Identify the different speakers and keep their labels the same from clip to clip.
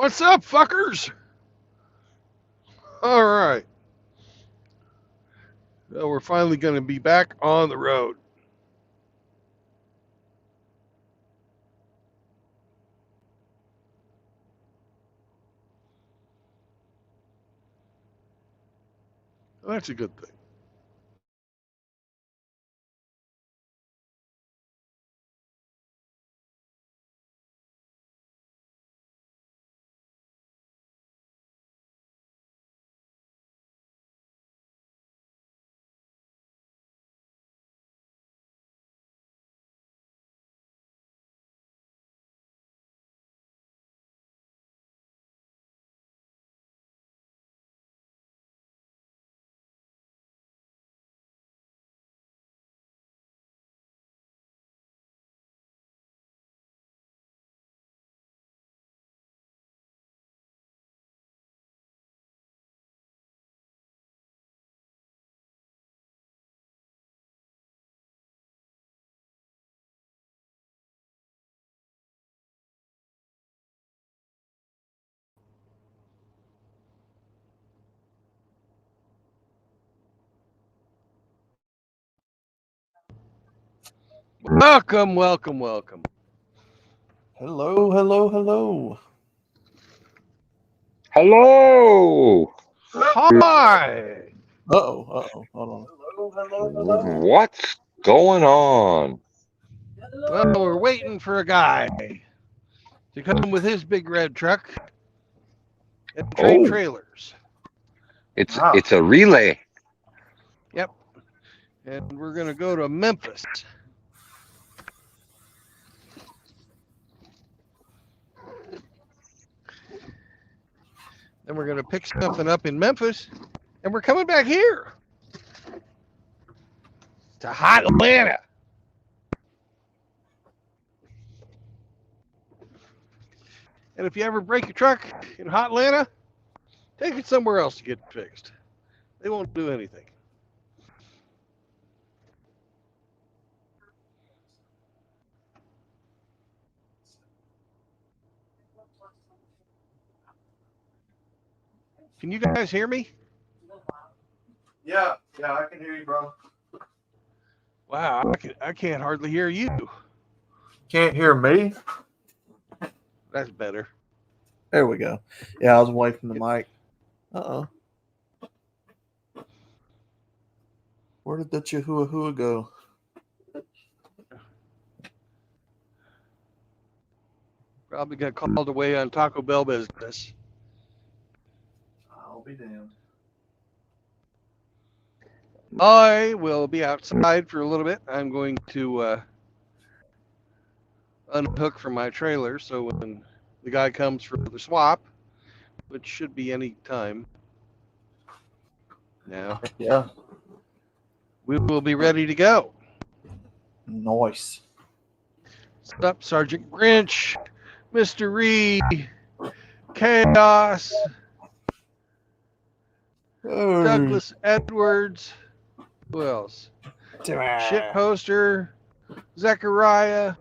Speaker 1: What's up, fuckers? All right. Well, we're finally going to be back on the road. Well, that's a good thing. Welcome, welcome, welcome.
Speaker 2: Hello, hello, hello.
Speaker 3: Hello.
Speaker 1: Hi.
Speaker 2: Uh-oh. Hold on.
Speaker 3: What's going on?
Speaker 1: Well, we're waiting for a guy to come with his big red truck and train
Speaker 3: Oh,
Speaker 1: trailers.
Speaker 3: it's a relay.
Speaker 1: Yep. And we're going to go to Memphis. Then we're going to pick something up in Memphis, and we're coming back here to hot Atlanta. And if you ever break your truck in hot Atlanta, take it somewhere else to get fixed. They won't do anything. Can you guys hear me?
Speaker 2: Yeah, I can hear you, bro.
Speaker 1: Wow, I can't hardly hear you.
Speaker 2: Can't hear me?
Speaker 1: That's better.
Speaker 2: There we go. Yeah, I was away from the mic. Uh-oh. Where did the Chihuahua go?
Speaker 1: Probably got called away on Taco Bell business.
Speaker 2: I'll be damned.
Speaker 1: I will be outside for a little bit. I'm going to unhook from my trailer, so when the guy comes for the swap, which should be any time now,
Speaker 2: Yeah.
Speaker 1: we will be ready to go.
Speaker 2: Nice.
Speaker 1: What's up, Sergeant Grinch, Mr. Reed, Chaos,
Speaker 2: Oh,
Speaker 1: Douglas Edwards, who else? Shit Poster, Zechariah.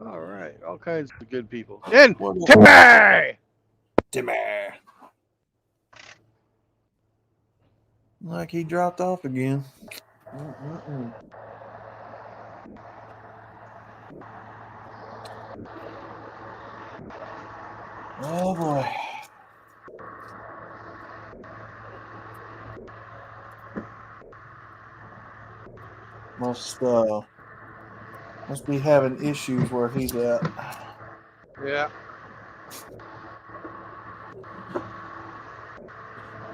Speaker 1: All right, all kinds of good people. And Timmy!
Speaker 2: Timmy. Like he dropped off again. Oh boy. Must be having issues where he's at.
Speaker 1: Yeah.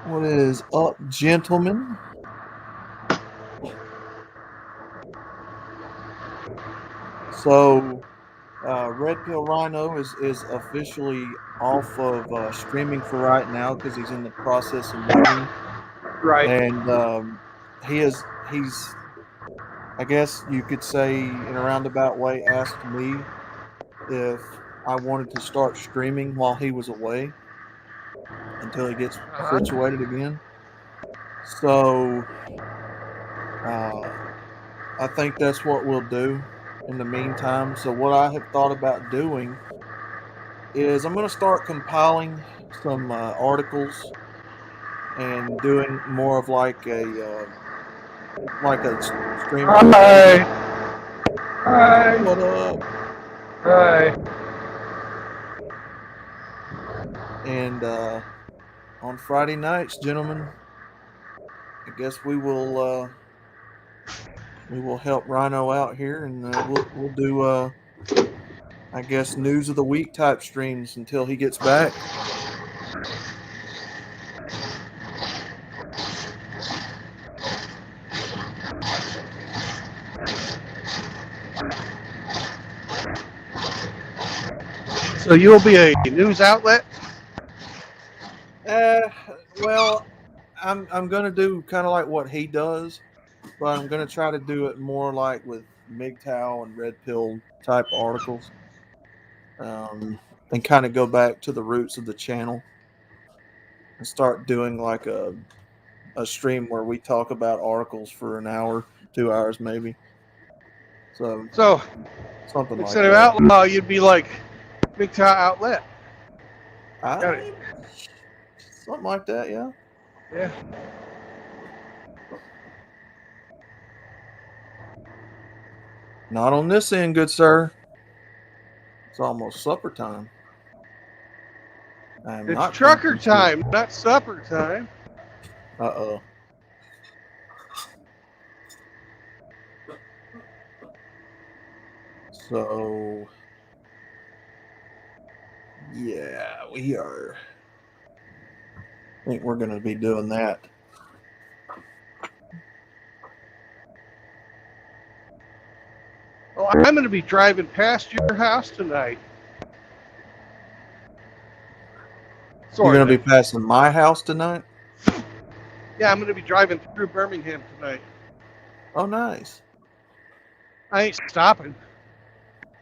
Speaker 2: What is up, gentlemen? So, Red Pill Rhino is officially off of streaming for right now because he's in the process of moving,
Speaker 1: Right.
Speaker 2: and he's I guess you could say in a roundabout way asked me if I wanted to start streaming while he was away until he gets situated again. So, I think that's what we'll do in the meantime. So what I have thought about doing is I'm going to start compiling some articles and doing more of like a stream of
Speaker 1: Hi.
Speaker 2: editing.
Speaker 1: Hi.
Speaker 2: What up?
Speaker 1: Hi.
Speaker 2: And on Friday nights, gentlemen, I guess we will help Rhino out here, and we'll do I guess news of the week type streams until he gets back.
Speaker 1: So you'll be a news outlet?
Speaker 2: Uh, well, I'm gonna do kind of like what he does, but I'm gonna try to do it more like with MGTOW and Red Pill type articles, and kind of go back to the roots of the channel and start doing like a stream where we talk about articles for an hour, 2 hours maybe. So
Speaker 1: So
Speaker 2: something like
Speaker 1: instead of
Speaker 2: that.
Speaker 1: outlaw, you'd be like MGTOW outlet. Got it.
Speaker 2: Something like that, yeah.
Speaker 1: Yeah.
Speaker 2: Not on this end, good sir. It's almost supper time. I am
Speaker 1: It's
Speaker 2: not
Speaker 1: trucker
Speaker 2: complete.
Speaker 1: time, not supper time.
Speaker 2: Uh-oh. So, yeah, we are. I think we're going to be doing that.
Speaker 1: Well, I'm going to be driving past your house tonight.
Speaker 2: You're
Speaker 1: Sort
Speaker 2: going to
Speaker 1: of.
Speaker 2: be passing my house tonight?
Speaker 1: Yeah, I'm going to be driving through Birmingham tonight.
Speaker 2: Oh, nice.
Speaker 1: I ain't stopping.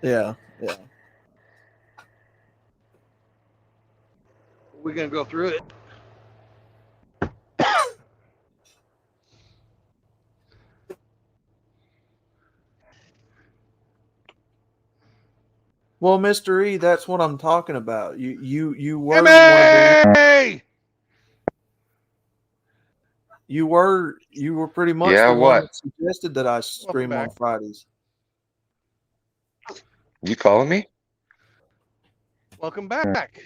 Speaker 2: Yeah, yeah.
Speaker 1: We're going to go through it.
Speaker 2: Well, Mr. E, that's what I'm talking about. You were one of the
Speaker 1: Hey!
Speaker 2: you were pretty much
Speaker 3: Yeah,
Speaker 2: the one
Speaker 3: what?
Speaker 2: that suggested that I
Speaker 1: Welcome
Speaker 2: stream on
Speaker 1: back.
Speaker 2: Fridays.
Speaker 3: You calling me?
Speaker 1: Welcome back.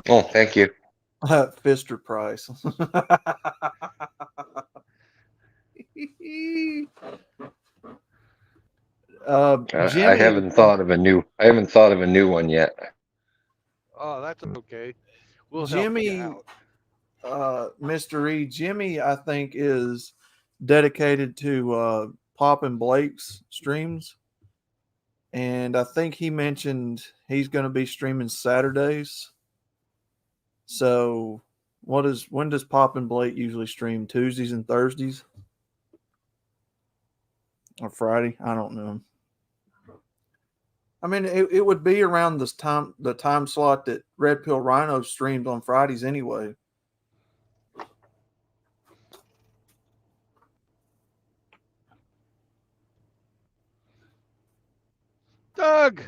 Speaker 3: Oh, thank you.
Speaker 2: Fister Price.
Speaker 3: I
Speaker 2: Jimmy,
Speaker 3: haven't thought of a new. I haven't thought of a new one yet.
Speaker 1: Oh, that's okay. We'll help you
Speaker 2: Jimmy,
Speaker 1: out.
Speaker 2: Mr. E, Jimmy, I think is dedicated to Pop and Blake's streams, and I think he mentioned he's going to be streaming Saturdays. So, when does Pop and Blake usually stream? Tuesdays and Thursdays, or Friday? I don't know. I mean, it would be around the time slot that Red Pill Rhino streamed on Fridays anyway.
Speaker 1: Doug!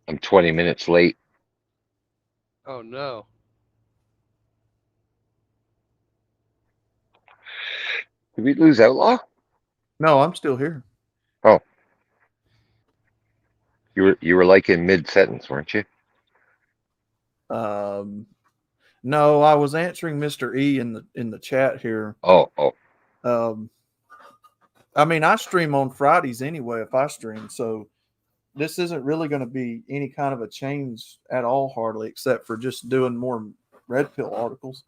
Speaker 3: I'm 20 minutes late.
Speaker 1: Oh, no.
Speaker 3: Did we lose Outlaw?
Speaker 2: No, I'm still here.
Speaker 3: Oh, you were like in mid sentence, weren't you?
Speaker 2: Um, no, I was answering Mr. E in the chat here.
Speaker 3: Oh.
Speaker 2: Um, I mean, I stream on Fridays anyway if I stream, so this isn't really going to be any kind of a change at all, hardly, except for just doing more Red Pill articles.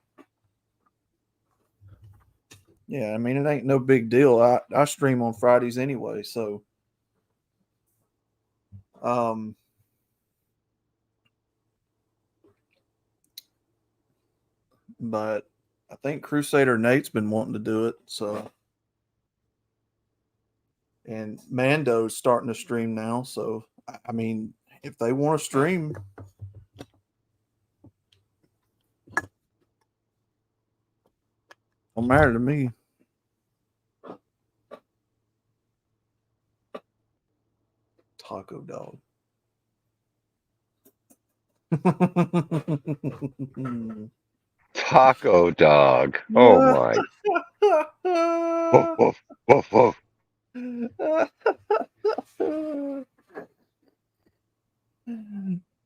Speaker 2: Yeah, I mean, it ain't no big deal. I stream on Fridays anyway, so but I think Crusader Nate's been wanting to do it. So, and Mando's starting to stream now. So, I mean, if they want to stream, don't matter to me. Taco dog.
Speaker 3: Taco dog. Oh my. Woof, woof, woof, woof.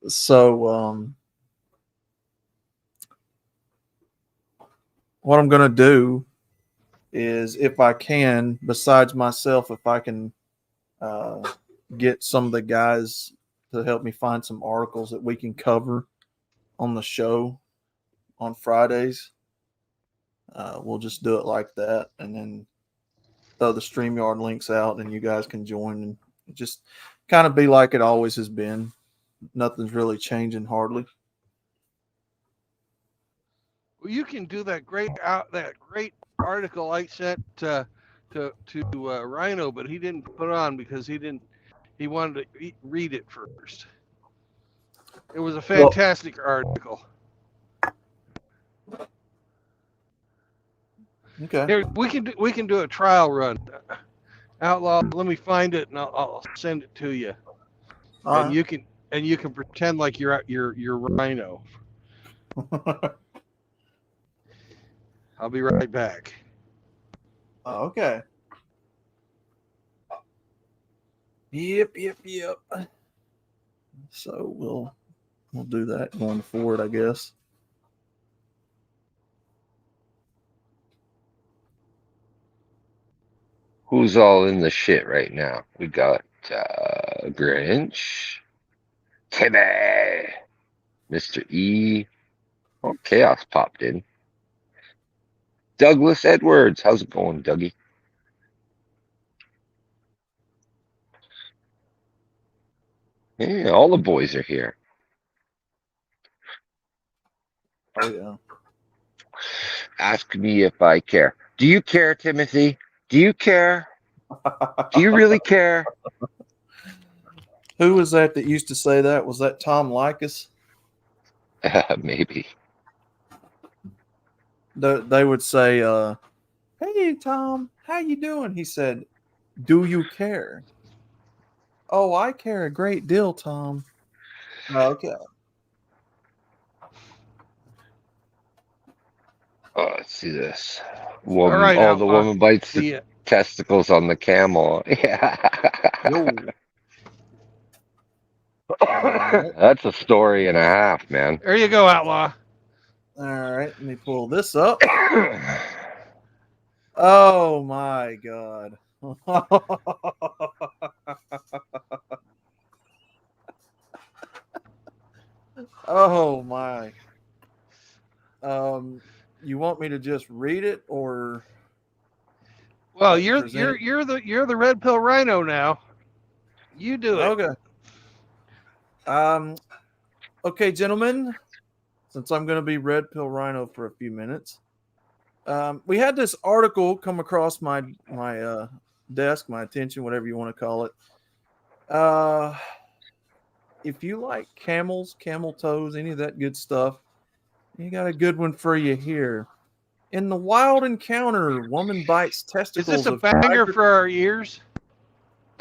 Speaker 2: So, what I'm going to do is, if I can, besides myself, if I can get some of the guys to help me find some articles that we can cover on the show on Fridays, we'll just do it like that, and then throw the StreamYard links out, and you guys can join and just kind of be like it always has been. Nothing's really changing hardly.
Speaker 1: Well, you can do that great article I sent to Rhino, but he didn't put it on because he wanted to read it first. It was a fantastic article.
Speaker 2: Okay.
Speaker 1: Here, we can do a trial run. Outlaw, let me find it and I'll send it to you.
Speaker 2: All
Speaker 1: and you can pretend like you're Rhino.
Speaker 2: right.
Speaker 1: I'll be right back.
Speaker 2: Okay. Yep. So we'll do that going forward, I guess.
Speaker 3: Who's all in the shit right now? We got Grinch, Timmy, Mr. E. Oh, Chaos popped in. Douglas Edwards. How's it going, Dougie? Yeah, all the boys are here.
Speaker 2: Oh yeah.
Speaker 3: Ask me if I care. Do you care, Timothy? Do you care? Do you really care?
Speaker 2: Who was that used to say that? Was that Tom Likas?
Speaker 3: Maybe.
Speaker 2: They would say, "Hey Tom, how you doing?" He said, "Do you care?" "Oh, I care a great deal, Tom." Okay.
Speaker 3: Oh, let's see this.
Speaker 1: All right,
Speaker 3: The
Speaker 1: Outlaw.
Speaker 3: woman bites the testicles on the camel. Yeah.
Speaker 2: Yo.
Speaker 3: That's a story and a half, man.
Speaker 1: There you go, Outlaw.
Speaker 2: All right, let me pull this up. Oh my god. Oh my. You want me to just read it or?
Speaker 1: Well, you're the red pill Rhino now. You do it.
Speaker 2: Okay. Okay, gentlemen. Since I'm going to be red pill Rhino for a few minutes, we had this article come across my desk, my attention, whatever you want to call it. If you like camels, camel toes, any of that good stuff, you got a good one for you here. In the wild encounter, woman bites
Speaker 1: Is
Speaker 2: testicles
Speaker 1: this a
Speaker 2: of
Speaker 1: banger
Speaker 2: tiger.
Speaker 1: for our ears?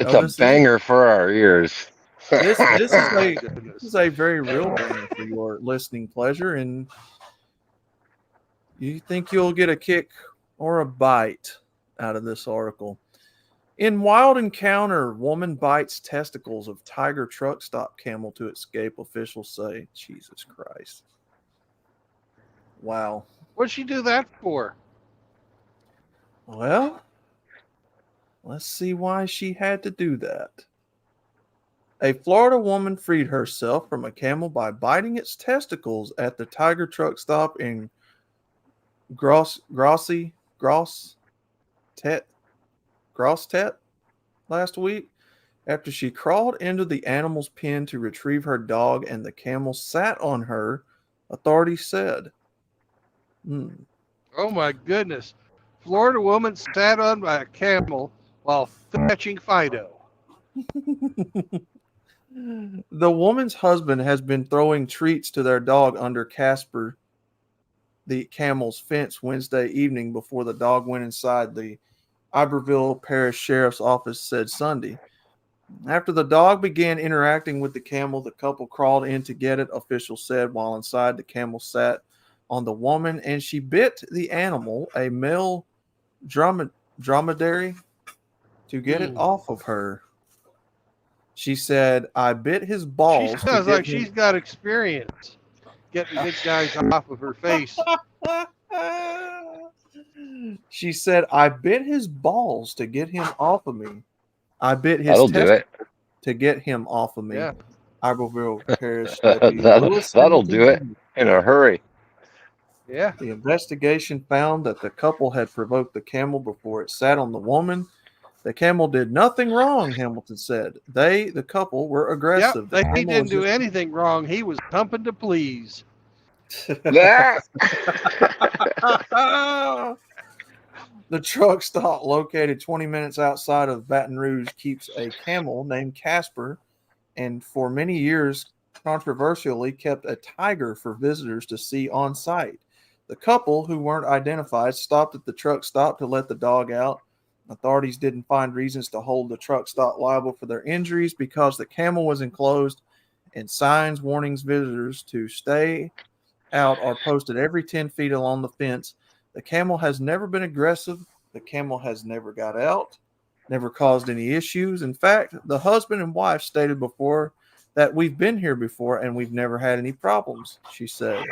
Speaker 3: It's
Speaker 2: Oh,
Speaker 3: a banger for our ears.
Speaker 2: This
Speaker 1: Goodness.
Speaker 2: is a very real banger for your listening pleasure, and you think you'll get a kick or a bite out of this article. In wild encounter, woman bites testicles of tiger truck stop camel to escape, officials say. Jesus Christ. Wow.
Speaker 1: What'd she do that for?
Speaker 2: Well, let's see why she had to do that. A Florida woman freed herself from a camel by biting its testicles at the tiger truck stop in Grosset last week after she crawled into the animal's pen to retrieve her dog and the camel sat on her, authorities said.
Speaker 1: Oh my goodness. Florida woman sat on by a camel while fetching Fido.
Speaker 2: The woman's husband has been throwing treats to their dog under Casper, the camel's fence, Wednesday evening before the dog went inside, the Iberville Parish Sheriff's Office said Sunday. After the dog began interacting with the camel, the couple crawled in to get it, officials said. While inside, the camel sat on the woman and she bit the animal, a male dromedary, to get it off of her. She said, I bit his
Speaker 1: She
Speaker 2: balls to
Speaker 1: sounds
Speaker 2: get
Speaker 1: like
Speaker 2: him.
Speaker 1: she's got experience getting big guys off of her face.
Speaker 2: She said, I bit his balls to get him off of me. I bit his
Speaker 3: That'll do it.
Speaker 2: to get him off of me.
Speaker 1: Yeah.
Speaker 2: Iberville Parish Deputy Lewis
Speaker 3: That'll do it
Speaker 2: Hamilton.
Speaker 3: in a hurry.
Speaker 1: Yeah.
Speaker 2: The investigation found that the couple had provoked the camel before it sat on the woman. The camel did nothing wrong, Hamilton said. The couple, were
Speaker 1: Yep.
Speaker 2: aggressive. The
Speaker 1: He
Speaker 2: camel
Speaker 1: didn't
Speaker 2: was
Speaker 1: do
Speaker 2: just-
Speaker 1: anything wrong. He was humping to please.
Speaker 3: Ah!
Speaker 2: The truck stop located 20 minutes outside of Baton Rouge keeps a camel named Casper and for many years controversially kept a tiger for visitors to see on site. The couple, who weren't identified, stopped at the truck stop to let the dog out. Authorities didn't find reasons to hold the truck stop liable for their injuries because the camel was enclosed and signs warning visitors to stay out are posted every 10 feet along the fence. The camel has never been aggressive. The camel has never got out, never caused any issues. In fact, the husband and wife stated before that we've been here before and we've never had any problems, she said.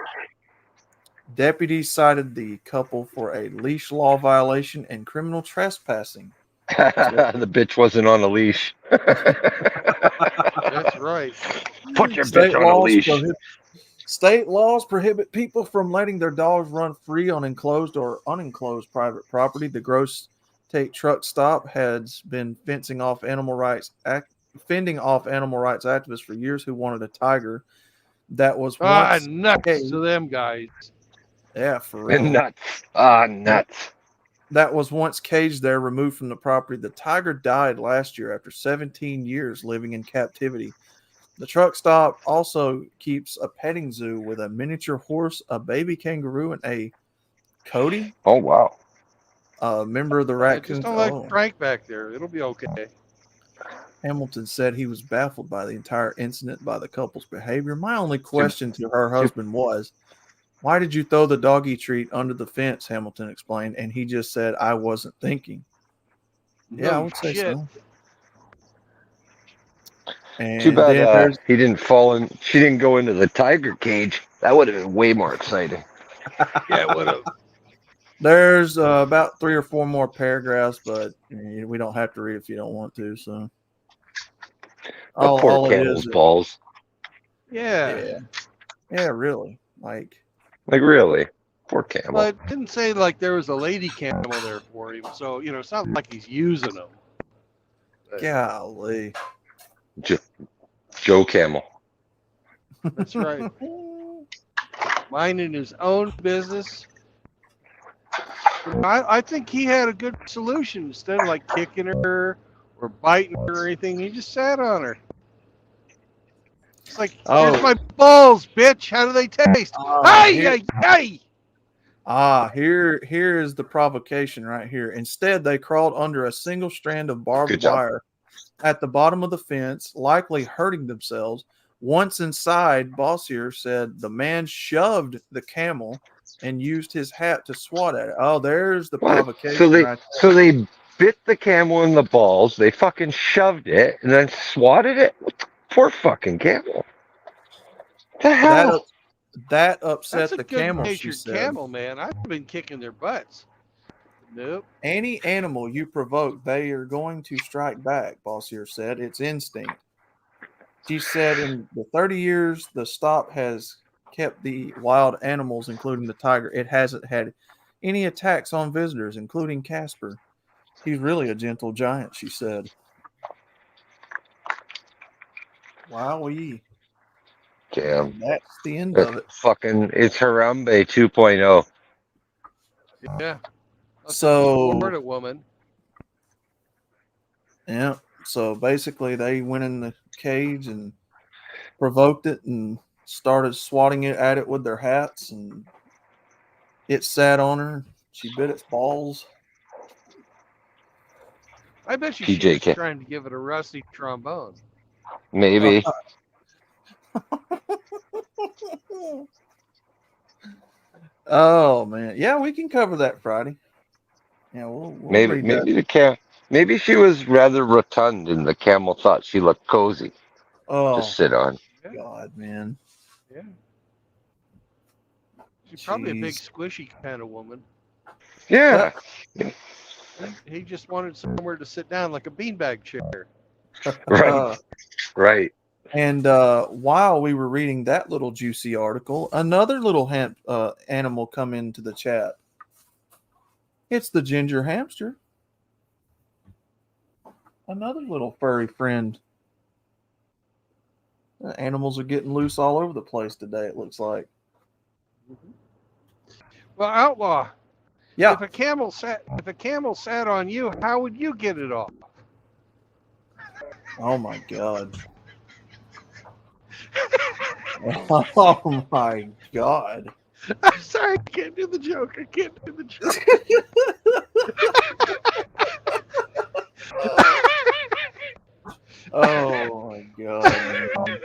Speaker 2: Deputies cited the couple for a leash law violation and criminal trespassing.
Speaker 3: The bitch wasn't on a leash.
Speaker 1: That's right.
Speaker 3: Put your bitch on a leash.
Speaker 2: State laws prohibit people from letting their dogs run free on enclosed or unenclosed private property. The Gross State Truck Stop has been fending off animal rights activists for years who wanted a tiger that was once
Speaker 1: Nuts
Speaker 2: caged.
Speaker 1: to them guys.
Speaker 2: Yeah, for real.
Speaker 3: Nuts. Nuts.
Speaker 2: That was once caged there, removed from the property. The tiger died last year after 17 years living in captivity. The truck stop also keeps a petting zoo with a miniature horse, a baby kangaroo, and a Cody,
Speaker 3: Oh, wow.
Speaker 2: a member of the
Speaker 1: Just
Speaker 2: raccoon.
Speaker 1: don't let Frank back there. It'll be okay.
Speaker 2: Hamilton said he was baffled by the entire incident by the couple's behavior. My only question to her husband was, why did you throw the doggy treat under the fence? Hamilton explained, and he just said, I wasn't thinking. Yeah, I would say so. And
Speaker 3: Too
Speaker 2: then
Speaker 3: bad he didn't fall in. She didn't go into the tiger cage. That would have been way more exciting.
Speaker 1: Yeah, it would have.
Speaker 2: there's about 3 or 4 more paragraphs, but we don't have to read if you don't want to. So,
Speaker 3: Poor camel's balls.
Speaker 1: Yeah.
Speaker 2: Yeah, really. Like
Speaker 3: really, poor camel.
Speaker 1: Well, it didn't say like there was a lady camel there for him, so it's not like he's using them.
Speaker 2: golly.
Speaker 3: Joe Camel.
Speaker 1: That's right. Minding his own business. I think he had a good solution. Instead of like kicking her or biting her or anything, he just sat on her. It's like, here's my balls, bitch. How do they taste? Hey!
Speaker 2: Here is the provocation right here. Instead, they crawled under a single strand of barbed wire at the bottom of the fence, likely hurting themselves. Once inside, Bossier said the man shoved the camel and used his hat to swat at it. Oh, there's the provocation.
Speaker 3: So they bit the camel in the balls. They fucking shoved it and then swatted it. Poor fucking camel. What the hell?
Speaker 2: That upset
Speaker 1: That's
Speaker 2: the camel. She said.
Speaker 1: Camel, man. I've been kicking their butts. Nope.
Speaker 2: Any animal you provoke, they are going to strike back, Bossier said. It's instinct. She said in the 30 years the stop has kept the wild animals, including the tiger, it hasn't had any attacks on visitors, including Casper. He's really a gentle giant, she said. Wowee.
Speaker 3: Damn.
Speaker 2: That's the end of it.
Speaker 3: Fucking, it's Harambe 2.0.
Speaker 1: Yeah.
Speaker 2: So
Speaker 1: Florida woman.
Speaker 2: yeah. So basically, they went in the cage and provoked it and started swatting it at it with their hats, and it sat on her. She bit its balls.
Speaker 1: I bet you she was
Speaker 3: PJK.
Speaker 1: trying to give it a rusty trombone.
Speaker 3: Maybe.
Speaker 2: Oh man, yeah, we can cover that Friday. Yeah, we'll
Speaker 3: Maybe
Speaker 2: read that.
Speaker 3: maybe the maybe she was rather rotund and the camel thought she looked cozy to
Speaker 2: Oh
Speaker 3: sit on.
Speaker 1: Yeah.
Speaker 2: God, man,
Speaker 1: Yeah. She's probably a big,
Speaker 2: jeez.
Speaker 1: squishy kind of woman.
Speaker 3: Yeah.
Speaker 1: He just wanted somewhere to sit down, like a beanbag chair.
Speaker 3: Right. Right.
Speaker 2: And while we were reading that little juicy article, another little animal come into the chat. It's the ginger hamster. Another little furry friend. Animals are getting loose all over the place today, it looks like.
Speaker 1: Well, outlaw.
Speaker 2: Yeah.
Speaker 1: If a camel sat on you, how would you get it off?
Speaker 2: Oh my God. Oh my God.
Speaker 1: I'm sorry, I can't do the joke. I can't do the joke.
Speaker 2: Oh my God. Man.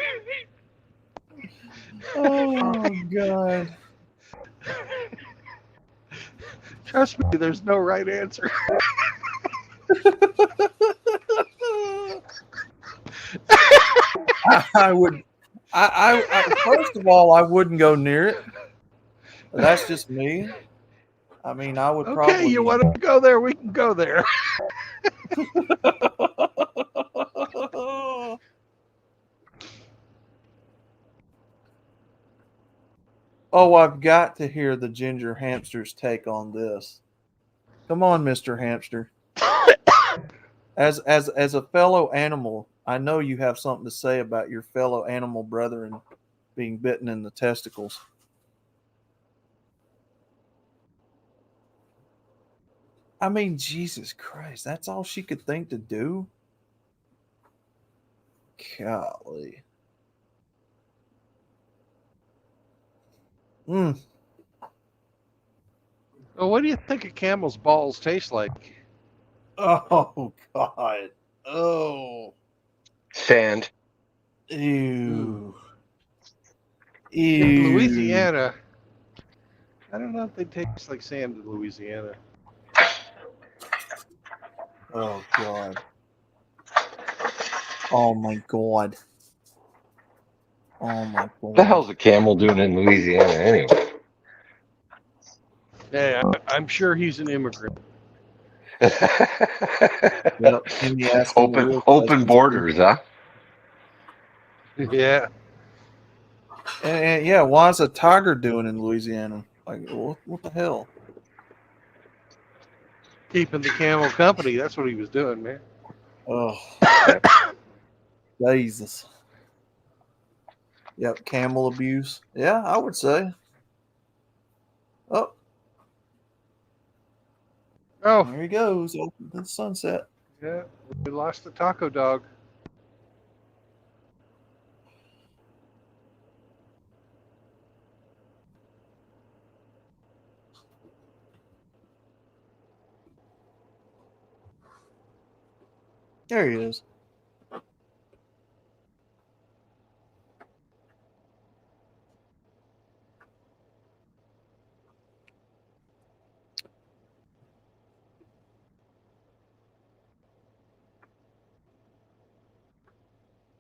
Speaker 2: Oh God.
Speaker 1: Trust me, there's no right answer.
Speaker 2: I would. First of all, I wouldn't go near it. That's just me. I mean, I would
Speaker 1: Okay,
Speaker 2: probably.
Speaker 1: you want to go there? We can go there.
Speaker 2: Oh, I've got to hear the ginger hamster's take on this. Come on, Mr. Hamster. As a fellow animal, I know you have something to say about your fellow animal brethren being bitten in the testicles. I mean, Jesus Christ, that's all she could think to do? Golly. Mm.
Speaker 1: Well, what do you think a camel's balls taste like?
Speaker 2: Oh, God. Oh.
Speaker 3: Sand.
Speaker 2: Ew.
Speaker 1: In
Speaker 2: Ew.
Speaker 1: Louisiana, I don't know if they taste like sand in Louisiana.
Speaker 2: Oh, God. Oh, my God. Oh, my
Speaker 3: What the
Speaker 2: God.
Speaker 3: hell's a camel doing in Louisiana anyway?
Speaker 1: Yeah, I'm sure he's an immigrant.
Speaker 2: Yep. And you ask him the real
Speaker 3: open
Speaker 2: questions.
Speaker 3: borders, huh?
Speaker 1: Yeah.
Speaker 2: And yeah, why is a tiger doing in Louisiana? Like, what the hell?
Speaker 1: Keeping the camel company. That's what he was doing, man.
Speaker 2: Oh,
Speaker 3: Yep.
Speaker 2: Jesus. Yep, camel abuse. Yeah, I would say. Oh,
Speaker 1: Oh,
Speaker 2: there he goes. Over the sunset.
Speaker 1: yeah. We lost the taco dog.
Speaker 2: There he is.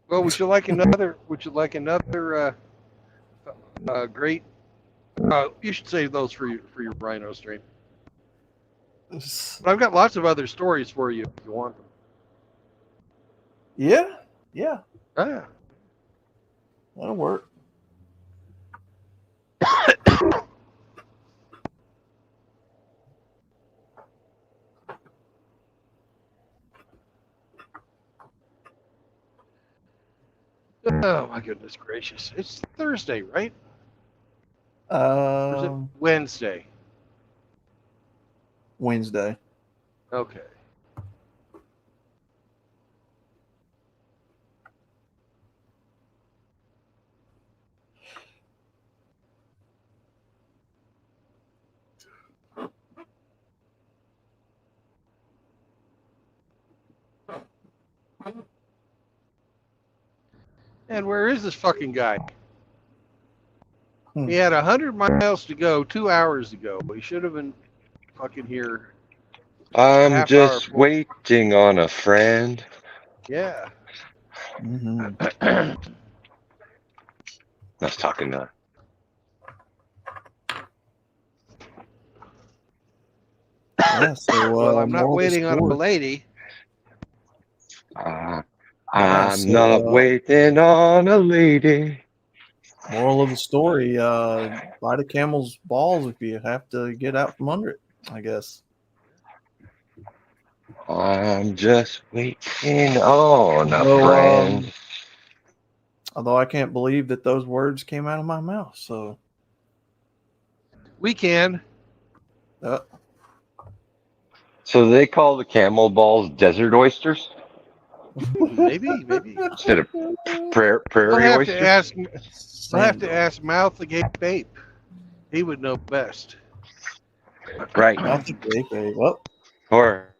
Speaker 1: Well, would you like another? Great? You should save those for your rhino stream. But I've got lots of other stories for you if you want them.
Speaker 2: Yeah, yeah,
Speaker 1: Ah.
Speaker 2: that'll work.
Speaker 1: Oh my goodness gracious! It's Thursday, right? Or is it
Speaker 2: Um,
Speaker 1: Wednesday?
Speaker 2: Wednesday.
Speaker 1: Okay. And where is this fucking guy?
Speaker 2: Hmm.
Speaker 1: He had 100 miles to go 2 hours ago. He should have been fucking here a
Speaker 3: I'm
Speaker 1: half hour
Speaker 3: just
Speaker 1: before.
Speaker 3: waiting on a friend.
Speaker 1: Yeah.
Speaker 2: hmm
Speaker 3: I was talking to.
Speaker 2: Yeah. So,
Speaker 1: Well, I'm not
Speaker 2: moral of the
Speaker 1: waiting on a
Speaker 2: story.
Speaker 1: lady.
Speaker 3: Uh,
Speaker 2: Yeah.
Speaker 3: I'm
Speaker 2: So,
Speaker 3: not waiting on a lady.
Speaker 2: moral of the story: bite a camel's balls if you have to get out from under it. I guess.
Speaker 3: I'm just waiting on a
Speaker 2: Although,
Speaker 3: friend.
Speaker 2: although I can't believe that those words came out of my mouth. So,
Speaker 1: We can.
Speaker 2: uh,
Speaker 3: So they call the camel balls desert oysters
Speaker 1: Maybe.
Speaker 3: instead of
Speaker 1: We'll
Speaker 3: prairie
Speaker 1: have to
Speaker 3: oysters.
Speaker 1: ask. We'll have to
Speaker 2: Sandra.
Speaker 1: ask Mouth the Gape Ape. He would know best.
Speaker 3: Right.
Speaker 2: Mouth the gape, eh? Oh,
Speaker 3: Or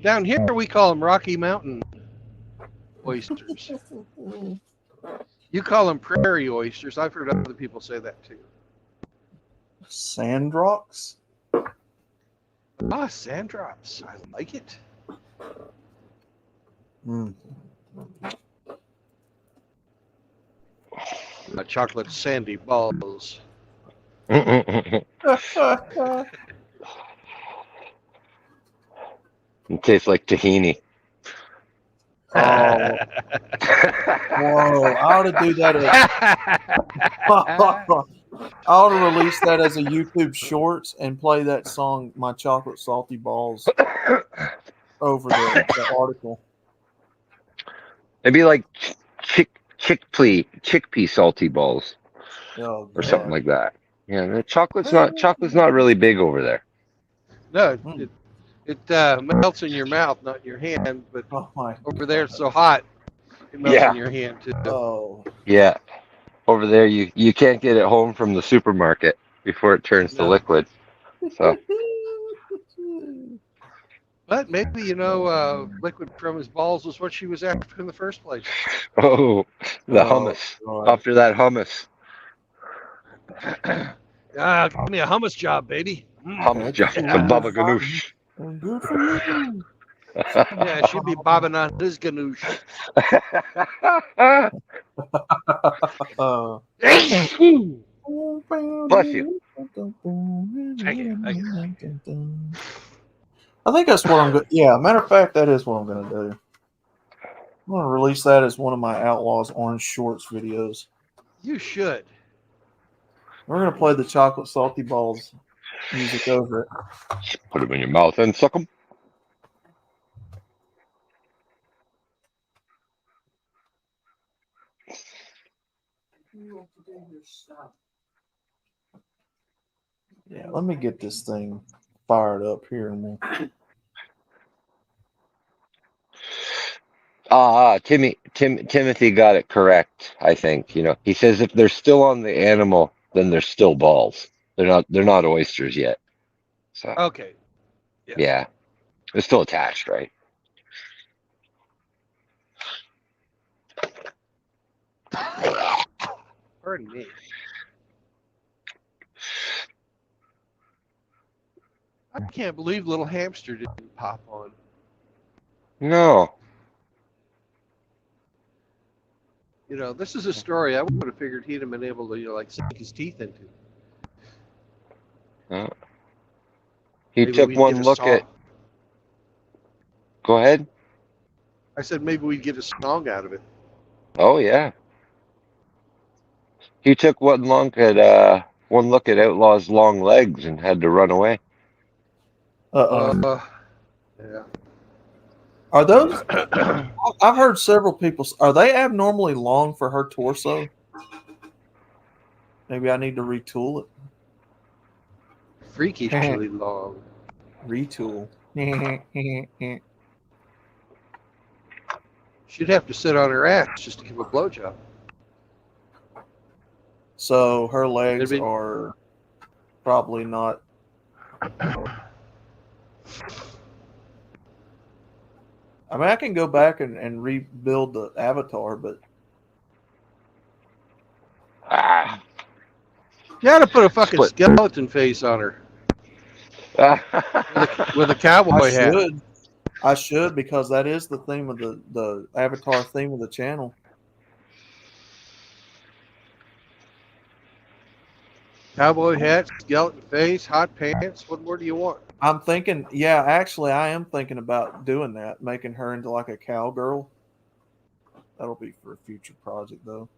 Speaker 1: Down here we call them Rocky Mountain oysters. You call them prairie oysters. I've heard other people say that too.
Speaker 2: Sandrox.
Speaker 1: Ah, sand drops. I like it.
Speaker 2: Mm.
Speaker 1: Chocolate sandy balls.
Speaker 3: it tastes like tahini.
Speaker 2: Oh, whoa! I ought to do that. I ought to release that as a YouTube Shorts and play that song, "My Chocolate Salty Balls," over the article.
Speaker 3: It'd be like chickpea salty balls
Speaker 2: Oh
Speaker 3: or something
Speaker 2: God!
Speaker 3: like that. Yeah, the chocolate's not really big over there.
Speaker 1: No,
Speaker 2: Mm.
Speaker 1: it melts in your mouth, not in your hand. But
Speaker 2: Oh my!
Speaker 1: over there it's so hot, it melts
Speaker 3: Yeah,
Speaker 1: in your hand too.
Speaker 2: Oh,
Speaker 3: yeah. Over there, you can't get it home from the supermarket before it turns to
Speaker 1: No.
Speaker 3: liquid. So,
Speaker 1: But maybe, liquid from his balls was what she was after in the first place.
Speaker 3: oh, the
Speaker 2: oh
Speaker 3: hummus.
Speaker 2: God!
Speaker 3: After that hummus,
Speaker 1: Give me a hummus job, baby.
Speaker 3: hummus
Speaker 2: That's
Speaker 3: job, some
Speaker 1: Yeah.
Speaker 3: baba ganoush.
Speaker 2: good for you.
Speaker 1: Yeah, she'd be bobbing on his ganoush.
Speaker 3: Bless you.
Speaker 1: Thank you.
Speaker 2: I think that's what I'm going. Yeah, matter of fact, that is what I'm going to do. I'm going to release that as one of my Outlaws Orange Shorts videos.
Speaker 1: You should.
Speaker 2: We're going to play the Chocolate Salty Balls music over it.
Speaker 3: Put them in your mouth and suck them.
Speaker 2: Yeah, let me get this thing fired up here. And
Speaker 3: Timothy got it correct. I think he says if they're still on the animal, then they're still balls. They're not oysters yet. So
Speaker 1: Okay. Yes.
Speaker 3: yeah, they're still attached, right?
Speaker 1: Pardon me. I can't believe little hamster didn't pop on.
Speaker 3: No.
Speaker 1: This is a story I would have figured he'd have been able to, sink his teeth into.
Speaker 3: He
Speaker 1: Maybe
Speaker 3: took
Speaker 1: we'd get
Speaker 3: one
Speaker 1: a
Speaker 3: look
Speaker 1: song.
Speaker 3: at. Go ahead.
Speaker 1: I said maybe we'd get a song out of it.
Speaker 3: Oh yeah. He took one look at Outlaw's long legs and had to run away.
Speaker 2: uh-oh.
Speaker 1: Yeah.
Speaker 2: Are those? I've heard several people. Are they abnormally long for her torso? Maybe I need to retool it.
Speaker 1: Freakishly long.
Speaker 2: Retool.
Speaker 1: She'd have to sit on her ass just to give a blowjob.
Speaker 2: So her legs
Speaker 1: It'd be-
Speaker 2: are probably not. I mean, I can go back and rebuild the avatar, but
Speaker 3: Ah.
Speaker 1: You gotta put a fucking
Speaker 3: Split.
Speaker 1: skeleton face on her with a cowboy hat.
Speaker 2: I should because that is the theme of the avatar theme of the channel.
Speaker 1: Cowboy hat, skeleton face, hot pants. What more do you want?
Speaker 2: I'm thinking, yeah, actually, I am thinking about doing that, making her into like a cowgirl. That'll be for a future project, though.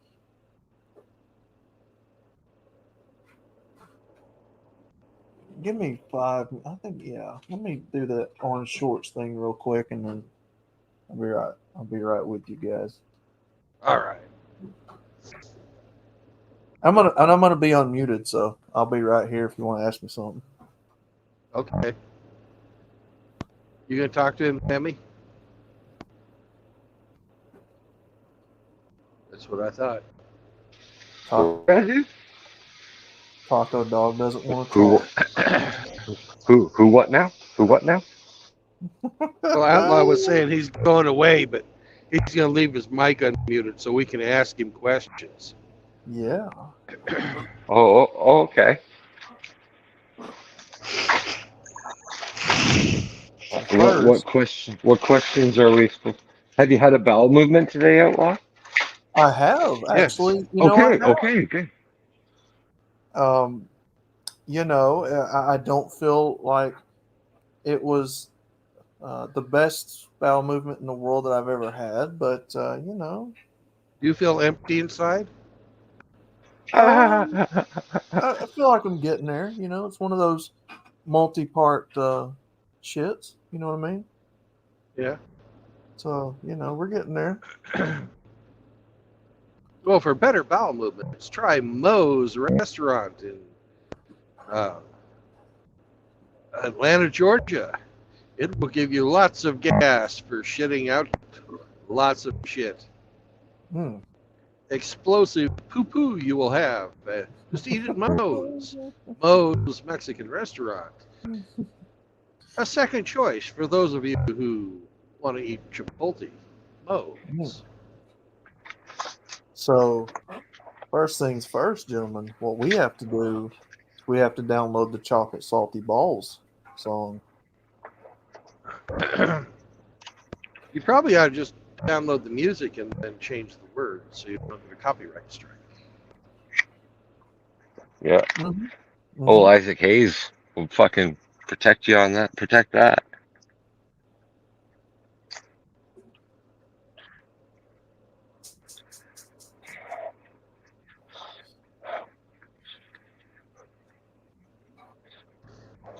Speaker 2: Give me 5. I think, yeah. Let me do that orange shorts thing real quick, and then I'll be right. I'll be right with you guys.
Speaker 1: All right.
Speaker 2: I'm gonna be unmuted, so I'll be right here if you want to ask me something.
Speaker 1: Okay. You gonna talk to him, Emmy? That's what I thought.
Speaker 2: Taco Dog doesn't want to talk.
Speaker 3: Who what now? Who what now?
Speaker 1: Well, Outlaw was saying he's going away, but he's gonna leave his mic unmuted so we can ask him questions.
Speaker 2: Yeah.
Speaker 3: Oh, okay. What questions are we supposed? Have you had a bowel movement today, Outlaw?
Speaker 2: I have actually.
Speaker 1: Yes.
Speaker 2: You know, I have.
Speaker 3: Okay.
Speaker 2: You know, I don't feel like it was the best bowel movement in the world that I've ever had, but you know,
Speaker 1: Do you feel empty inside?
Speaker 2: I feel like I'm getting there. You know, it's one of those multi-part shits. You know what I mean?
Speaker 1: Yeah.
Speaker 2: So you know, we're getting there.
Speaker 1: Well, for better bowel movements, try Moe's Restaurant in Atlanta, Georgia. It will give you lots of gas for shitting out lots of shit. Explosive poo-poo you will have. Just eat at Moe's. Moe's Mexican Restaurant. A second choice for those of you who want to eat Chipotle. Moe's.
Speaker 2: So, first things first, gentlemen, what we have to do is we have to download the Chocolate Salty Balls song.
Speaker 1: You probably ought to just download the music and then change the words so you don't get a copyright strike.
Speaker 3: Yeah.
Speaker 2: Mm-hmm.
Speaker 3: Old Isaac Hayes will fucking protect you on that. Protect that.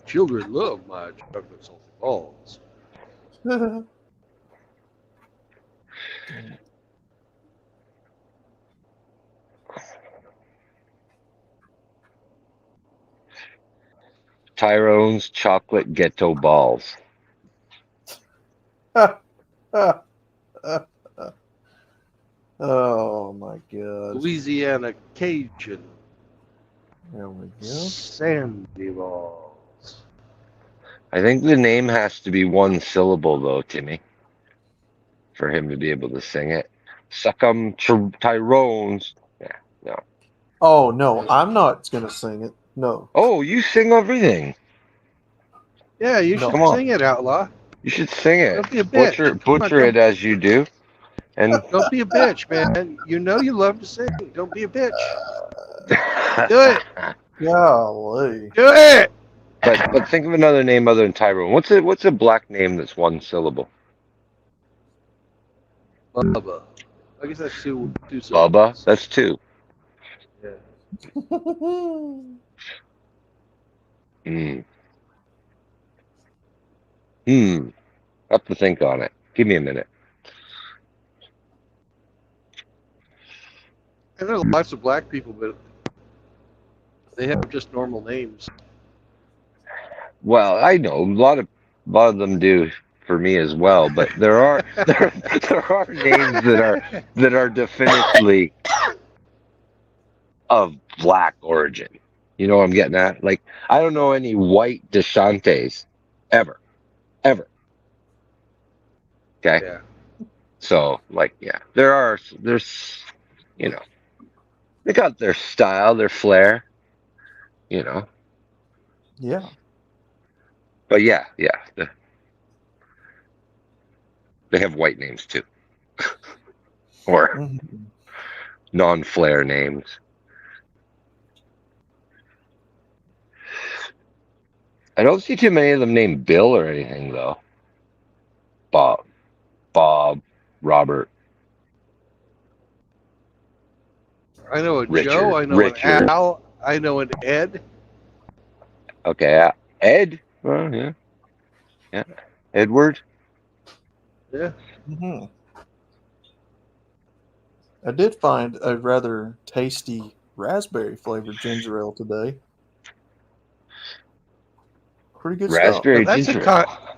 Speaker 1: Children love my chocolate salty balls.
Speaker 3: Tyrone's chocolate ghetto balls.
Speaker 2: Oh my god.
Speaker 1: Louisiana Cajun.
Speaker 2: There we go.
Speaker 1: Sandy balls.
Speaker 3: I think the name has to be one syllable though, Timmy, for him to be able to sing it. Succum Tyrone's. Yeah, no.
Speaker 2: Oh no, I'm not gonna sing it. No.
Speaker 3: Oh, you sing everything.
Speaker 1: Yeah, you
Speaker 2: No.
Speaker 1: should
Speaker 3: Come on.
Speaker 1: sing it, Outlaw.
Speaker 3: You should sing it.
Speaker 1: Don't be a bitch.
Speaker 3: Butcher it as you do. And
Speaker 1: Don't be a bitch, man. You know you love to sing. Don't be a bitch. Do it.
Speaker 2: Golly.
Speaker 1: Do it.
Speaker 3: but think of another name other than Tyrone. What's a black name that's one syllable?
Speaker 1: Bubba. I guess that's two syllables.
Speaker 3: Bubba? That's two.
Speaker 1: Yeah.
Speaker 3: Have to think on it. Give me a minute.
Speaker 1: And there are lots of black people, but they have just normal names.
Speaker 3: Well, I know a lot of them do for me as well, but there are there are names that are definitively of black origin. You know what I'm getting at? Like, I don't know any white DeShantes ever, ever. Okay,
Speaker 1: Yeah.
Speaker 3: so like, yeah, there's, you know, they got their style, their flair, you know.
Speaker 2: Yeah.
Speaker 3: But yeah, they have white names too, or
Speaker 2: Mhm.
Speaker 3: non-flair names. I don't see too many of them named Bill or anything though. Bob, Bob, Robert,
Speaker 1: I know a Joe.
Speaker 3: Richard,
Speaker 1: I know an
Speaker 3: Richard.
Speaker 1: Al. I know an Ed.
Speaker 3: Okay, Ed. Well, yeah, yeah. Edward.
Speaker 1: Yeah.
Speaker 2: Mhm. I did find a rather tasty raspberry flavored ginger ale today. Pretty good stuff.
Speaker 1: Now
Speaker 3: Raspberry ginger ale.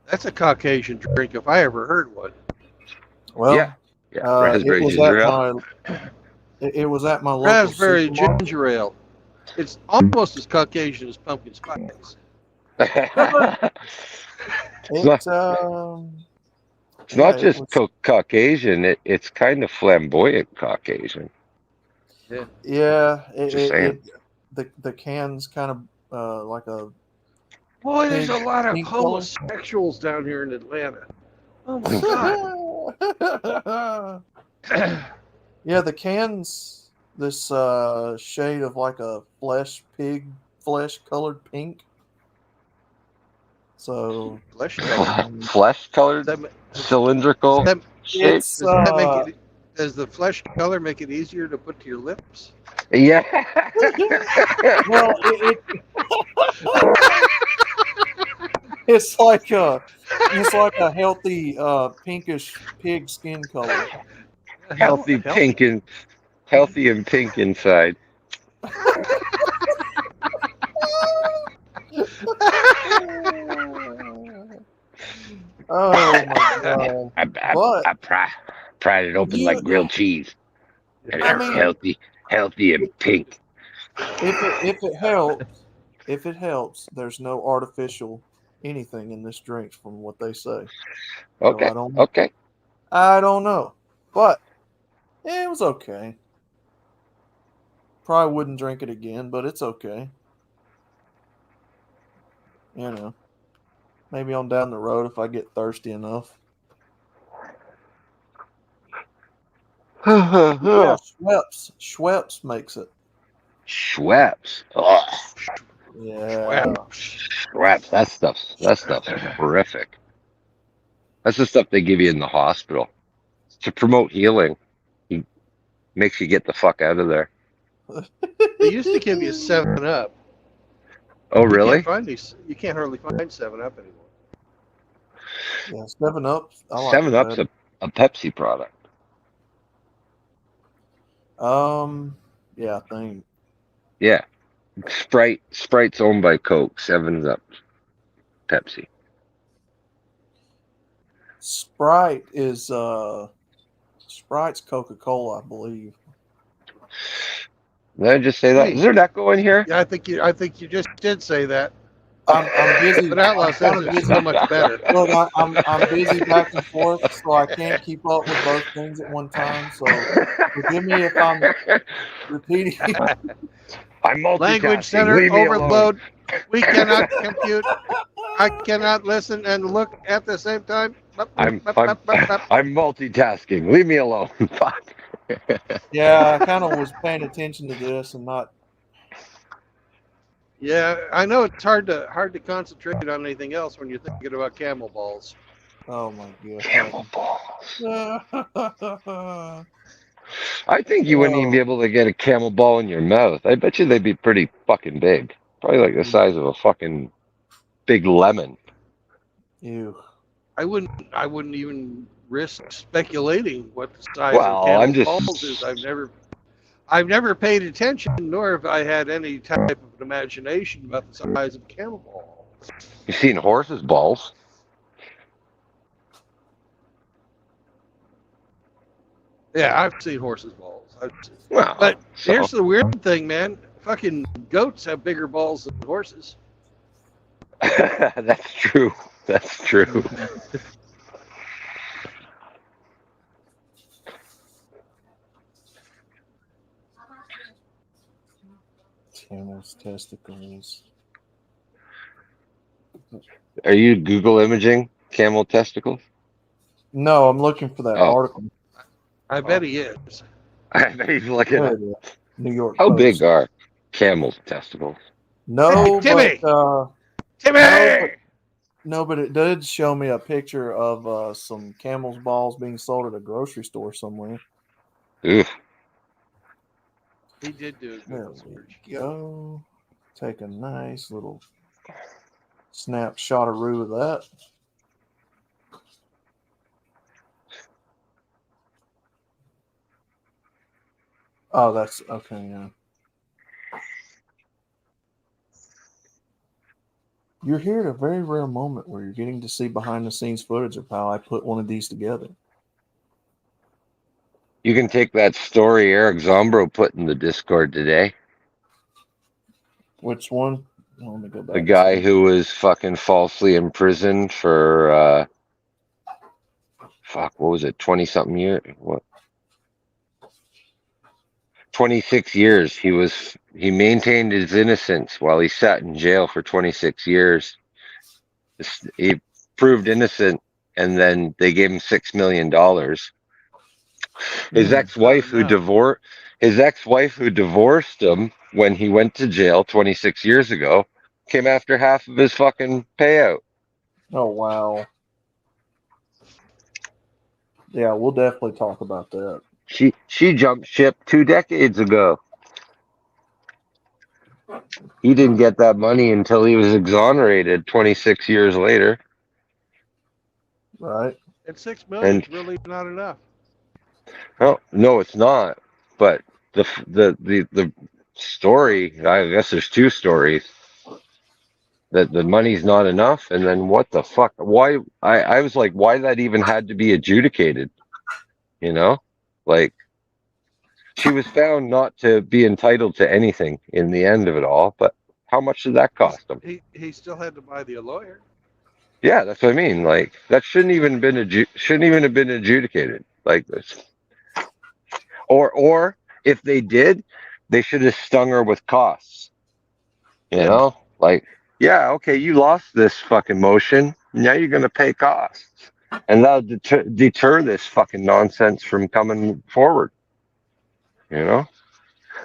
Speaker 1: that's a Caucasian drink if I ever heard one.
Speaker 3: Yeah,
Speaker 2: Well,
Speaker 3: yeah.
Speaker 2: it
Speaker 3: Raspberry
Speaker 2: was
Speaker 3: ginger
Speaker 2: at
Speaker 3: ale.
Speaker 2: it was at my local
Speaker 1: Raspberry
Speaker 2: supermarket.
Speaker 1: ginger ale. It's almost as Caucasian as pumpkin spice.
Speaker 3: It's not.
Speaker 2: It
Speaker 3: It's
Speaker 2: yeah,
Speaker 3: not
Speaker 2: it
Speaker 3: just
Speaker 2: was
Speaker 3: Caucasian. It's kind of flamboyant Caucasian.
Speaker 1: Yeah.
Speaker 2: yeah,
Speaker 3: Just saying.
Speaker 2: the cans kind of like a
Speaker 1: Boy, there's
Speaker 2: pig
Speaker 1: a lot of
Speaker 2: pink color.
Speaker 1: homosexuals down here in Atlanta. Oh my God.
Speaker 2: Yeah, the cans this shade of like a pig flesh colored pink. So
Speaker 1: Flesh color.
Speaker 3: Flesh colored,
Speaker 1: Does
Speaker 3: cylindrical
Speaker 1: that,
Speaker 3: shape.
Speaker 2: it's
Speaker 1: does that make it? Does the flesh color make it easier to put to your lips?
Speaker 3: Yeah.
Speaker 2: well it's like a healthy pinkish pig skin color.
Speaker 3: Healthy
Speaker 1: Healthy.
Speaker 3: pink and healthy and pink inside.
Speaker 2: Oh my god! But
Speaker 3: Pried it open
Speaker 2: you,
Speaker 3: like grilled cheese. And
Speaker 2: I
Speaker 3: they're
Speaker 2: mean,
Speaker 3: healthy and pink.
Speaker 2: if it helps, there's no artificial anything in this drink, from what they say. So
Speaker 3: Okay, okay.
Speaker 2: I don't know, but it was okay. Probably wouldn't drink it again, but it's okay. You know, maybe on down the road if I get thirsty enough. Yeah, Schweppes makes it.
Speaker 3: Schweppes. Oh,
Speaker 2: Yeah.
Speaker 3: Schweppes. That stuff's horrific. That's the stuff they give you in the hospital to promote healing. He makes you get the fuck out of there.
Speaker 1: They used to give you 7-Up.
Speaker 3: Oh, really?
Speaker 1: You can't hardly find 7-Up anymore.
Speaker 2: Yeah, 7-Up. I like it
Speaker 3: 7-Up's
Speaker 2: better.
Speaker 3: a Pepsi product.
Speaker 2: Yeah, I think.
Speaker 3: Yeah. Sprite's owned by Coke. 7's up Pepsi.
Speaker 2: Sprite's Coca-Cola, I believe.
Speaker 3: Did I just say that?
Speaker 1: Hey.
Speaker 3: Is there an echo in here?
Speaker 1: Yeah, I think you just did say that.
Speaker 2: I'm busy.
Speaker 1: But Outlaw
Speaker 2: I'm
Speaker 1: says
Speaker 2: kind of
Speaker 1: it's
Speaker 2: busy.
Speaker 1: so much better.
Speaker 2: Look, I'm busy back and forth, so I can't keep up with both things at one time. So forgive me if I'm repeating.
Speaker 3: I'm multitasking.
Speaker 1: Language center
Speaker 3: Leave me
Speaker 1: overload.
Speaker 3: alone.
Speaker 1: We cannot compute. I cannot listen and look at the same time.
Speaker 3: I'm multitasking. Leave me alone. Fuck.
Speaker 2: Yeah, I kind of was paying attention to this and not.
Speaker 1: Yeah, I know it's hard to concentrate on anything else when you're thinking about camel balls.
Speaker 2: Oh my god.
Speaker 3: Camel balls. I think you wouldn't even be able to get a camel ball in your mouth. I bet you they'd be pretty fucking big. Probably like the size of a fucking big lemon.
Speaker 2: Ew.
Speaker 1: I wouldn't even risk speculating what the size of a
Speaker 3: Well, I'm
Speaker 1: camel's
Speaker 3: just.
Speaker 1: balls is. I've never paid attention, nor have I had any type of an imagination about the size of a camel ball.
Speaker 3: You've seen horses' balls.
Speaker 1: Yeah, I've seen horses' balls.
Speaker 3: Well,
Speaker 1: But
Speaker 3: so
Speaker 1: here's the weird thing, man. Fucking goats have bigger balls than horses.
Speaker 3: that's true. That's true.
Speaker 2: Mhm. Camel's testicles.
Speaker 3: Are you Google imaging camel testicles?
Speaker 2: No, I'm looking for that
Speaker 3: Oh,
Speaker 2: article.
Speaker 1: I bet he is.
Speaker 3: I bet he's looking
Speaker 2: There
Speaker 3: at
Speaker 2: it is. New York
Speaker 3: how
Speaker 2: Post.
Speaker 3: big are camel testicles?
Speaker 2: No,
Speaker 1: Timmy!
Speaker 2: but
Speaker 1: Timmy!
Speaker 2: no, but it did show me a picture of some camel's balls being sold at a grocery store somewhere.
Speaker 3: Oof.
Speaker 1: He did do a
Speaker 2: There
Speaker 1: Google
Speaker 2: we
Speaker 1: search.
Speaker 2: go. Take a nice little snapshot-a-roo of that. Oh, that's okay. Yeah. You're here at a very rare moment where you're getting to see behind-the-scenes footage of how I put one of these together.
Speaker 3: You can take that story Eric Zombro put in the Discord today.
Speaker 2: Which one? Let me go back.
Speaker 3: The guy who was fucking falsely imprisoned for fuck, what was it, 20 something years? What? 26 years. He maintained his innocence while he sat in jail for 26 years. He proved innocent, and then they gave him $6 million. His ex-wife who divorced him when he went to jail 26 years ago came after half of his fucking payout.
Speaker 2: Oh wow. Yeah, we'll definitely talk about that.
Speaker 3: She jumped ship 2 decades ago. He didn't get that money until he was exonerated 26 years later.
Speaker 2: Right.
Speaker 1: And $6 million
Speaker 3: And
Speaker 1: is really not enough.
Speaker 3: no, it's not. But the story, I guess there's two stories. That the money's not enough, and then what the fuck? Why? I was like, why that even had to be adjudicated? You know, like she was found not to be entitled to anything in the end of it all. But how much did that cost him?
Speaker 1: He still had to buy the lawyer.
Speaker 3: Yeah, that's what I mean. Like that shouldn't even have been adjudicated like this. Or if they did, they should have stung her with costs. You
Speaker 1: Yeah.
Speaker 3: know, like yeah, okay, you lost this fucking motion. Now you're gonna pay costs, and that'll deter this fucking nonsense from coming forward. You know,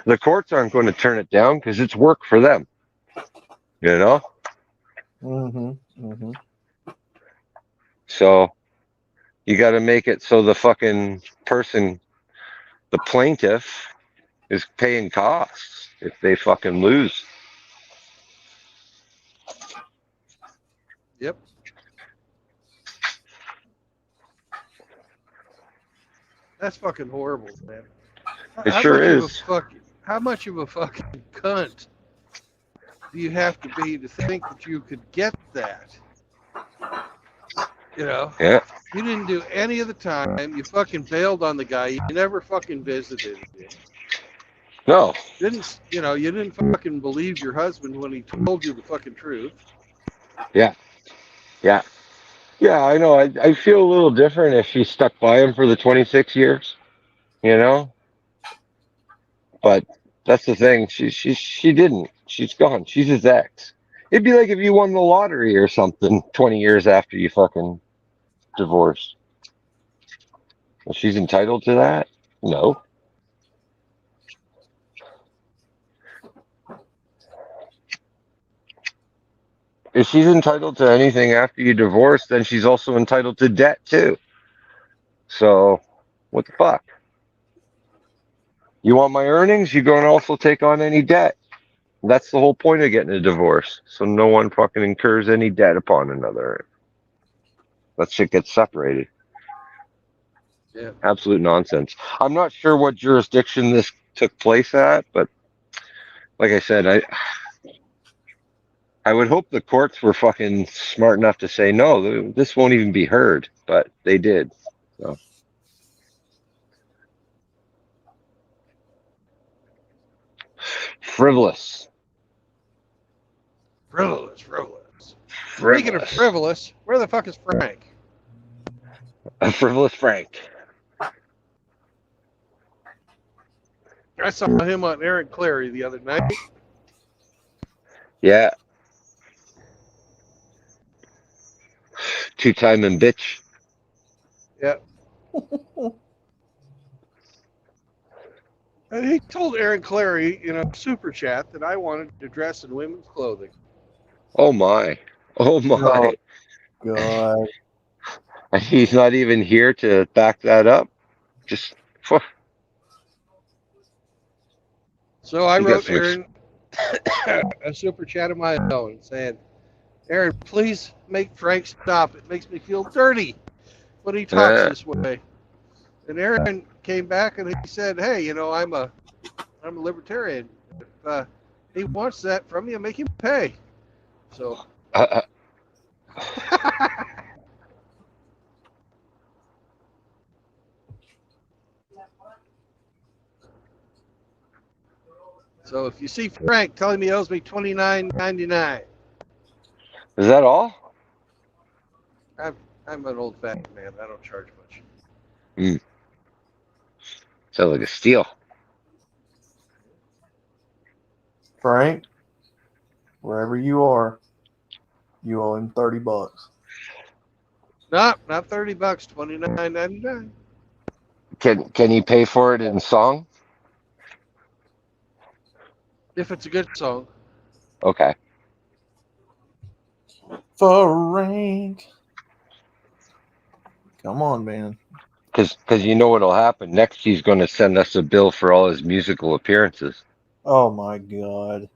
Speaker 3: the courts aren't going to turn it down because it's work for them. You know, so you got to make it so the fucking person, the plaintiff, is paying costs if they fucking lose.
Speaker 1: Yep. That's fucking horrible, man.
Speaker 3: It sure is.
Speaker 1: How much of a fucking cunt do you have to be to think that you could get that? You know?
Speaker 3: Yeah.
Speaker 1: You didn't do any of the time. You fucking bailed on the guy. You never fucking visited him.
Speaker 3: No.
Speaker 1: You didn't fucking believe your husband when he told you the fucking truth.
Speaker 3: Yeah. Yeah. Yeah, I know. I feel a little different if she stuck by him for the 26 years, you know? But that's the thing. She didn't. She's gone. She's his ex. It'd be like if you won the lottery or something 20 years after you fucking divorced. Well, she's entitled to that? No. If she's entitled to anything after you divorce, then she's also entitled to debt too. So, what the fuck? You want my earnings? You're going to also take on any debt. That's the whole point of getting a divorce. So no one fucking incurs any debt upon another. That shit gets separated.
Speaker 1: Yeah.
Speaker 3: Absolute nonsense. I'm not sure what jurisdiction this took place at, but like I said, I would hope the courts were fucking smart enough to say no, this won't even be heard, but they did. So frivolous,
Speaker 1: Frivolous. Speaking of
Speaker 3: frivolous,
Speaker 1: frivolous, where the fuck is Frank?
Speaker 3: a frivolous Frank.
Speaker 1: I saw him on Aaron Clary the other night.
Speaker 3: Yeah, two-time and bitch.
Speaker 1: Yeah. And he told Aaron Clary in a super chat that I wanted to dress in women's clothing.
Speaker 3: Oh my, oh
Speaker 2: Oh
Speaker 3: my.
Speaker 2: God.
Speaker 3: He's not even here to back that up. Just phew,
Speaker 1: So I
Speaker 3: he's got
Speaker 1: wrote
Speaker 3: some.
Speaker 1: Aaron a super chat of my own saying, Aaron, please make Frank stop. It makes me feel dirty when he talks
Speaker 3: Uh,
Speaker 1: this way. And Aaron came back and he said, hey, you know, I'm a libertarian. If he wants that from you, make him pay. So
Speaker 3: uh,
Speaker 1: so if you see Frank, tell him he owes me $29.99.
Speaker 3: is that all?
Speaker 1: I'm an old fat man. I don't charge much.
Speaker 3: Mm, sounds like a steal.
Speaker 2: Frank, wherever you are, you owe him $30.
Speaker 1: Not $30, $29.99.
Speaker 3: Can he pay for it in song?
Speaker 1: If it's a good song.
Speaker 3: Okay.
Speaker 2: Frank. Come on, man.
Speaker 3: Because you know what'll happen next. He's going to send us a bill for all his musical appearances.
Speaker 2: Oh my God.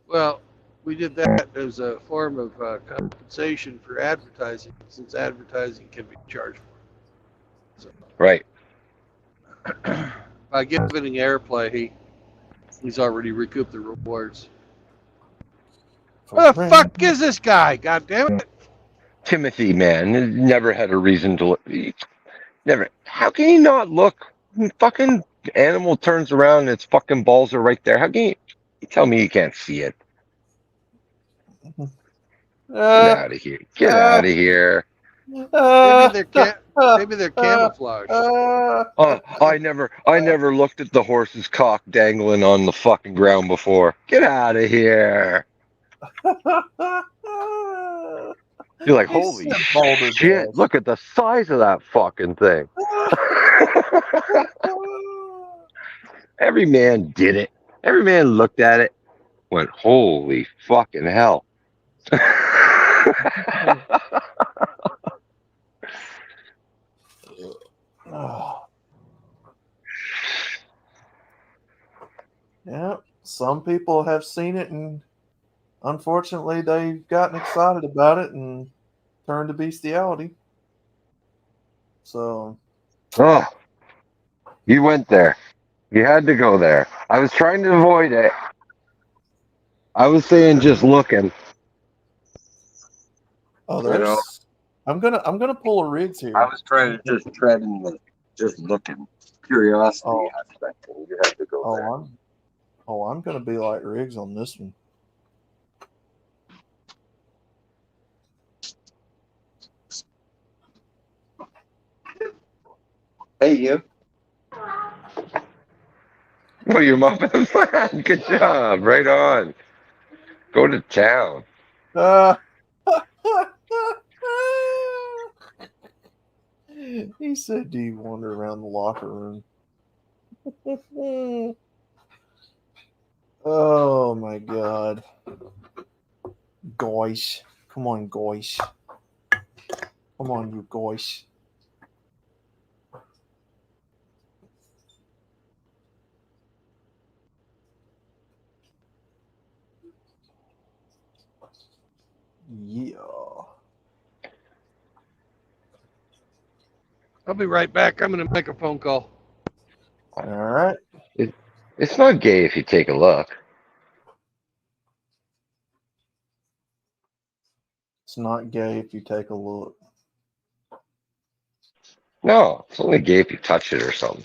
Speaker 1: Well, we did that as a form of compensation for advertising, since advertising can be charged for.
Speaker 3: Right.
Speaker 1: So by giving airplay, he's already recouped the rewards. Who the
Speaker 2: Frank.
Speaker 1: fuck is this guy? God damn it!
Speaker 3: Timothy, man, never had a reason to look. Never. How can he not look? Fucking animal turns around and its fucking balls are right there. How can you tell me you can't see it? Get
Speaker 2: Uh,
Speaker 3: out of here. Get
Speaker 2: uh,
Speaker 3: out of here.
Speaker 1: Maybe
Speaker 2: uh,
Speaker 1: they're camouflage.
Speaker 3: I never looked at the horse's cock dangling on the fucking ground before. Get out of here. You're like,
Speaker 2: He
Speaker 3: holy
Speaker 2: said Boulder
Speaker 3: shit, look at the size of that fucking thing. Every man did it. Every man looked at it, went, holy fucking hell.
Speaker 2: Oh. Yeah, some people have seen it, and unfortunately, they've gotten excited about it and turned to bestiality. So,
Speaker 3: Oh, you went there. You had to go there. I was trying to avoid it. I was saying just looking.
Speaker 2: oh,
Speaker 3: You know,
Speaker 2: there's. I'm gonna pull a Riggs
Speaker 3: I
Speaker 2: here.
Speaker 3: was trying to just tread in the just looking curiosity
Speaker 2: Oh,
Speaker 3: aspect, and you had to go
Speaker 2: oh,
Speaker 3: there.
Speaker 2: I'm gonna be like Riggs on this one.
Speaker 3: Hey, you. Oh, you're mopping the plan. Good job. Right on. Go to town.
Speaker 2: Uh, he said, "Do you wander around the locker room?" Oh my God, guys! Come on, guys! Come on, you guys! Yeah.
Speaker 1: I'll be right back. I'm going to make a phone call.
Speaker 2: All right.
Speaker 3: It's not gay if you take a look.
Speaker 2: It's not gay if you take a look.
Speaker 3: No, it's only gay if you touch it or something.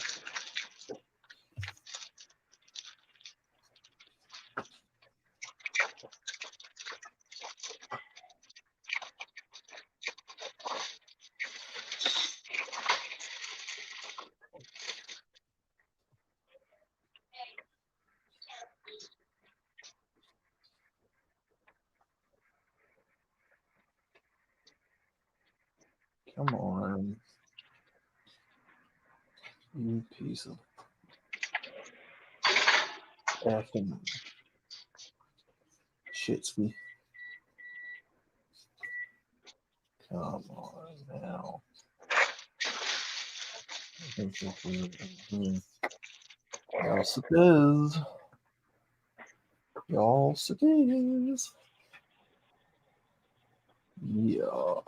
Speaker 2: Come on. You piece of effing shitsky. Come on now. Yes, it is. Yes, it is. Yeah.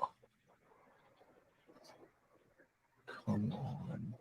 Speaker 2: Come on.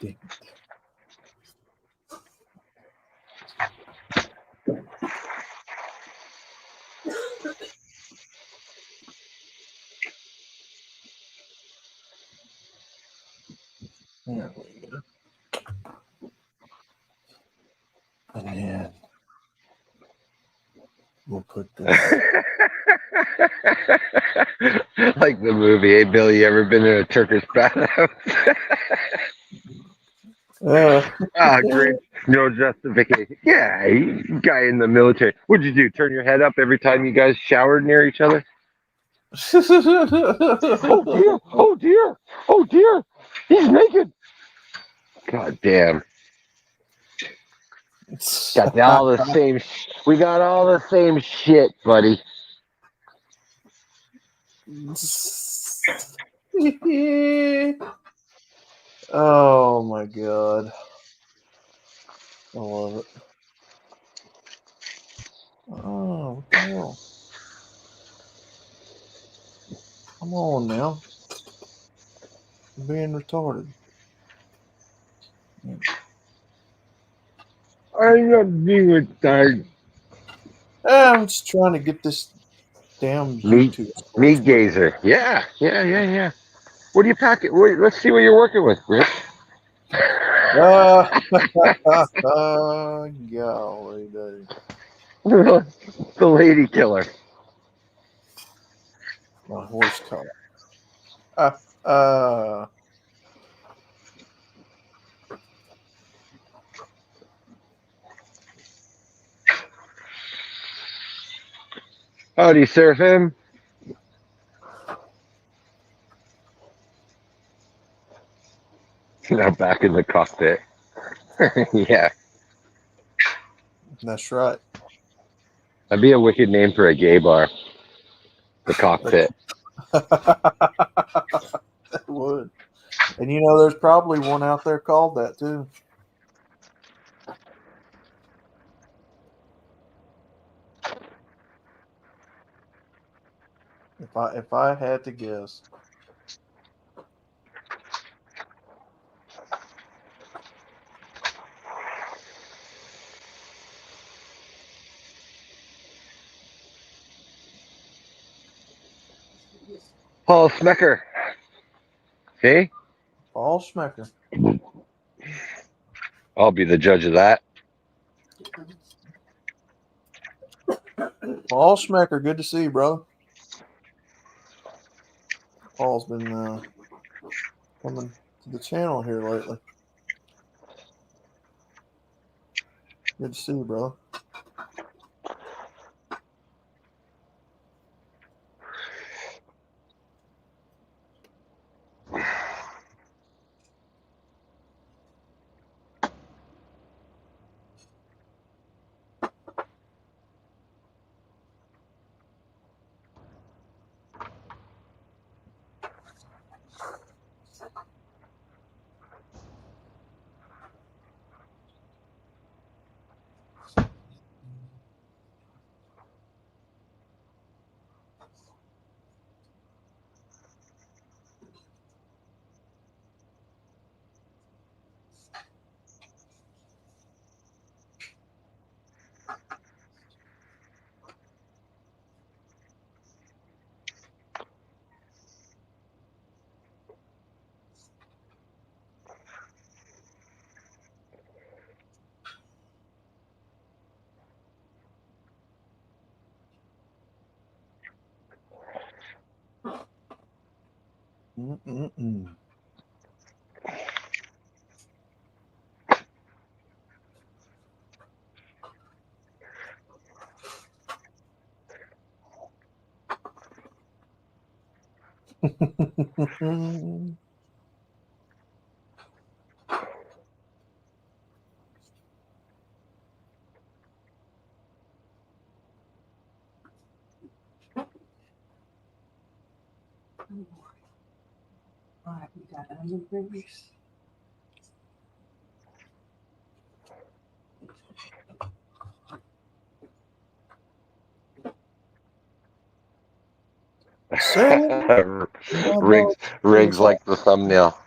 Speaker 2: Damn it. There we go. And then we'll put this.
Speaker 3: Like the movie, hey Bill, you ever been in a Turkish bathhouse? Ah, great. No justification. Yeah, guy in the military. What'd you do? Turn your head up every time you guys showered near each other? Oh dear! Oh dear! Oh dear! He's naked. God damn. Got all the same. We got all the same shit, buddy.
Speaker 2: Oh my god. I love it. Oh, what the hell? Come on now. I'm being retarded.
Speaker 3: I'm not being retarded.
Speaker 2: I'm just trying to get this damn
Speaker 3: Meat,
Speaker 2: YouTube
Speaker 3: meat
Speaker 2: score.
Speaker 3: gazer. Yeah, yeah, yeah, yeah. What do you pack it? Let's see what you're working with, Rick.
Speaker 2: Golly, dude.
Speaker 3: The lady killer.
Speaker 2: My horse collar. Uh,
Speaker 3: How do you surf him? Now back in the cockpit. Yeah,
Speaker 2: that's right.
Speaker 3: that'd be a wicked name for a gay bar. The cockpit.
Speaker 2: That would. And you know, there's probably one out there called that too. If I had to guess.
Speaker 3: Paul Smecker. See?
Speaker 2: Paul Schmecker.
Speaker 3: I'll be the judge of that.
Speaker 2: Paul Schmecker, good to see you, brother. Paul's been coming to the channel here lately. Good to see you, brother. Mm-mm-mm.
Speaker 4: All right, we got onions.
Speaker 2: Send my
Speaker 3: Riggs,
Speaker 2: balls.
Speaker 3: Riggs like the thumbnail.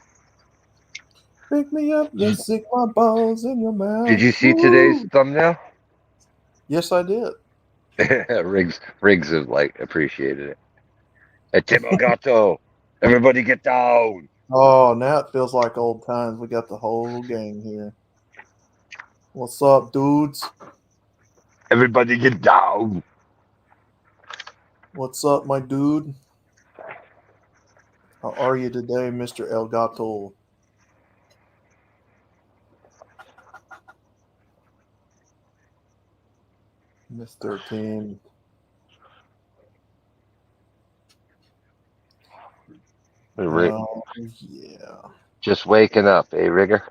Speaker 2: Pick me up, then stick my balls in your
Speaker 3: Did
Speaker 2: mouth.
Speaker 3: you see today's
Speaker 2: Woo!
Speaker 3: thumbnail?
Speaker 2: Yes, I did.
Speaker 3: Riggs have like appreciated it. At Tim Elgato, everybody get down.
Speaker 2: Oh, now it feels like old times. We got the whole gang here. What's up, dudes?
Speaker 3: Everybody get down.
Speaker 2: What's up, my dude? How are you today, Mr. El Gato? Miss 13. Yeah.
Speaker 3: Just waking up, eh, Rigger?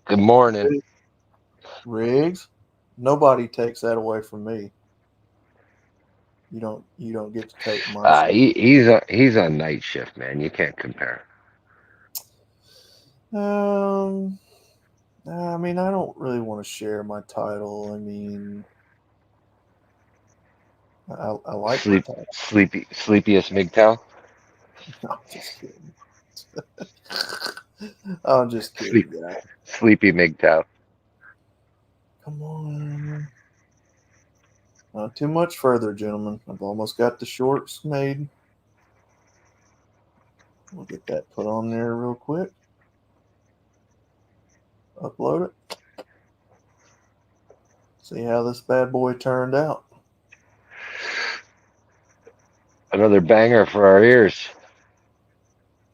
Speaker 3: Good morning.
Speaker 2: Riggs, nobody takes that away from me. You don't get to take my shit.
Speaker 3: He's on night shift, man. You can't compare.
Speaker 2: I mean, I don't really want to share my title. I mean, I like my title.
Speaker 3: Sleepiest MGTOW.
Speaker 2: No, I'm just kidding. I'm just kidding, guys.
Speaker 3: Sleepy MGTOW.
Speaker 2: Come on. Not too much further, gentlemen. I've almost got the shorts made. We'll get that put on there real quick. Upload it. See how this bad boy turned out.
Speaker 3: Another banger for our ears.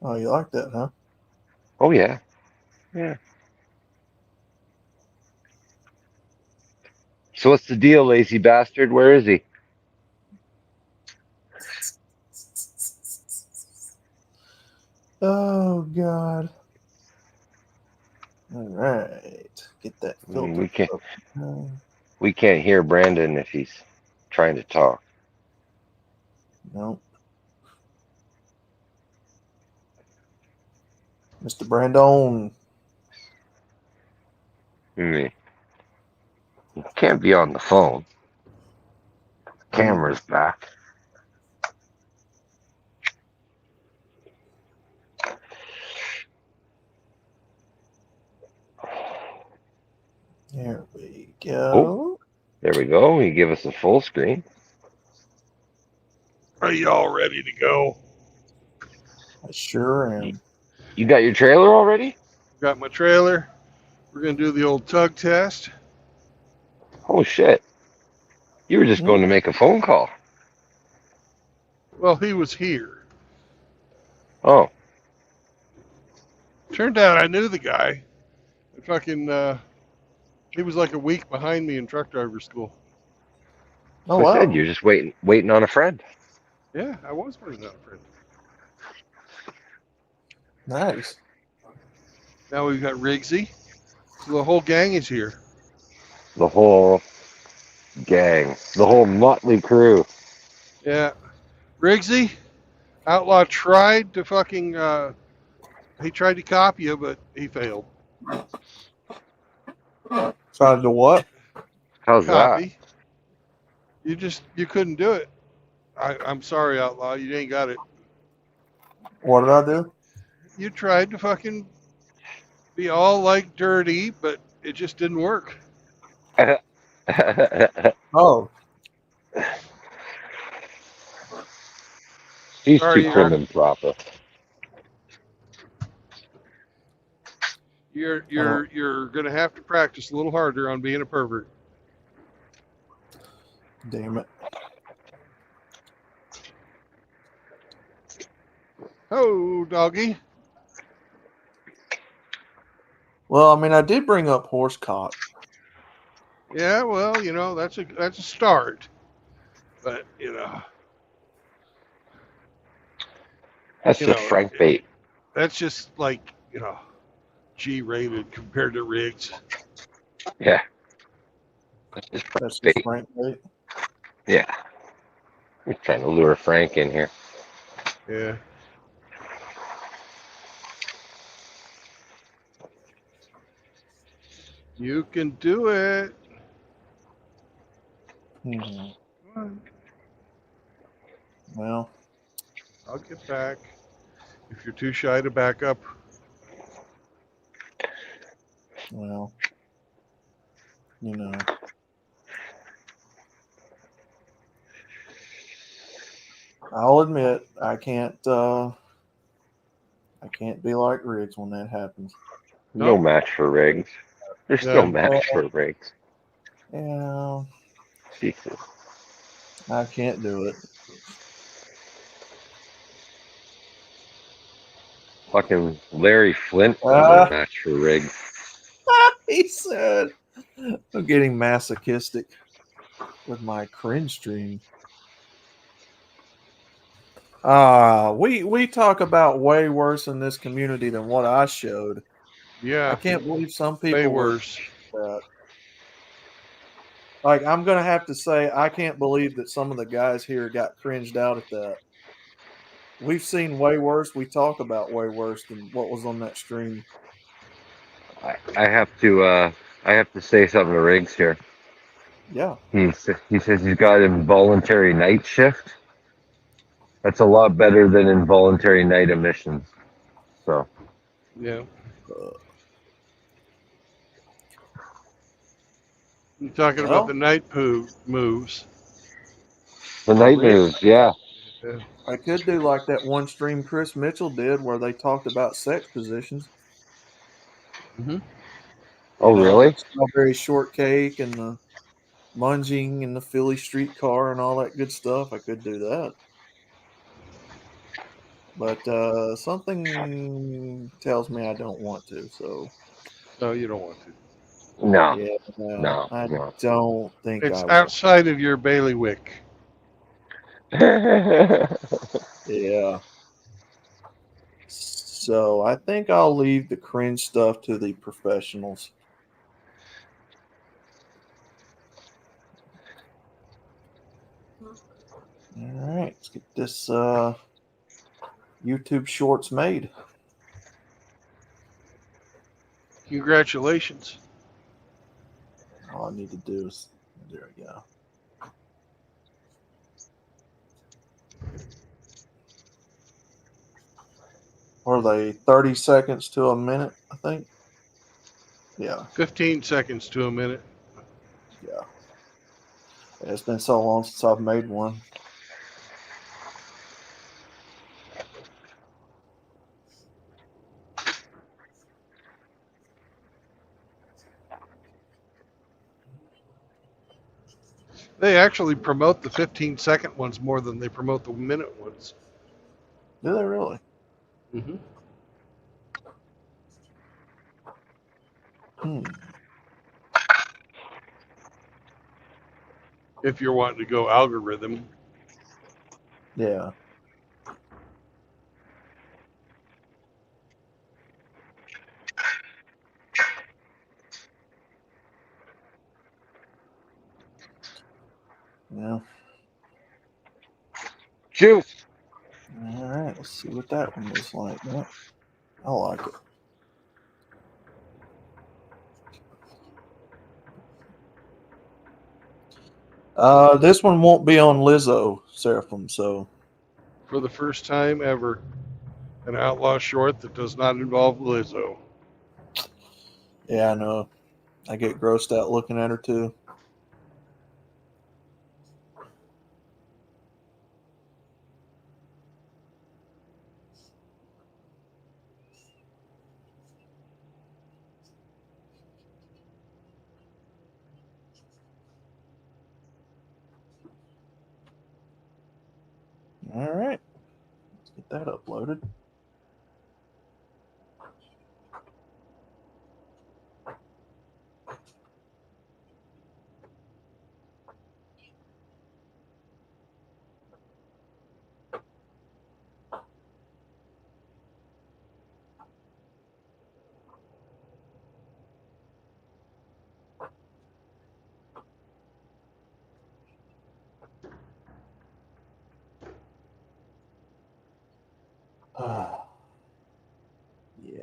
Speaker 2: Oh, you like that, huh?
Speaker 3: Oh yeah, yeah. So what's the deal, lazy bastard? Where is he?
Speaker 2: Oh, God. All right. Get that filter.
Speaker 3: We can't hear Brandon if he's trying to talk.
Speaker 2: No. Mr. Brandon.
Speaker 3: You can't be on the phone. Camera's back.
Speaker 2: There we
Speaker 3: Oh,
Speaker 2: go.
Speaker 3: there we go. You give us a full screen.
Speaker 1: Are you all ready to go?
Speaker 2: I sure am.
Speaker 3: You got your trailer already?
Speaker 1: Got my trailer. We're gonna do the old tug test.
Speaker 3: Oh shit! You were just going to make a phone call.
Speaker 1: Well, he was here.
Speaker 3: Oh,
Speaker 1: Turned out I knew the guy. Fucking, he was like a week behind me in truck driver school.
Speaker 2: Oh,
Speaker 3: I
Speaker 2: wow.
Speaker 3: said you're just waiting on a friend.
Speaker 1: Yeah, I was waiting on a friend.
Speaker 2: Nice.
Speaker 1: Now we've got Riggsy. So the whole gang is here.
Speaker 3: The whole gang, the whole motley crew.
Speaker 1: Yeah. Riggsy, Outlaw tried to fucking, he tried to copy you, but he failed.
Speaker 2: Tried to what?
Speaker 3: How's that?
Speaker 1: Copy. You couldn't do it. I'm sorry, Outlaw. You ain't got it.
Speaker 2: What did I do?
Speaker 1: You tried to fucking be all like dirty, but it just didn't work.
Speaker 2: Oh,
Speaker 3: He's
Speaker 1: Sorry,
Speaker 3: too prim and proper.
Speaker 1: you're gonna have to practice a little harder on being a pervert.
Speaker 2: damn it.
Speaker 1: Oh, doggy.
Speaker 2: Well, I mean, I did bring up horse cock.
Speaker 1: Yeah, well, that's a start, but
Speaker 3: That's
Speaker 1: you
Speaker 3: just
Speaker 1: know
Speaker 3: Frank bait.
Speaker 1: that's just like G-rated compared to Riggs.
Speaker 3: Yeah, that's just Frank
Speaker 2: That's just
Speaker 3: bait.
Speaker 2: Frank bait.
Speaker 3: Yeah, you're trying to lure Frank in here.
Speaker 1: Yeah. You can do it.
Speaker 2: Hmm.
Speaker 1: Come on,
Speaker 2: Well,
Speaker 1: I'll get back. If you're too shy to back up,
Speaker 2: well, you know. I'll admit I can't be like Riggs when that happens.
Speaker 3: No
Speaker 1: Nope.
Speaker 3: match for Riggs. There's no
Speaker 1: Yeah.
Speaker 3: match for Riggs.
Speaker 2: Yeah,
Speaker 3: Jesus.
Speaker 2: I can't do it.
Speaker 3: Fucking Larry Flint was no match for Riggs.
Speaker 2: He said, I'm getting masochistic with my cringe stream. We talk about way worse in this community than what I showed.
Speaker 1: Yeah.
Speaker 2: I can't believe some
Speaker 1: Way
Speaker 2: people were
Speaker 1: worse.
Speaker 2: that. Like, I'm gonna have to say, I can't believe that some of the guys here got cringed out at that. We've seen way worse. We talk about way worse than what was on that stream.
Speaker 3: I have to say something to Riggs here.
Speaker 2: Yeah.
Speaker 3: He says he's got involuntary night shift. That's a lot better than involuntary night emissions. So
Speaker 1: Yeah. You're talking about
Speaker 2: Well,
Speaker 1: the night poo moves.
Speaker 3: the night
Speaker 2: Riggs,
Speaker 3: moves, yeah.
Speaker 1: Yeah.
Speaker 2: I could do like that one stream Chris Mitchell did where they talked about sex positions.
Speaker 1: Mm-hmm.
Speaker 3: Oh,
Speaker 2: The
Speaker 3: really?
Speaker 2: strawberry shortcake and the munging and the Philly streetcar and all that good stuff. I could do that. But something tells me I don't want to. So,
Speaker 1: No, you don't want to.
Speaker 3: No,
Speaker 2: yeah, I
Speaker 3: no.
Speaker 2: don't think
Speaker 1: It's
Speaker 2: I will.
Speaker 1: outside of your bailiwick.
Speaker 2: Yeah. So, I think I'll leave the cringe stuff to the professionals. All right, let's get this YouTube shorts made.
Speaker 1: Congratulations.
Speaker 2: All I need to do is, there we go. What are they, 30 seconds to a minute, I think? Yeah,
Speaker 1: 15 seconds to a minute.
Speaker 2: yeah. It's been so long since I've made one.
Speaker 1: They actually promote the 15-second ones more than they promote the minute ones.
Speaker 2: Do they really?
Speaker 1: Mm-hmm.
Speaker 2: Hmm.
Speaker 1: If you're wanting to go algorithm.
Speaker 2: Yeah. Yeah.
Speaker 3: Juice.
Speaker 2: All right, let's see what that one was like. Yeah, I like it. This one won't be on Lizzo, Seraphim, so
Speaker 1: For the first time ever, an outlaw short that does not involve Lizzo.
Speaker 2: yeah, I know. I get grossed out looking at her too. All right, let's get that uploaded. Yeah.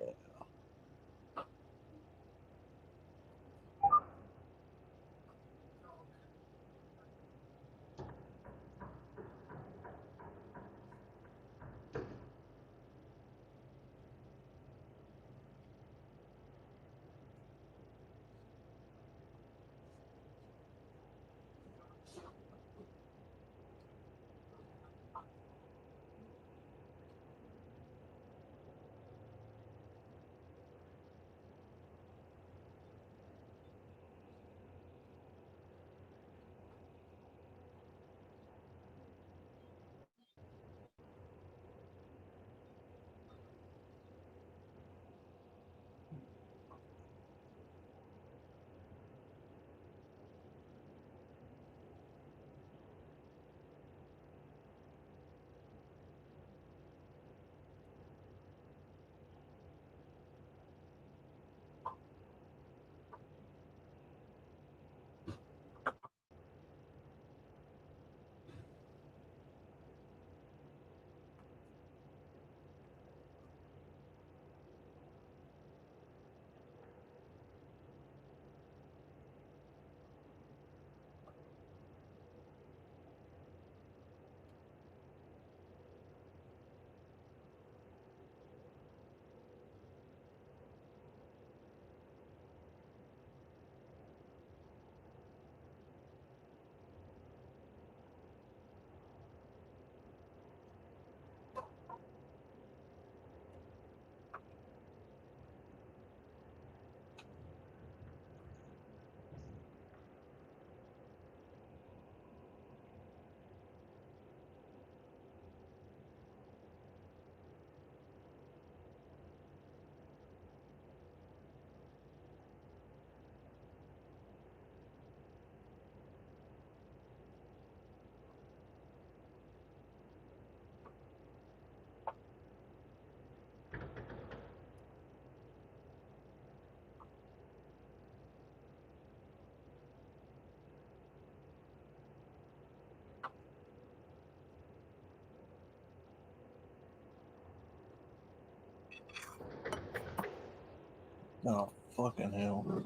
Speaker 2: Oh, fucking hell.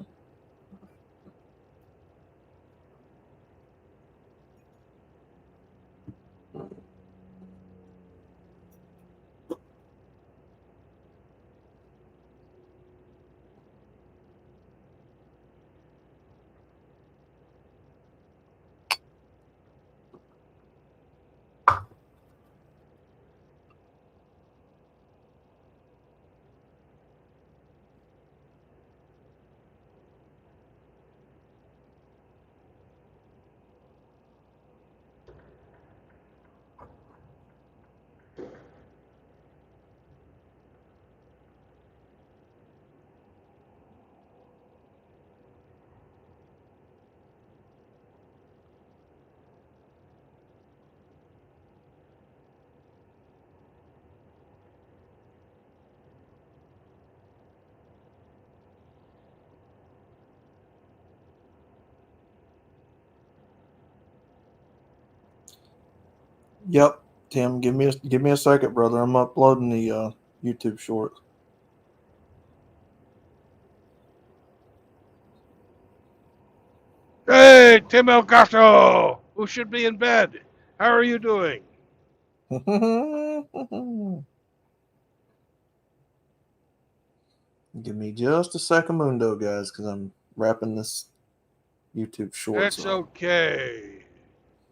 Speaker 2: Yep, Tim, give me a second, brother. I'm uploading the YouTube shorts.
Speaker 1: Hey, Tim Elgato, who should be in bed. How are you doing?
Speaker 2: Give me just a second, Mundo, guys, because I'm wrapping this YouTube shorts
Speaker 1: It's
Speaker 2: up.
Speaker 1: okay.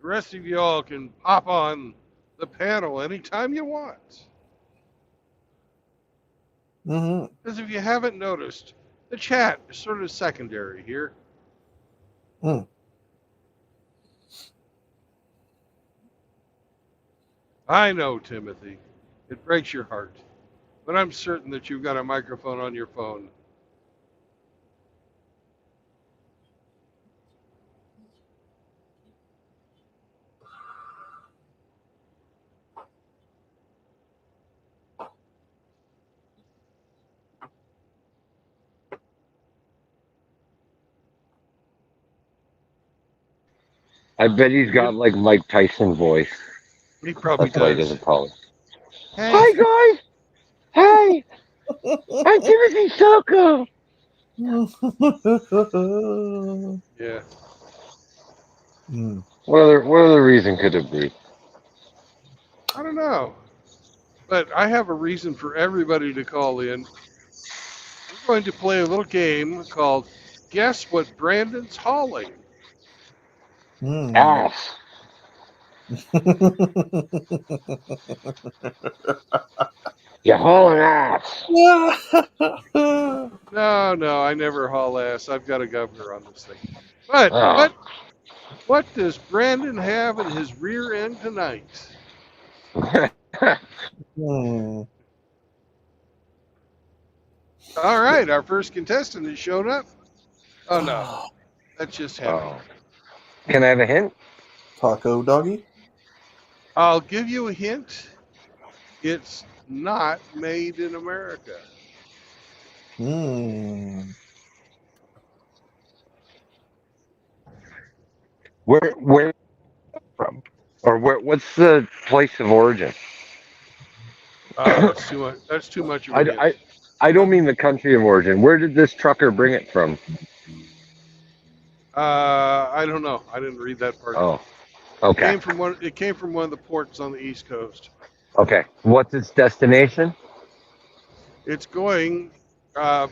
Speaker 1: The rest of y'all can pop on the panel anytime you want.
Speaker 2: Mm-hmm.
Speaker 1: Because if you haven't noticed, the chat is sort of secondary here.
Speaker 2: Mm.
Speaker 1: I know, Timothy. It breaks your heart. But I'm certain that you've got a microphone on your phone.
Speaker 3: I bet he's got
Speaker 1: You,
Speaker 3: like Mike Tyson voice.
Speaker 1: he probably
Speaker 3: That's why he
Speaker 1: does.
Speaker 3: doesn't call it.
Speaker 1: Hey.
Speaker 3: Hi guys. Hey, I'm Timothy Soko.
Speaker 1: Yeah.
Speaker 2: Mm.
Speaker 3: What other reason could it be?
Speaker 1: I don't know. But I have a reason for everybody to call in. We're going to play a little game called Guess What Brandon's Hauling.
Speaker 2: Mm.
Speaker 3: Ass. You're hauling ass.
Speaker 1: No, I never haul ass. I've got a governor on this thing. But
Speaker 3: Oh.
Speaker 1: what does Brandon have in his rear end tonight?
Speaker 2: Mm.
Speaker 1: All right, our first contestant has shown up. Oh no, that's just Hemi.
Speaker 3: Oh. Can I have a hint?
Speaker 2: Taco doggy.
Speaker 1: I'll give you a hint. It's not made in America.
Speaker 2: Mm.
Speaker 3: Where from? Or what's the place of origin?
Speaker 1: That's too much. That's too much of a
Speaker 3: I,
Speaker 1: hint.
Speaker 3: I, I don't mean the country of origin. Where did this trucker bring it from?
Speaker 1: I don't know. I didn't read that part.
Speaker 3: Oh, okay.
Speaker 1: It came from one of the ports on the East Coast.
Speaker 3: Okay. What's its destination?
Speaker 1: It's going. Uh,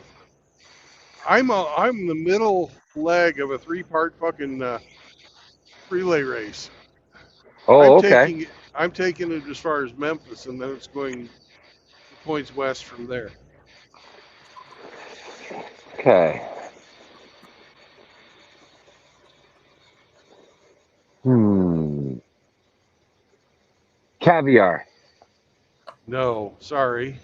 Speaker 1: I'm the middle leg of a three-part fucking relay race.
Speaker 3: Oh, okay.
Speaker 1: I'm taking it as far as Memphis, and then it's going points west from there.
Speaker 3: Okay. Hmm. Caviar.
Speaker 1: No, sorry,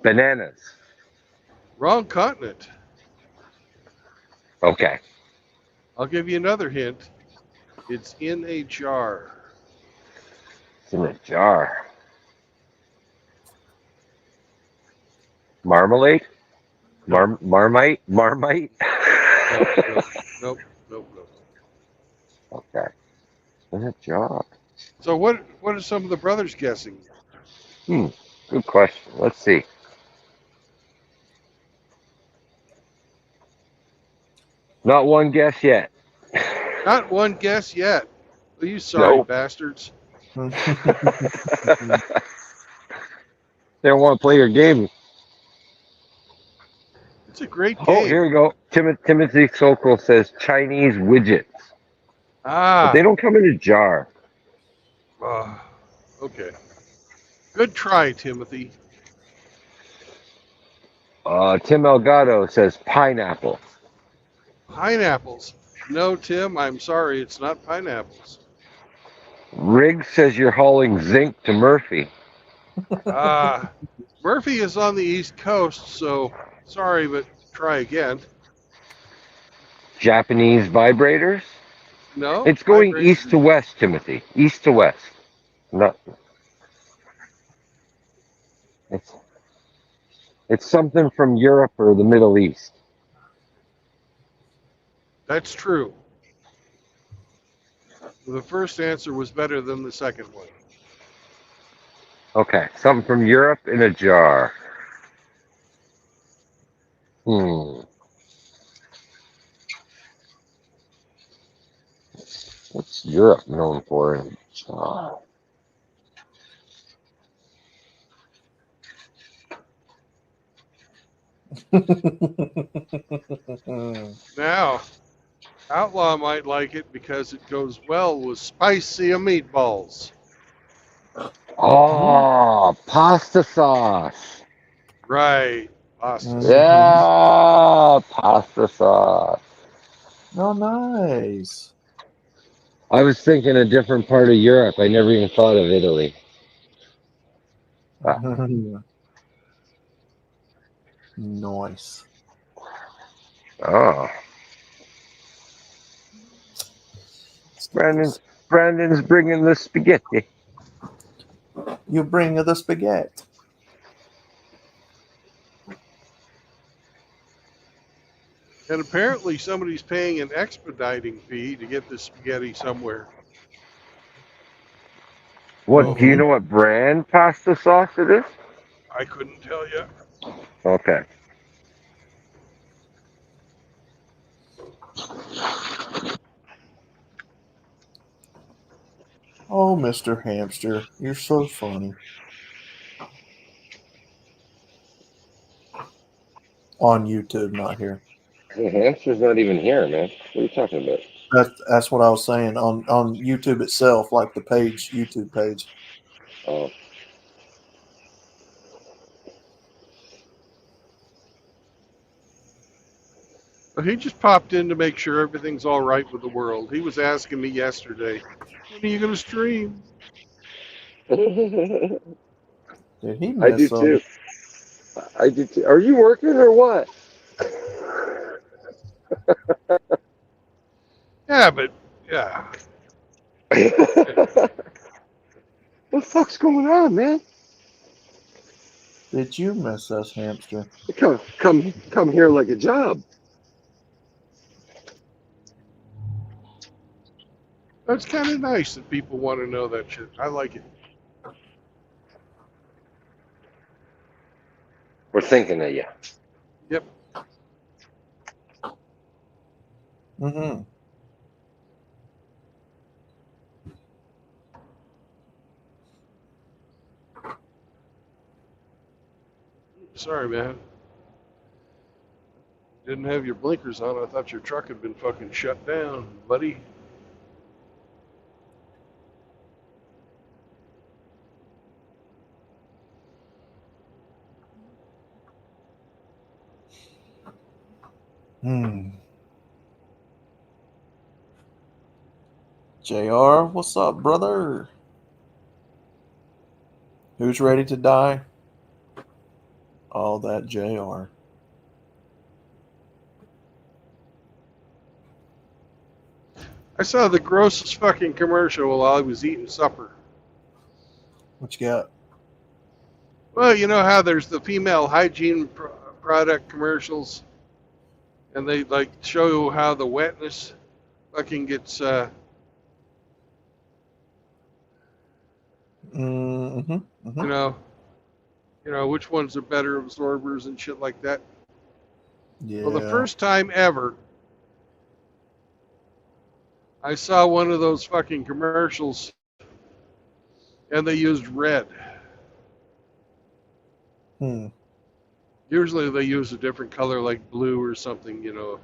Speaker 3: Bananas.
Speaker 1: wrong continent.
Speaker 3: Okay.
Speaker 1: I'll give you another hint. It's in a jar.
Speaker 3: It's in a jar. Marmalade?
Speaker 1: Nope,
Speaker 3: Marmite? Marmite?
Speaker 1: nope, nope, nope, nope, nope.
Speaker 3: Okay. In a jar.
Speaker 1: So what are some of the brothers guessing?
Speaker 3: Good question. Let's see. Not one guess yet.
Speaker 1: Not one guess yet. Are you sorry,
Speaker 3: No.
Speaker 1: bastards?
Speaker 3: They don't want to play your game.
Speaker 1: It's a great
Speaker 3: Oh,
Speaker 1: game.
Speaker 3: here we go. Timothy Sokol says Chinese widgets, but they
Speaker 1: Ah,
Speaker 3: don't come in a jar.
Speaker 1: okay. Good try, Timothy.
Speaker 3: Tim Elgato says pineapple.
Speaker 1: Pineapples. No, Tim, I'm sorry, it's not pineapples.
Speaker 3: Riggs says you're hauling zinc to Murphy.
Speaker 1: Ah, Murphy is on the East Coast, so sorry, but try again.
Speaker 3: Japanese vibrators.
Speaker 1: No,
Speaker 3: It's going
Speaker 1: vibrators.
Speaker 3: east to west, Timothy. East to west. Not. It's it's something from Europe or the Middle East.
Speaker 1: That's true. The first answer was better than the second one.
Speaker 3: Okay, something from Europe in a jar. Hmm. What's Europe known for in a jar?
Speaker 1: Now, Outlaw might like it because it goes well with spicy meatballs.
Speaker 3: Oh, pasta sauce.
Speaker 1: Right. Pasta
Speaker 2: Mhm.
Speaker 1: sauce.
Speaker 3: Yeah, pasta sauce.
Speaker 2: Oh, nice.
Speaker 3: I was thinking a different part of Europe. I never even thought of Italy. Ah,
Speaker 2: Nice.
Speaker 3: oh, Brandon's Brandon's bringing the spaghetti.
Speaker 2: You bring the spaghetti.
Speaker 1: And apparently somebody's paying an expediting fee to get this spaghetti somewhere.
Speaker 3: What do you
Speaker 2: Mhm.
Speaker 3: know? What brand pasta sauce it is?
Speaker 1: I couldn't tell you.
Speaker 3: Okay.
Speaker 2: Oh, Mr. Hamster, you're so funny. On YouTube, not here.
Speaker 3: The hamster's not even here, man. What are you talking about?
Speaker 2: That's what I was saying on YouTube itself, like the page, YouTube page.
Speaker 3: Oh,
Speaker 1: He just popped in to make sure everything's all right with the world. He was asking me yesterday, when are you going to stream?
Speaker 2: Did he
Speaker 3: I do
Speaker 2: miss something?
Speaker 3: too. I do too. Are you working or what?
Speaker 1: Yeah, but yeah.
Speaker 3: What the fuck's going on, man?
Speaker 2: Did you miss us, Hamster?
Speaker 3: Come here like a job.
Speaker 1: That's kind of nice that people want to know that shit. I like it.
Speaker 3: We're thinking of you.
Speaker 1: Yep.
Speaker 2: Mm-hmm.
Speaker 1: Sorry, man. Didn't have your blinkers on. I thought your truck had been fucking shut down, buddy.
Speaker 2: JR, what's up, brother? Who's ready to die? All that JR.
Speaker 1: I saw the grossest fucking commercial while I was eating supper.
Speaker 2: What you got?
Speaker 1: Well, you know how there's the female hygiene product commercials, and they like show how the wetness fucking gets,
Speaker 2: Mm-hmm.
Speaker 1: you know, You know, which ones are better absorbers and shit like that.
Speaker 2: Yeah.
Speaker 1: Well, the first time ever I saw one of those fucking commercials and they used red.
Speaker 2: Hmm.
Speaker 1: Usually they use a different color like blue or something, you know.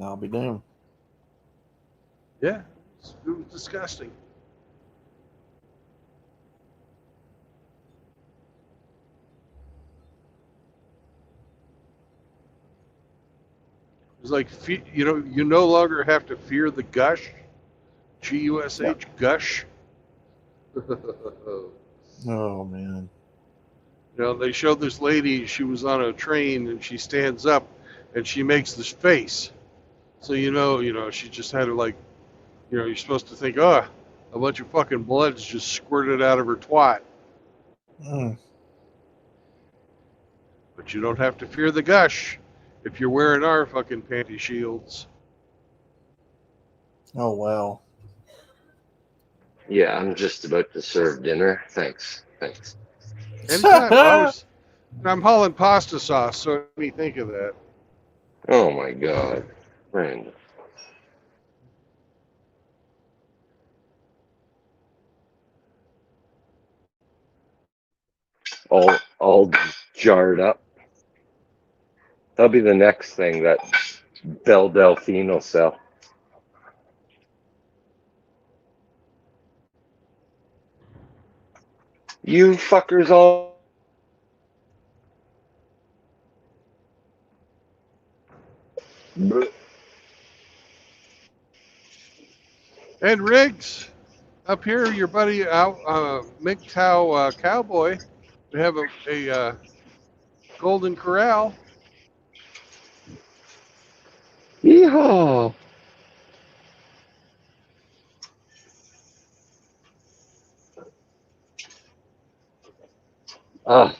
Speaker 2: I'll be damned.
Speaker 1: Yeah, it was disgusting. It's like, you know, you no longer have to fear the gush. Gush, gush.
Speaker 2: Oh man.
Speaker 1: You know, they showed this lady, she was on a train and she stands up and she makes this face. So you know, she just had to like, you know, you're supposed to think, oh, a bunch of fucking blood's just squirted out of her twat.
Speaker 2: Mm.
Speaker 1: But you don't have to fear the gush if you're wearing our fucking panty shields.
Speaker 2: Oh wow.
Speaker 3: Yeah, I'm just about to serve dinner. Thanks. Thanks.
Speaker 1: Anytime, I'm hauling pasta sauce, so it made me think of that.
Speaker 3: Oh my God. Random. All jarred up. That'll be the next thing that Belle Delphine will sell. You fuckers all.
Speaker 1: Ed Riggs, up here, your buddy MGTOW Cowboy, we have a Golden Corral.
Speaker 3: Yeehaw. Ah,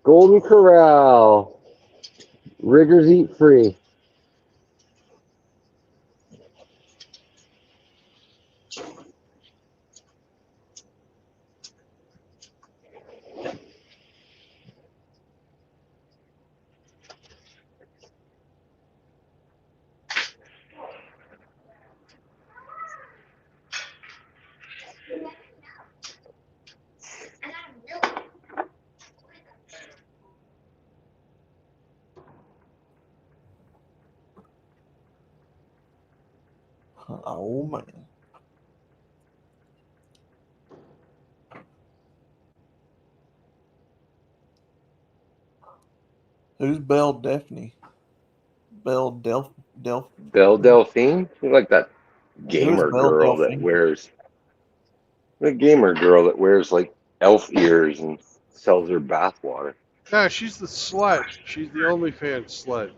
Speaker 3: Golden Corral. Riggers eat free.
Speaker 2: Oh man. Who's Belle Daphne? Delph.
Speaker 3: Belle Delphine? You like that
Speaker 2: Who is
Speaker 3: gamer
Speaker 2: Belle
Speaker 3: girl that
Speaker 2: Delphine?
Speaker 3: wears the gamer girl that wears like elf ears and sells her bathwater.
Speaker 1: Nah, she's the slut. She's the OnlyFans slut.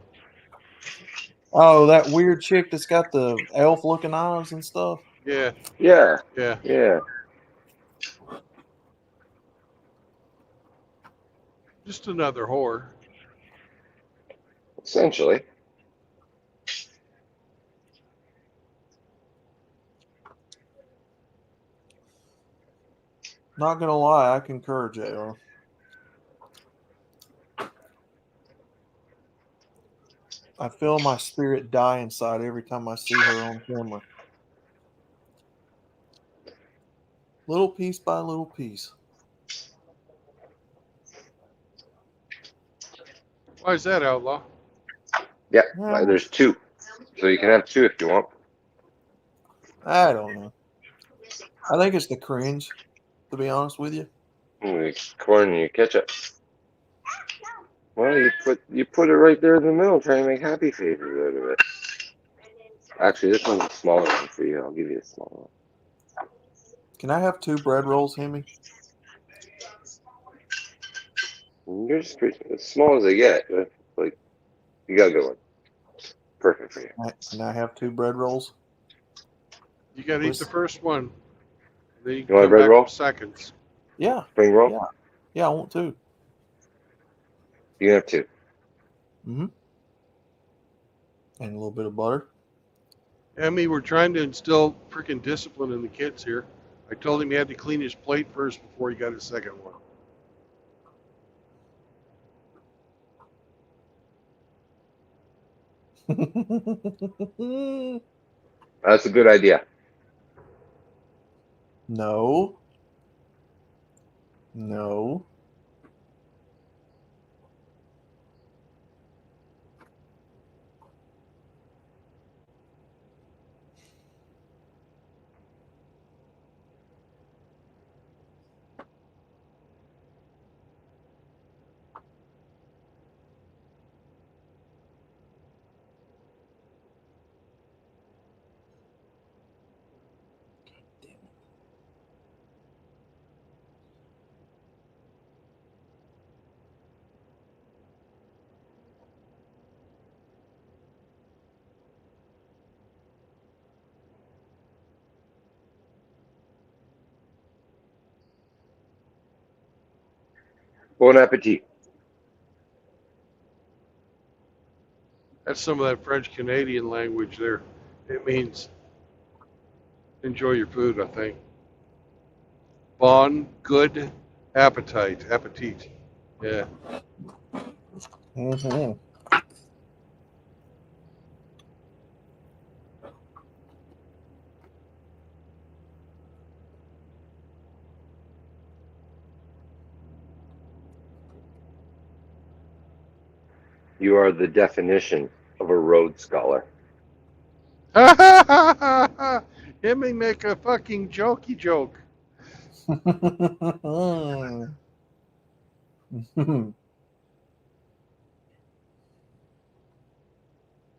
Speaker 2: Oh, that weird chick that's got the elf looking eyes and stuff.
Speaker 1: Yeah,
Speaker 3: Yeah,
Speaker 1: yeah.
Speaker 3: yeah.
Speaker 1: Just another whore.
Speaker 3: Essentially.
Speaker 2: Not gonna lie, I concur, JR. I feel my spirit die inside every time I see her on camera. Little piece by little piece.
Speaker 1: Why is that, Outlaw?
Speaker 3: Yeah,
Speaker 2: Well,
Speaker 3: there's two. So you can have two if you want.
Speaker 2: I don't know. I think it's the cringe, to be honest with you.
Speaker 3: Corn and your ketchup. Well, you put it right there in the middle, trying to make happy faces out of it. Actually, this one's a smaller one for you. I'll give you a small
Speaker 2: Can I have 2 bread rolls, Hemi?
Speaker 3: one. You're just as small as they get. Like, you got a good one. Perfect for you.
Speaker 2: Can I have 2 bread rolls?
Speaker 1: You gotta eat the first one. Then you can
Speaker 3: You want a
Speaker 1: come
Speaker 3: bread
Speaker 1: back
Speaker 3: roll?
Speaker 1: for seconds.
Speaker 2: Yeah,
Speaker 3: Spring roll?
Speaker 2: yeah, yeah. I want 2.
Speaker 3: You have to.
Speaker 2: Mm-hmm. And a little bit of butter.
Speaker 1: Emmy, we're trying to instill freaking discipline in the kids here. I told him he had to clean his plate first before he got his second one.
Speaker 3: That's a good idea.
Speaker 2: No. No.
Speaker 3: Bon appetit.
Speaker 1: That's some of that French Canadian language there. It means enjoy your food, I think. Bon, good appetite. Appetit. Yeah.
Speaker 2: Mm-hmm.
Speaker 3: You are the definition of a Rhodes Scholar.
Speaker 1: Emmy make a fucking jokey joke.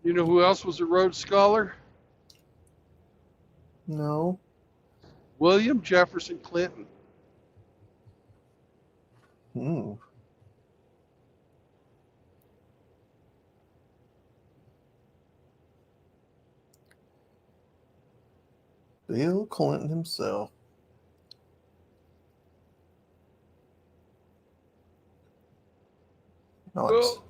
Speaker 1: You know who else was a Rhodes Scholar?
Speaker 2: No.
Speaker 1: William Jefferson Clinton.
Speaker 2: Mm. Bill Clinton himself. Nice.
Speaker 1: Well,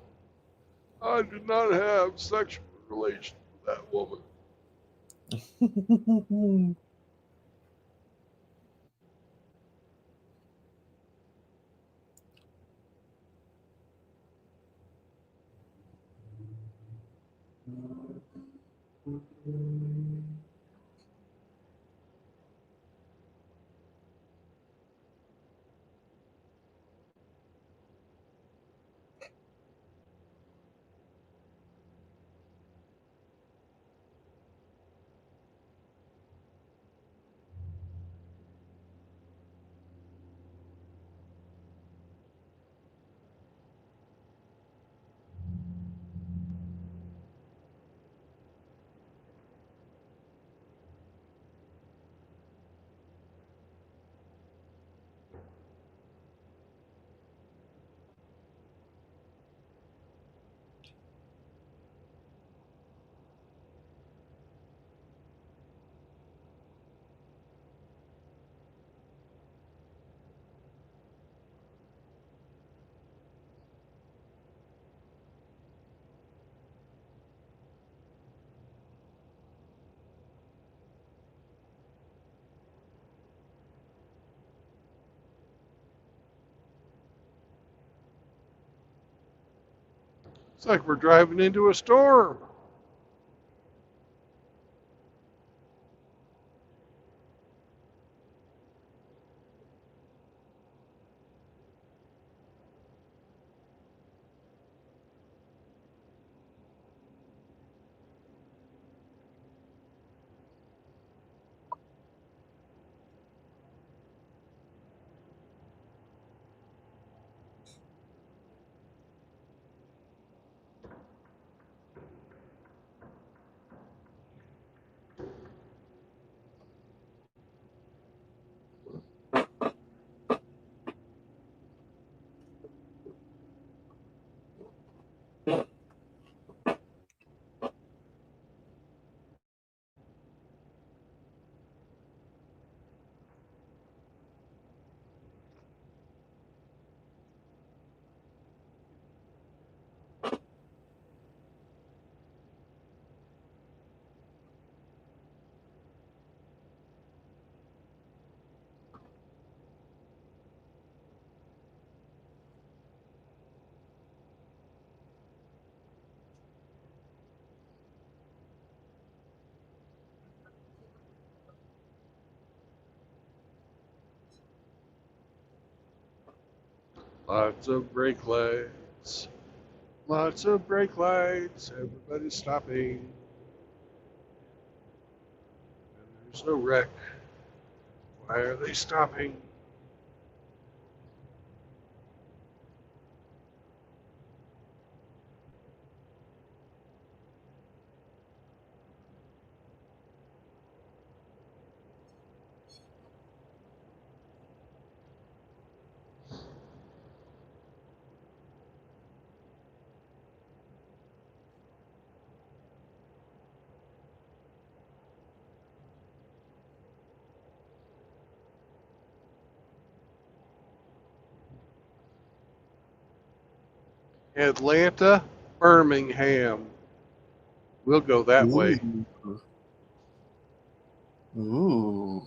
Speaker 1: I did not have sexual relations with that woman. It's like we're driving into a storm. Lots of brake lights. Lots of brake lights. Everybody's stopping. And there's no wreck. Why are they stopping? Atlanta, Birmingham. We'll go that way.
Speaker 2: Ooh. Ooh.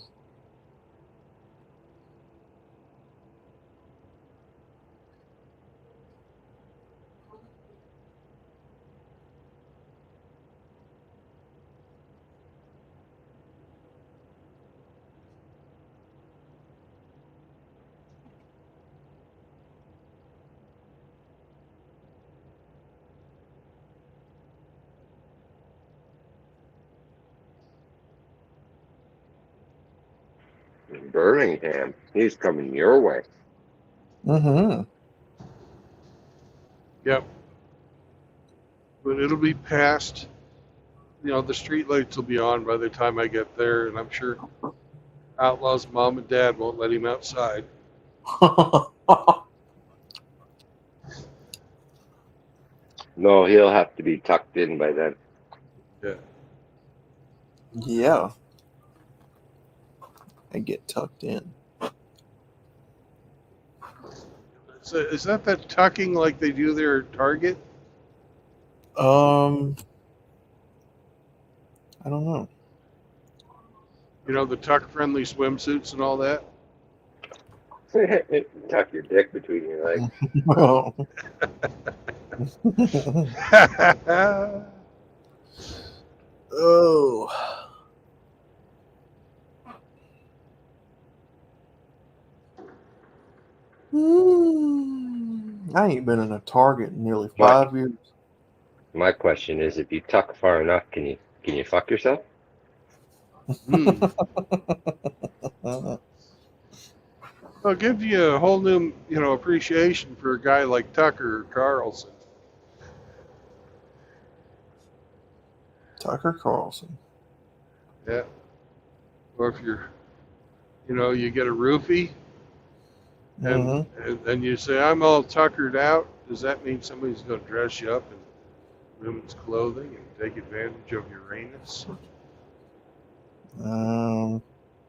Speaker 3: Birmingham. He's coming your way.
Speaker 2: Mm-hmm.
Speaker 1: Yep. But it'll be past, the street lights will be on by the time I get there, and I'm sure Outlaw's mom and dad won't let him outside.
Speaker 3: No, he'll have to be tucked in by then.
Speaker 1: Yeah.
Speaker 2: Yeah. I get tucked in.
Speaker 1: So is that tucking like they do there at Target?
Speaker 2: I don't know.
Speaker 1: The tuck-friendly swimsuits and all that?
Speaker 3: Tuck your dick between your legs.
Speaker 2: Oh. Oh. I ain't been in a Target in nearly 5 years.
Speaker 3: My question is, if you tuck far enough, can you fuck yourself?
Speaker 1: Hmm. Well, it gives you a whole new, appreciation for a guy like Tucker Carlson.
Speaker 2: Tucker Carlson.
Speaker 1: Yeah. Or if you're, you get a roofie and then you say, I'm all tuckered out. Does that mean somebody's going to dress you up in women's clothing and take advantage of Uranus?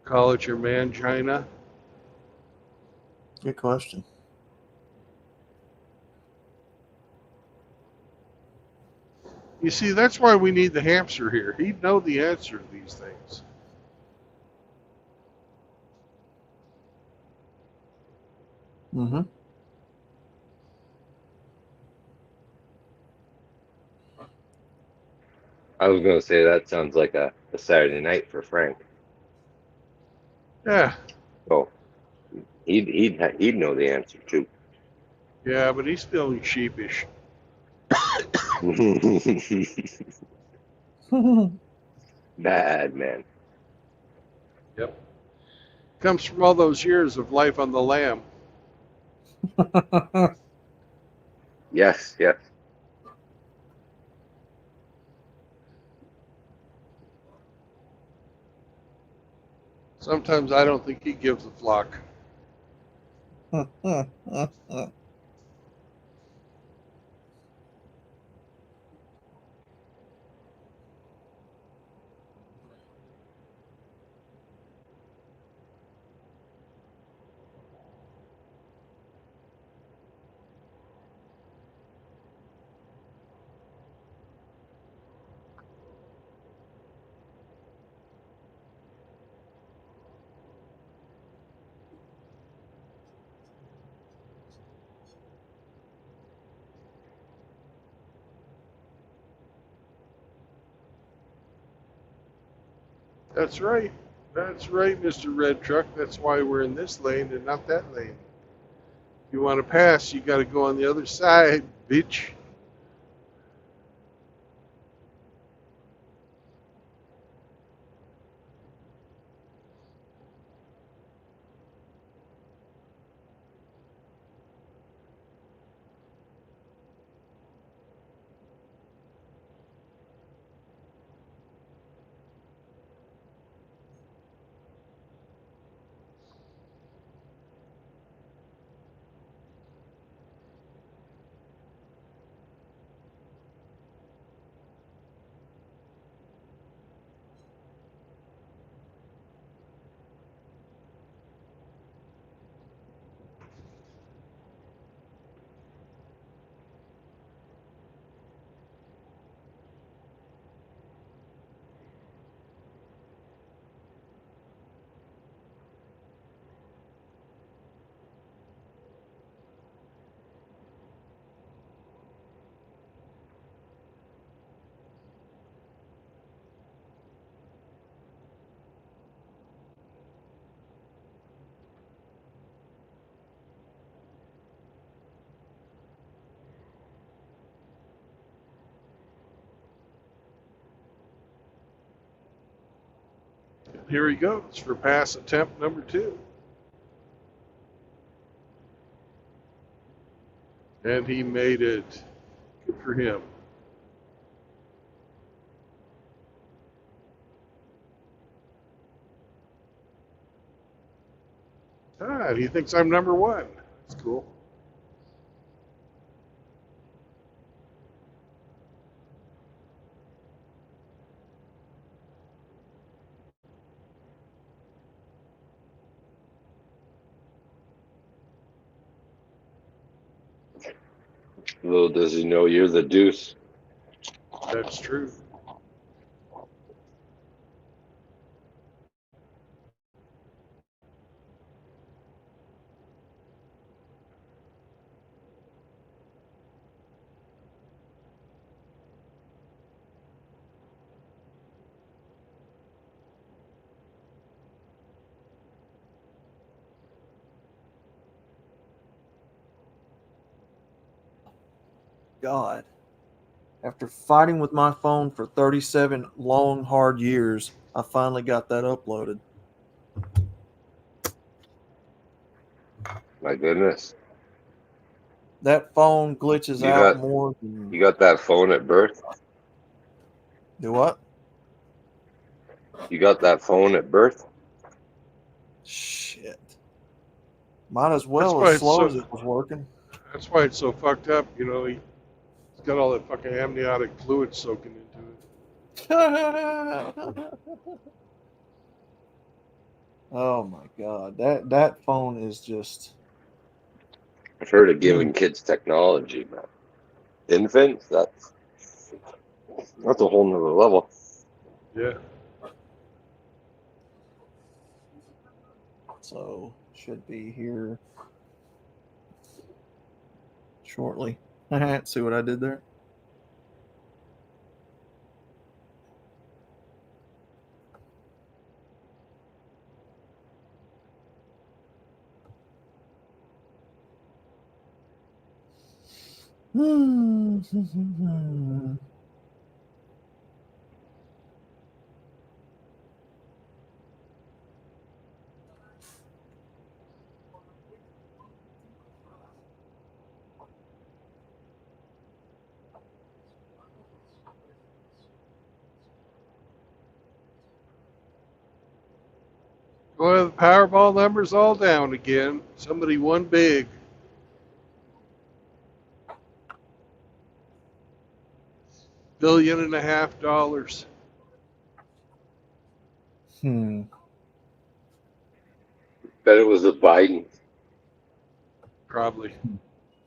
Speaker 1: Call it your mangina?
Speaker 2: Good question.
Speaker 1: You see, that's why we need the hamster here. He'd know the answer to these things.
Speaker 2: Mm-hmm.
Speaker 3: I was going to say that sounds like a Saturday night for Frank.
Speaker 1: Yeah.
Speaker 3: Oh, he'd know the answer too.
Speaker 1: Yeah, but he's feeling sheepish.
Speaker 3: Bad man.
Speaker 1: Yep. Comes from all those years of life on the lam.
Speaker 3: Yes, yes.
Speaker 1: Sometimes I don't think he gives a flock. That's right. That's right, Mr. Red Truck. That's why we're in this lane and not that lane. You want to pass, you got to go on the other side, bitch. Here he goes for pass attempt number 2. And he made it. Good for him. Ah, he thinks I'm number 1. That's cool.
Speaker 3: Little does he know you're the deuce.
Speaker 1: That's true.
Speaker 2: God. After fighting with my phone for 37 long, hard years, I finally got that uploaded.
Speaker 3: My goodness.
Speaker 2: That phone glitches
Speaker 3: You
Speaker 2: out
Speaker 3: got
Speaker 2: more than...
Speaker 3: you got that phone at birth?
Speaker 2: Do what?
Speaker 3: You got that phone at birth?
Speaker 2: Shit. Might as
Speaker 1: That's
Speaker 2: well
Speaker 1: why
Speaker 2: as
Speaker 1: it's
Speaker 2: slow as
Speaker 1: so.
Speaker 2: it was working.
Speaker 1: That's why it's so fucked up. You know, he's got all that fucking amniotic fluid soaking into it.
Speaker 2: Oh my God. That phone is just...
Speaker 3: I've heard of giving kids technology, man. Infants, that's a whole nother level.
Speaker 1: Yeah.
Speaker 2: So, should be here shortly. See what I did there?
Speaker 1: Boy, the Powerball numbers all down again. Somebody won big. $1.5 billion.
Speaker 2: Hmm.
Speaker 3: Bet it was the Biden.
Speaker 1: Probably.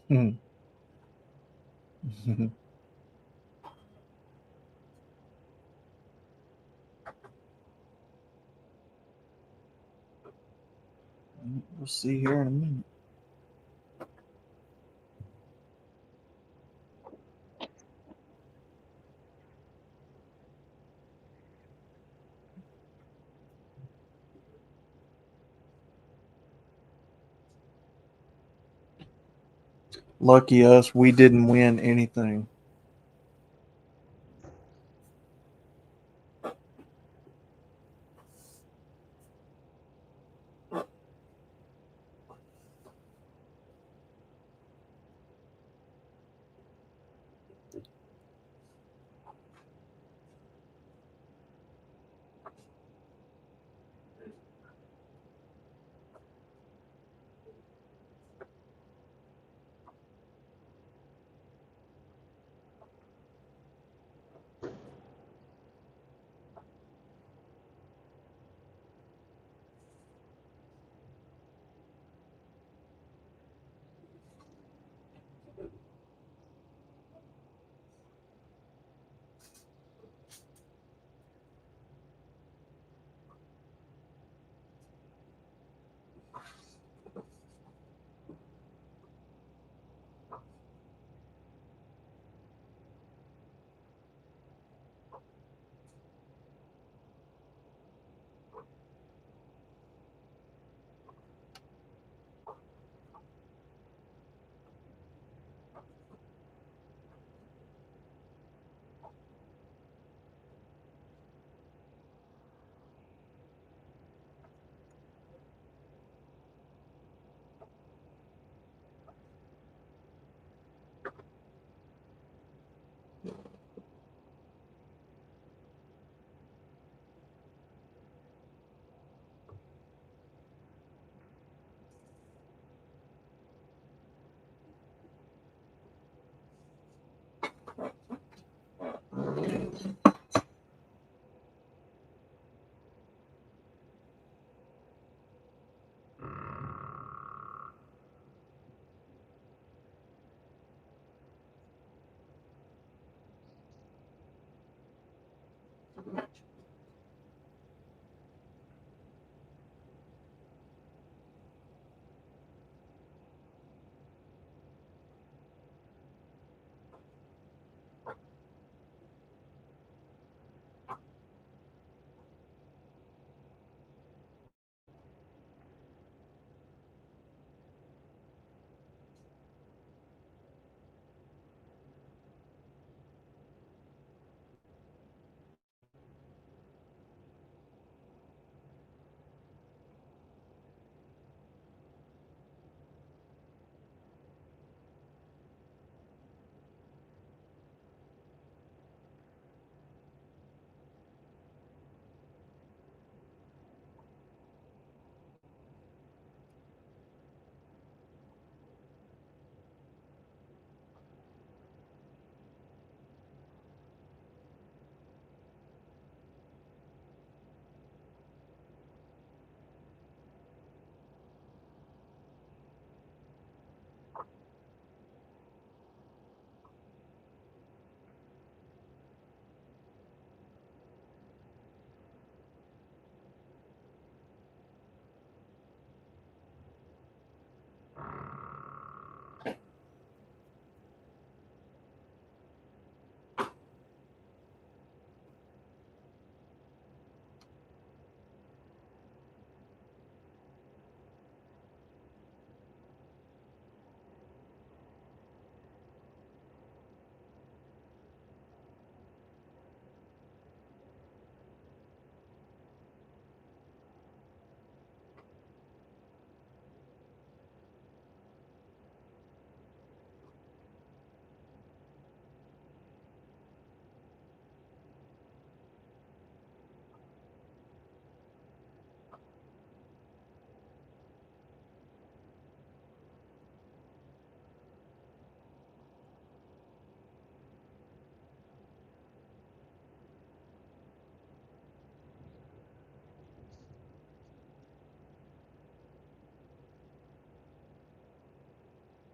Speaker 2: Hmm. We'll see here in a minute. Lucky us, we didn't win anything.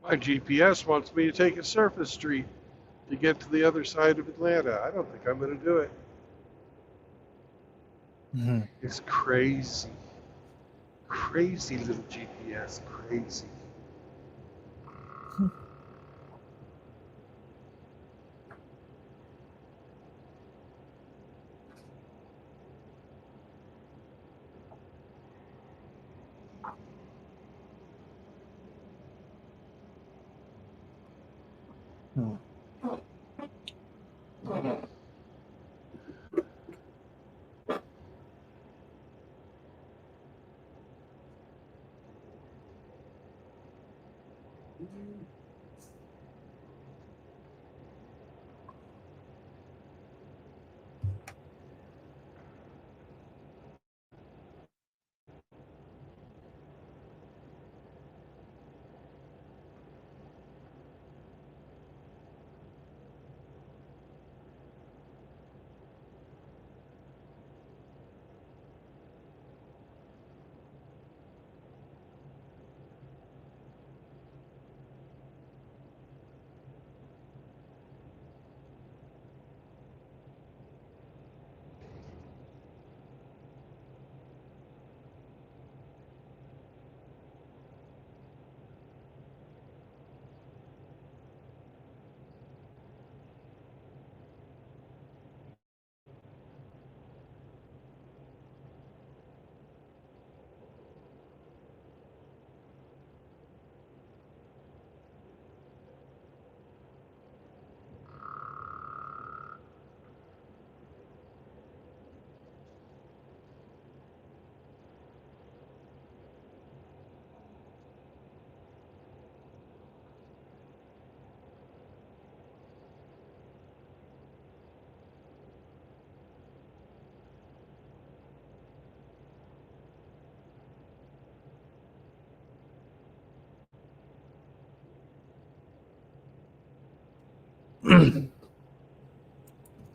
Speaker 1: My GPS wants me to take a surface street to get to the other side of Atlanta. I don't think I'm going to do it.
Speaker 2: Mhm.
Speaker 1: It's crazy. Crazy little GPS. Crazy.
Speaker 2: Hmm.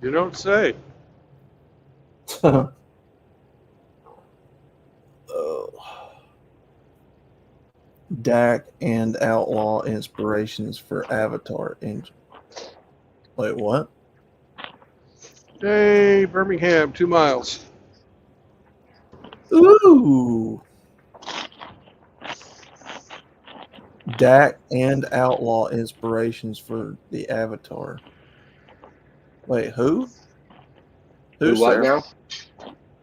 Speaker 1: You don't say.
Speaker 2: Dak and Outlaw inspirations for Avatar. Wait, what?
Speaker 1: Hey, Birmingham, 2 miles.
Speaker 2: Ooh. Dak and Outlaw inspirations for the Avatar. Wait, who?
Speaker 3: Who
Speaker 2: Who's
Speaker 3: what now?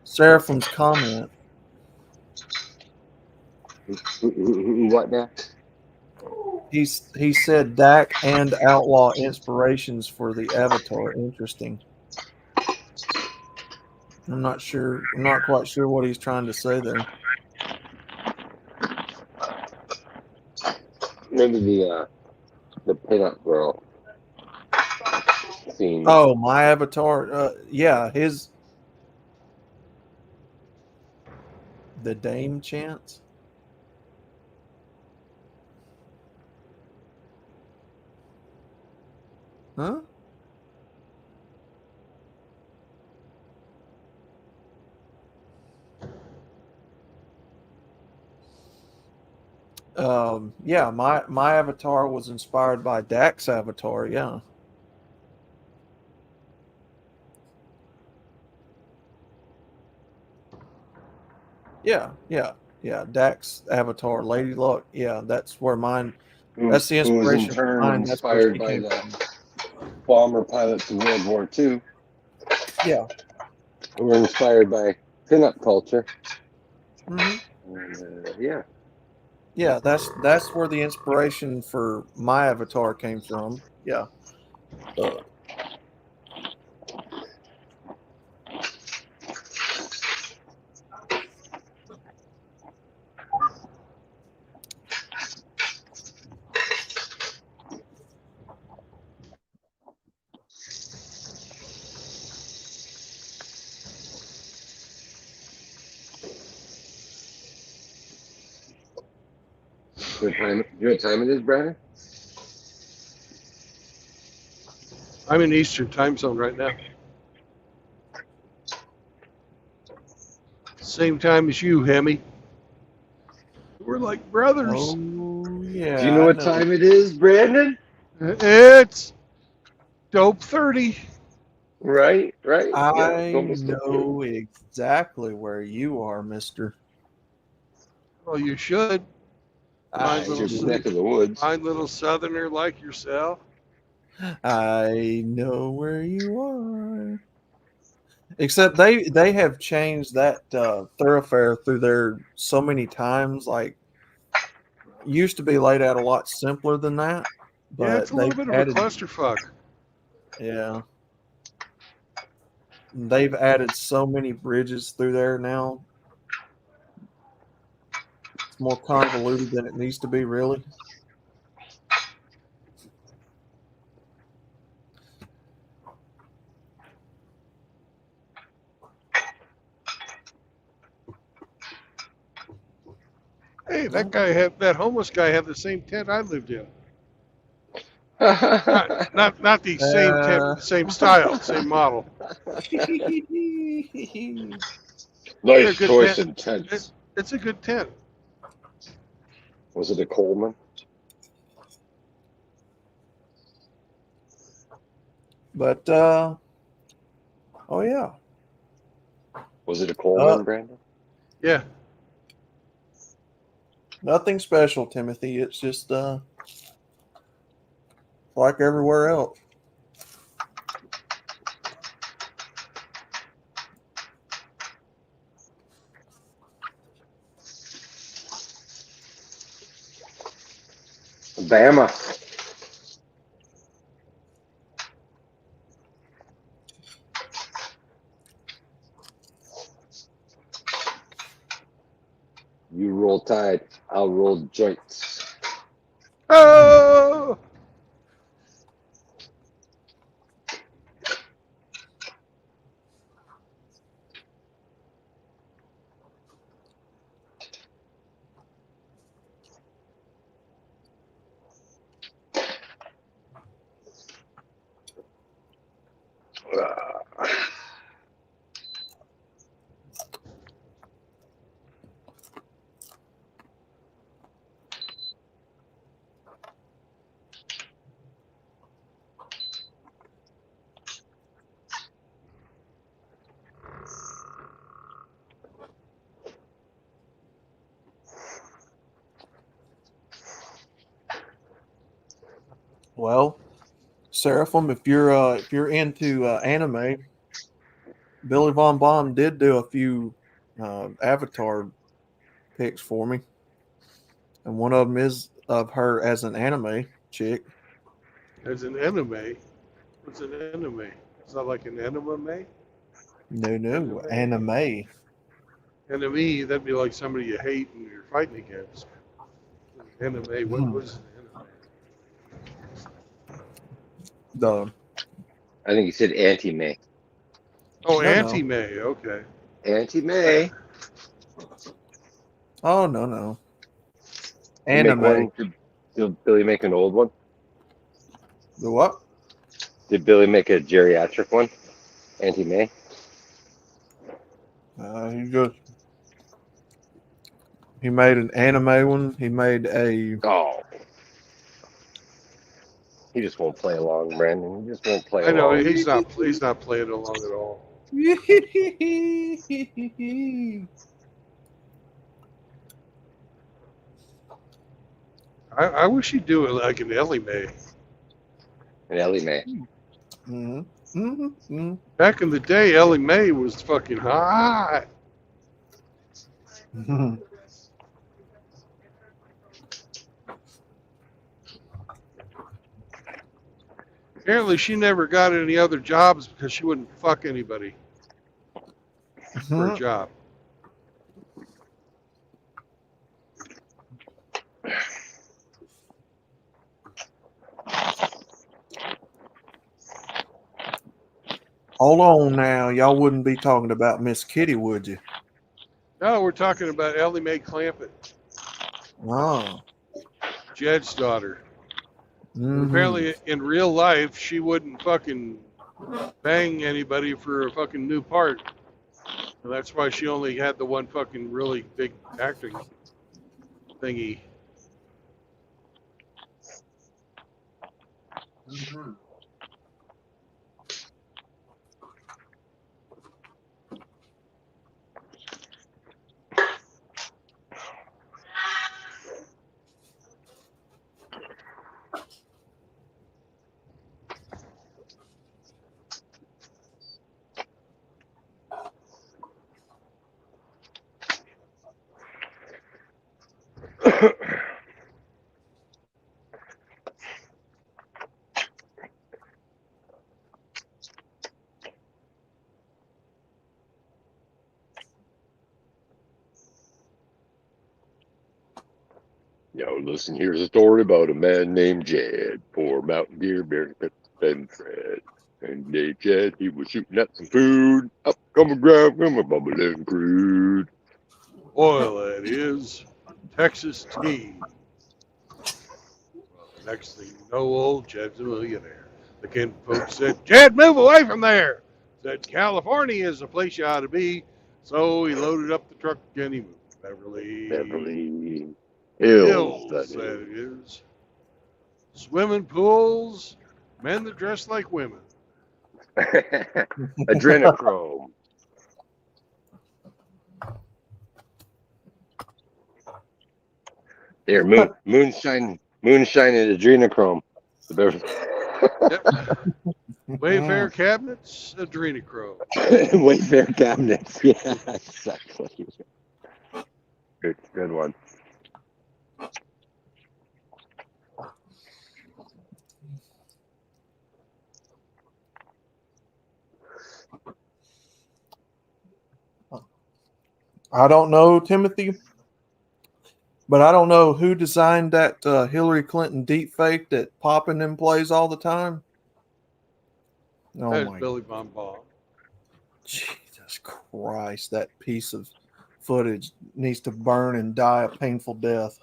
Speaker 2: Seraphim's comment.
Speaker 3: Who what now?
Speaker 2: He said Dak and Outlaw inspirations for the Avatar. Interesting. I'm not sure. I'm not quite sure what he's trying to say there.
Speaker 3: Maybe the pinup girl scene.
Speaker 2: Oh, my Avatar. Yeah, the Dame chance. Huh? Yeah, my Avatar was inspired by Dak's Avatar. Yeah. Yeah. Dak's Avatar, Lady Luck. Yeah, that's where mine. That's the
Speaker 3: Who was in
Speaker 2: inspiration for
Speaker 3: turn
Speaker 2: mine. That's where
Speaker 3: inspired
Speaker 2: she
Speaker 3: by
Speaker 2: came
Speaker 3: the
Speaker 2: from.
Speaker 3: bomber pilots of World War II,
Speaker 2: Yeah.
Speaker 3: who were inspired by pinup culture.
Speaker 2: Hmm.
Speaker 3: And, yeah.
Speaker 2: Yeah, that's where the inspiration for my Avatar came from. Yeah. Uh,
Speaker 3: You know what time it is, Brandon?
Speaker 1: I'm in Eastern time zone right now. Same time as you, Hemi. We're like brothers.
Speaker 2: oh
Speaker 3: Do you
Speaker 2: yeah,
Speaker 3: know
Speaker 2: I
Speaker 3: what
Speaker 2: know.
Speaker 3: time it is, Brandon?
Speaker 1: It's dope 30.
Speaker 3: Right. Yeah, it's
Speaker 2: I
Speaker 3: almost up here.
Speaker 2: know exactly where you are, Mister.
Speaker 1: Well, you should. Fine
Speaker 3: It's
Speaker 2: I
Speaker 3: your
Speaker 1: little,
Speaker 3: neck of the woods.
Speaker 1: fine little southerner like yourself.
Speaker 2: I know where you are. Except they have changed that thoroughfare through there so many times. Like used to be laid out a lot simpler than that.
Speaker 1: Yeah, it's
Speaker 2: but
Speaker 1: a little
Speaker 2: they've
Speaker 1: bit of a
Speaker 2: added,
Speaker 1: clusterfuck.
Speaker 2: yeah, they've added so many bridges through there now. It's more convoluted than it needs to be, really.
Speaker 1: Hey, that homeless guy had the same tent I lived in. Not the same tent, but
Speaker 2: Uh,
Speaker 1: the same style, same model. They're a
Speaker 3: Nice
Speaker 1: good
Speaker 3: choice
Speaker 1: tent.
Speaker 3: in tents.
Speaker 1: It's a good tent.
Speaker 3: Was it a Coleman?
Speaker 2: but oh yeah,
Speaker 3: Was it a
Speaker 2: uh,
Speaker 3: Coleman, Brandon?
Speaker 1: Yeah.
Speaker 2: nothing special, Timothy. It's just like everywhere else.
Speaker 3: Bama. You roll tide, I'll roll joints.
Speaker 1: Oh.
Speaker 2: Well, Seraphim, if you're into anime, Billy Von Baum did do a few Avatar picks for me, and one of them is of her as an anime chick.
Speaker 1: As an anime. What's an anime? It's not like an anime?
Speaker 2: No, no,
Speaker 1: Anime?
Speaker 2: anime.
Speaker 1: Enemy, that'd be like somebody you hate and you're fighting against. Anime, what
Speaker 2: Hmm.
Speaker 1: was an
Speaker 2: The
Speaker 3: I think he said anti-May.
Speaker 1: Oh,
Speaker 2: no, no.
Speaker 1: anti-May. Okay.
Speaker 3: Anti-May.
Speaker 2: Oh no, no.
Speaker 3: You make
Speaker 2: Anime.
Speaker 3: one. Did Billy make an old one?
Speaker 2: The what?
Speaker 3: Did Billy make a geriatric one? Anti-May.
Speaker 2: He made an anime one. He made a
Speaker 3: Oh, he just won't play along, Brandon. He just won't play
Speaker 1: I know
Speaker 3: along.
Speaker 1: he's not playing along at all. I wish he'd do it like an Ellie Mae.
Speaker 3: An Ellie May.
Speaker 2: Mhm, mhm, mhm,
Speaker 1: Back in the day, Ellie Mae was fucking hot.
Speaker 2: mhm.
Speaker 1: Apparently, she never got any other jobs because she wouldn't fuck anybody for a job.
Speaker 2: Hold on now. Y'all wouldn't be talking about Miss Kitty, would you?
Speaker 1: No, we're talking about Ellie Mae Clampett,
Speaker 2: Oh.
Speaker 1: Jed's daughter. And
Speaker 2: Mm-hmm.
Speaker 1: apparently, in real life, she wouldn't fucking bang anybody for a fucking new part. And that's why she only had the one fucking really big acting thingy.
Speaker 2: Mm-hmm.
Speaker 3: listen, here's a story about a man named Jed. Poor mountain deer, bear, and Fred. And they Jed, he was shooting at some food. Up come a grab, come a bubbling crude.
Speaker 1: Boy, that is Texas tea. Well, the next thing you know, old Jed's a millionaire. The kin folks said, Jed, move away from there. Said, California is the place you ought to be. So he loaded up the truck and he moved to
Speaker 3: Beverly Hills, that
Speaker 1: Hills, that is. Swimming pools, men that dress like women.
Speaker 3: is. Adrenochrome. There, moonshine and adrenochrome. The Beverly.
Speaker 1: Yep. Wayfair cabinets, adrenochrome.
Speaker 3: Wayfair cabinets. Yeah, exactly. Good one.
Speaker 2: I don't know, Timothy, but I don't know who designed that Hillary Clinton deep fake that Poppin' them plays all the time. Oh
Speaker 1: That's
Speaker 2: my
Speaker 1: Billy Von Baum.
Speaker 2: Jesus Christ, that piece of footage needs to burn and die a painful death.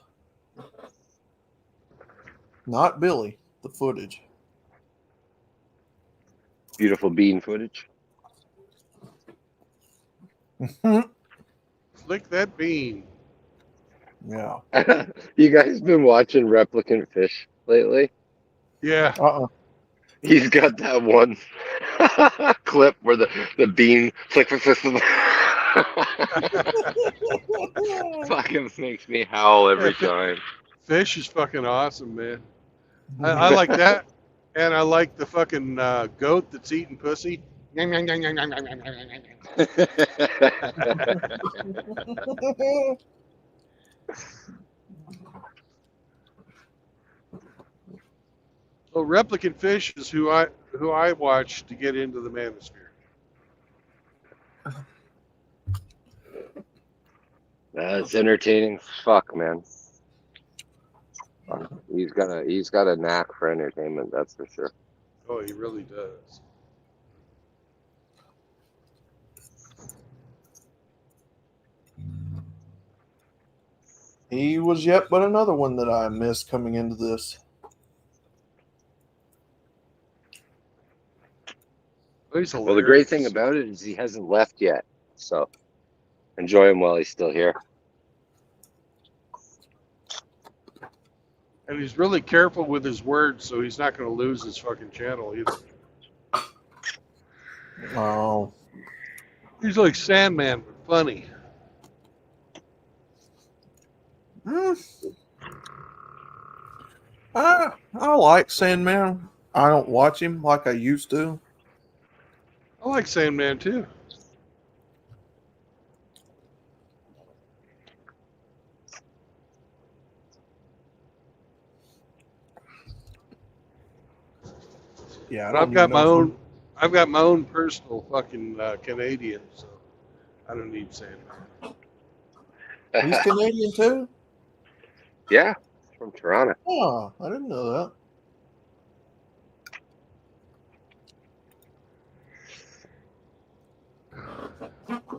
Speaker 2: Not Billy, the footage.
Speaker 3: Beautiful bean footage.
Speaker 1: Flick that bean.
Speaker 2: Yeah.
Speaker 3: You guys been watching Replicant Fish lately?
Speaker 1: Yeah.
Speaker 3: He's got that one clip where the bean flick. Fucking makes me howl every time.
Speaker 1: Fish is fucking awesome, man. I like that. And I like the fucking goat that's eating pussy. So Replicant Fish is who I watch to get into the manosphere.
Speaker 3: That's entertaining. Fuck, man. He's got a knack for entertainment. That's for sure.
Speaker 1: Oh, he really does.
Speaker 2: He was yet but another one that I missed coming into this.
Speaker 1: He's
Speaker 3: Well, the great thing
Speaker 1: hilarious.
Speaker 3: about it is he hasn't left yet, so enjoy him while he's still here.
Speaker 1: And he's really careful with his words, so he's not going to lose his fucking channel either.
Speaker 2: Oh.
Speaker 1: He's like Sandman, but funny.
Speaker 2: I like Sandman. I don't watch him like I used to.
Speaker 1: I like Sandman too.
Speaker 2: Yeah,
Speaker 1: But I've got my own personal fucking Canadian, so I don't need Sandman.
Speaker 2: He's Canadian too?
Speaker 3: Yeah, from Toronto.
Speaker 2: Oh, I didn't know that.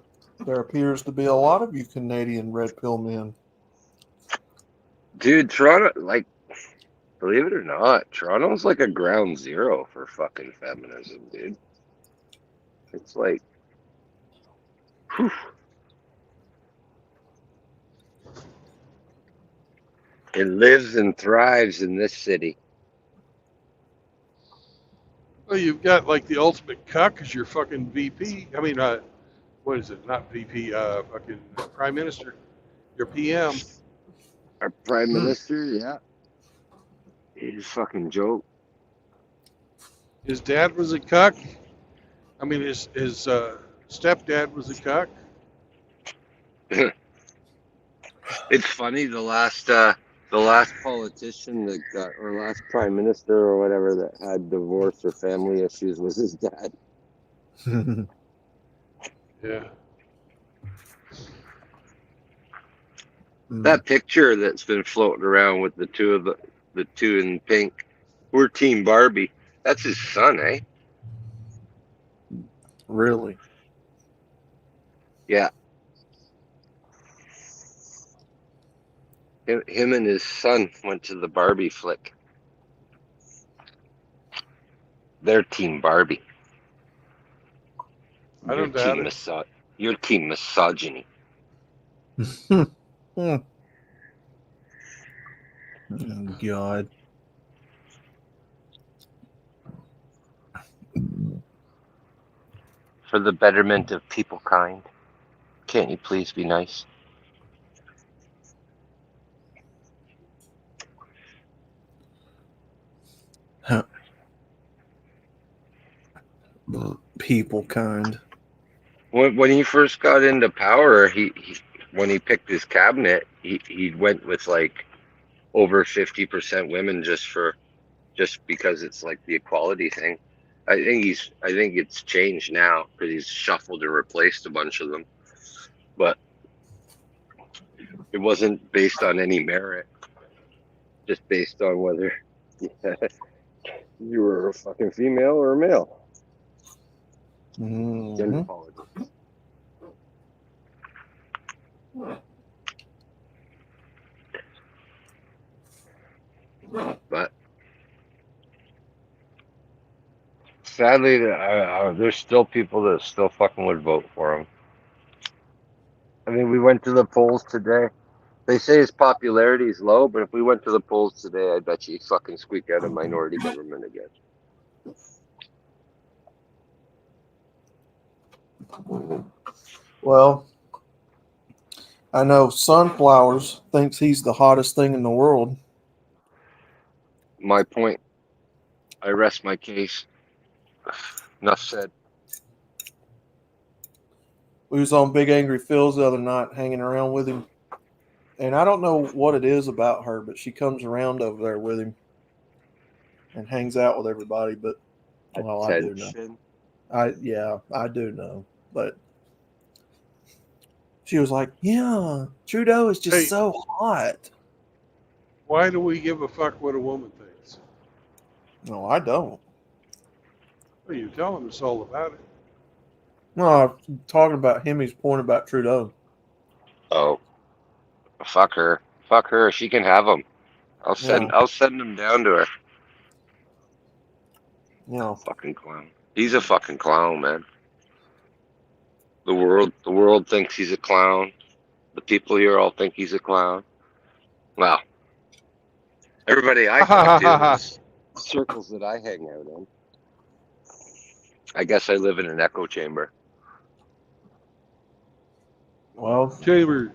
Speaker 2: There appears to be a lot of you Canadian red pill men.
Speaker 3: Dude, Toronto, like, believe it or not, Toronto's like a ground zero for fucking feminism, dude. It's like, whew. It lives and thrives in this city.
Speaker 1: Well, you've got like the ultimate cuck as your fucking VP. I mean, what is it? Not VP, fucking Prime Minister. Your PM.
Speaker 3: Our Prime Minister, yeah. He's a fucking joke.
Speaker 1: His dad was a cuck. I mean, his stepdad was a cuck.
Speaker 3: It's funny, the last politician that got, or last prime minister or whatever that had divorce or family issues was his dad.
Speaker 1: Yeah.
Speaker 3: That picture that's been floating around with the two in pink. We're Team Barbie. That's his son, eh?
Speaker 2: Really?
Speaker 3: Yeah. Him and his son went to the Barbie flick. They're Team Barbie.
Speaker 1: I
Speaker 3: You're
Speaker 1: don't doubt
Speaker 3: Team
Speaker 1: it.
Speaker 3: You're Team Misogyny.
Speaker 2: Oh, God.
Speaker 3: For the betterment of people kind. Can't you please be nice?
Speaker 2: People kind.
Speaker 3: When he first got into power, when he picked his cabinet, he went with like over 50% women just because it's like the equality thing. I think it's changed now because he's shuffled and replaced a bunch of them, but it wasn't based on any merit, just based on whether you were a fucking female or a male. Gender
Speaker 2: Mm-hmm.
Speaker 3: politics. But sadly, there's still people that still fucking would vote for him. I mean, we went to the polls today. They say his popularity is low, but if we went to the polls today, I bet you he'd fucking squeak out a minority government again.
Speaker 2: Well, I know Sunflowers thinks he's the hottest thing in the world.
Speaker 3: My point. I rest my case. Enough said.
Speaker 2: We was on Big Angry Phil's the other night hanging around with him. And I don't know what it is about her, but she comes around over there with him and hangs out with everybody. But, well, I do know.
Speaker 3: Attention.
Speaker 2: I do know. But she was like, yeah, Trudeau is just
Speaker 1: Hey.
Speaker 2: so hot.
Speaker 1: Why do we give a fuck what a woman thinks?
Speaker 2: No, I don't.
Speaker 1: Well, you're telling us all about it.
Speaker 2: No, I'm talking about Hemi's point about Trudeau.
Speaker 3: Oh, fuck her. Fuck her. She can have him.
Speaker 2: Yeah.
Speaker 3: I'll send him down to her.
Speaker 2: You know,
Speaker 3: Fucking clown. He's a fucking clown, man. The world thinks he's a clown. The people here all think he's a clown. Wow. Everybody I talk to, the circles that I hang out in. I guess I live in an echo chamber.
Speaker 2: well,
Speaker 1: Chamber.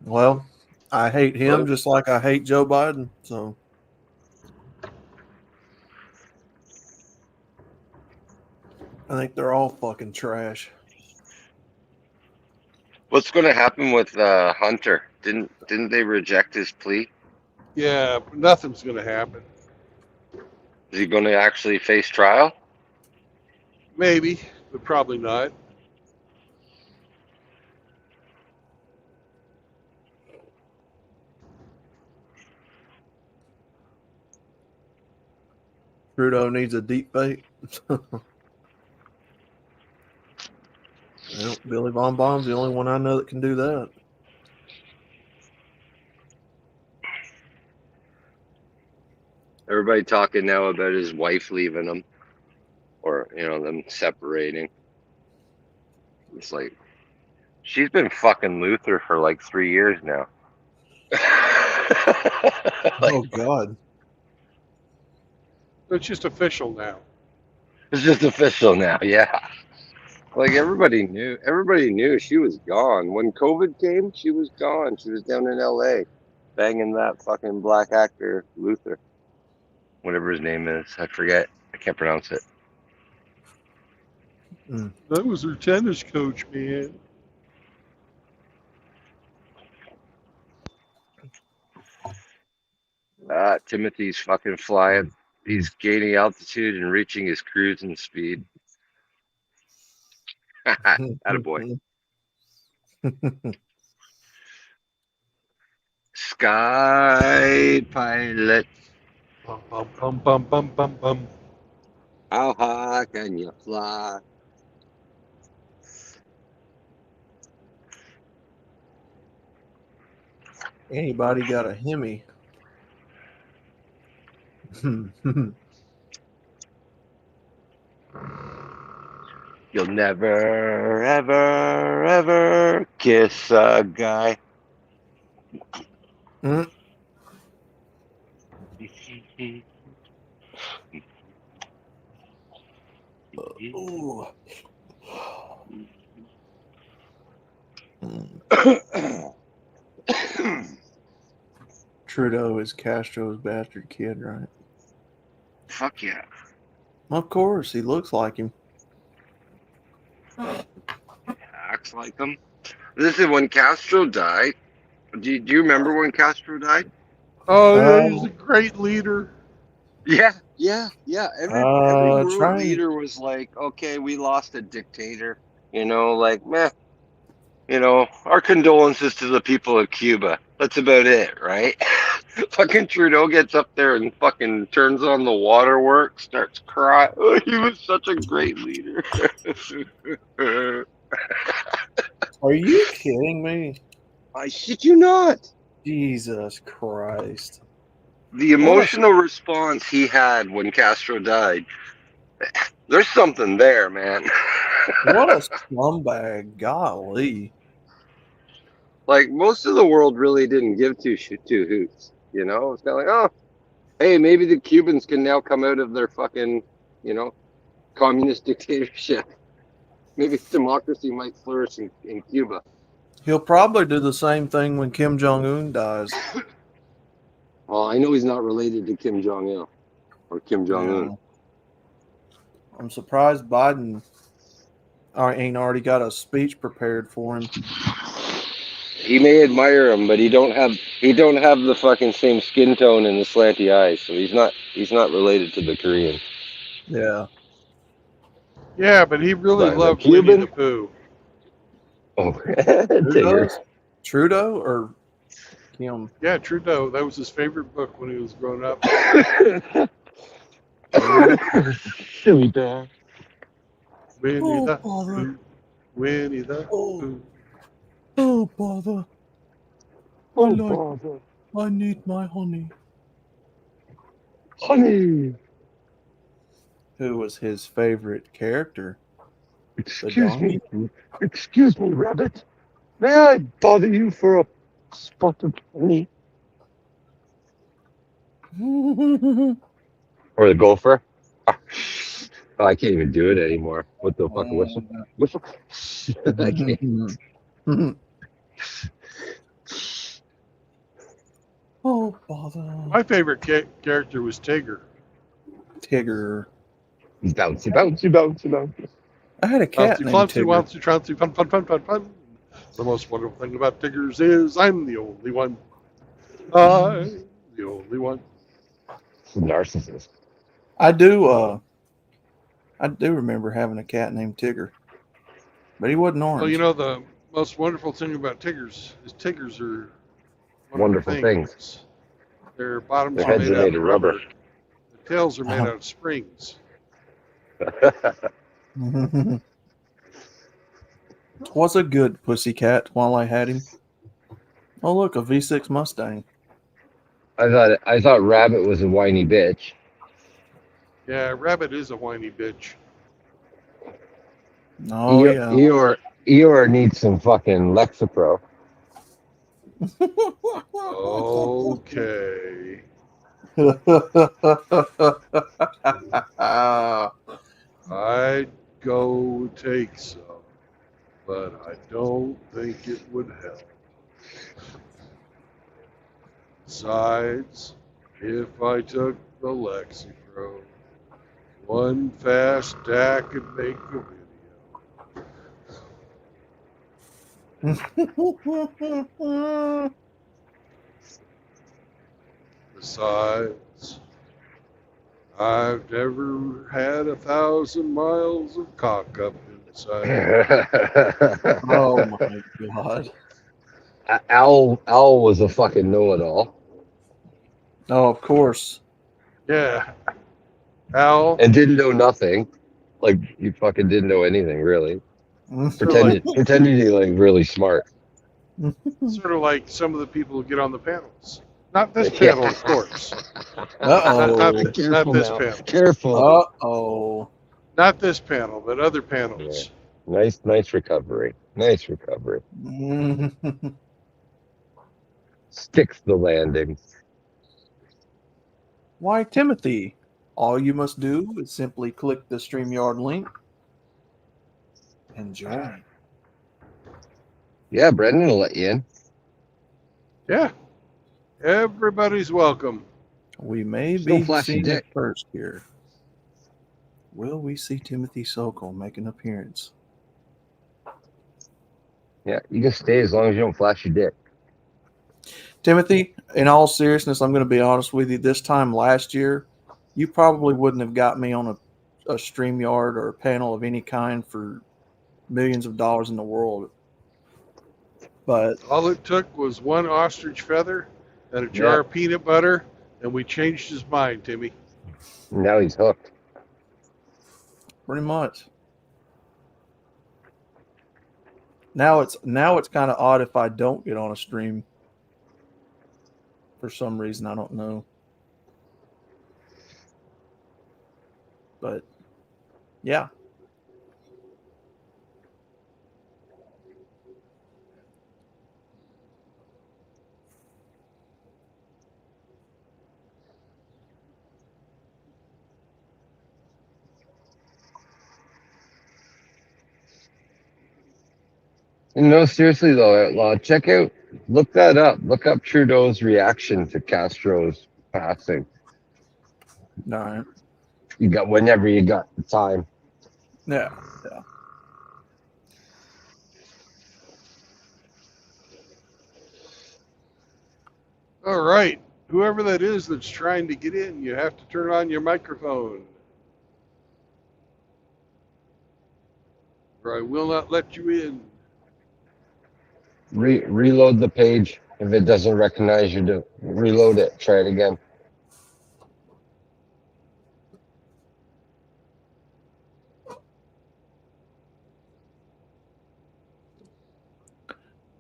Speaker 2: well, I hate him
Speaker 3: Hello?
Speaker 2: just like I hate Joe Biden. So I think they're all fucking trash.
Speaker 3: What's going to happen with Hunter? Didn't they reject his plea?
Speaker 1: Yeah, nothing's going to happen.
Speaker 3: Is he going to actually face trial?
Speaker 1: Maybe, but probably not.
Speaker 2: Trudeau needs a deep fake. Well, Billy Von Bomb's the only one I know that can do that.
Speaker 3: Everybody talking now about his wife leaving him, or them separating. It's like she's been fucking Luther for like 3 years now.
Speaker 2: Oh God.
Speaker 1: It's just official now.
Speaker 3: It's just official now, yeah. Like everybody knew she was gone. When COVID came, she was gone. She was down in LA banging that fucking black actor, Luther. Whatever his name is. I forget. I can't pronounce it.
Speaker 1: That was her tennis coach, man.
Speaker 3: Timothy's fucking flying. He's gaining altitude and reaching his cruising speed. Attaboy. Sky pilot,
Speaker 1: Bum, bum, bum, bum, bum, bum, bum.
Speaker 3: how high can you fly?
Speaker 2: Anybody got a Hemi?
Speaker 3: You'll never, ever, ever kiss a guy.
Speaker 2: Mm. Ooh. Mm. Trudeau is Castro's bastard kid, right?
Speaker 3: Fuck yeah.
Speaker 2: Of course, he looks like him.
Speaker 3: Acts like him. This is when Castro died. Do you remember when Castro died?
Speaker 1: Oh, yeah, he's
Speaker 2: Uh,
Speaker 1: a great leader.
Speaker 3: Yeah. Every world
Speaker 2: trying.
Speaker 3: leader was like, okay, we lost a dictator. Like, meh. Our condolences to the people of Cuba. That's about it, right? Fucking Trudeau gets up there and fucking turns on the waterworks, starts crying. Oh, he was such a great leader.
Speaker 2: Are you kidding me?
Speaker 3: I shit you not.
Speaker 2: Jesus Christ.
Speaker 3: The
Speaker 2: What
Speaker 3: emotional response he had when Castro died, there's something there, man.
Speaker 2: what a scumbag. Golly.
Speaker 3: Like, most of the world really didn't give two hoots. It's kind of like, oh, hey, maybe the Cubans can now come out of their fucking, communist dictatorship. Maybe democracy might flourish in Cuba.
Speaker 2: He'll probably do the same thing when Kim Jong-un dies.
Speaker 3: Well, I know he's not related to Kim Jong Il or Kim Jong Un.
Speaker 2: Yeah. I'm surprised Biden ain't already got a speech prepared for him.
Speaker 3: He may admire him, but he don't have the fucking same skin tone and the slanty eyes, so he's not related to the Korean.
Speaker 2: Yeah.
Speaker 1: Yeah, but he really
Speaker 3: But the
Speaker 1: loved Winnie the
Speaker 3: Cuban,
Speaker 1: Pooh.
Speaker 3: oh, Tigger.
Speaker 2: Trudeau or Kim?
Speaker 1: Yeah, Trudeau. That was his favorite book when he was growing up.
Speaker 3: Silly bear.
Speaker 1: Winnie the
Speaker 2: bother.
Speaker 1: Pooh. Winnie the
Speaker 2: Oh,
Speaker 1: Pooh.
Speaker 2: oh, bother.
Speaker 3: Oh,
Speaker 2: like-
Speaker 3: bother.
Speaker 2: I need my honey.
Speaker 3: Honey.
Speaker 2: Who was his favorite character?
Speaker 3: Excuse
Speaker 2: donkey?
Speaker 3: me. Excuse me, rabbit. May I bother you for a spot of honey? Or the gopher? Oh, I can't even do it anymore. What the fuck? Whistle? Whistle? I can't.
Speaker 2: Oh, bother.
Speaker 1: My favorite character was Tigger.
Speaker 2: Tigger.
Speaker 3: Bouncy, bouncy, bouncy, bouncy.
Speaker 2: I had a cat
Speaker 1: Bouncy,
Speaker 2: named
Speaker 1: flouncy,
Speaker 2: Tigger.
Speaker 1: wouncy, trouncy, fun, fun, fun, fun, fun. The most wonderful thing about Tiggers is I'm the only one. I'm the only one.
Speaker 3: It's a narcissist.
Speaker 2: I do remember having a cat named Tigger. But he wasn't orange.
Speaker 1: Well, you know, the most wonderful thing about Tiggers is Tiggers are
Speaker 3: Wonderful things.
Speaker 1: Their bottoms
Speaker 3: Their
Speaker 1: are
Speaker 3: heads
Speaker 1: made
Speaker 3: are
Speaker 1: out
Speaker 3: made
Speaker 1: of
Speaker 3: of
Speaker 1: rubber.
Speaker 3: rubber.
Speaker 1: The tails are made out of springs.
Speaker 2: Was a good pussycat while I had him. Oh, look, a V6 Mustang.
Speaker 3: I thought Rabbit was a whiny bitch.
Speaker 1: Yeah, Rabbit is a whiny bitch.
Speaker 2: Oh, yeah.
Speaker 3: Eeyore needs some fucking Lexapro.
Speaker 1: Okay. I'd go take some, but I don't think it would help. Besides, if I took the Lexapro, one fast stack could make a video. Besides, I've never had 1,000 miles of cock up outside.
Speaker 2: Oh my god.
Speaker 3: Al was a fucking know-it-all
Speaker 2: Oh, of course.
Speaker 1: Yeah, Al.
Speaker 3: and didn't know nothing. Like you fucking didn't know anything really.
Speaker 1: Sort of like
Speaker 3: Pretended to like really smart.
Speaker 1: sort of like some of the people who get on the panels. Not this
Speaker 3: Yeah.
Speaker 1: panel, of course.
Speaker 2: Uh-oh.
Speaker 1: Not this
Speaker 3: now.
Speaker 1: panel.
Speaker 3: Careful.
Speaker 2: Uh-oh.
Speaker 1: Not this panel, but other panels.
Speaker 3: Nice recovery. Nice recovery. Sticks the landing.
Speaker 2: Why, Timothy? All you must do is simply click the StreamYard link and join.
Speaker 3: Yeah, Brendan will let you in.
Speaker 1: Yeah. Everybody's welcome.
Speaker 2: We may
Speaker 3: Just don't
Speaker 2: be
Speaker 3: flash your
Speaker 2: seeing it
Speaker 3: dick.
Speaker 2: first here. Will we see Timothy Sokol make an appearance?
Speaker 3: Yeah, you can stay as long as you don't flash your dick.
Speaker 2: Timothy, in all seriousness, I'm going to be honest with you. This time last year, you probably wouldn't have got me on a StreamYard or a panel of any kind for millions of dollars in the world. But
Speaker 1: All it took was one ostrich feather and a jar of peanut butter, and we changed his mind, Timmy.
Speaker 3: Now he's hooked.
Speaker 2: pretty much. Now it's kind of odd if I don't get on a stream for some reason. I don't know. But yeah.
Speaker 3: No, seriously though, Outlaw, look that up. Look up Trudeau's reaction to Castro's passing.
Speaker 2: All right.
Speaker 3: Whenever you got the time.
Speaker 2: Yeah. Yeah.
Speaker 1: All right. Whoever that is that's trying to get in, you have to turn on your microphone, or I will not let you in.
Speaker 3: Reload the page. If it doesn't recognize you, reload it. Try it again.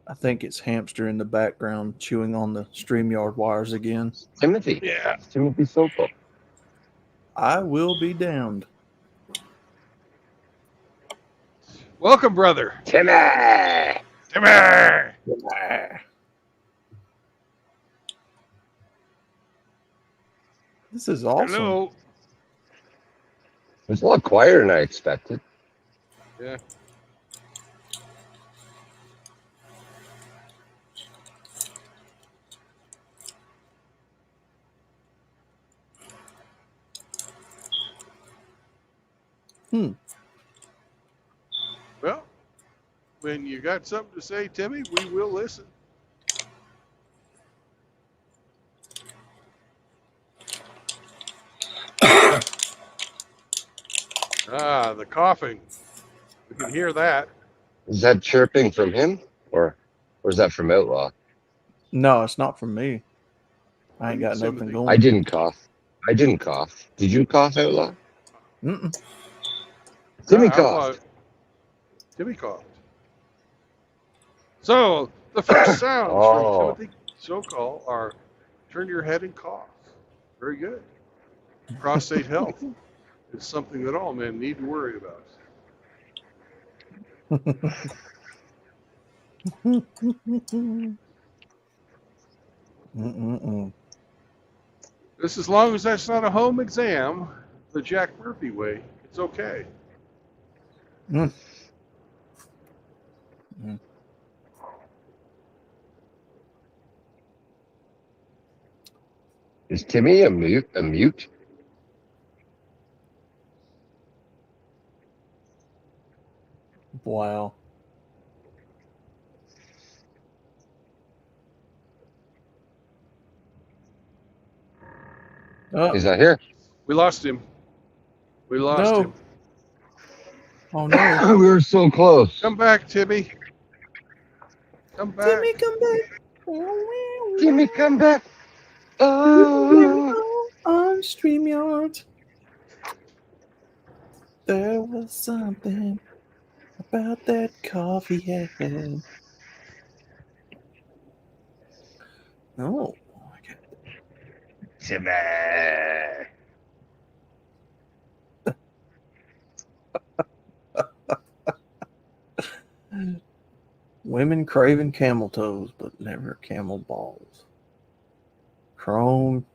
Speaker 2: I think it's Hamster in the background chewing on the StreamYard wires again.
Speaker 3: Timothy.
Speaker 1: Yeah.
Speaker 3: Timothy Sokol.
Speaker 2: I will be damned.
Speaker 1: Welcome, brother.
Speaker 3: Timmy!
Speaker 1: Timmy!
Speaker 2: This is awesome.
Speaker 1: Hello.
Speaker 3: It was a lot quieter than I expected.
Speaker 1: Yeah. Well, when you got something to say, Timmy, we will listen. The coughing. We can hear that.
Speaker 3: Is that chirping from him? Or is that from Outlaw?
Speaker 2: No, it's not from me. I ain't got
Speaker 1: Sympathy.
Speaker 2: nothing going.
Speaker 3: I didn't cough. Did you cough, Outlaw?
Speaker 2: Mm-mm.
Speaker 3: Timmy
Speaker 1: Outlaw.
Speaker 3: coughed.
Speaker 1: Timmy coughed. So the first sounds
Speaker 3: Oh.
Speaker 1: from Timothy Sokol are turn your head and cough. Very good. Prostate health is something that all men need to worry about.
Speaker 2: Mm-mm-mm.
Speaker 1: Just as long as that's not a home exam, the Jack Murphy way, it's okay.
Speaker 2: Mm. Mm.
Speaker 3: Is Timmy a mute?
Speaker 2: Wow.
Speaker 3: He's not here.
Speaker 1: We lost him. We lost
Speaker 2: No.
Speaker 1: him.
Speaker 2: Oh no.
Speaker 3: We were so close.
Speaker 1: Come back, Timmy. Come back.
Speaker 2: Timmy, come back.
Speaker 3: Timmy, come back. Oh.
Speaker 2: On StreamYard. There was something about that coffee head. No.
Speaker 3: Timmy.
Speaker 2: Women craving camel toes, but never camel balls. Chrome.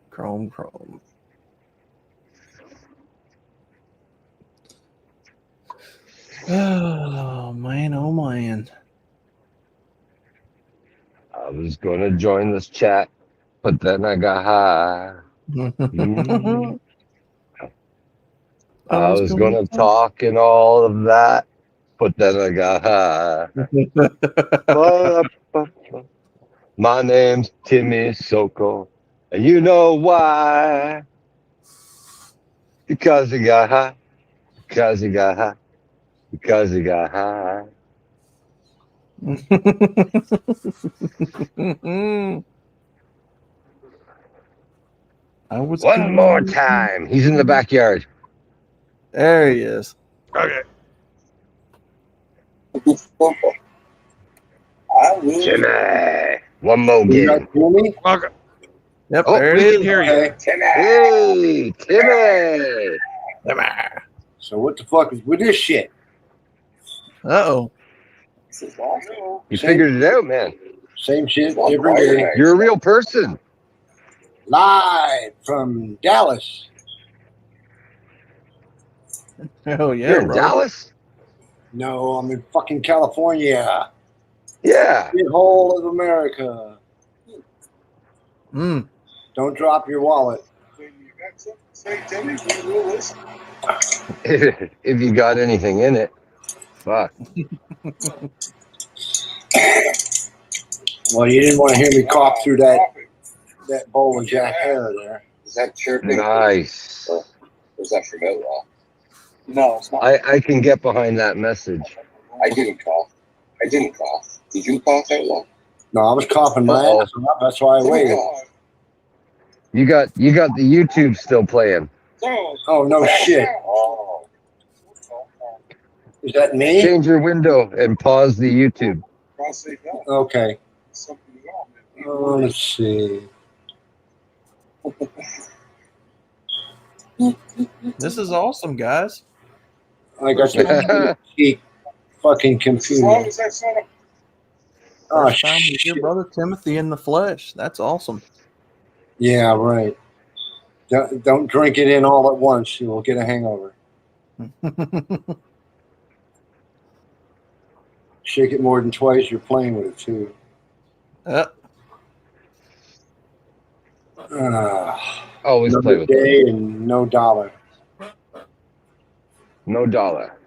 Speaker 2: Oh man.
Speaker 3: I was gonna join this chat, but then I got high. Mm. I was gonna talk and all of that, but then I got high. My name's Timmy Soko, and you know why? Because he got high. Because he got high. Because he got high. One more time. He's in the backyard.
Speaker 2: There he is.
Speaker 1: Okay.
Speaker 3: Jimmy. One more game.
Speaker 1: Welcome.
Speaker 2: Yep,
Speaker 3: Oh,
Speaker 2: there
Speaker 1: We
Speaker 2: it
Speaker 1: can
Speaker 2: is.
Speaker 1: hear you.
Speaker 3: Hey, Timmy.
Speaker 5: So what the fuck is with this shit?
Speaker 2: Uh-oh.
Speaker 3: You figured it out, man.
Speaker 5: Same shit every day.
Speaker 3: You're a real person.
Speaker 5: Live from Dallas.
Speaker 2: Oh yeah,
Speaker 3: You're in
Speaker 2: bro.
Speaker 3: Dallas?
Speaker 5: No, I'm in fucking California.
Speaker 3: Yeah.
Speaker 5: The whole of America.
Speaker 2: Mm.
Speaker 5: Don't drop your wallet.
Speaker 3: If you got anything in it. Fuck.
Speaker 5: Well, you didn't want to hear me cough through that bowl of Jack hair there.
Speaker 6: Is that chirping?
Speaker 3: Nice.
Speaker 6: Or is that from Outlaw? No, it's not.
Speaker 3: I can get behind that message.
Speaker 6: I didn't cough. Did you cough, Outlaw?
Speaker 5: No, I was coughing my
Speaker 3: Uh-oh.
Speaker 5: ass off. That's why I waited.
Speaker 3: You got the YouTube still playing.
Speaker 5: Oh, no shit.
Speaker 6: Oh.
Speaker 5: Is that me?
Speaker 3: Change your window and pause the YouTube.
Speaker 5: Okay. Let's see.
Speaker 2: This is awesome, guys.
Speaker 5: I got the cheap fucking computer. Oh,
Speaker 2: First time with your
Speaker 5: shit.
Speaker 2: brother Timothy in the flesh. That's awesome.
Speaker 5: Yeah, right. Don't drink it in all at once. You will get a hangover. Shake it more than twice. You're playing with it, too.
Speaker 3: Always play
Speaker 5: Another
Speaker 3: with
Speaker 5: day
Speaker 3: it.
Speaker 5: and no dollar.
Speaker 3: No dollar.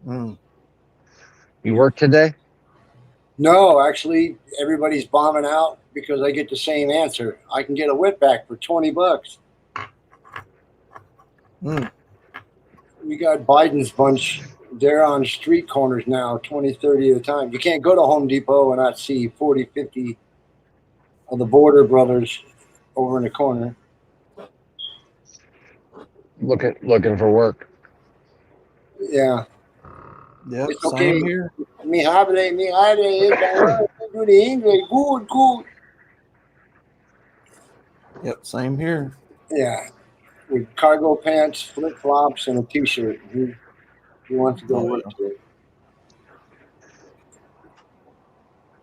Speaker 2: Mm.
Speaker 3: You work today?
Speaker 5: No, actually, everybody's bombing out because I get the same answer. I can get a whip back for $20.
Speaker 2: Mm.
Speaker 5: We got Biden's bunch. They're on street corners now, 20, 30 at a time. You can't go to Home Depot and not see 40, 50 of the Border Brothers over in the corner.
Speaker 3: Looking for work.
Speaker 5: Yeah.
Speaker 2: Yep,
Speaker 5: It's okay.
Speaker 2: same here.
Speaker 5: Me hable, do the English. Good.
Speaker 2: Yep, same here.
Speaker 5: Yeah. With cargo pants, flip-flops, and a T-shirt. He wants to go work today.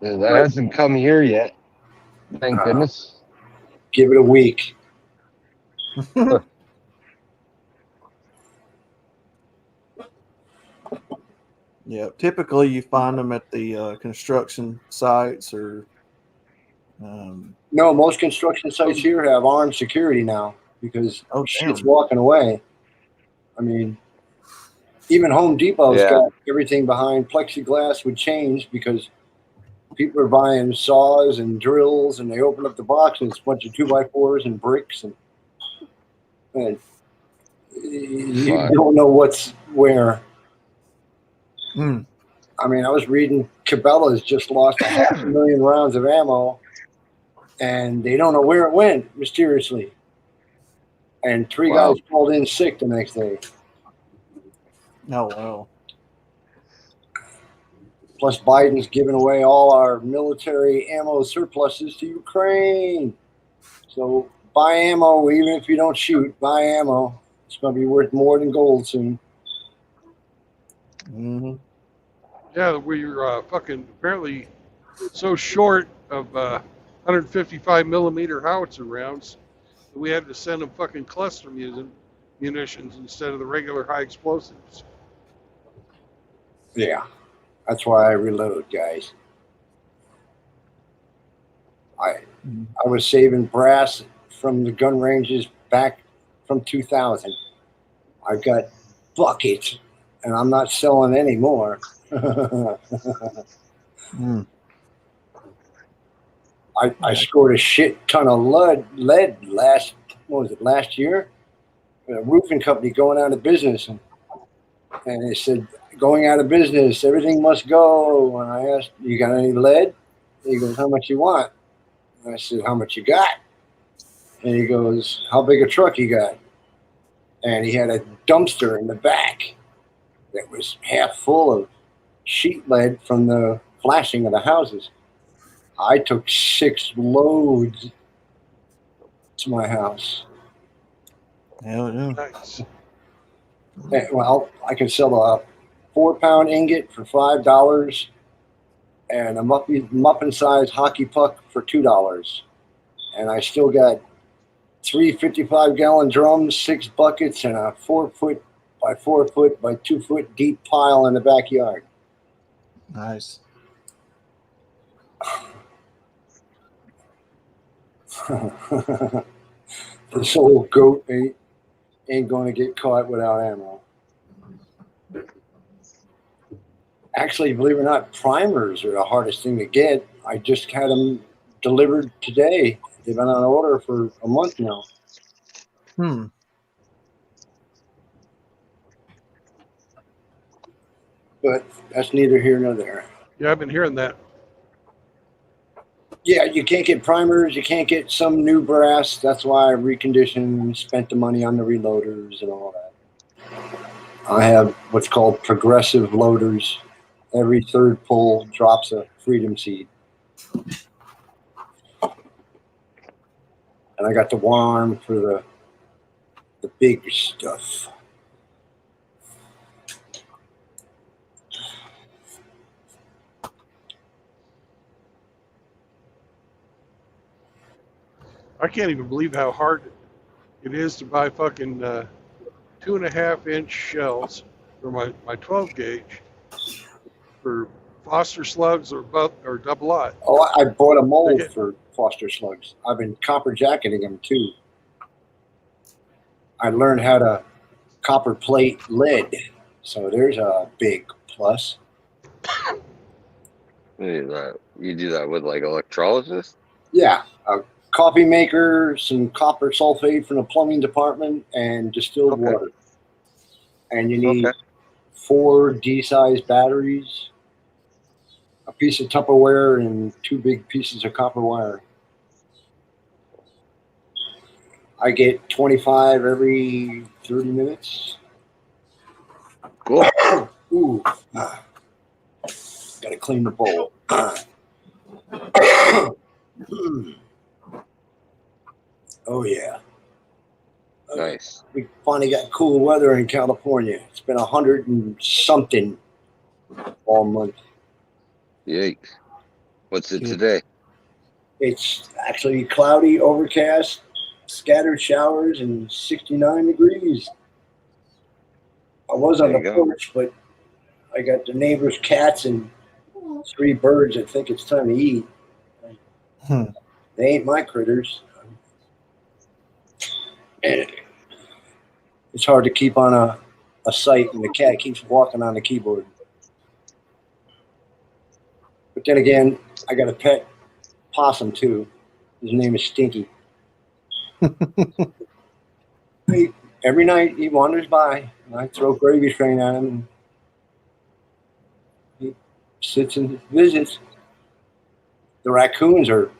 Speaker 3: That hasn't come here yet. Thank goodness.
Speaker 5: Give it a week.
Speaker 2: Yeah, typically you find them at the construction sites or.
Speaker 5: No, most construction sites here have armed security now because shit's
Speaker 2: damn.
Speaker 5: walking away. I mean, even Home Depot's got everything behind plexiglass with chains because people are buying saws and drills, and they open up the box and it's a bunch of 2x4s and bricks, and you don't know what's where.
Speaker 2: Mm.
Speaker 5: I mean, I was reading Cabela's just lost 500,000 rounds of ammo, and they don't know where it went mysteriously. And 3
Speaker 3: Wow.
Speaker 5: guys called in sick the next day.
Speaker 2: Oh wow.
Speaker 5: Plus, Biden's giving away all our military ammo surpluses to Ukraine. So buy ammo, even if you don't shoot. Buy ammo. It's going to be worth more than gold soon.
Speaker 2: Mm-hmm.
Speaker 1: Yeah, we're fucking apparently so short of 155 millimeter howitzer rounds that we had to send them fucking cluster munitions instead of the regular high explosives.
Speaker 5: Yeah, that's why I reload, guys. I was saving brass from the gun ranges back from 2000. I've got buckets, and I'm not selling any more.
Speaker 2: Mm.
Speaker 5: I scored a shit ton of lead last year? A roofing company going out of business. And they said, going out of business, everything must go. And I asked, you got any lead? And he goes, how much you want? And I said, how much you got? And he goes, how big a truck you got? And he had a dumpster in the back that was half full of sheet lead from the flashing of the houses. I took 6 loads to my house.
Speaker 2: Hell yeah.
Speaker 1: Nice.
Speaker 5: Well, I can sell a 4-pound ingot for $5 and a muffin size hockey puck for $2. And I still got 3 55-gallon drums, 6 buckets, and a 4-foot by 4-foot by 2-foot deep pile in the backyard.
Speaker 2: Nice.
Speaker 5: This old goat ain't going to get caught without ammo. Actually, believe it or not, primers are the hardest thing to get. I just had them delivered today. They've been on order for a month now.
Speaker 2: Hmm.
Speaker 5: But that's neither here nor there.
Speaker 1: Yeah, I've been hearing that.
Speaker 5: Yeah, you can't get primers. You can't get some new brass. That's why I reconditioned, spent the money on the reloaders and all that. I have what's called progressive loaders. Every third pull drops a freedom seed. And I got the one arm for the big stuff.
Speaker 1: I can't even believe how hard it is to buy fucking 2.5-inch shells for my 12 gauge for Foster slugs or double aught.
Speaker 5: Oh, I bought a mold
Speaker 1: Okay.
Speaker 5: for Foster slugs. I've been copper jacketing them too. I learned how to copper plate lead. So there's a big plus.
Speaker 3: You do that with like electrolysis?
Speaker 5: Yeah, a coffee maker, some copper sulfate from the plumbing department, and distilled
Speaker 3: Okay.
Speaker 5: water. And you need
Speaker 3: Okay.
Speaker 5: 4 D-size batteries, a piece of Tupperware, and 2 big pieces of copper wire. I get 25 every 30 minutes.
Speaker 3: Cool.
Speaker 5: Ooh. Gotta clean the bowl. Oh, yeah.
Speaker 3: Nice.
Speaker 5: We finally got cool weather in California. It's been 100 and something all month.
Speaker 3: Yikes. What's it
Speaker 2: Good.
Speaker 3: today?
Speaker 5: It's actually cloudy, overcast, scattered showers, and 69 degrees. I was on
Speaker 3: There
Speaker 5: the
Speaker 3: you go.
Speaker 5: porch, but I got the neighbor's cats and 3 birds that think it's time to eat.
Speaker 2: Hmm.
Speaker 5: They ain't my critters. And it's hard to keep on a site when the cat keeps walking on the keyboard. But then again, I got a pet possum too. His name is Stinky. Every night he wanders by, and I throw gravy train at him. sits and visits. The raccoons are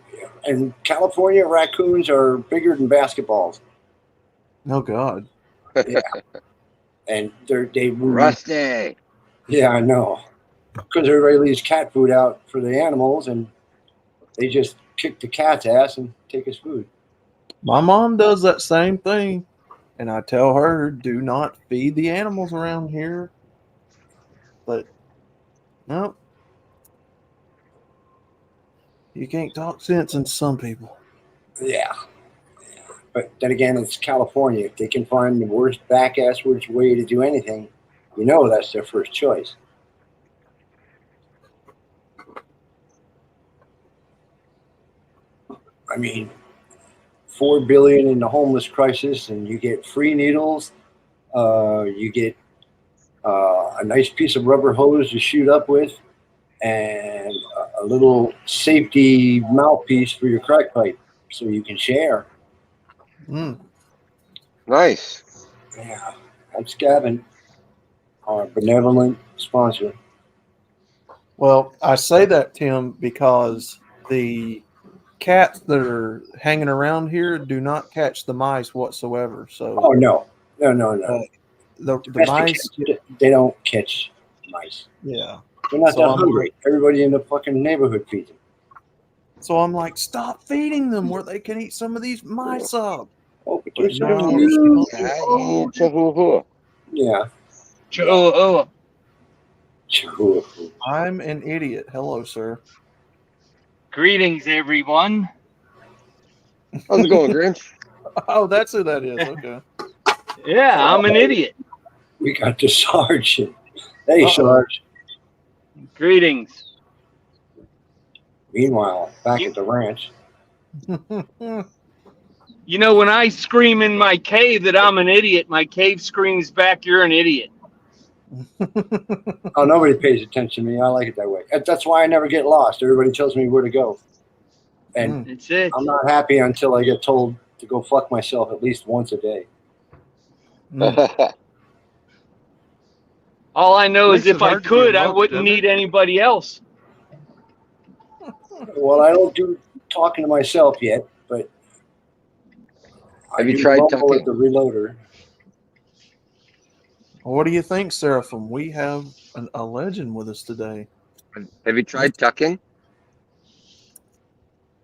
Speaker 5: in California. Raccoons are bigger than basketballs.
Speaker 2: Oh God.
Speaker 5: Yeah, and they
Speaker 3: Rusty.
Speaker 5: Yeah, I know. Because everybody leaves cat food out for the animals, and they just kick the cat's ass and take his food.
Speaker 2: My mom does that same thing, and I tell her, do not feed the animals around here. But no, you can't talk sense into some people.
Speaker 5: Yeah. But then again, it's California. If they can find the worst back-asswards way to do anything, you know that's their first choice. I mean, $4 billion in the homeless crisis, and you get free needles. You get a nice piece of rubber hose to shoot up with, and a little safety mouthpiece for your crack pipe, so you can share.
Speaker 2: Mm.
Speaker 3: Nice.
Speaker 5: Yeah, that's Gavin, our benevolent sponsor.
Speaker 2: Well, I say that, Tim, because the cats that are hanging around here do not catch the mice whatsoever. So,
Speaker 5: Oh no.
Speaker 2: the
Speaker 5: Domestic
Speaker 2: mice,
Speaker 5: cats, they don't catch mice.
Speaker 2: yeah.
Speaker 5: They're not
Speaker 2: So
Speaker 5: that
Speaker 2: I'm
Speaker 5: hungry. Everybody in the fucking neighborhood feeds them.
Speaker 2: So I'm like, stop feeding them where they can eat some of these mice up.
Speaker 5: Oh, but
Speaker 2: But
Speaker 5: they're so
Speaker 2: no,
Speaker 5: cute. Yeah.
Speaker 2: I'm an idiot. Hello, sir.
Speaker 7: Greetings, everyone.
Speaker 3: How's it going, Grinch?
Speaker 2: Oh, that's who that is. Okay.
Speaker 7: Yeah, I'm an idiot.
Speaker 5: We got the sergeant. Hey,
Speaker 2: Uh-oh.
Speaker 5: Sarge.
Speaker 7: Greetings.
Speaker 5: Meanwhile, back at the ranch.
Speaker 7: You know, when I scream in my cave that I'm an idiot, my cave screams back, "You're an idiot."
Speaker 5: Oh, nobody pays attention to me. I like it that way. That's why I never get lost. Everybody tells me where to go. And
Speaker 7: That's it.
Speaker 5: I'm not happy until I get told to go fuck myself at least once a day.
Speaker 7: All I know is
Speaker 1: Makes it
Speaker 7: if I
Speaker 1: hard to be
Speaker 7: could, I
Speaker 1: alone,
Speaker 7: wouldn't
Speaker 1: doesn't
Speaker 7: need
Speaker 1: it?
Speaker 7: anybody else.
Speaker 5: Well, I don't do talking to myself yet, but
Speaker 3: Have you
Speaker 5: do
Speaker 3: tried
Speaker 5: rumble
Speaker 3: tucking?
Speaker 5: at the reloader.
Speaker 2: What do you think, Seraphim? We have a legend with us today.
Speaker 3: Have you tried tucking?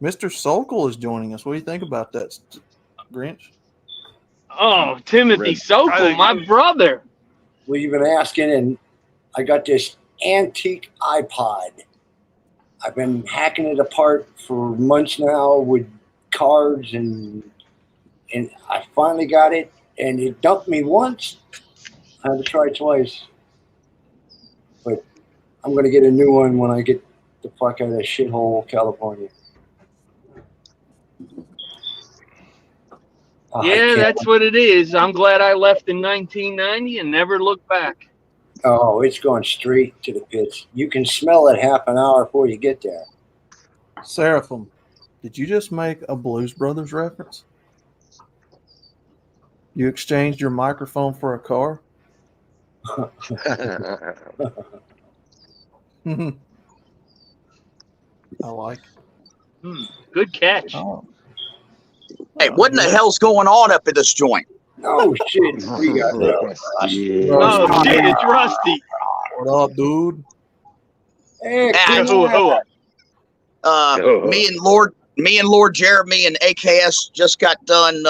Speaker 2: Mr. Sokol is joining us. What do you think about that, Grinch?
Speaker 7: Oh, Timothy
Speaker 1: I
Speaker 7: Sokol,
Speaker 1: think-
Speaker 7: my brother.
Speaker 5: Well, you've been asking, and I got this antique iPod. I've been hacking it apart for months now with cards, and I finally got it, and it dumped me once. I had to try twice. But I'm going to get a new one when I get the fuck out of that shithole, California.
Speaker 7: Yeah, that's what it is. I'm glad I left in 1990 and never looked back.
Speaker 5: Oh, it's going straight to the pits. You can smell it half an hour before you get there.
Speaker 2: Seraphim, did you just make a Blues Brothers reference? You exchanged your microphone for a car? I like it.
Speaker 7: Good catch.
Speaker 2: Oh.
Speaker 8: Hey, what in the hell's going on up in this joint?
Speaker 5: Oh, shit. We got
Speaker 7: Oh, shit, it's Rusty.
Speaker 2: What up, dude?
Speaker 5: Hey,
Speaker 8: Me and Lord Jeremy and AKS just got done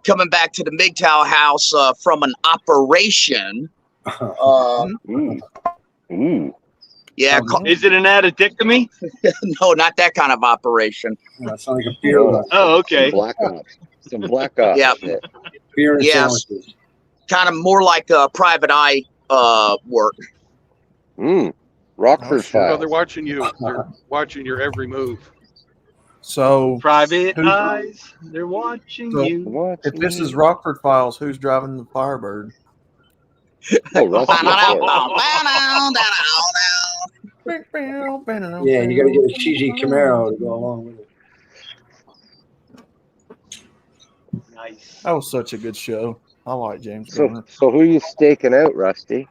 Speaker 8: coming back to the MGTOW house from an operation. Yeah,
Speaker 7: Is it an addictomy?
Speaker 8: no, not that kind of operation.
Speaker 5: That sounds like a beer.
Speaker 7: Oh, okay.
Speaker 3: Some black ops. Some black ops.
Speaker 8: Yeah.
Speaker 3: Shit.
Speaker 5: Beer and
Speaker 8: Yes.
Speaker 5: sandwiches.
Speaker 8: Kind of more like private eye work.
Speaker 3: Rockford
Speaker 2: Oh, sure.
Speaker 1: No,
Speaker 3: Files.
Speaker 1: they're watching you. They're watching your every move.
Speaker 2: So,
Speaker 7: Private
Speaker 2: Who's-
Speaker 7: eyes, they're watching
Speaker 2: So-
Speaker 7: you.
Speaker 3: What?
Speaker 2: if this is Rockford Files, who's driving the Firebird?
Speaker 3: Oh, Rusty.
Speaker 5: Yeah, you got to get a cheesy Camaro to go along with it.
Speaker 7: Nice.
Speaker 2: That was such a good show. I like James
Speaker 3: So,
Speaker 2: Garner.
Speaker 3: so who are you staking out, Rusty?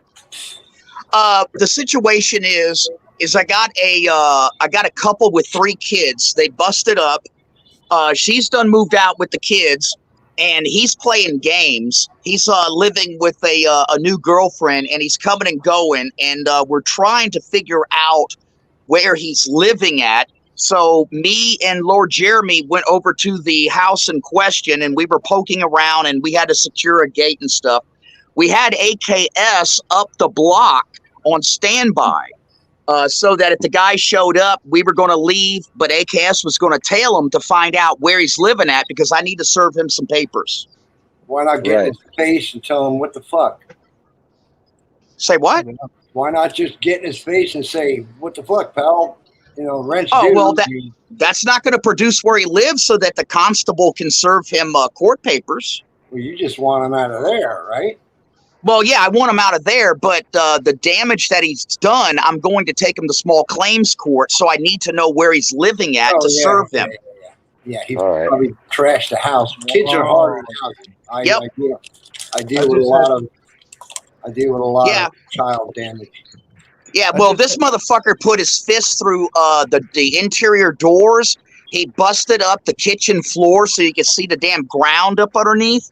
Speaker 8: The situation is I got a couple with 3 kids. They busted up. She's done moved out with the kids, and he's playing games. He's living with a new girlfriend, and he's coming and going. And we're trying to figure out where he's living at. So me and Lord Jeremy went over to the house in question, and we were poking around, and we had to secure a gate and stuff. We had AKS up the block on standby, so that if the guy showed up, we were going to leave, but AKS was going to tail him to find out where he's living at, because I need to serve him some papers.
Speaker 5: Why not get in his face and tell him what the fuck?
Speaker 8: Say what?
Speaker 5: Why not just get in his face and say, what the fuck, pal? You know, rent's
Speaker 8: Oh,
Speaker 5: due.
Speaker 8: well, that's not going to produce where he lives so that the constable can serve him court papers.
Speaker 5: Well, you just want him out of there, right?
Speaker 8: Well, yeah, I want him out of there, but the damage that he's done, I'm going to take him to small claims court, so I need to know where he's living at to serve him.
Speaker 5: Yeah, he probably trashed the house. Kids are hard in housing. I deal with a lot of child damage.
Speaker 8: Yeah, well, this motherfucker put his fist through the interior doors. He busted up the kitchen floor so you can see the damn ground up underneath.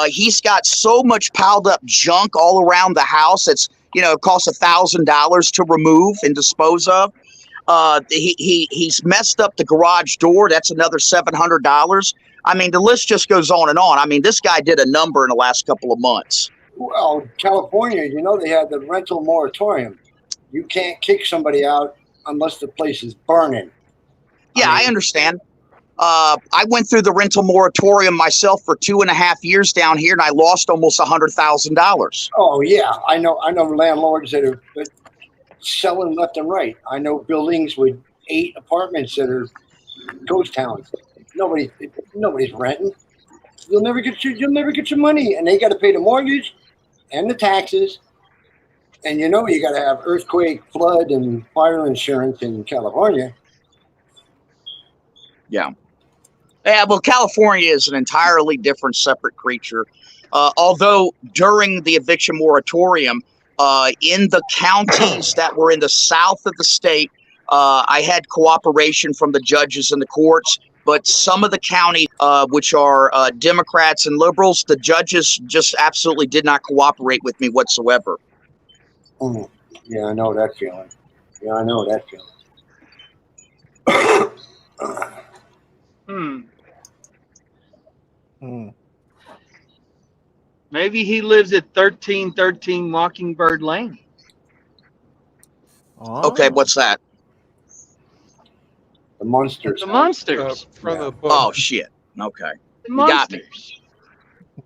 Speaker 8: He's got so much piled up junk all around the house. It's, it costs $1,000 to remove and dispose of. He's messed up the garage door. That's another $700. I mean, the list just goes on and on. I mean, this guy did a number in the last couple of months.
Speaker 5: Well, California, they had the rental moratorium. You can't kick somebody out unless the place is burning.
Speaker 8: Yeah, I understand. I went through the rental moratorium myself for 2.5 years down here, and I lost almost $100,000.
Speaker 5: Oh yeah, I know landlords that are selling left and right. I know buildings with 8 apartments that are ghost towns. Nobody's renting. You'll never get your money, and they got to pay the mortgage and the taxes. And you got to have earthquake, flood, and fire insurance in California.
Speaker 8: Yeah. Yeah, well, California is an entirely different, separate creature. Although during the eviction moratorium, in the counties that were in the south of the state, I had cooperation from the judges and the courts. But some of the counties, which are Democrats and liberals, the judges just absolutely did not cooperate with me whatsoever.
Speaker 5: Yeah, I know that feeling.
Speaker 7: Maybe he lives at 1313 Mockingbird Lane.
Speaker 2: Oh.
Speaker 8: Okay, what's that?
Speaker 5: The Monsters.
Speaker 7: The Monsters.
Speaker 1: From the book.
Speaker 8: Oh, shit. Okay.
Speaker 7: The
Speaker 8: You got me.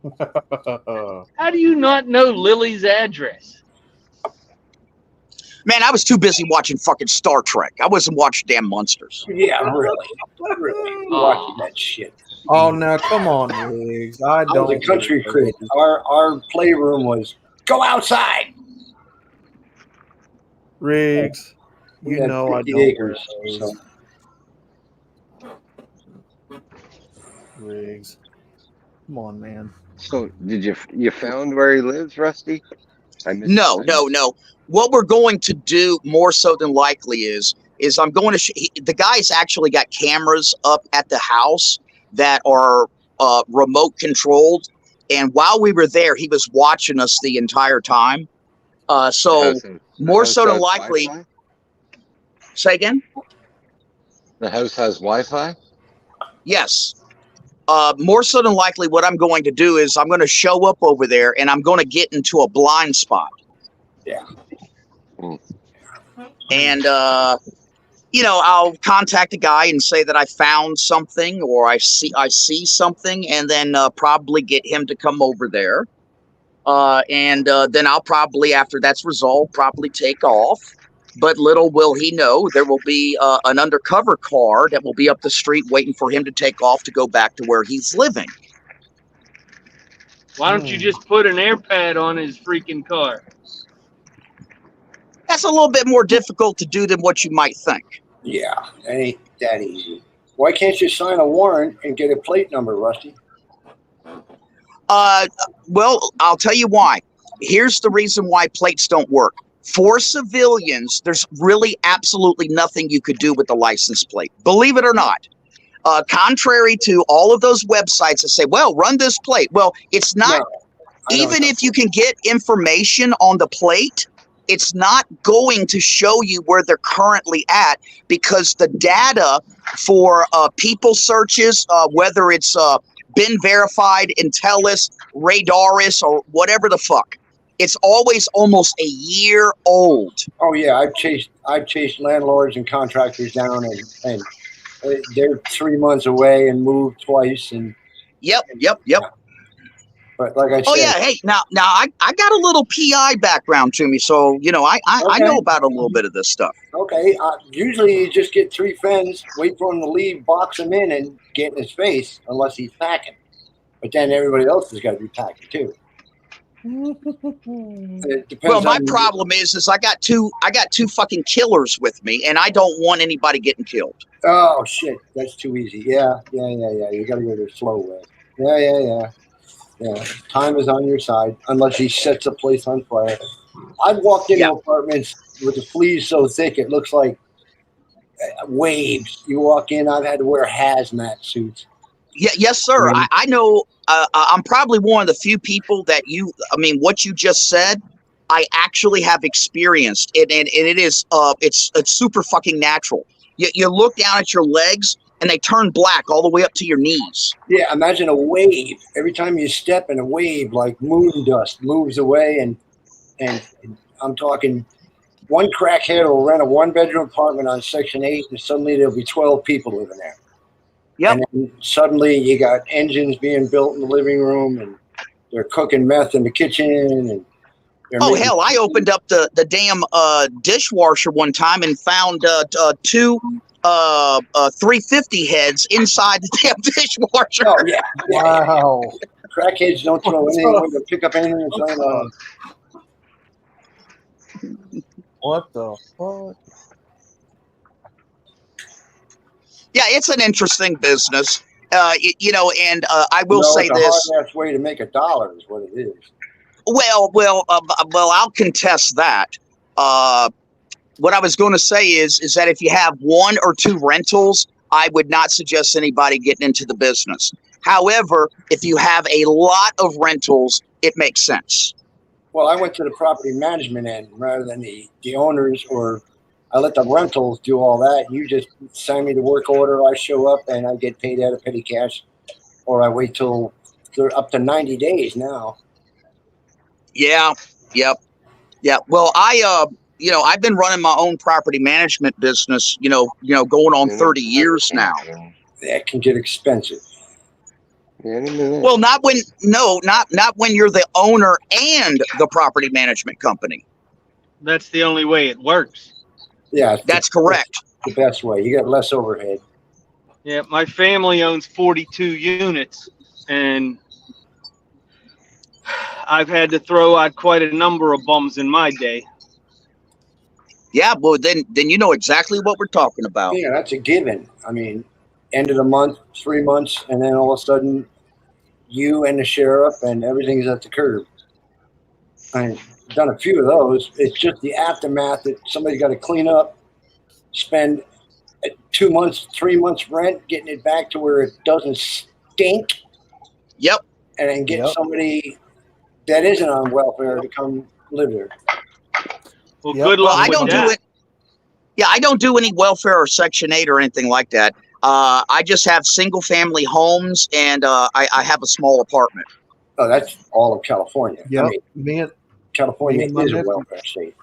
Speaker 7: Monsters. How do you not know Lily's address?
Speaker 8: Man, I was too busy watching fucking Star Trek. I wasn't watching damn Monsters.
Speaker 5: Yeah, really. Watching that shit.
Speaker 2: Oh, now come on, Riggs. I
Speaker 5: was
Speaker 2: don't.
Speaker 5: a country kid. Our playroom was go outside.
Speaker 2: Riggs,
Speaker 5: We
Speaker 2: you
Speaker 5: had
Speaker 2: know I
Speaker 5: 50
Speaker 2: don't.
Speaker 5: acres. So.
Speaker 2: Riggs, come on, man.
Speaker 3: So did you found where he lives, Rusty?
Speaker 8: No. What we're going to do more so than likely is I'm going to the guy's actually got cameras up at the house that are remote controlled, and while we were there, he was watching us the entire time. So more so than likely.
Speaker 3: Wi-Fi?
Speaker 8: Say again?
Speaker 3: The house has Wi-Fi?
Speaker 8: Yes. More so than likely, what I'm going to do is I'm going to show up over there, and I'm going to get into a blind spot.
Speaker 5: Yeah.
Speaker 8: And, I'll contact a guy and say that I found something or I see something, and then probably get him to come over there. And then I'll probably, after that's resolved, probably take off. But little will he know, there will be an undercover car that will be up the street waiting for him to take off to go back to where he's living.
Speaker 7: Why don't you just put an AirPad on his freaking car?
Speaker 8: That's a little bit more difficult to do than what you might think.
Speaker 5: Yeah, it ain't that easy. Why can't you sign a warrant and get a plate number, Rusty?
Speaker 8: Well, I'll tell you why. Here's the reason why plates don't work. For civilians, there's really absolutely nothing you could do with the license plate. Believe it or not. Contrary to all of those websites that say, well, run this plate. Well, it's not, even if you can get information on the plate, it's not going to show you where they're currently at, because the data for people searches, whether it's been verified, Intellis, Radaris, or whatever the fuck, it's always almost a year old.
Speaker 5: Oh yeah, I've chased landlords and contractors down, and they're 3 months away and moved twice. And
Speaker 8: Yep.
Speaker 5: But like I said,
Speaker 8: Oh yeah, hey, now I got a little PI background to me, so you know I know about a little bit of this stuff.
Speaker 5: Okay, usually you just get 3 friends, wait for him to leave, box him in, and get in his face, unless he's packing. But then everybody else has got to be packing too. It depends.
Speaker 8: Well, my problem is I got two fucking killers with me, and I don't want anybody getting killed.
Speaker 5: Oh shit, that's too easy. Yeah. You got to go the slow way. Yeah. Time is on your side, unless he sets a place on fire. I've walked into apartments with the fleas so thick it looks like waves. You walk in, I've had to wear hazmat suits.
Speaker 8: Yeah, yes, sir. I know. I'm probably one of the few people that what you just said, I actually have experienced it, and it is it's super fucking natural. You look down at your legs, and they turn black all the way up to your knees.
Speaker 5: Yeah, imagine a wave. Every time you step in a wave, like moon dust moves away, and I'm talking, one crackhead will rent a 1-bedroom apartment on Section 8, and suddenly there'll be 12 people living there.
Speaker 8: Yep.
Speaker 5: And then suddenly you got engines being built in the living room, and they're cooking meth in the kitchen. And
Speaker 8: hell, I opened up the damn dishwasher one time and found 2 350 heads inside the damn dishwasher.
Speaker 5: Oh yeah.
Speaker 2: Wow.
Speaker 5: Crackheads don't throw anything away. They pick up anything and sign on.
Speaker 2: What the fuck?
Speaker 8: Yeah, it's an interesting business. And I will say
Speaker 5: it's
Speaker 8: this.
Speaker 5: a hard ass way to make $1 is what it is.
Speaker 8: Well, I'll contest that. What I was going to say is that if you have 1 or 2 rentals, I would not suggest anybody getting into the business. However, if you have a lot of rentals, it makes sense.
Speaker 5: Well, I went to the property management end rather than the owners, or I let the rentals do all that. You just sign me the work order, I show up, and I get paid out of petty cash, or I wait till they're up to 90 days now.
Speaker 8: Yeah. Well, I've been running my own property management business, going on 30 years now.
Speaker 5: That can get expensive.
Speaker 8: Well, not when you're the owner and the property management company.
Speaker 7: That's the only way it works.
Speaker 5: Yeah,
Speaker 8: that's correct.
Speaker 5: The best way. You got less overhead.
Speaker 7: Yeah, my family owns 42 units, and I've had to throw out quite a number of bums in my day.
Speaker 8: Yeah, well, then you know exactly what we're talking about.
Speaker 5: Yeah, that's a given. I mean, end of the month, 3 months, and then all of a sudden, you and the sheriff and everything's at the curb. I've done a few of those. It's just the aftermath that somebody's got to clean up, spend 2 months, 3 months rent, getting it back to where it doesn't stink.
Speaker 8: Yep.
Speaker 5: And then get somebody that isn't on welfare to come live there.
Speaker 7: Well, good luck
Speaker 8: I
Speaker 7: with
Speaker 8: don't
Speaker 7: that.
Speaker 8: do it. Yeah, I don't do any welfare or Section 8 or anything like that. I just have single family homes, and I have a small apartment.
Speaker 5: Oh, that's all of California.
Speaker 2: Yeah,
Speaker 5: I mean, California is a welfare state.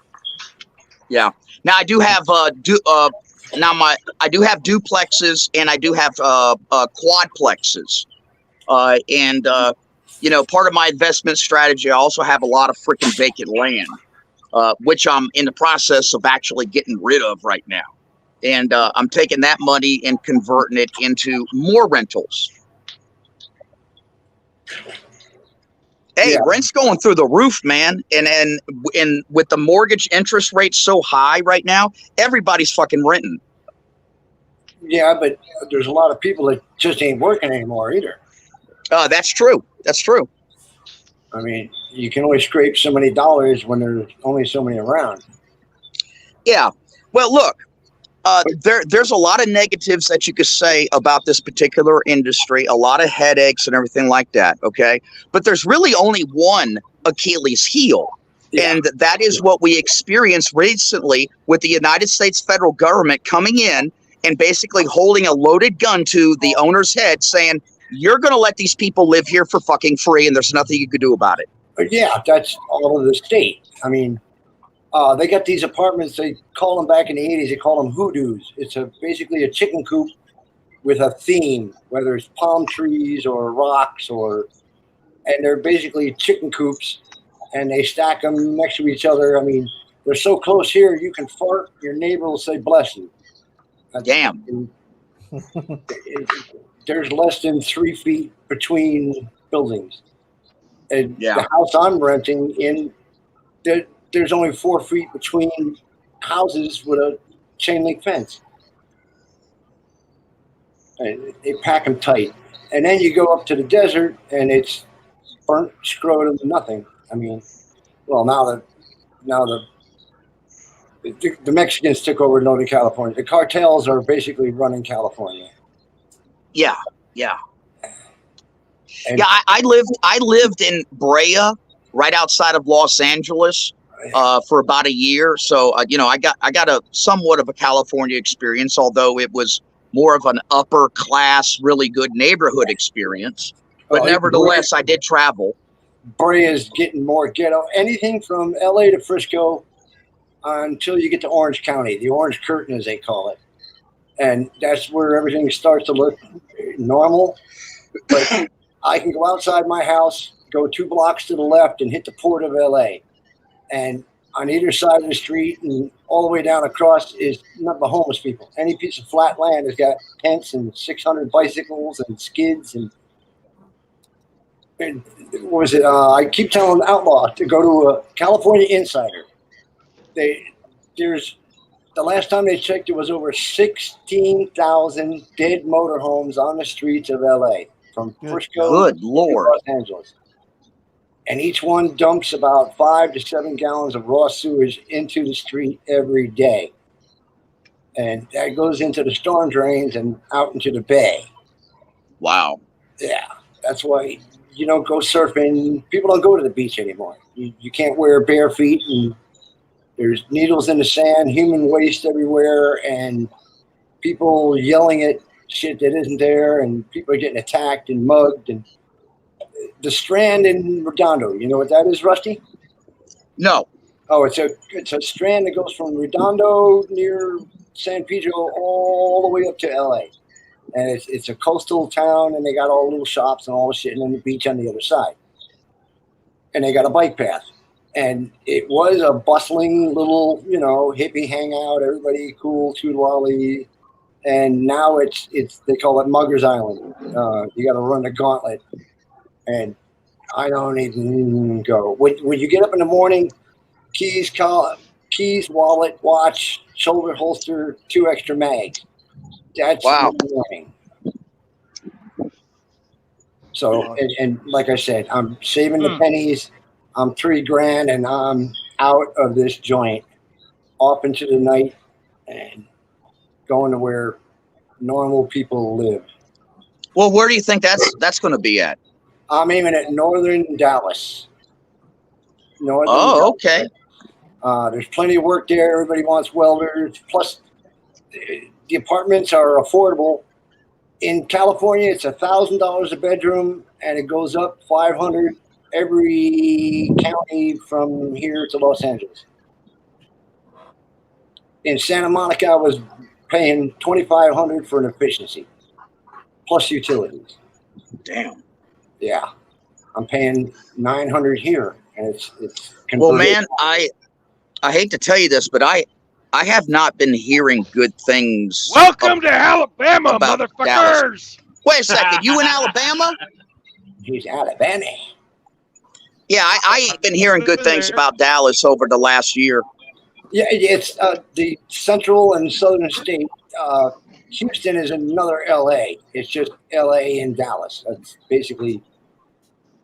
Speaker 8: Yeah. Now I do have I do have duplexes, and I do have quadplexes. Part of my investment strategy, I also have a lot of freaking vacant land, which I'm in the process of actually getting rid of right now. And I'm taking that money and converting it into more rentals. Hey, rent's going through the roof, man. And with the mortgage interest rate so high right now, everybody's fucking renting.
Speaker 5: Yeah, but there's a lot of people that just ain't working anymore either.
Speaker 8: That's true. That's true.
Speaker 5: I mean, you can only scrape so many dollars when there's only so many around.
Speaker 8: Yeah. Well, look, there's a lot of negatives that you could say about this particular industry, a lot of headaches and everything like that. Okay. But there's really only one Achilles heel.
Speaker 5: Yeah.
Speaker 8: And that is what we experienced recently with the United States federal government coming in and basically holding a loaded gun to the owner's head saying, you're going to let these people live here for fucking free and there's nothing you can do about it.
Speaker 5: But yeah, that's all of the state. I mean, they got these apartments, they call them back in the 80s, they call them hoodoos. It's basically a chicken coop with a theme, whether it's palm trees or rocks and they're basically chicken coops. And they stack them next to each other. I mean, they're so close here, you can fart, your neighbor will say, bless you.
Speaker 8: Damn.
Speaker 5: There's less than 3 feet between buildings. And
Speaker 8: Yeah.
Speaker 5: the house I'm renting in, there's only 4 feet between houses with a chain link fence. And they pack them tight. And then you go up to the desert, and it's burnt scrotum, nothing. I mean, well, now the Mexicans took over Northern California. The cartels are basically running California.
Speaker 8: Yeah, yeah.
Speaker 5: And
Speaker 8: Yeah, I lived in Brea, right outside of Los Angeles, for about a year. So I got a somewhat of a California experience, although it was more of an upper class, really good neighborhood experience. But nevertheless, I did travel.
Speaker 5: Brea is getting more ghetto. Anything from LA to Frisco until you get to Orange County, the Orange Curtain, as they call it. And that's where everything starts to look normal. But I can go outside my house, go 2 blocks to the left, and hit the port of LA. And on either side of the street and all the way down across is nothing but homeless people. Any piece of flat land has got tents and 600 bicycles and skids and what was it? I keep telling Outlaw to go to a California Insider. There's the last time they checked, there was over 16,000 dead motorhomes on the streets of LA from Frisco to Los Angeles. And each one dumps about 5 to 7 gallons of raw sewage into the street every day. And that goes into the storm drains and out into the bay.
Speaker 8: Wow.
Speaker 5: Yeah, that's why you don't go surfing. People don't go to the beach anymore. You can't wear bare feet, and there's needles in the sand, human waste everywhere, and people yelling at shit that isn't there, and people are getting attacked and mugged. And the Strand in Redondo, you know what that is, Rusty?
Speaker 8: No.
Speaker 5: Oh, it's a strand that goes from Redondo near San Pedro all the way up to LA. And it's a coastal town, and they got all the little shops and all the shit, and then the beach on the other side. And they got a bike path. And it was a bustling little, hippie hangout, everybody cool, toodle-ollie. And now it's they call it Muggers Island. You got to run the gauntlet. And I don't even go. When you get up in the morning, keys, wallet, watch, shoulder holster, 2 extra mags. That's
Speaker 8: wow.
Speaker 5: the morning. So, and like I said, I'm saving the pennies. I'm $3,000, and I'm out of this joint, off into the night, and going to where normal people live.
Speaker 8: Well, where do you think that's going to be at?
Speaker 5: I'm aiming at northern Dallas.
Speaker 8: Okay.
Speaker 5: There's plenty of work there. Everybody wants welders. Plus, the apartments are affordable. In California, it's $1,000 a bedroom, and it goes up $500 every county from here to Los Angeles. In Santa Monica, I was paying $2,500 for an efficiency, plus utilities.
Speaker 8: Damn.
Speaker 5: Yeah, I'm paying $900 here, and it's.
Speaker 8: Well, man, I hate to tell you this, but I have not been hearing good things.
Speaker 1: Welcome to Alabama, motherfuckers!
Speaker 8: Dallas. Wait a second, you in Alabama?
Speaker 5: He's Alabama.
Speaker 8: Yeah, I ain't been hearing good things about Dallas over the last year.
Speaker 5: Yeah, it's the central and southern state. Houston is another LA. It's just LA and Dallas. That's basically,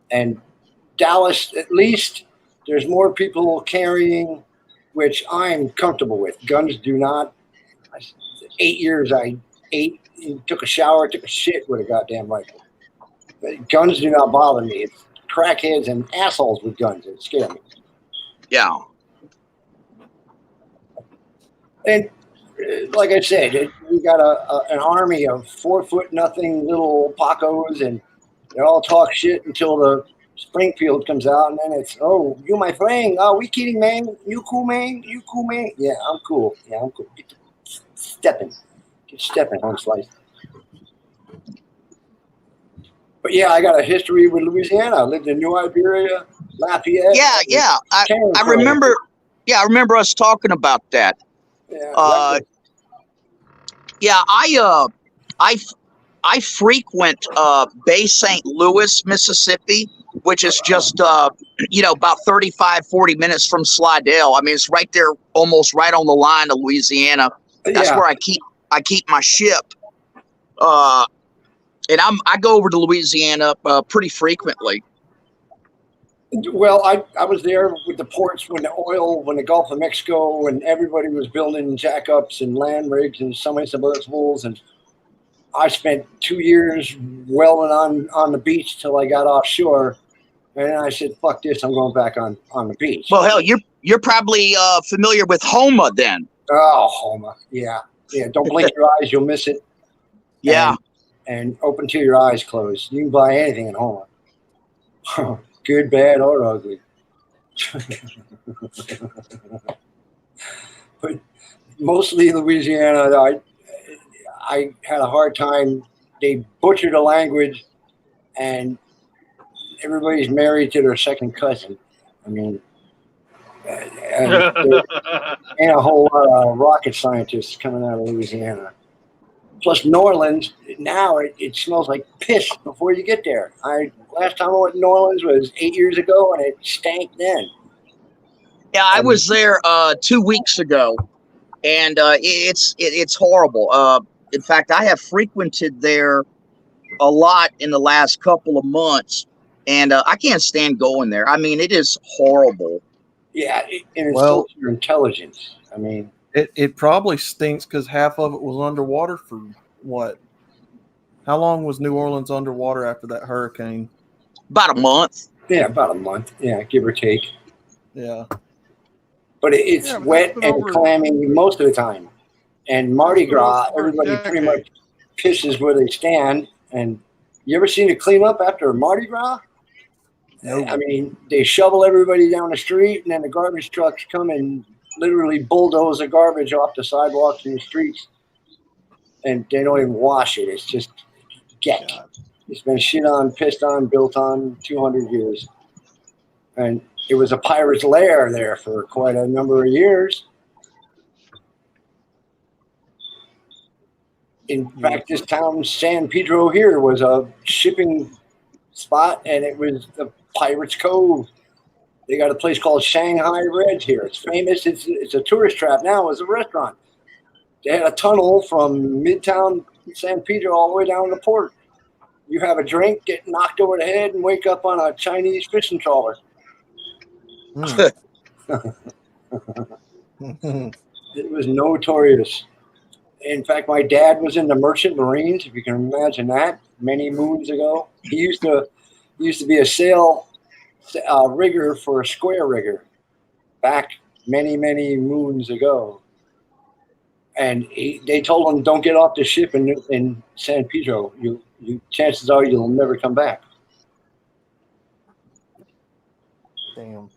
Speaker 5: and Dallas, at least, there's more people carrying, which I'm comfortable with. Guns do not. 8 years I ate, took a shower, took a shit with a goddamn rifle. But guns do not bother me. It's crackheads and assholes with guns that scare me.
Speaker 8: Yeah.
Speaker 5: And like I said, we got an army of 4-foot-nothing little Pacos, and they all talk shit until the Springfield comes out, and then it's, oh, you my friend. Oh, we kidding, man. You cool, man? You cool, man? Yeah, I'm cool. Yeah, I'm cool. Get stepping, home slice. But yeah, I got a history with Louisiana. I lived in New Iberia, Lafayette.
Speaker 8: Yeah. I remember. Yeah, I remember us talking about that.
Speaker 5: Yeah,
Speaker 8: I frequent Bay St. Louis, Mississippi, which is just about 35, 40 minutes from Slidell. I mean, it's right there, almost right on the line of Louisiana. That's where I keep my ship. And I go over to Louisiana pretty frequently.
Speaker 5: Well, I was there with the ports when the Gulf of Mexico, and everybody was building jackups and land rigs and semi-submersibles, and I spent 2 years welding on the beach till I got offshore, and then I said, "Fuck this! I'm going back on the beach."
Speaker 8: Well, hell, you're probably familiar with Homa then.
Speaker 5: Oh, Homa, yeah. Don't blink your eyes, you'll miss it.
Speaker 8: Yeah,
Speaker 5: and open till your eyes closed. You can buy anything in Homa. Good, bad, or ugly. But mostly Louisiana, I had a hard time. They butchered the language, and everybody's married to their second cousin. I mean, and there ain't a whole lot of rocket scientists coming out of Louisiana. Plus, New Orleans, now it smells like piss before you get there. Last time I went to New Orleans was 8 years ago, and it stank then.
Speaker 8: Yeah, I was there 2 weeks ago, and it's horrible. In fact, I have frequented there a lot in the last couple of months, and I can't stand going there. I mean, it is horrible.
Speaker 5: Yeah, and it's still your intelligence. I mean,
Speaker 2: it probably stinks because half of it was underwater for what? How long was New Orleans underwater after that hurricane?
Speaker 8: About a month.
Speaker 5: Yeah, about a month. Yeah, give or take.
Speaker 2: Yeah.
Speaker 5: But it's wet and clammy most of the time. And Mardi Gras, everybody pretty much pisses where they stand. And you ever seen it clean up after Mardi Gras? No. I mean, they shovel everybody down the street, and then the garbage trucks come and literally bulldoze the garbage off the sidewalks and the streets. And they don't even wash it. It's just get. It's been shit on, pissed on, built on 200 years. And it was a pirate's lair there for quite a number of years. In fact, this town, San Pedro here, was a shipping spot, and it was the Pirates Cove. They got a place called Shanghai Reds here. It's famous. It's a tourist trap now. It's a restaurant. They had a tunnel from Midtown San Pedro all the way down to the port. You have a drink, get knocked over the head, and wake up on a Chinese fishing trawler. It was notorious. In fact, my dad was in the Merchant Marines, if you can imagine that, many moons ago. He used to be a sail rigger for a square rigger back many, many moons ago. And they told him, don't get off the ship in San Pedro. Chances are you'll never come back.
Speaker 2: Damn.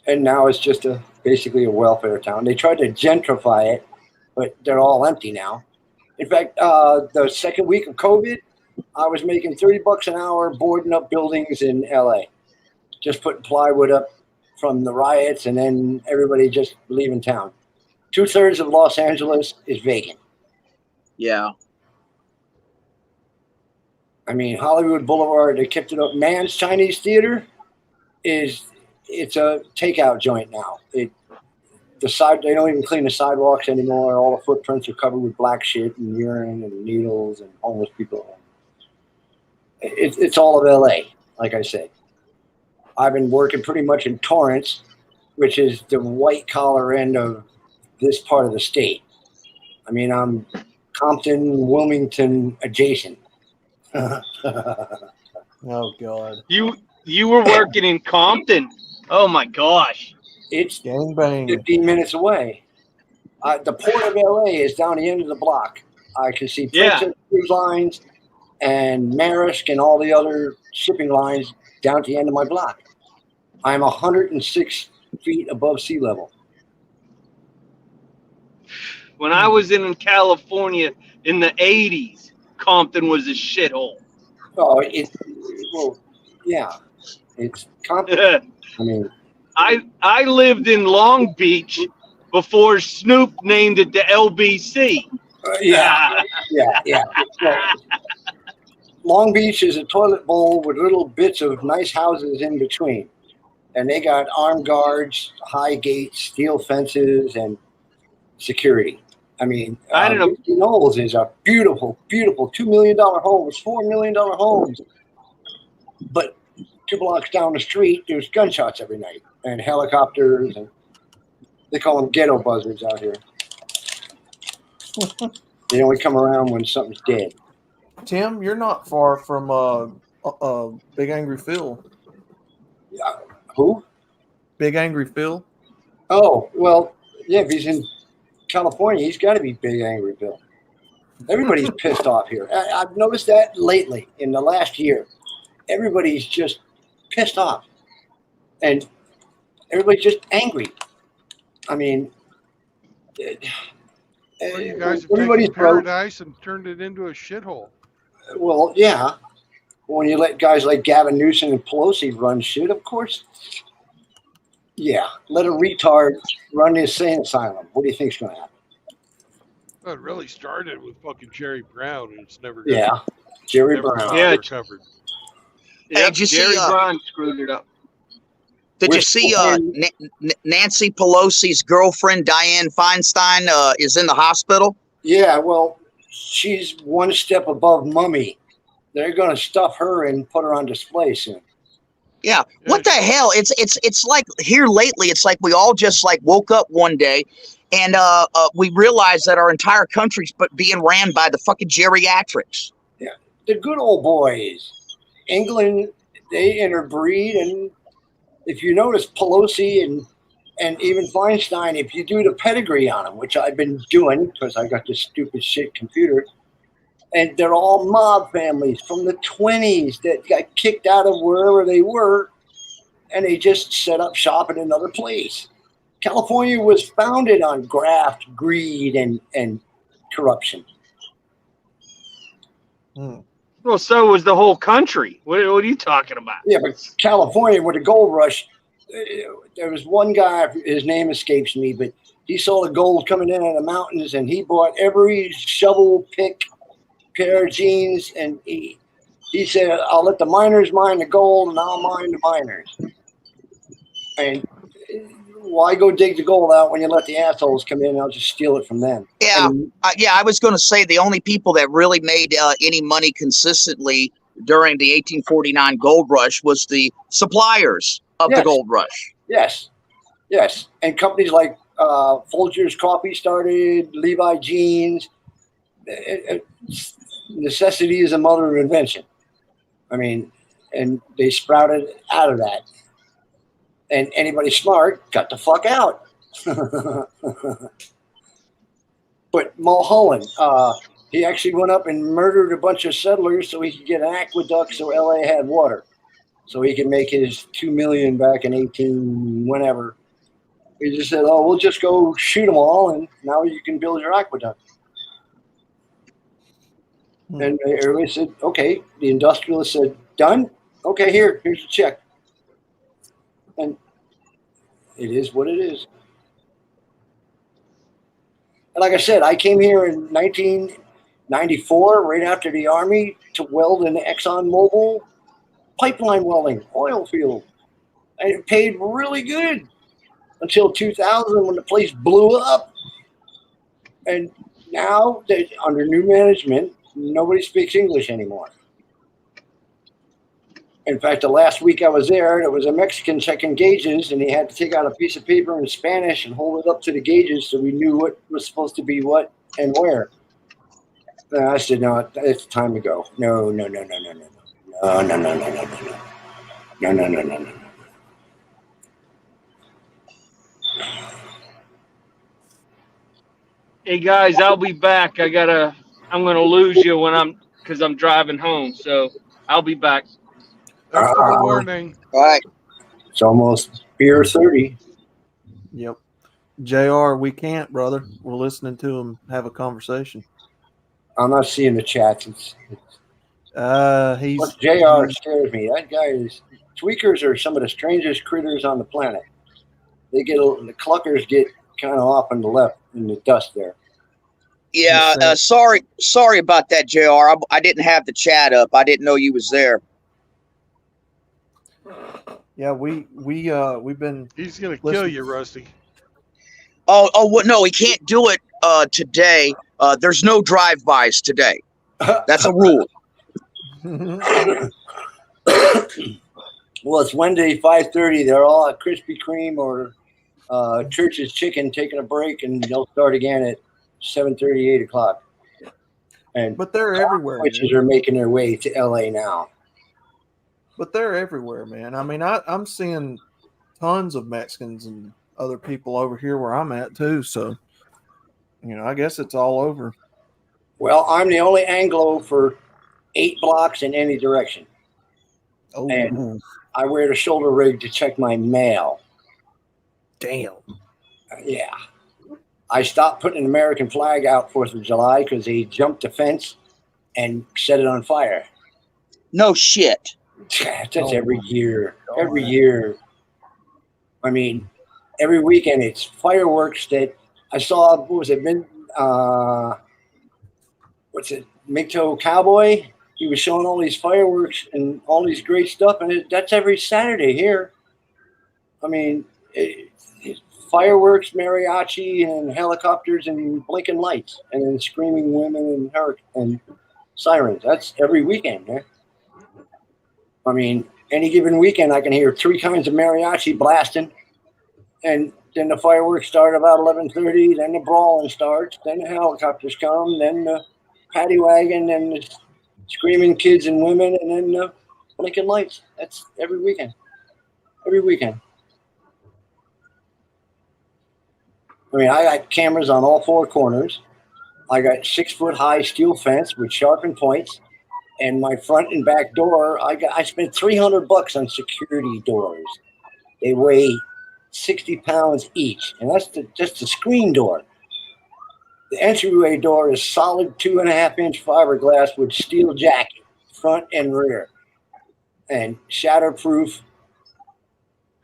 Speaker 5: And now it's just basically a welfare town. They tried to gentrify it, but they're all empty now. In fact, the second week of COVID, I was making $30 an hour boarding up buildings in LA, just putting plywood up from the riots, and then everybody just leaving town. 2/3 of Los Angeles is vacant.
Speaker 8: Yeah.
Speaker 5: I mean, Hollywood Boulevard, they kept it up. Mann's Chinese Theater it's a takeout joint now. They don't even clean the sidewalks anymore. All the footprints are covered with black shit and urine and needles and homeless people. It's all of LA, like I said. I've been working pretty much in Torrance, which is the white collar end of this part of the state. I mean, I'm Compton, Wilmington adjacent.
Speaker 2: Oh God.
Speaker 7: You were working in Compton. Oh my gosh.
Speaker 5: It's
Speaker 2: Gang bang.
Speaker 5: 15 minutes away. The port of LA is down the end of the block. I can see
Speaker 7: Yeah.
Speaker 5: Princess Cruise Lines and Maersk and all the other shipping lines down at the end of my block. I'm 106 feet above sea level.
Speaker 7: When I was in California in the 80s, Compton was a shithole.
Speaker 5: Oh, well, yeah, it's Compton. I mean,
Speaker 7: I lived in Long Beach before Snoop named it the LBC.
Speaker 5: yeah. Well, Long Beach is a toilet bowl with little bits of nice houses in between. And they got armed guards, high gates, steel fences, and security. I mean,
Speaker 7: I don't know.
Speaker 5: Whiskey Knolls is a beautiful, beautiful $2 million homes, $4 million homes. But 2 blocks down the street, there's gunshots every night and helicopters, and they call them ghetto buzzards out here. They only come around when something's dead.
Speaker 2: Tim, you're not far from Big Angry Phil.
Speaker 5: Who?
Speaker 2: Big Angry Phil.
Speaker 5: Oh, well, yeah, if he's in California, he's got to be Big Angry Bill. Everybody's pissed off here. I've noticed that lately in the last year. Everybody's just pissed off. And everybody's just angry. I mean,
Speaker 1: Well, you guys have
Speaker 5: everybody's
Speaker 1: taken paradise and turned it into a shithole.
Speaker 5: Well, yeah. When you let guys like Gavin Newsom and Pelosi run shit, of course. Yeah. Let a retard run the insane asylum. What do you think's going to happen?
Speaker 1: Well, it really started with fucking Jerry Brown, and it's never
Speaker 5: Jerry
Speaker 1: never
Speaker 5: Brown.
Speaker 7: Yeah.
Speaker 1: recovered.
Speaker 7: Yep,
Speaker 8: did you see,
Speaker 7: Jerry Brown screwed it up.
Speaker 8: Did you see Nancy Pelosi's girlfriend, Dianne Feinstein, is in the hospital?
Speaker 5: Yeah, well, she's one step above Mummy. They're going to stuff her and put her on display soon.
Speaker 8: Yeah. What the hell? It's like here lately, it's like we all just like woke up one day and we realized that our entire country's being ran by the fucking geriatrics.
Speaker 5: Yeah. The good old boys. England, they interbreed, and if you notice Pelosi and even Feinstein, if you do the pedigree on them, which I've been doing because I got this stupid shit computer, and they're all mob families from the 20s that got kicked out of wherever they were, and they just set up shop in another place. California was founded on graft, greed, and corruption.
Speaker 7: Well, so was the whole country. What are you talking about?
Speaker 5: Yeah, but California with the gold rush, there was one guy, his name escapes me, but he saw the gold coming in out of the mountains, and he bought every shovel, pick, pair of jeans, and he said, I'll let the miners mine the gold, and I'll mine the miners. And why go dig the gold out when you let the assholes come in and I'll just steal it from them?
Speaker 8: Yeah, I was going to say the only people that really made any money consistently during the 1849 gold rush was the suppliers of the gold rush.
Speaker 5: Yes. And companies like Folgers Coffee started, Levi Jeans. Necessity is a mother of invention. I mean, and they sprouted out of that. And anybody smart got the fuck out. But Mulholland, he actually went up and murdered a bunch of settlers so he could get an aqueduct so LA had water. So he could make his $2 million back in 18 whenever. He just said, "Oh, we'll just go shoot them all, and now you can build your aqueduct." And everybody said, "Okay." The industrialist said, "Done. Okay, here's the check." And it is what it is. And like I said, I came here in 1994, right after the Army, to weld in ExxonMobil pipeline welding, oil field. And it paid really good until 2000 when the place blew up. And now, under new management, nobody speaks English anymore. In fact, the last week I was there was a Mexican checking gauges, and he had to take out a piece of paper in Spanish and hold it up to the gauges so we knew what was supposed to be what and where. And I said, no, it's time to go. No.
Speaker 7: Hey guys, I'll be back. I'm gonna lose you because I'm driving home. So I'll be back.
Speaker 1: Thanks for the warning.
Speaker 8: All right.
Speaker 5: It's almost beer 30.
Speaker 2: Yep. JR, we can't, brother. We're listening to him have a conversation.
Speaker 5: I'm not seeing the chats.
Speaker 2: He's
Speaker 5: JR scares me. That guy is. Tweakers are some of the strangest critters on the planet. The cluckers get kind of off on the left in the dust there.
Speaker 8: Yeah. Sorry about that, JR. I didn't have the chat up. I didn't know you was there.
Speaker 2: Yeah, we've been.
Speaker 1: He's gonna kill you, Rusty.
Speaker 8: Oh, no, he can't do it today. There's no drive-bys today. That's a rule.
Speaker 5: Well, it's Wednesday, 5:30. They're all at Krispy Kreme or Church's Chicken taking a break, and they'll start again at 7:30, 8 o'clock.
Speaker 2: But they're everywhere.
Speaker 5: Witches are making their way to LA now.
Speaker 2: But they're everywhere, man. I mean, I'm seeing tons of Mexicans and other people over here where I'm at too. So, I guess it's all over.
Speaker 5: Well, I'm the only Anglo for 8 blocks in any direction.
Speaker 2: Oh,
Speaker 5: and I wear the shoulder rig to check my mail.
Speaker 2: Damn.
Speaker 5: Yeah. I stopped putting an American flag out 4th of July because they jumped the fence and set it on fire.
Speaker 8: No shit.
Speaker 5: That's every year. Every year. I mean, every weekend it's fireworks that I saw. What was it? MGTOW Cowboy? He was showing all these fireworks and all these great stuff, and that's every Saturday here. I mean, fireworks, mariachi, and helicopters, and blinking lights, and then screaming women and sirens. That's every weekend, man. I mean, any given weekend, I can hear 3 kinds of mariachi blasting, and then the fireworks start about 11:30. Then the brawling starts. Then the helicopters come. Then the paddy wagon, and the screaming kids and women, and then the blinking lights. That's every weekend. Every weekend. I mean, I got cameras on all 4 corners. I got 6-foot-high steel fence with sharpened points. And my front and back door, I spent $300 on security doors. They weigh 60 pounds each, and that's just the screen door. The entryway door is solid 2.5-inch fiberglass with steel jacket, front and rear, and shatterproof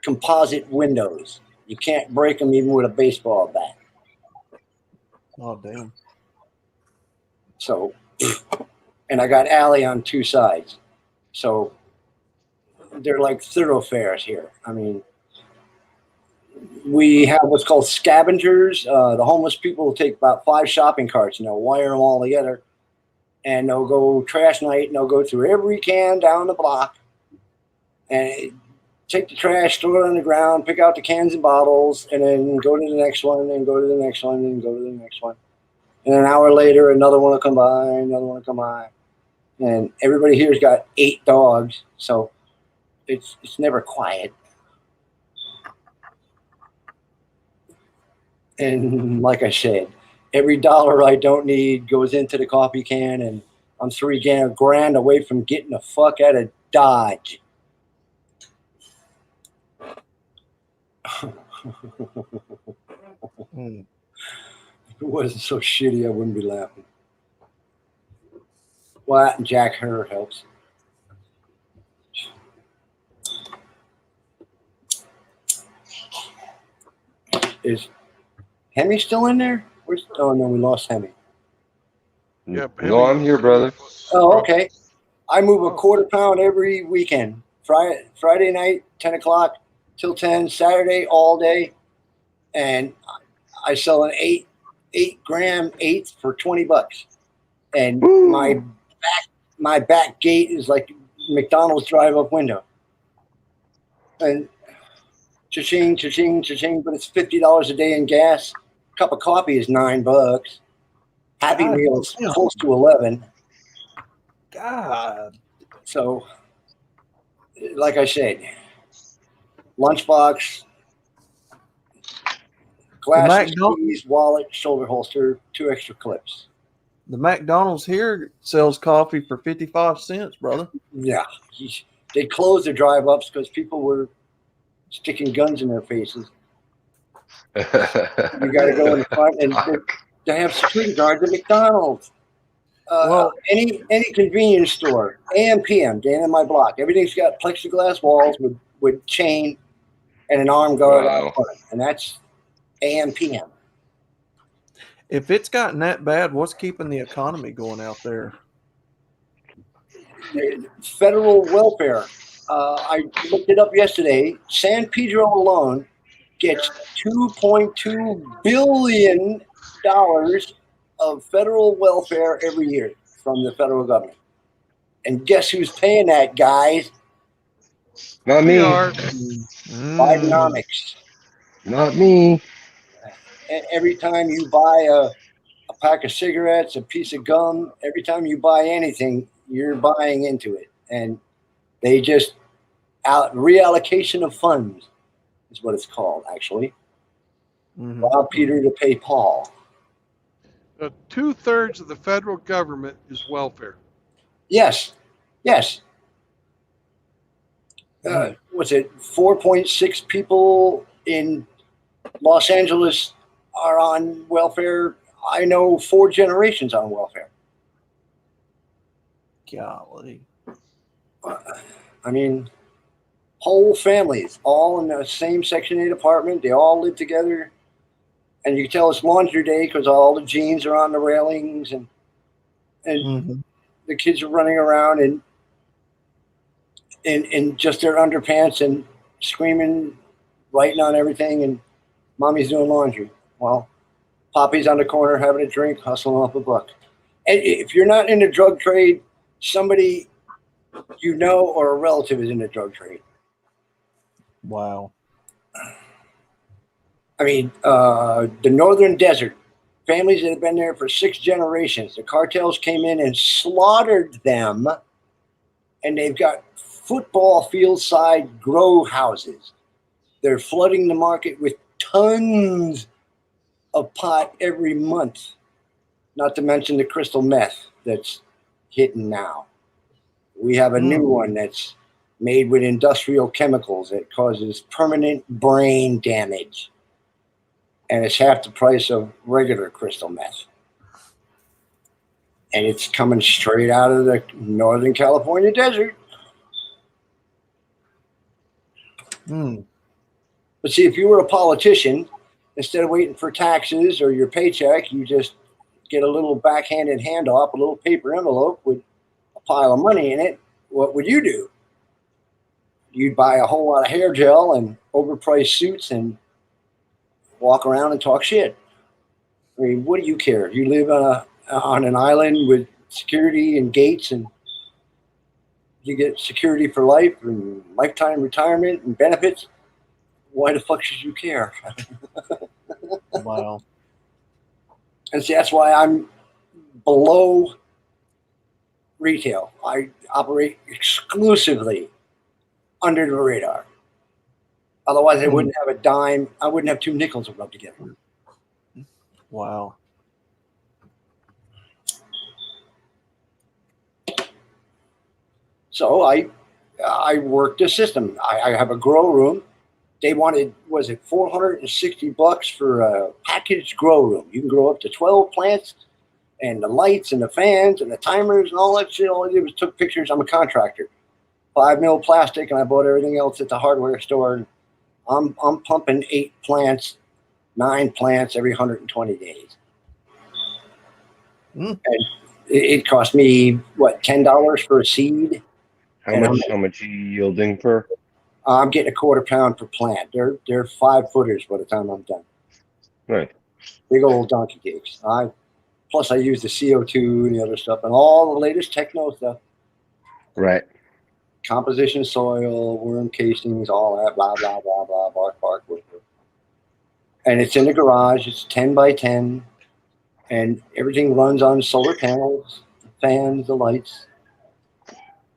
Speaker 5: composite windows. You can't break them even with a baseball bat.
Speaker 2: Oh, damn.
Speaker 5: So, and I got alley on 2 sides. So they're like thoroughfares here. I mean, we have what's called scavengers. The homeless people will take about 5 shopping carts and they'll wire them all together. And they'll go trash night and they'll go through every can down the block and take the trash, throw it on the ground, pick out the cans and bottles, and then go to the next one, and go to the next one, and go to the next one. And an hour later, another one will come by, another one will come by. And everybody here's got 8 dogs, so it's never quiet. And like I said, every dollar I don't need goes into the coffee can, and I'm $3 grand away from getting the fuck out of Dodge. If it wasn't so shitty, I wouldn't be laughing. Well, that and Jack Herr helps. Is Hemi still in there? Oh, no, we lost Hemi.
Speaker 1: Yep.
Speaker 3: No, I'm here, brother.
Speaker 5: Oh, okay. I move a quarter pound every weekend. Friday night, 10 o'clock till 10. Saturday, all day. And I sell an 8-gram eighth for $20. And my back gate is like McDonald's drive-up window, and cha-ching, cha-ching, cha-ching, but it's $50 a day in gas. A cup of coffee is $9. Happy
Speaker 2: God
Speaker 5: Meal's
Speaker 2: damn.
Speaker 5: close to 11.
Speaker 2: God.
Speaker 5: So, like I said, lunchbox, glasses, keys, wallet, shoulder holster, 2 extra clips.
Speaker 2: The McDonald's here sells coffee for 55 cents, brother.
Speaker 5: Yeah, they closed the drive-ups because people were sticking guns in their faces. You got to go in front, and they have security guards at McDonald's.
Speaker 2: Well,
Speaker 5: any convenience store, AM, PM, day in my block, everything's got plexiglass walls with chain and an armed guard out front, and that's AM, PM.
Speaker 2: if it's gotten that bad, what's keeping the economy going out there?
Speaker 5: Federal welfare. I looked it up yesterday. San Pedro alone gets $2.2 billion of federal welfare every year from the federal government. And guess who's paying that, guys?
Speaker 3: Not
Speaker 1: We
Speaker 3: me.
Speaker 1: are.
Speaker 5: Bidenomics.
Speaker 3: Not me.
Speaker 5: Every time you buy a pack of cigarettes, a piece of gum, every time you buy anything, you're buying into it. And they just reallocation of funds is what it's called, actually. Rob Peter to pay Paul.
Speaker 1: 2/3 of the federal government is welfare.
Speaker 5: Yes. What's it? 4.6 people in Los Angeles are on welfare. I know 4 generations on welfare.
Speaker 2: Golly.
Speaker 5: I mean, whole families, all in the same Section 8 apartment. They all live together. And you can tell it's laundry day because all the jeans are on the railings and the kids are running around in just their underpants and screaming, writing on everything, and mommy's doing laundry. Well, Poppy's on the corner having a drink, hustling up a buck. And if you're not in the drug trade, somebody you know or a relative is in the drug trade.
Speaker 2: Wow.
Speaker 5: I mean, the Northern Desert, families that have been there for 6 generations, the cartels came in and slaughtered them, and they've got football field-side grow houses. They're flooding the market with tons of pot every month, not to mention the crystal meth that's hitting now. We have a new one that's made with industrial chemicals that causes permanent brain damage. And it's half the price of regular crystal meth. And it's coming straight out of the Northern California desert. But see, if you were a politician, instead of waiting for taxes or your paycheck, you just get a little backhanded handoff, a little paper envelope with a pile of money in it. What would you do? You'd buy a whole lot of hair gel and overpriced suits and walk around and talk shit. I mean, what do you care? You live on an island with security and gates, and you get security for life and lifetime retirement and benefits. Why the fuck should you care?
Speaker 2: Wow.
Speaker 5: And see, that's why I'm below retail. I operate exclusively under the radar. Otherwise, I wouldn't have a dime. I wouldn't have 2 nickels to rub together.
Speaker 2: Wow.
Speaker 5: So I worked the system. I have a grow room. They wanted, was it $460 for a packaged grow room? You can grow up to 12 plants, and the lights and the fans and the timers and all that shit. All I did was took pictures. I'm a contractor. 5 mil plastic, and I bought everything else at the hardware store. I'm pumping 8 plants, 9 plants every 120 days. And it cost me what, $10 for a seed.
Speaker 3: How much are you yielding for?
Speaker 5: I'm getting a quarter pound per plant. They're 5 footers by the time I'm done.
Speaker 3: Right.
Speaker 5: Big old donkey cakes. Plus I use the CO2 and the other stuff and all the latest techno stuff.
Speaker 3: Right.
Speaker 5: composition soil, worm casings, all that, blah, blah, blah, blah, bark, bark, wood. And it's in the garage. It's 10 by 10. And everything runs on solar panels, the fans, the lights.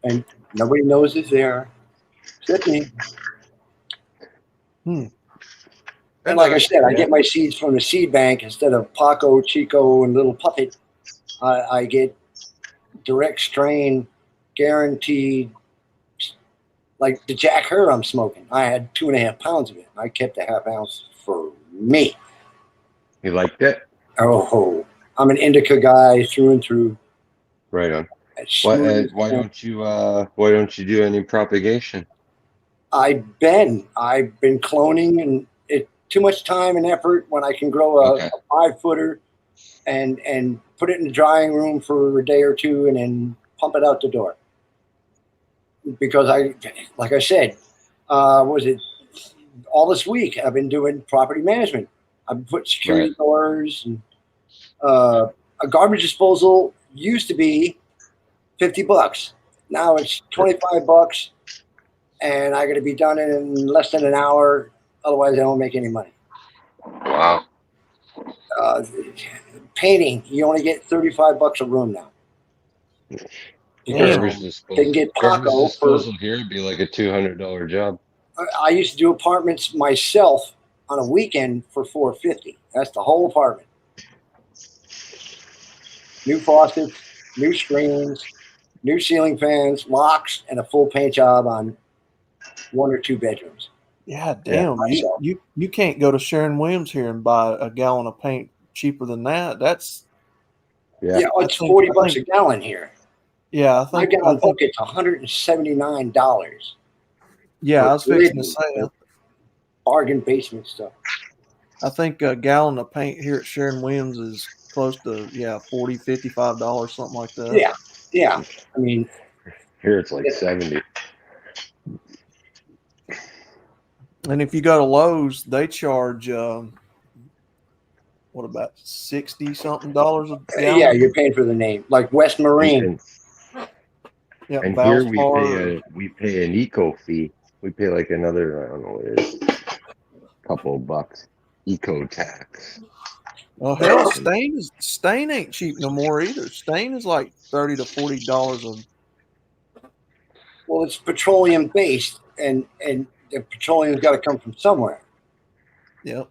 Speaker 5: And nobody knows it's there except me. And like I said, I get my seeds from the seed bank instead of Paco, Chico, and Little Puppet. I get direct strain, guaranteed. Like the Jack Hur I'm smoking. I had 2.5 pounds of it. I kept a half ounce for me.
Speaker 3: You liked it?
Speaker 5: Oh, I'm an indica guy through and through.
Speaker 3: Right on. Why don't you do any propagation?
Speaker 5: I've been cloning, and it too much time and effort when I can grow a 5-footer and put it in the drying room for a day or two and then pump it out the door. Because like I said, was it all this week I've been doing property management. I've put security doors and a garbage disposal used to be $50. Now it's $25, and I got to be done in less than an hour. Otherwise, I don't make any money.
Speaker 3: Wow.
Speaker 5: Painting, you only get $35 a room now.
Speaker 3: Garbage disposal.
Speaker 5: They can get Paco
Speaker 3: disposal here would be like a $200 job.
Speaker 5: I used to do apartments myself on a weekend for $450. That's the whole apartment. New faucets, new screens, new ceiling fans, locks, and a full paint job on 1 or 2 bedrooms.
Speaker 2: Yeah, damn. You can't go to Sharon Williams here and buy a gallon of paint cheaper than that. That's
Speaker 5: it's $40 a gallon here.
Speaker 2: Yeah, I think
Speaker 5: my gallon bucket's $179.
Speaker 2: Yeah, I was fixing to say that.
Speaker 5: Bargain basement stuff.
Speaker 2: I think a gallon of paint here at Sharon Williams is close to $40, $55, something like that.
Speaker 5: Yeah. I mean,
Speaker 3: here it's like 70.
Speaker 2: And if you go to Lowe's, they charge what about $60-something a gallon?
Speaker 5: Yeah, you're paying for the name, like West Marine.
Speaker 3: And here we pay an eco fee. We pay like another, I don't know what it is, couple of bucks. Eco tax.
Speaker 2: Well, hell, stain ain't cheap no more either. Stain is like $30 to $40
Speaker 5: Well, it's petroleum based, and the petroleum's got to come from somewhere.
Speaker 2: Yep.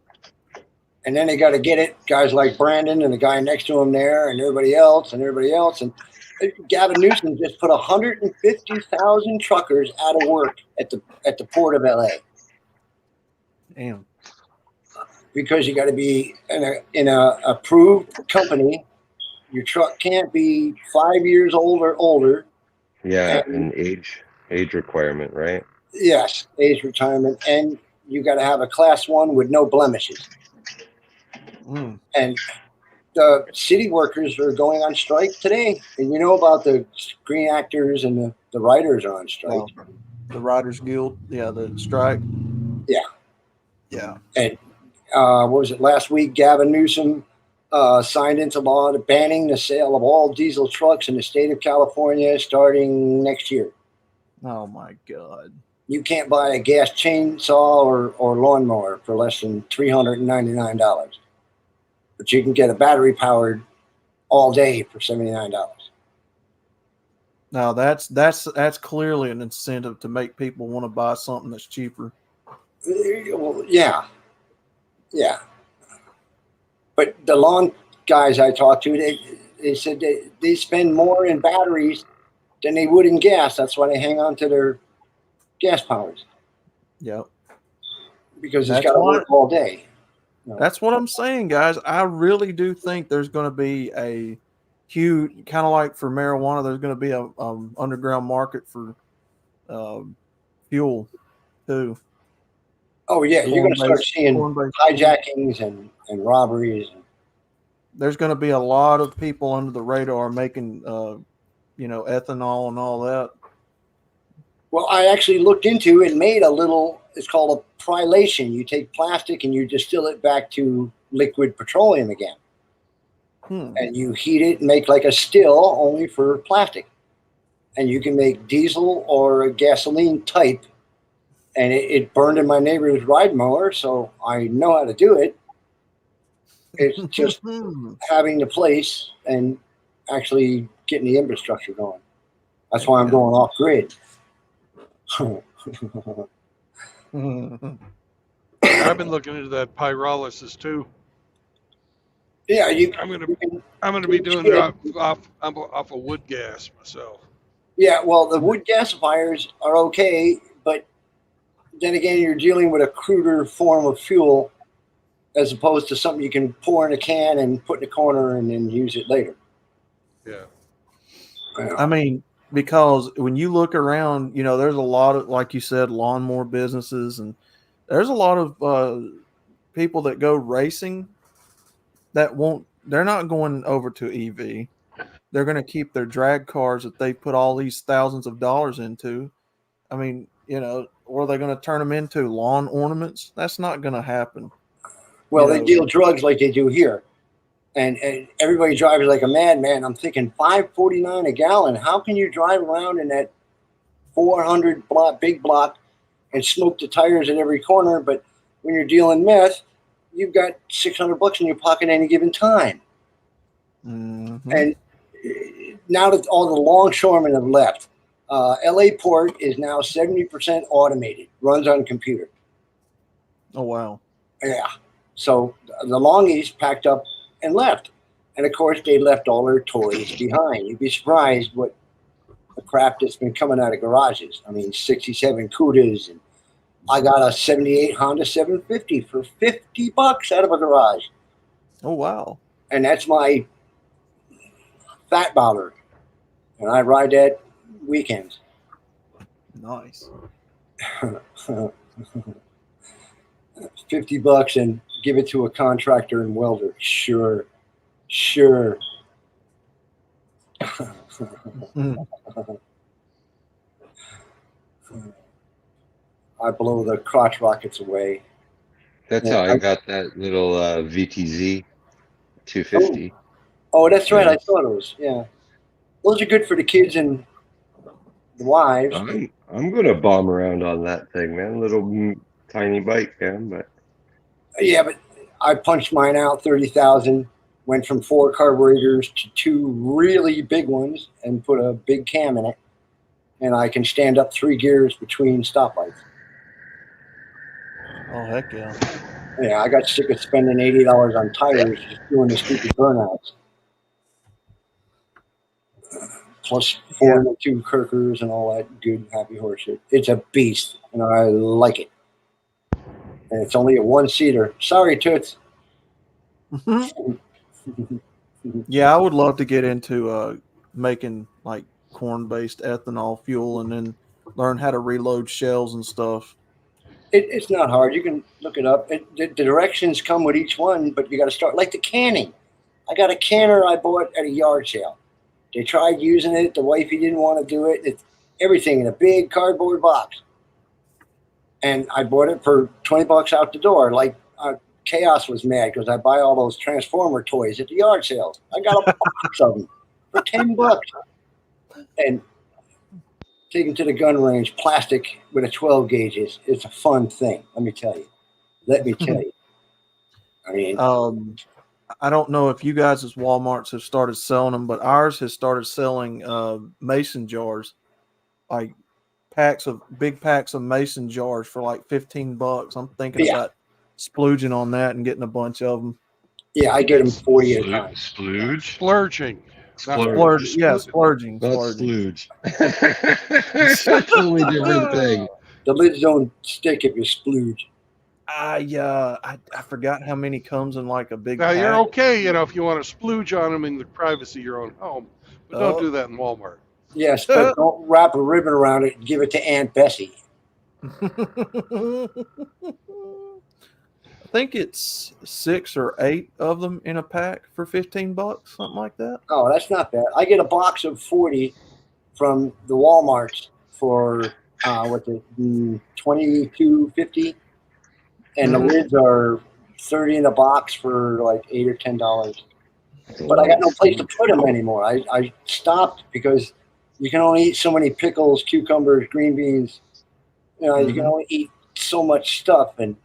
Speaker 5: And then they got to get it. Guys like Brandon and the guy next to him there, and everybody else. And Gavin Newsom just put 150,000 truckers out of work at the port of LA.
Speaker 2: Damn.
Speaker 5: Because you got to be in a approved company. Your truck can't be 5 years old or older.
Speaker 3: Yeah, an age requirement, right?
Speaker 5: Yes, age retirement, and you got to have a class 1 with no blemishes. And the city workers are going on strike today. And you know about the screen actors and the writers are on strike.
Speaker 2: The Writers Guild, the strike. Yeah.
Speaker 5: And what was it last week? Gavin Newsom signed into law banning the sale of all diesel trucks in the state of California starting next year.
Speaker 2: Oh my God.
Speaker 5: You can't buy a gas chainsaw or lawnmower for less than $399. But you can get a battery powered all day for $79.
Speaker 2: Now that's clearly an incentive to make people want to buy something that's cheaper.
Speaker 5: Well, yeah. But the lawn guys I talked to, they said they spend more in batteries than they would in gas. That's why they hang on to their gas powers.
Speaker 2: Yep.
Speaker 5: Because it's got to work all day.
Speaker 2: That's what I'm saying, guys. I really do think there's going to be a huge, kind of like for marijuana, there's going to be a underground market for fuel too.
Speaker 5: Oh yeah, you're going to start seeing hijackings and robberies.
Speaker 2: There's going to be a lot of people under the radar making, ethanol and all that.
Speaker 5: Well, I actually looked into it and made a little. It's called a prylation. You take plastic and you distill it back to liquid petroleum again, and you heat it and make like a still only for plastic. and you can make diesel or a gasoline type. And it burned in my neighbor's ride mower, so I know how to do it. It's just having the place and actually getting the infrastructure going. That's why I'm going off grid.
Speaker 1: I've been looking into that pyrolysis too.
Speaker 5: Yeah,
Speaker 1: I'm gonna be doing it off of wood gas myself.
Speaker 5: Yeah, well, the wood gasifiers are okay, but then again, you're dealing with a cruder form of fuel as opposed to something you can pour in a can and put in a corner and then use it later.
Speaker 1: Yeah.
Speaker 2: I mean, because when you look around, you know, there's a lot of, like you said, lawnmower businesses, and there's a lot of people that go racing that they're not going over to EV. They're going to keep their drag cars that they put all these thousands of dollars into. I mean, you know, or are they going to turn them into lawn ornaments? That's not going to happen.
Speaker 5: Well, they deal drugs like they do here. And everybody drives like a madman. I'm thinking $5.49 a gallon. How can you drive around in that 400 big block and smoke the tires at every corner? But when you're dealing meth, you've got $600 in your pocket at any given time.
Speaker 2: Mm-hmm.
Speaker 5: And now that all the longshoremen have left, LA Port is now 70% automated, runs on computer.
Speaker 2: Oh, wow.
Speaker 5: Yeah. So the longies packed up and left. And of course, they left all their toys behind. You'd be surprised what the crap that's been coming out of garages. I mean, 67 Cudas, and I got a 78 Honda 750 for $50 out of a garage.
Speaker 2: Oh, wow.
Speaker 5: And that's my fat bowler. And I ride that weekends.
Speaker 2: Nice.
Speaker 5: $50 and give it to a contractor and welder. Sure. I blow the crotch rockets away.
Speaker 3: That's how I got that little VTZ 250.
Speaker 5: Oh, that's right. I saw those. Yeah. Those are good for the kids and the wives.
Speaker 3: I'm going to bomb around on that thing, man. Little tiny bike, man. But
Speaker 5: yeah, but I punched mine out 30,000. Went from 4 carburetors to 2 really big ones and put a big cam in it. And I can stand up 3 gears between stoplights.
Speaker 2: Oh, heck yeah.
Speaker 5: Yeah, I got sick of spending $80 on tires just doing the stupid burnouts. Plus 4 and 2 Kirkers and all that good happy horse shit. It's a beast, and I like it. And it's only a 1-seater. Sorry, Toots.
Speaker 2: Yeah, I would love to get into making like corn-based ethanol fuel and then learn how to reload shells and stuff.
Speaker 5: It's not hard. You can look it up. The directions come with each one, but you got to start like the canning. I got a canner I bought at a yard sale. They tried using it. The wifey didn't want to do it. It's everything in a big cardboard box. And I bought it for $20 out the door. Like Chaos was mad because I buy all those Transformer toys at the yard sales. I got a box of them for $10. And take them to the gun range, plastic with a 12 gauge. It's a fun thing. Let me tell you. I mean,
Speaker 2: I don't know if you guys as Walmarts have started selling them, but ours has started selling mason jars, like big packs of mason jars for like $15. I'm thinking about splooging on that and getting a bunch of them.
Speaker 5: Yeah, I get them 40 at a time.
Speaker 1: Splurging.
Speaker 2: Splurging. Yeah, splurging.
Speaker 3: Not splooge. That's a totally different thing.
Speaker 5: The lids don't stick if you splooge.
Speaker 2: I forgot how many comes in like a big
Speaker 1: Now
Speaker 2: pack.
Speaker 1: you're okay, you know, if you want to splooge on them in the privacy of your own home, but don't do that in Walmart.
Speaker 5: Yes, but don't wrap a ribbon around it and give it to Aunt Bessie.
Speaker 2: I think it's 6 or 8 of them in a pack for $15, something like that.
Speaker 5: Oh, that's not bad. I get a box of 40 from the Walmarts for $22.50, and the lids are 30 in a box for like $8 or $10. But I got no place to put them anymore. I stopped because you can only eat so many pickles, cucumbers, green beans. You know, you can only eat so much stuff, and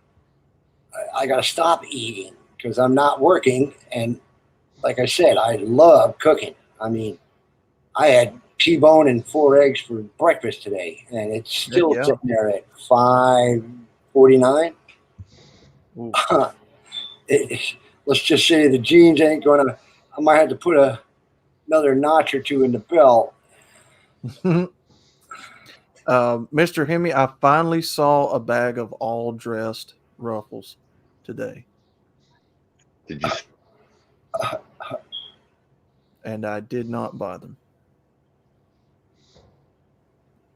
Speaker 5: I got to stop eating because I'm not working. And like I said, I love cooking. I mean, I had T-bone and 4 eggs for breakfast today, and it's still sitting there at 5.49. Let's just say the jeans ain't gonna. I might have to put another notch or two in the belt.
Speaker 2: Mr. Hemi, I finally saw a bag of all dressed Ruffles today.
Speaker 3: Did you?
Speaker 2: And I did not buy them.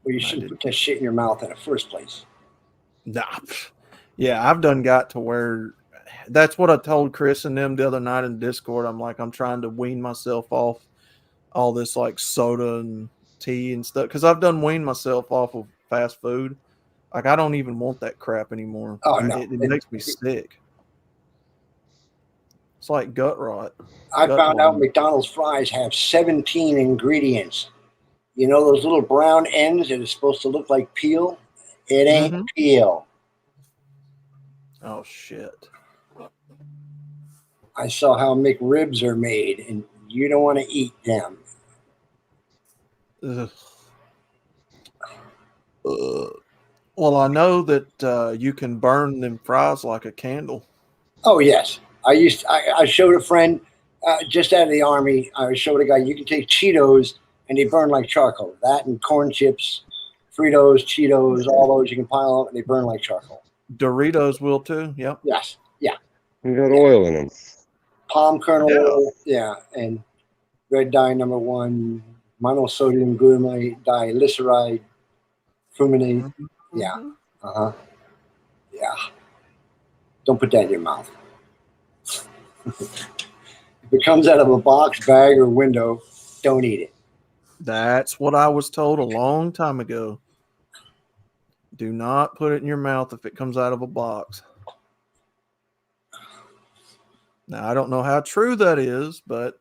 Speaker 5: Well, you shouldn't put that shit in your mouth in the first place.
Speaker 2: Nah. Yeah, I've done got to where that's what I told Chris and them the other night in Discord. I'm like, I'm trying to wean myself off all this like soda and tea and stuff because I've done weaned myself off of fast food. Like I don't even want that crap anymore.
Speaker 5: Oh no,
Speaker 2: it makes me sick. It's like gut rot.
Speaker 5: I found out McDonald's fries have 17 ingredients. You know those little brown ends that are supposed to look like peel? It ain't peel.
Speaker 2: Oh shit.
Speaker 5: I saw how McRibs are made, and you don't want to eat them.
Speaker 2: Well, I know that you can burn them fries like a candle.
Speaker 5: Oh yes, I showed a friend just out of the army. I showed a guy you can take Cheetos and they burn like charcoal. That and corn chips, Fritos, Cheetos, all those you can pile up and they burn like charcoal.
Speaker 2: Doritos will too. Yep.
Speaker 5: Yes. Yeah.
Speaker 3: You got oil in them.
Speaker 5: Palm kernel oil. Yeah, and red dye number 1, monosodium glutamate, diglyceride, fuminate. Yeah. Yeah. Don't put that in your mouth. If it comes out of a box, bag, or window, don't eat it.
Speaker 2: That's what I was told a long time ago. Do not put it in your mouth if it comes out of a box. Now, I don't know how true that is, but...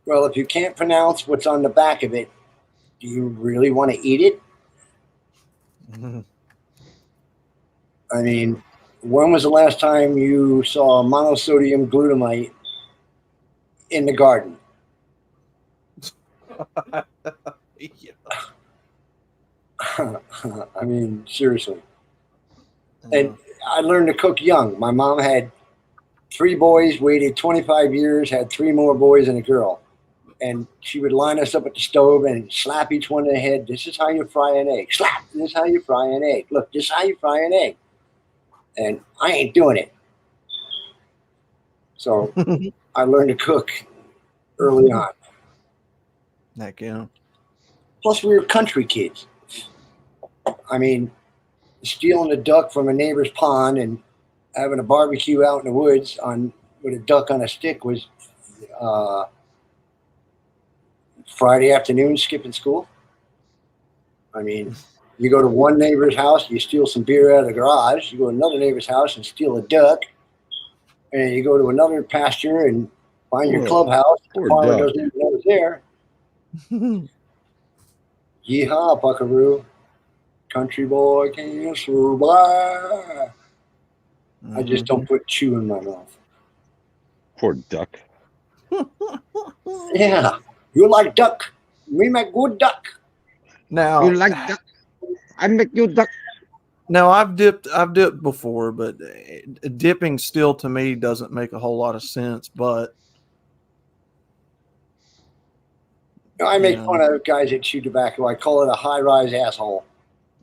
Speaker 5: Well, if you can't pronounce what's on the back of it, do you really want to eat it? I mean, when was the last time you saw monosodium glutamate in the garden? I mean, seriously. And I learned to cook young. My mom had 3 boys, waited 25 years, had 3 more boys and a girl. And she would line us up at the stove and slap each one in the head. This is how you fry an egg. Slap. This is how you fry an egg. Look, this is how you fry an egg. And I ain't doing it. So I learned to cook early on.
Speaker 2: Heck yeah.
Speaker 5: Plus, we were country kids. I mean, stealing a duck from a neighbor's pond and having a barbecue out in the woods with a duck on a stick was Friday afternoon skipping school. I mean, you go to one neighbor's house, you steal some beer out of the garage. You go to another neighbor's house and steal a duck. And you go to another pasture and find your clubhouse. The farmer doesn't even know it's there. Yeehaw, buckaroo. Country boy can't survive. I just don't put chew in my mouth.
Speaker 3: Poor duck.
Speaker 5: Yeah. You like duck. We make good duck.
Speaker 2: Now
Speaker 3: you like duck. I make you duck.
Speaker 2: Now I've dipped before, but dipping still to me doesn't make a whole lot of sense. But
Speaker 5: I make fun of guys that chew tobacco. I call it a high-rise asshole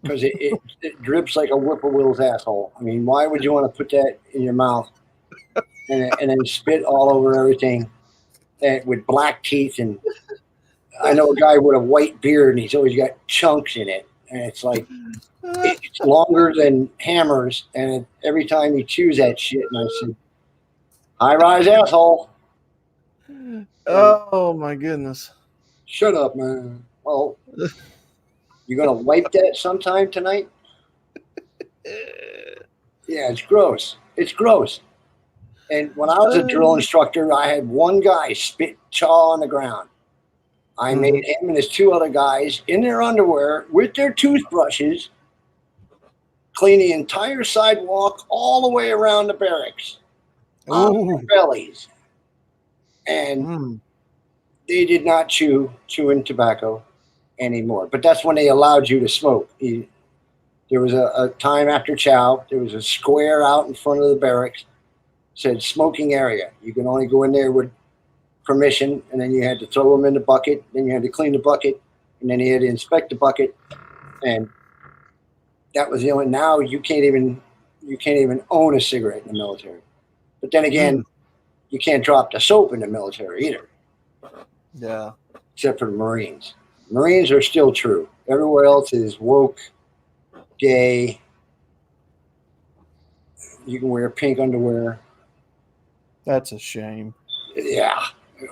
Speaker 5: because it drips like a whippoorwill's asshole. I mean, why would you want to put that in your mouth and then spit all over everything with black teeth? And I know a guy with a white beard and he's always got chunks in it, and it's like it's longer than hammers. And every time he chews that shit, and I said, "High-rise asshole."
Speaker 2: Oh my goodness!
Speaker 5: Shut up, man. Well, you gonna wipe that sometime tonight? Yeah, it's gross. It's gross. And when I was a drill instructor, I had one guy spit chaw on the ground. I made him and his 2 other guys in their underwear with their toothbrushes clean the entire sidewalk all the way around the barracks on their bellies. And they did not chewing tobacco anymore. But that's when they allowed you to smoke. There was a time after chow, there was a square out in front of the barracks, said smoking area. You can only go in there with permission, and then you had to throw them in the bucket, then you had to clean the bucket, and then you had to inspect the bucket, and that was the only. Now you can't even own a cigarette in the military. But then again, you can't drop the soap in the military either.
Speaker 2: Yeah.
Speaker 5: Except for the Marines. Marines are still true. Everywhere else is woke, gay. You can wear pink underwear.
Speaker 2: That's a shame.
Speaker 5: Yeah.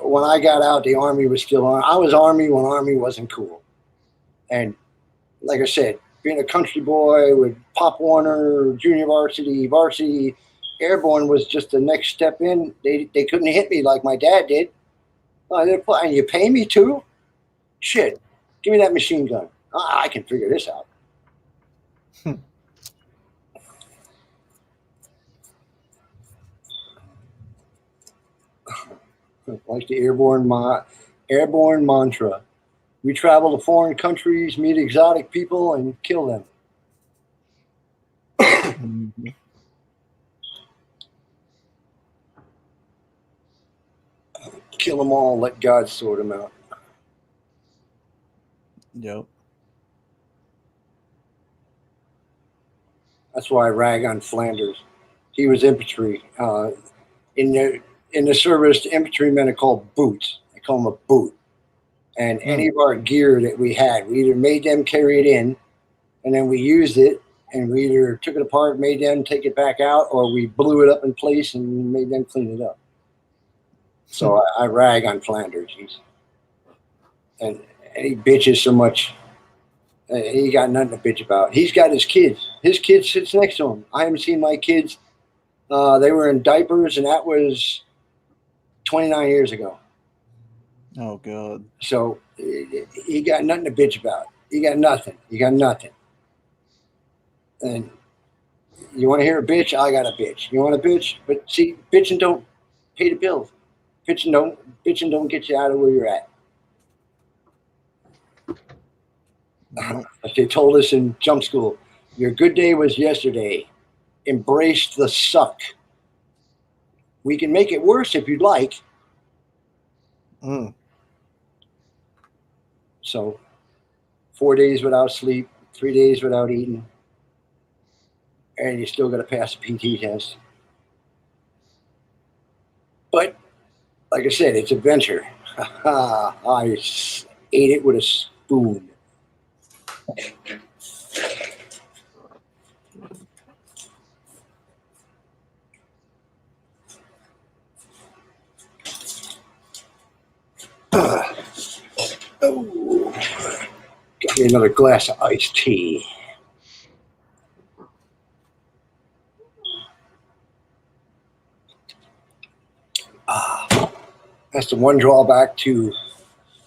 Speaker 5: When I got out, the Army was still on. I was Army when Army wasn't cool. And like I said, being a country boy with Pop Warner, junior varsity, airborne was just the next step in. They couldn't hit me like my dad did. And you pay me too? Shit. Give me that machine gun. I can figure this out. Like the airborne mantra. We travel to foreign countries, meet exotic people, and kill them. Kill them all, let God sort them out.
Speaker 2: Yep.
Speaker 5: That's why I rag on Flanders. He was infantry. In the service, the infantrymen are called boots. I call them a boot. And any of our gear that we had, we either made them carry it in, and then we used it, and we either took it apart, made them take it back out, or we blew it up in place and made them clean it up. So I rag on Flanders. And he bitches so much. He got nothing to bitch about. He's got his kids. His kid sits next to him. I haven't seen my kids. They were in diapers, and that was 29 years ago.
Speaker 2: Oh, God.
Speaker 5: So he got nothing to bitch about. He got nothing. And you want to hear a bitch? I got a bitch. You want a bitch? But see, bitching don't pay the bills. Bitching don't get you out of where you're at. Like they told us in jump school, your good day was yesterday. Embrace the suck. We can make it worse if you'd like. So 4 days without sleep, 3 days without eating, and you still got to pass the PT test. But like I said, it's adventure. I ate it with a spoon. Got me another glass of iced tea. That's the one drawback to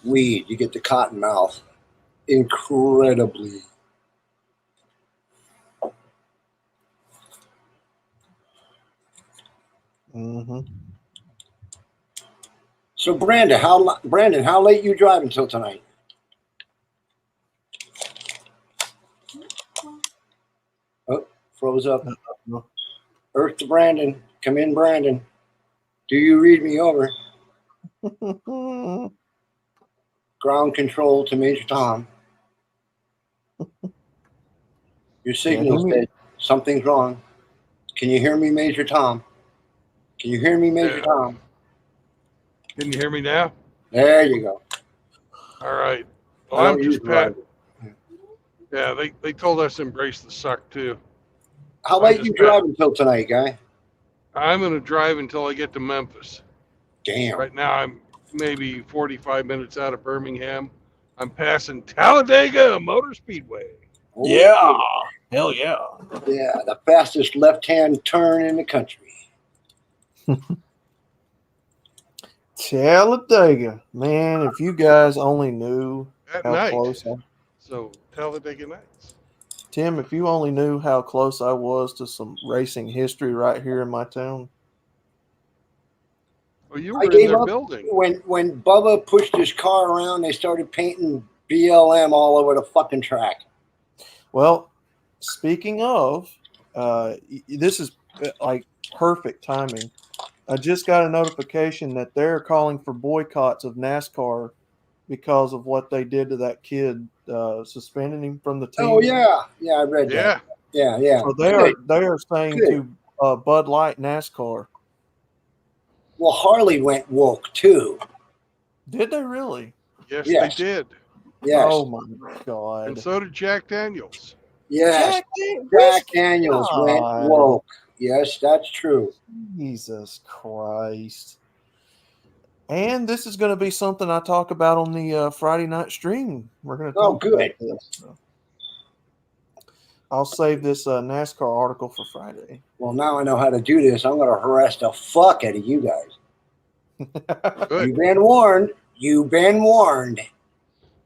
Speaker 5: weed. You get the cotton mouth incredibly. So Brandon, how late you driving till tonight? Oh, froze up. Earth to Brandon. Come in, Brandon. Do you read me over? Ground control to Major Tom. Your signal said something's wrong. Can you hear me, Major Tom? Can you hear me, Major Tom?
Speaker 1: Can you hear me now?
Speaker 5: There you go.
Speaker 1: All right. Well, I'm just Pat. Yeah, they told us to embrace the suck too.
Speaker 5: How late you driving until tonight, guy?
Speaker 1: I'm going to drive until I get to Memphis.
Speaker 5: Damn.
Speaker 1: Right now I'm maybe 45 minutes out of Birmingham. I'm passing Talladega Motor Speedway.
Speaker 9: Yeah. Hell yeah.
Speaker 5: Yeah, the fastest left-hand turn in the country.
Speaker 2: Talladega, man! If you guys only knew
Speaker 1: At
Speaker 2: how
Speaker 1: night.
Speaker 2: close
Speaker 1: So Talladega Nights.
Speaker 2: Tim, if you only knew how close I was to some racing history right here in my town.
Speaker 1: Oh, you
Speaker 5: I
Speaker 1: were in
Speaker 5: gave
Speaker 1: their
Speaker 5: up
Speaker 1: building.
Speaker 5: when Bubba pushed his car around. They started painting BLM all over the fucking track.
Speaker 2: Well, speaking of, this is like perfect timing. I just got a notification that they're calling for boycotts of NASCAR because of what they did to that kid, suspending him from the team.
Speaker 5: Oh yeah, I read
Speaker 1: Yeah.
Speaker 5: that. Yeah.
Speaker 2: So
Speaker 5: Good.
Speaker 2: they are saying
Speaker 5: Good.
Speaker 2: to Bud Light NASCAR.
Speaker 5: Well, Harley went woke too.
Speaker 2: Did they really?
Speaker 1: Yes,
Speaker 5: Yes.
Speaker 1: they did.
Speaker 5: Yes.
Speaker 2: Oh my God!
Speaker 1: And so did Jack Daniels.
Speaker 5: Yes. Jack Daniels went woke. Yes, that's true.
Speaker 2: Jesus Christ! And this is going to be something I talk about on the Friday night stream. We're going to talk about this. So I'll save this NASCAR article for Friday.
Speaker 5: Well, now I know how to do this. I'm going to harass the fuck out of you guys.
Speaker 1: Good.
Speaker 5: You've been warned. You've been warned.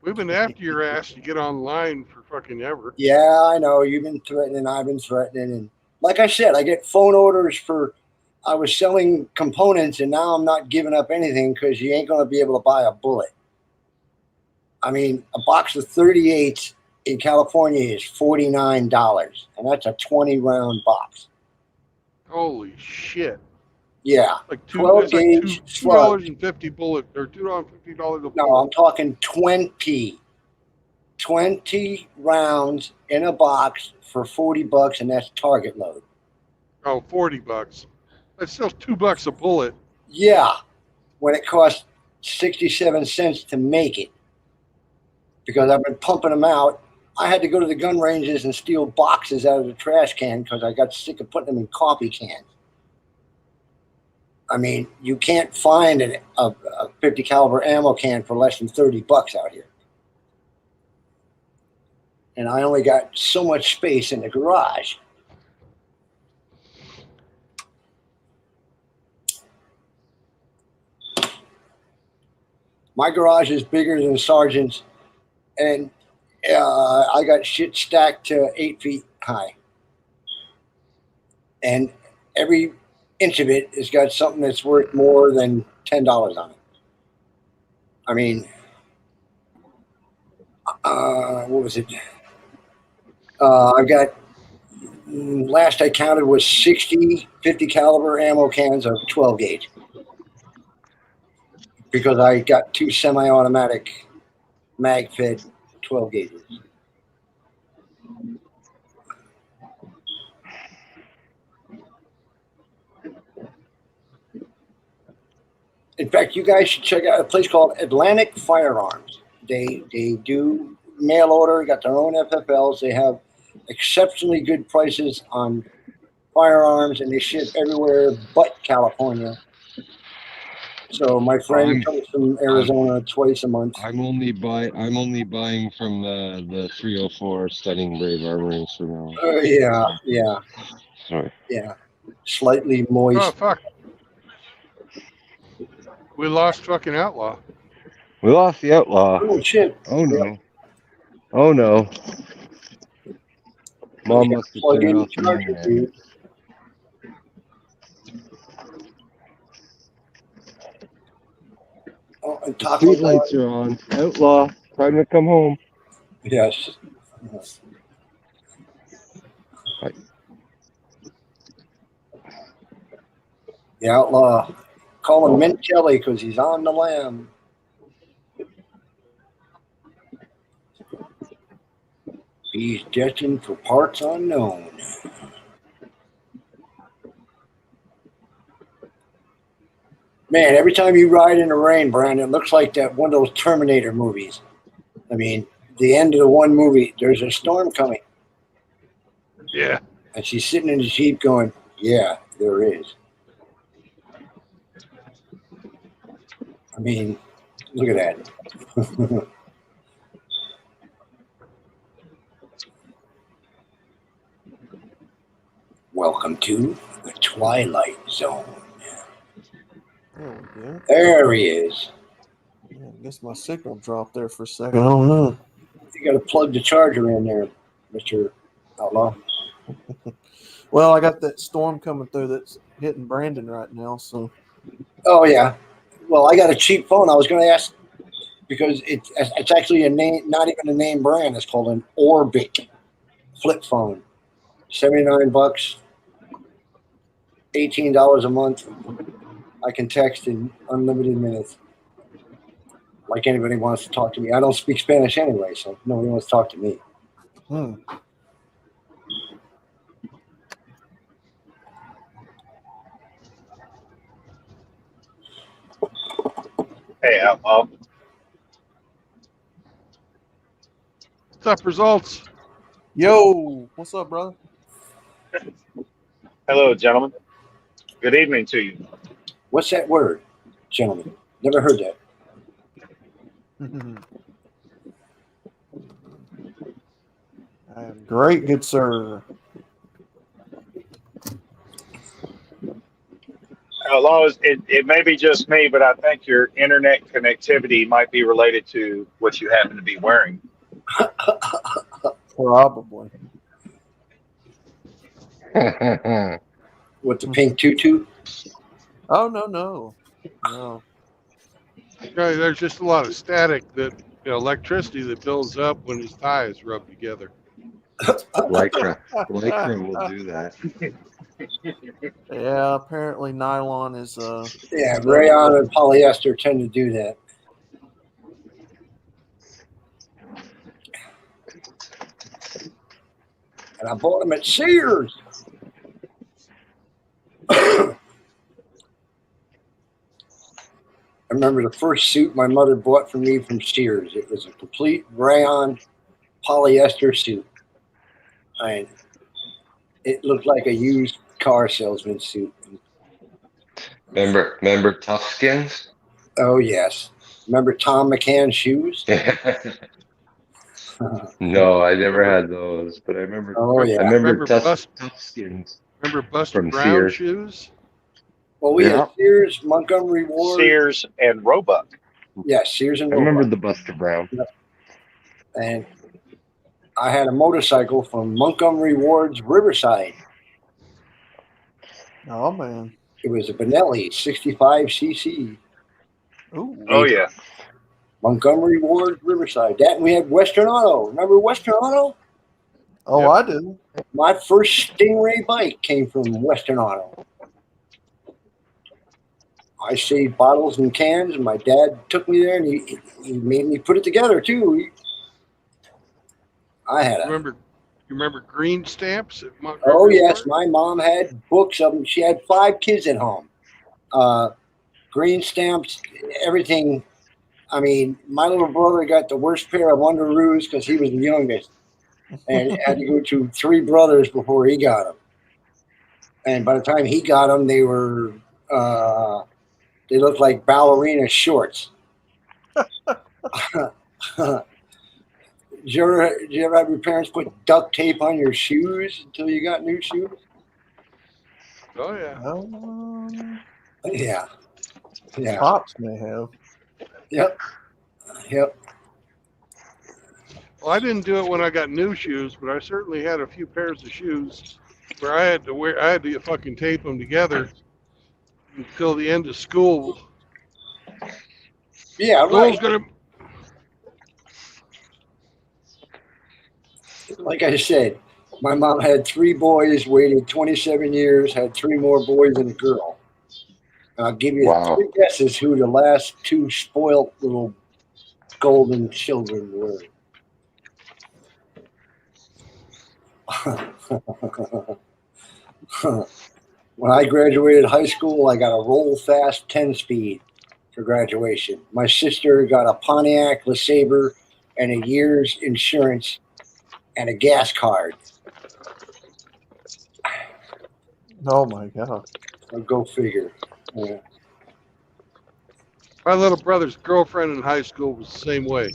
Speaker 1: We've been after your ass to get online for fucking ever.
Speaker 5: Yeah, I know. You've been threatening. I've been threatening. And like I said, I get phone orders for. I was selling components, and now I'm not giving up anything because you ain't going to be able to buy a bullet. I mean, a box of 38s in California is $49, and that's a 20-round box.
Speaker 1: Holy shit!
Speaker 5: Yeah,
Speaker 1: Like
Speaker 5: $12
Speaker 1: $2.50 bullet or $2.50 a bullet.
Speaker 5: No, I'm talking 20 rounds in a box for $40, and that's target load.
Speaker 1: Oh, $40. That's still $2 a bullet.
Speaker 5: Yeah, when it costs 67 cents to make it, because I've been pumping them out. I had to go to the gun ranges and steal boxes out of the trash can because I got sick of putting them in coffee cans. I mean, you can't find a 50 caliber ammo can for less than $30 out here. And I only got so much space in the garage. My garage is bigger than Sergeant's, and I got shit stacked to 8 feet high. And every inch of it has got something that's worth more than $10 on it. I mean, what was it? I've got, last I counted was 60 50 caliber ammo cans of 12 gauge. Because I got 2 semi-automatic mag-fed 12 gauges. In fact, you guys should check out a place called Atlantic Firearms. They do mail order, got their own FFLs. They have exceptionally good prices on firearms, and they ship everywhere but California. So my friend comes from Arizona twice a month.
Speaker 3: I'm only buying from the 304 Stunning Brave Armories for now.
Speaker 5: Yeah.
Speaker 3: Sorry.
Speaker 5: Yeah. Slightly moist.
Speaker 1: Oh, fuck. We lost fucking Outlaw.
Speaker 3: We lost the Outlaw.
Speaker 5: Oh, shit.
Speaker 3: Oh, no. Oh, no. Mom must have turned off the internet.
Speaker 5: Dude. Oh, and
Speaker 3: The street lights are on. Outlaw, time to come home.
Speaker 5: Yes.
Speaker 3: Right.
Speaker 5: The Outlaw. Call him Mint Jelly because he's on the lam. He's destined for parts unknown. Man, every time you ride in the rain, Brandon, it looks like that one of those Terminator movies. I mean, the end of the one movie, there's a storm coming.
Speaker 1: Yeah.
Speaker 5: And she's sitting in the Jeep going, yeah, there is. I mean, look at that. Welcome to the Twilight Zone.
Speaker 2: There we go.
Speaker 5: There he is.
Speaker 2: Yeah, I guess my signal dropped there for a second. I don't know.
Speaker 5: You got to plug the charger in there, Mr. Outlaw.
Speaker 2: Well, I got that storm coming through that's hitting Brandon right now, so.
Speaker 5: Oh, yeah. Well, I got a cheap phone. I was going to ask because it's actually a name, not even a name brand. It's called an Orbic flip phone. $79, $18 a month. I can text in unlimited minutes. Like anybody wants to talk to me. I don't speak Spanish anyway, so nobody wants to talk to me.
Speaker 7: Hey, Outlaw.
Speaker 1: What's up, results?
Speaker 2: Yo, what's up, brother?
Speaker 7: Hello, gentlemen. Good evening to you.
Speaker 5: What's that word, gentlemen? Never heard that.
Speaker 2: I am great, good sir.
Speaker 7: Outlaw, it may be just me, but I think your internet connectivity might be related to what you happen to be wearing.
Speaker 2: Probably.
Speaker 5: With the pink tutu?
Speaker 2: Oh, no.
Speaker 1: There's just a lot of static electricity that builds up when his thighs rub together.
Speaker 3: Lycra will do that.
Speaker 2: Yeah, apparently nylon is
Speaker 5: Yeah, rayon and polyester tend to do that. And I bought them at Sears. I remember the first suit my mother bought for me from Sears. It was a complete rayon polyester suit. And it looked like a used car salesman suit.
Speaker 3: Remember Tough Skins?
Speaker 5: Oh, yes. Remember Tom McCann's shoes?
Speaker 3: No, I never had those, but I remember.
Speaker 5: Oh, yeah.
Speaker 3: I remember
Speaker 1: Tough
Speaker 3: Skins.
Speaker 1: Remember Buster
Speaker 3: From
Speaker 1: Brown
Speaker 3: Sears.
Speaker 1: shoes?
Speaker 5: Well, we had Sears, Montgomery Ward.
Speaker 7: Sears and Roebuck.
Speaker 5: Yeah, Sears and
Speaker 3: I
Speaker 5: Roebuck.
Speaker 3: remember the Buster Brown.
Speaker 5: And I had a motorcycle from Montgomery Ward's Riverside.
Speaker 2: Oh, man.
Speaker 5: It was a Benelli 65cc.
Speaker 2: Ooh.
Speaker 7: Oh, yeah.
Speaker 5: Montgomery Ward Riverside. That, and we had Western Auto. Remember Western Auto?
Speaker 2: Oh,
Speaker 1: Yep.
Speaker 2: I do.
Speaker 5: My first Stingray bike came from Western Auto. I saved bottles and cans, and my dad took me there, and he made me put it together, too. I had a...
Speaker 1: You remember green stamps at Montgomery
Speaker 5: Oh, yes.
Speaker 1: Ward?
Speaker 5: My mom had books of them. She had 5 kids at home. Green stamps, everything. I mean, my little brother got the worst pair of underoos because he was the youngest. And had to go to 3 brothers before he got them. And by the time he got them, they were... they looked like ballerina shorts. Did you ever have your parents put duct tape on your shoes until you got new shoes?
Speaker 1: Oh, yeah.
Speaker 5: Yeah. Yeah.
Speaker 2: Pops may have.
Speaker 5: Yep.
Speaker 1: Well, I didn't do it when I got new shoes, but I certainly had a few pairs of shoes where I had to fucking tape them together until the end of school.
Speaker 5: Yeah,
Speaker 1: School's
Speaker 5: right. Like I said, my mom had 3 boys, waited 27 years, had 3 more boys and a girl. And I'll give you 3 guesses who the last 2 spoiled little golden children were. When I graduated high school, I got a roll fast 10-speed for graduation. My sister got a Pontiac LeSabre and a year's insurance and a gas card.
Speaker 2: Oh, my God.
Speaker 5: Go figure. Yeah.
Speaker 1: My little brother's girlfriend in high school was the same way.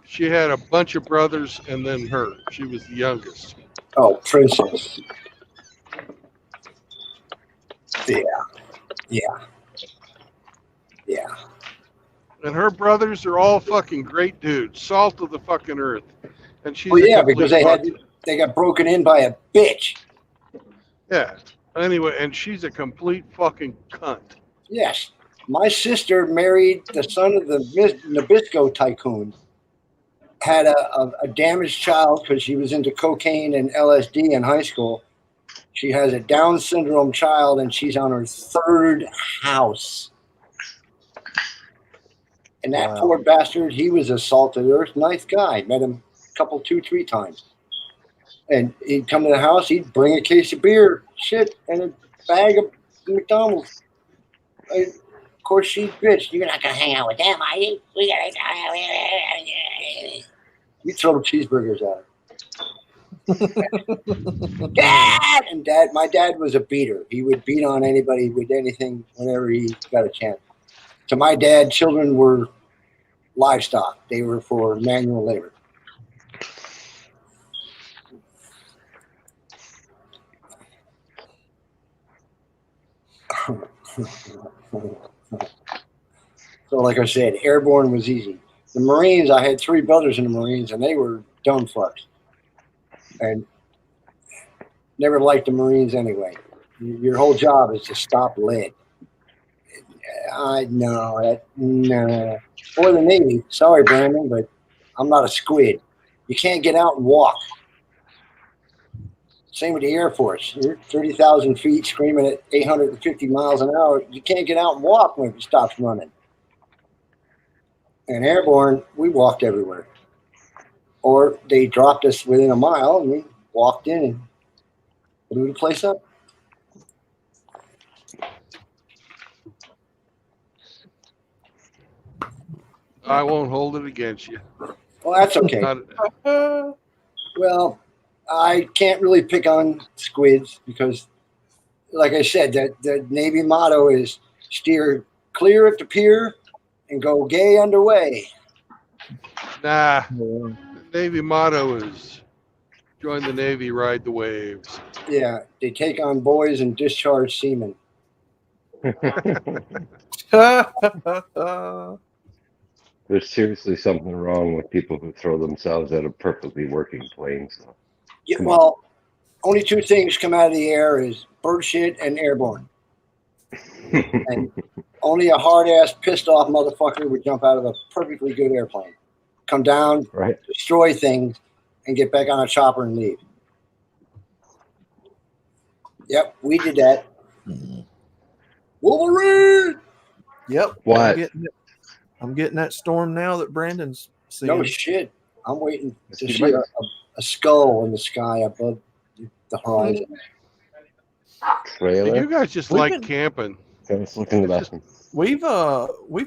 Speaker 1: She had a bunch of brothers and then her. She was the youngest.
Speaker 5: Oh, princess. Yeah. Yeah.
Speaker 1: And her brothers are all fucking great dudes, salt of the fucking earth. And she's
Speaker 5: Well,
Speaker 1: a
Speaker 5: yeah, because
Speaker 1: complete
Speaker 5: they got broken in by a bitch.
Speaker 1: Yeah. Anyway, and she's a complete fucking cunt.
Speaker 5: Yes. My sister married the son of the Nabisco tycoon. Had a damaged child because she was into cocaine and LSD in high school. She has a Down syndrome child, and she's on her third house. And that poor bastard, he was a salt of the earth, nice guy. Met him a couple, 2-3 times. And he'd come to the house, he'd bring a case of beer, shit, and a bag of McDonald's. Of course, she bitched. You're not going to hang out with them, are you? We got to. You throw cheeseburgers at her. Dad! And my dad was a beater. He would beat on anybody with anything whenever he got a chance. To my dad, children were livestock. They were for manual labor. So, like I said, airborne was easy. The Marines, I had 3 brothers in the Marines, and they were dumb fucks. And never liked the Marines anyway. Your whole job is to stop lead. No. Or the Navy. Sorry, Brandon, but I'm not a squid. You can't get out and walk. Same with the Air Force. You're 30,000 feet screaming at 850 miles an hour. You can't get out and walk when it stops running. And airborne, we walked everywhere. Or they dropped us within a mile and we walked in and blew the place up.
Speaker 1: I won't hold it against you.
Speaker 5: Well, that's okay. Well, I can't really pick on squids because, like I said, the Navy motto is steer clear at the pier and go gay underway.
Speaker 1: Nah. The Navy motto is join the Navy, ride the waves.
Speaker 5: Yeah, they take on boys and discharge seamen.
Speaker 3: There's seriously something wrong with people who throw themselves out of perfectly working planes. Though.
Speaker 5: Yeah, well, only 2 things come out of the air is bird shit and airborne. And only a hard-ass, pissed-off motherfucker would jump out of a perfectly good airplane, come down,
Speaker 3: right,
Speaker 5: destroy things, and get back on a chopper and leave. Yep, we did that. Wolverine!
Speaker 2: Yep.
Speaker 3: What?
Speaker 2: I'm getting that storm now that Brandon's seeing.
Speaker 5: No shit. I'm waiting to see a skull in the sky above the horizon.
Speaker 3: Trailer?
Speaker 1: You guys just like camping.
Speaker 3: Let's look in the bathroom.
Speaker 2: We've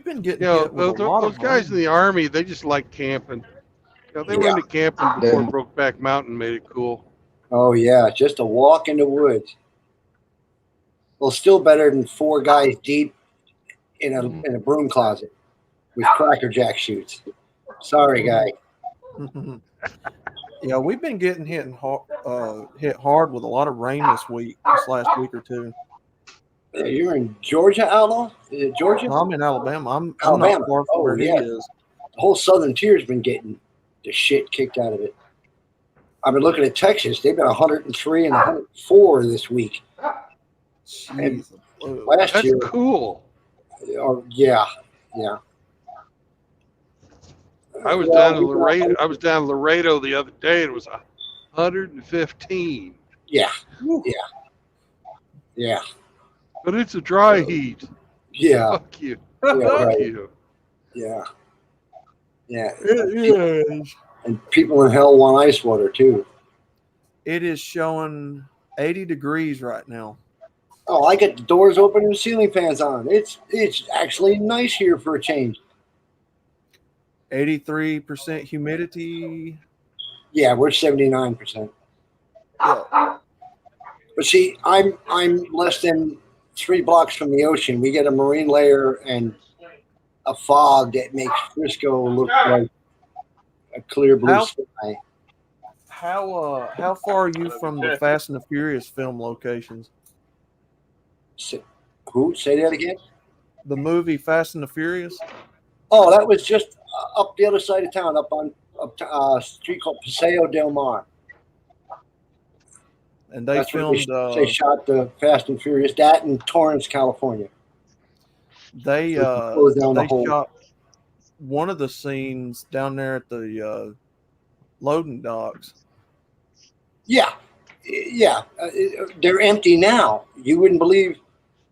Speaker 2: been getting hit with
Speaker 1: those guys in the Army, they just like camping. They were into camping before Brokeback Mountain made it cool.
Speaker 5: Oh yeah, just a walk in the woods. Well, still better than 4 guys deep in a broom closet with Cracker Jack shoots. Sorry, guy.
Speaker 2: Yeah, we've been getting hit hard with a lot of rain this last week or 2.
Speaker 5: You're in Georgia, Outlaw? Is it Georgia?
Speaker 2: No, I'm in Alabama. I'm
Speaker 5: Alabama.
Speaker 2: not far from where he is.
Speaker 5: The whole southern tier's been getting the shit kicked out of it. I've been looking at Texas. They've been 103 and 104 this week. And last year,
Speaker 1: cool.
Speaker 5: Yeah.
Speaker 1: I was down in Laredo. I was down in Laredo the other day, and it was 115.
Speaker 5: Yeah.
Speaker 1: But it's a dry heat.
Speaker 5: Yeah.
Speaker 1: Fuck you.
Speaker 5: Fuck
Speaker 1: you.
Speaker 5: Yeah.
Speaker 2: It is.
Speaker 5: And people in hell want ice water too.
Speaker 2: It is showing 80 degrees right now.
Speaker 5: Oh, I get the doors open and the ceiling fans on. It's actually nice here for a change.
Speaker 2: 83% humidity.
Speaker 5: Yeah, we're 79%.
Speaker 2: Yeah.
Speaker 5: But see, I'm less than 3 blocks from the ocean. We get a marine layer and a fog that makes Frisco look like a clear blue sky.
Speaker 2: How far are you from the Fast and the Furious film locations?
Speaker 5: Who? Say that again?
Speaker 2: the movie Fast and the Furious?
Speaker 5: Oh, that was just up the other side of town, up a street called Paseo del Mar.
Speaker 2: And they
Speaker 5: That's where
Speaker 2: filmed.
Speaker 5: they shot the Fast and Furious. That in Torrance, California.
Speaker 2: They
Speaker 5: closed down the whole.
Speaker 2: shot one of the scenes down there at the loading docks.
Speaker 5: Yeah, yeah. They're empty now. You wouldn't believe.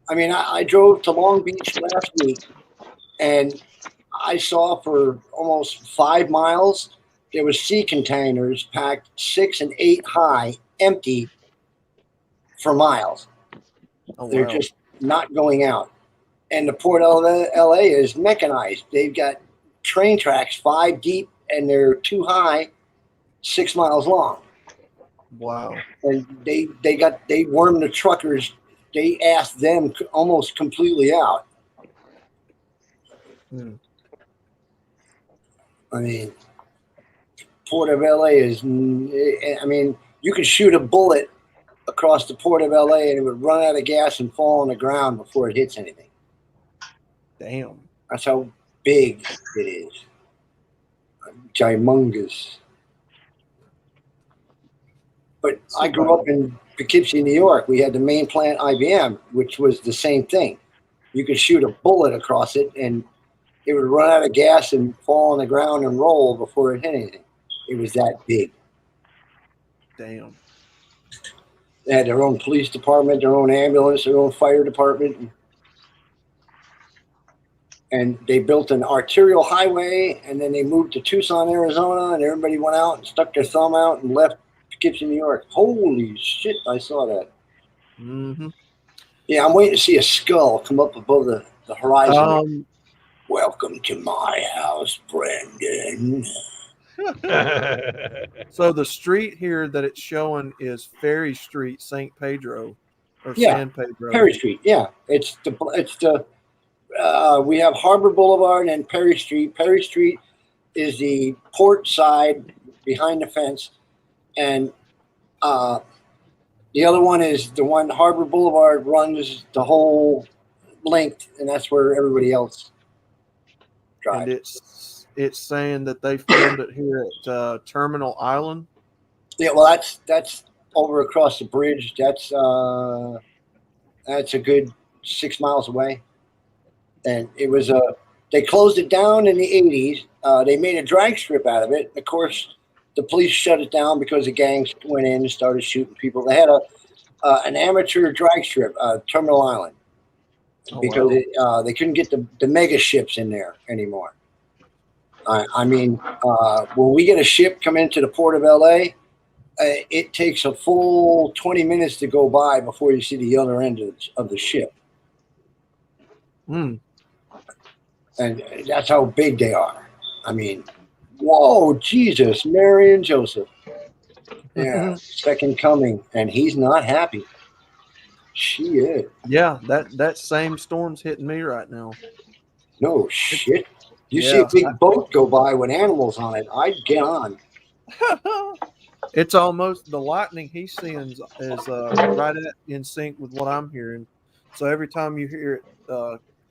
Speaker 5: I mean, I drove to Long Beach last week, and I saw for almost 5 miles there was sea containers packed 6 and 8 high, empty for miles.
Speaker 2: Oh,
Speaker 5: They're
Speaker 2: wow.
Speaker 5: just not going out. And the Port of LA is mechanized. They've got train tracks 5 deep, and they're 2 high, 6 miles long.
Speaker 2: Wow.
Speaker 5: And they wormed the truckers. They asked them almost completely out. I mean, Port of LA is. I mean, you could shoot a bullet across the Port of LA and it would run out of gas and fall on the ground before it hits anything.
Speaker 2: Damn.
Speaker 5: That's how big it is. Gymongous. But I grew up in Poughkeepsie, New York. We had the main plant IBM, which was the same thing. You could shoot a bullet across it and it would run out of gas and fall on the ground and roll before it hit anything. It was that big.
Speaker 2: Damn.
Speaker 5: They had their own police department, their own ambulance, their own fire department. And they built an arterial highway, and then they moved to Tucson, Arizona, and everybody went out and stuck their thumb out and left Poughkeepsie, New York. Holy shit, I saw that.
Speaker 2: Mm-hmm.
Speaker 5: Yeah, I'm waiting to see a skull come up above the horizon. Welcome to my house, Brendan.
Speaker 2: So the street here that it's showing is Ferry Street, St. Pedro, or
Speaker 5: Yeah,
Speaker 2: San Pedro.
Speaker 5: Perry Street. Yeah, it's the we have Harbor Boulevard and Perry Street. Perry Street is the port side behind the fence, and the other one is the one Harbor Boulevard runs the whole length, and that's where everybody else drives.
Speaker 2: And it's saying that they filmed it here at Terminal Island.
Speaker 5: Yeah, well, that's over across the bridge. That's a good 6 miles away, and it was they closed it down in the 80s. They made a drag strip out of it. Of course, the police shut it down because the gangs went in and started shooting people. They had an amateur drag strip, Terminal Island, because they couldn't get the mega ships in there anymore. I mean, when we get a ship come into the Port of LA, it takes a full 20 minutes to go by before you see the other end of the ship.
Speaker 2: Mm.
Speaker 5: And that's how big they are. I mean, whoa, Jesus, Mary and Joseph. Yeah, second coming, and he's not happy. She is.
Speaker 2: Yeah, that same storm's hitting me right now.
Speaker 5: No shit. You see a big boat go by with animals on it, I'd get on.
Speaker 2: It's almost the lightning he's seeing is right in sync with what I'm hearing. So every time you hear it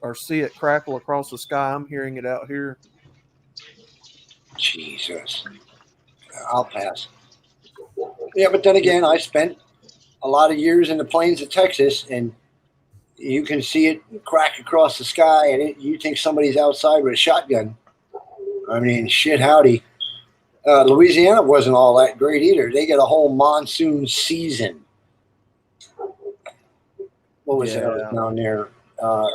Speaker 2: or see it crackle across the sky, I'm hearing it out here.
Speaker 5: Jesus. I'll pass. Yeah, but then again, I spent a lot of years in the plains of Texas, and you can see it crack across the sky, and you think somebody's outside with a shotgun. I mean, shit howdy. Louisiana wasn't all that great either. They get a whole monsoon season. What was it down there?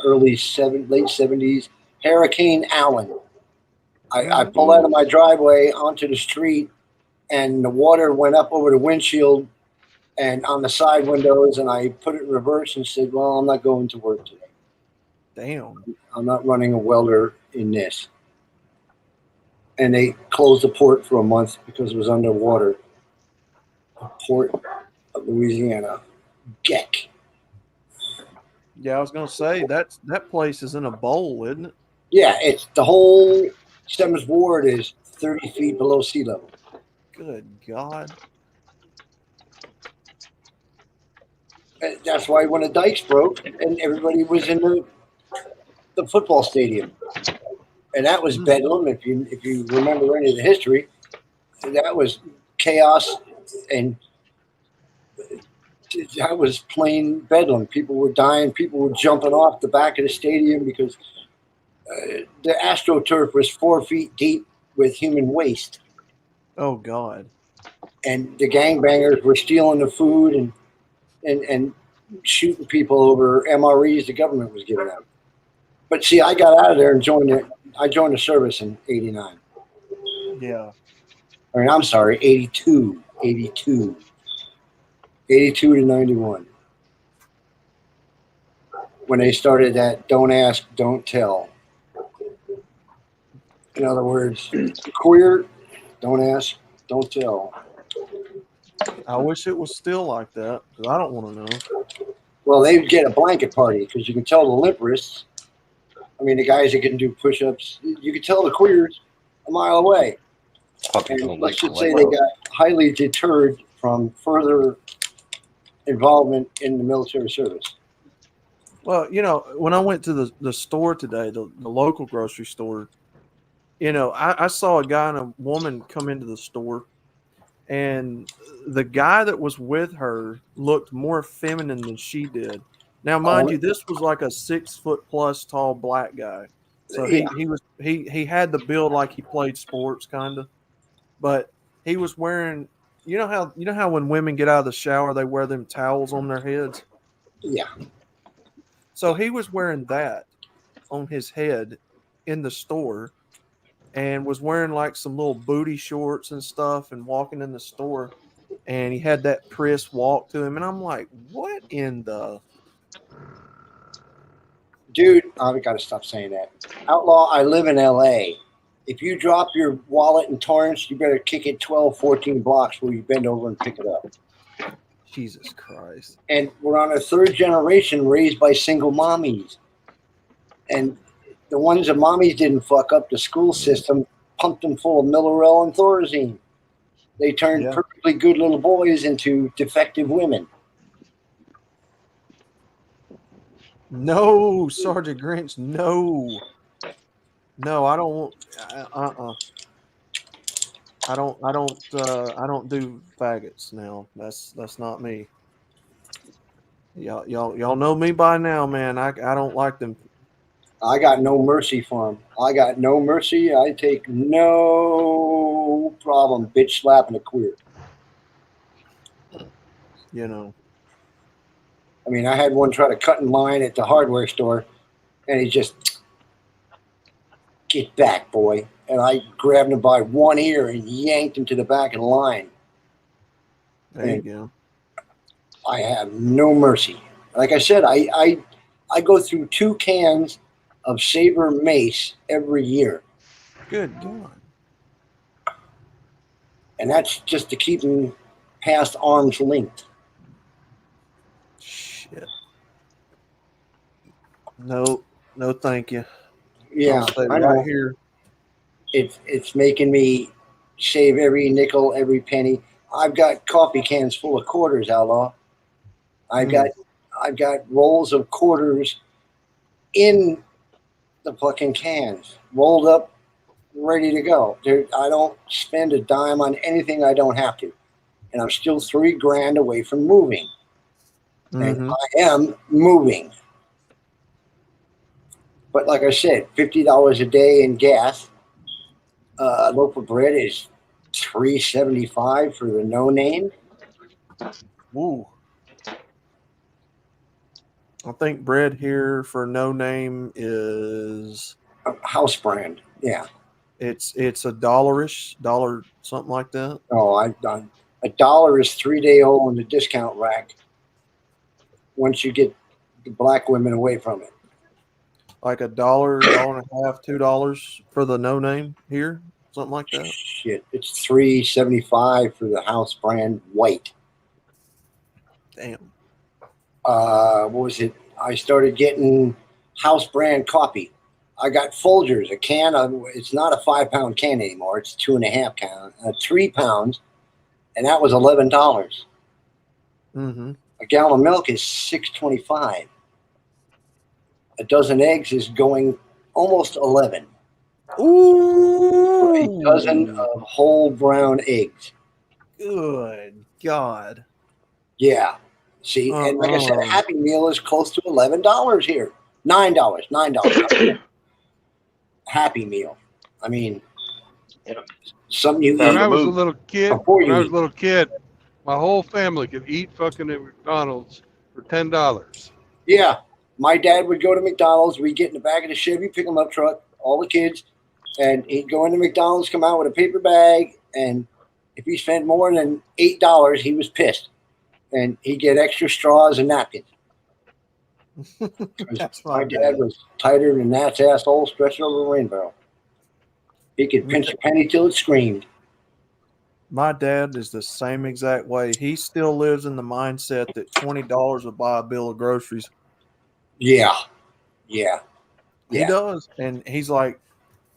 Speaker 5: Late 70s. Hurricane Allen. I pulled out of my driveway onto the street, and the water went up over the windshield and on the side windows, and I put it in reverse and said, well, I'm not going to work today.
Speaker 2: Damn.
Speaker 5: I'm not running a welder in this. And they closed the port for a month because it was underwater. The Port of Louisiana. Geck.
Speaker 2: Yeah, I was going to say, that place is in a bowl, isn't it?
Speaker 5: Yeah, it's the whole Seventh Ward is 30 feet below sea level.
Speaker 2: Good God.
Speaker 5: And that's why when the dikes broke and everybody was in the the football stadium, and that was bedlam. If you remember any of the history, that was chaos, and that was plain bedlam. People were dying. People were jumping off the back of the stadium because the AstroTurf was 4 feet deep with human waste.
Speaker 2: Oh God.
Speaker 5: And the gangbangers were stealing the food and shooting people over MREs the government was giving them. But see, I got out of there and joined the service in '89.
Speaker 2: Yeah.
Speaker 5: I mean, I'm sorry, 82 to 91. When they started that don't ask, don't tell. In other words, queer, don't ask, don't tell.
Speaker 2: I wish it was still like that because I don't want to know.
Speaker 5: Well, they'd get a blanket party because you can tell the limp wrists. I mean, the guys that can do push-ups, you can tell the queers a mile away. And let's just say they got highly deterred from further involvement in the military service.
Speaker 2: Well, you know, when I went to the store today, the local grocery store, you know, I saw a guy and a woman come into the store, and the guy that was with her looked more feminine than she did. Now, mind you, this was like a 6 foot plus tall black guy. So he had the build like he played sports kind of, but he was wearing, you know how when women get out of the shower, they wear them towels on their heads.
Speaker 5: Yeah.
Speaker 2: So he was wearing that on his head in the store and was wearing like some little booty shorts and stuff and walking in the store. And he had that Prius walk to him. And I'm like, what in the...
Speaker 5: Dude, I've got to stop saying that. Outlaw, I live in LA. If you drop your wallet in Torrance, you better kick it 12, 14 blocks where you bend over and pick it up.
Speaker 2: Jesus Christ.
Speaker 5: And we're on a third generation raised by single mommies. And the ones that mommies didn't fuck up, the school system pumped them full of Millerell and Thorazine. They turned perfectly good little boys into defective women.
Speaker 2: No, Sergeant Grinch, no. No, I don't. I don't do faggots now. That's not me. Y'all know me by now, man. I don't like them.
Speaker 5: I got no mercy for them. I got no mercy. I take no problem bitch slapping a queer.
Speaker 2: You know.
Speaker 5: I mean, I had one try to cut in line at the hardware store, and he just, get back, boy. And I grabbed him by one ear and yanked him to the back of the line.
Speaker 2: There you go.
Speaker 5: I have no mercy. Like I said, I go through 2 cans of Saber Mace every year.
Speaker 2: Good God.
Speaker 5: And that's just to keep him past arm's length.
Speaker 2: Shit. No, thank you.
Speaker 5: Yeah,
Speaker 2: I'll stay
Speaker 5: I
Speaker 2: right
Speaker 5: know.
Speaker 2: here.
Speaker 5: It's making me save every nickel, every penny. I've got coffee cans full of quarters, Outlaw. I've got rolls of quarters in the fucking cans, rolled up, ready to go. I don't spend a dime on anything I don't have to, and I'm still $3,000 away from moving, and I am moving. But like I said, $50 a day in gas. A loaf of bread is $3.75 for the no name.
Speaker 2: Ooh. I think bread here for no name is
Speaker 5: House brand. Yeah.
Speaker 2: It's $1-ish, something like that.
Speaker 5: Oh, I've done $1 is 3-day-old in the discount rack. Once you get the black women away from it,
Speaker 2: like $1, $1.50, $2 for the no name here, something like that.
Speaker 5: Shit, it's $3.75 for the house brand white.
Speaker 2: Damn.
Speaker 5: What was it? I started getting house brand coffee. I got Folgers, a can of. It's not a 5-pound can anymore. It's 2.5 pounds, 3 pounds, and that was $11. A gallon of milk is $6.25, a dozen eggs is going almost 11.
Speaker 2: Ooh,
Speaker 5: A dozen of whole brown eggs.
Speaker 2: good God.
Speaker 5: Yeah. See, and like I said, a Happy Meal is close to $11 here. $9. Happy Meal. I mean, something you
Speaker 1: When
Speaker 5: eat
Speaker 1: I was a little kid,
Speaker 5: before you eat.
Speaker 1: my whole family could eat fucking at McDonald's for $10.
Speaker 5: Yeah. My dad would go to McDonald's. We'd get in the back of the Chevy pick 'em up truck, all the kids, and he'd go into McDonald's, come out with a paper bag, and if he spent more than $8, he was pissed. And he'd get extra straws and napkins.
Speaker 2: That's
Speaker 5: My dad was tighter than Nat's asshole stretched over a rainbow. He could pinch a penny till it screamed.
Speaker 2: My dad is the same exact way. He still lives in the mindset that $20 will buy a bill of groceries.
Speaker 5: Yeah.
Speaker 2: He does. And he's like,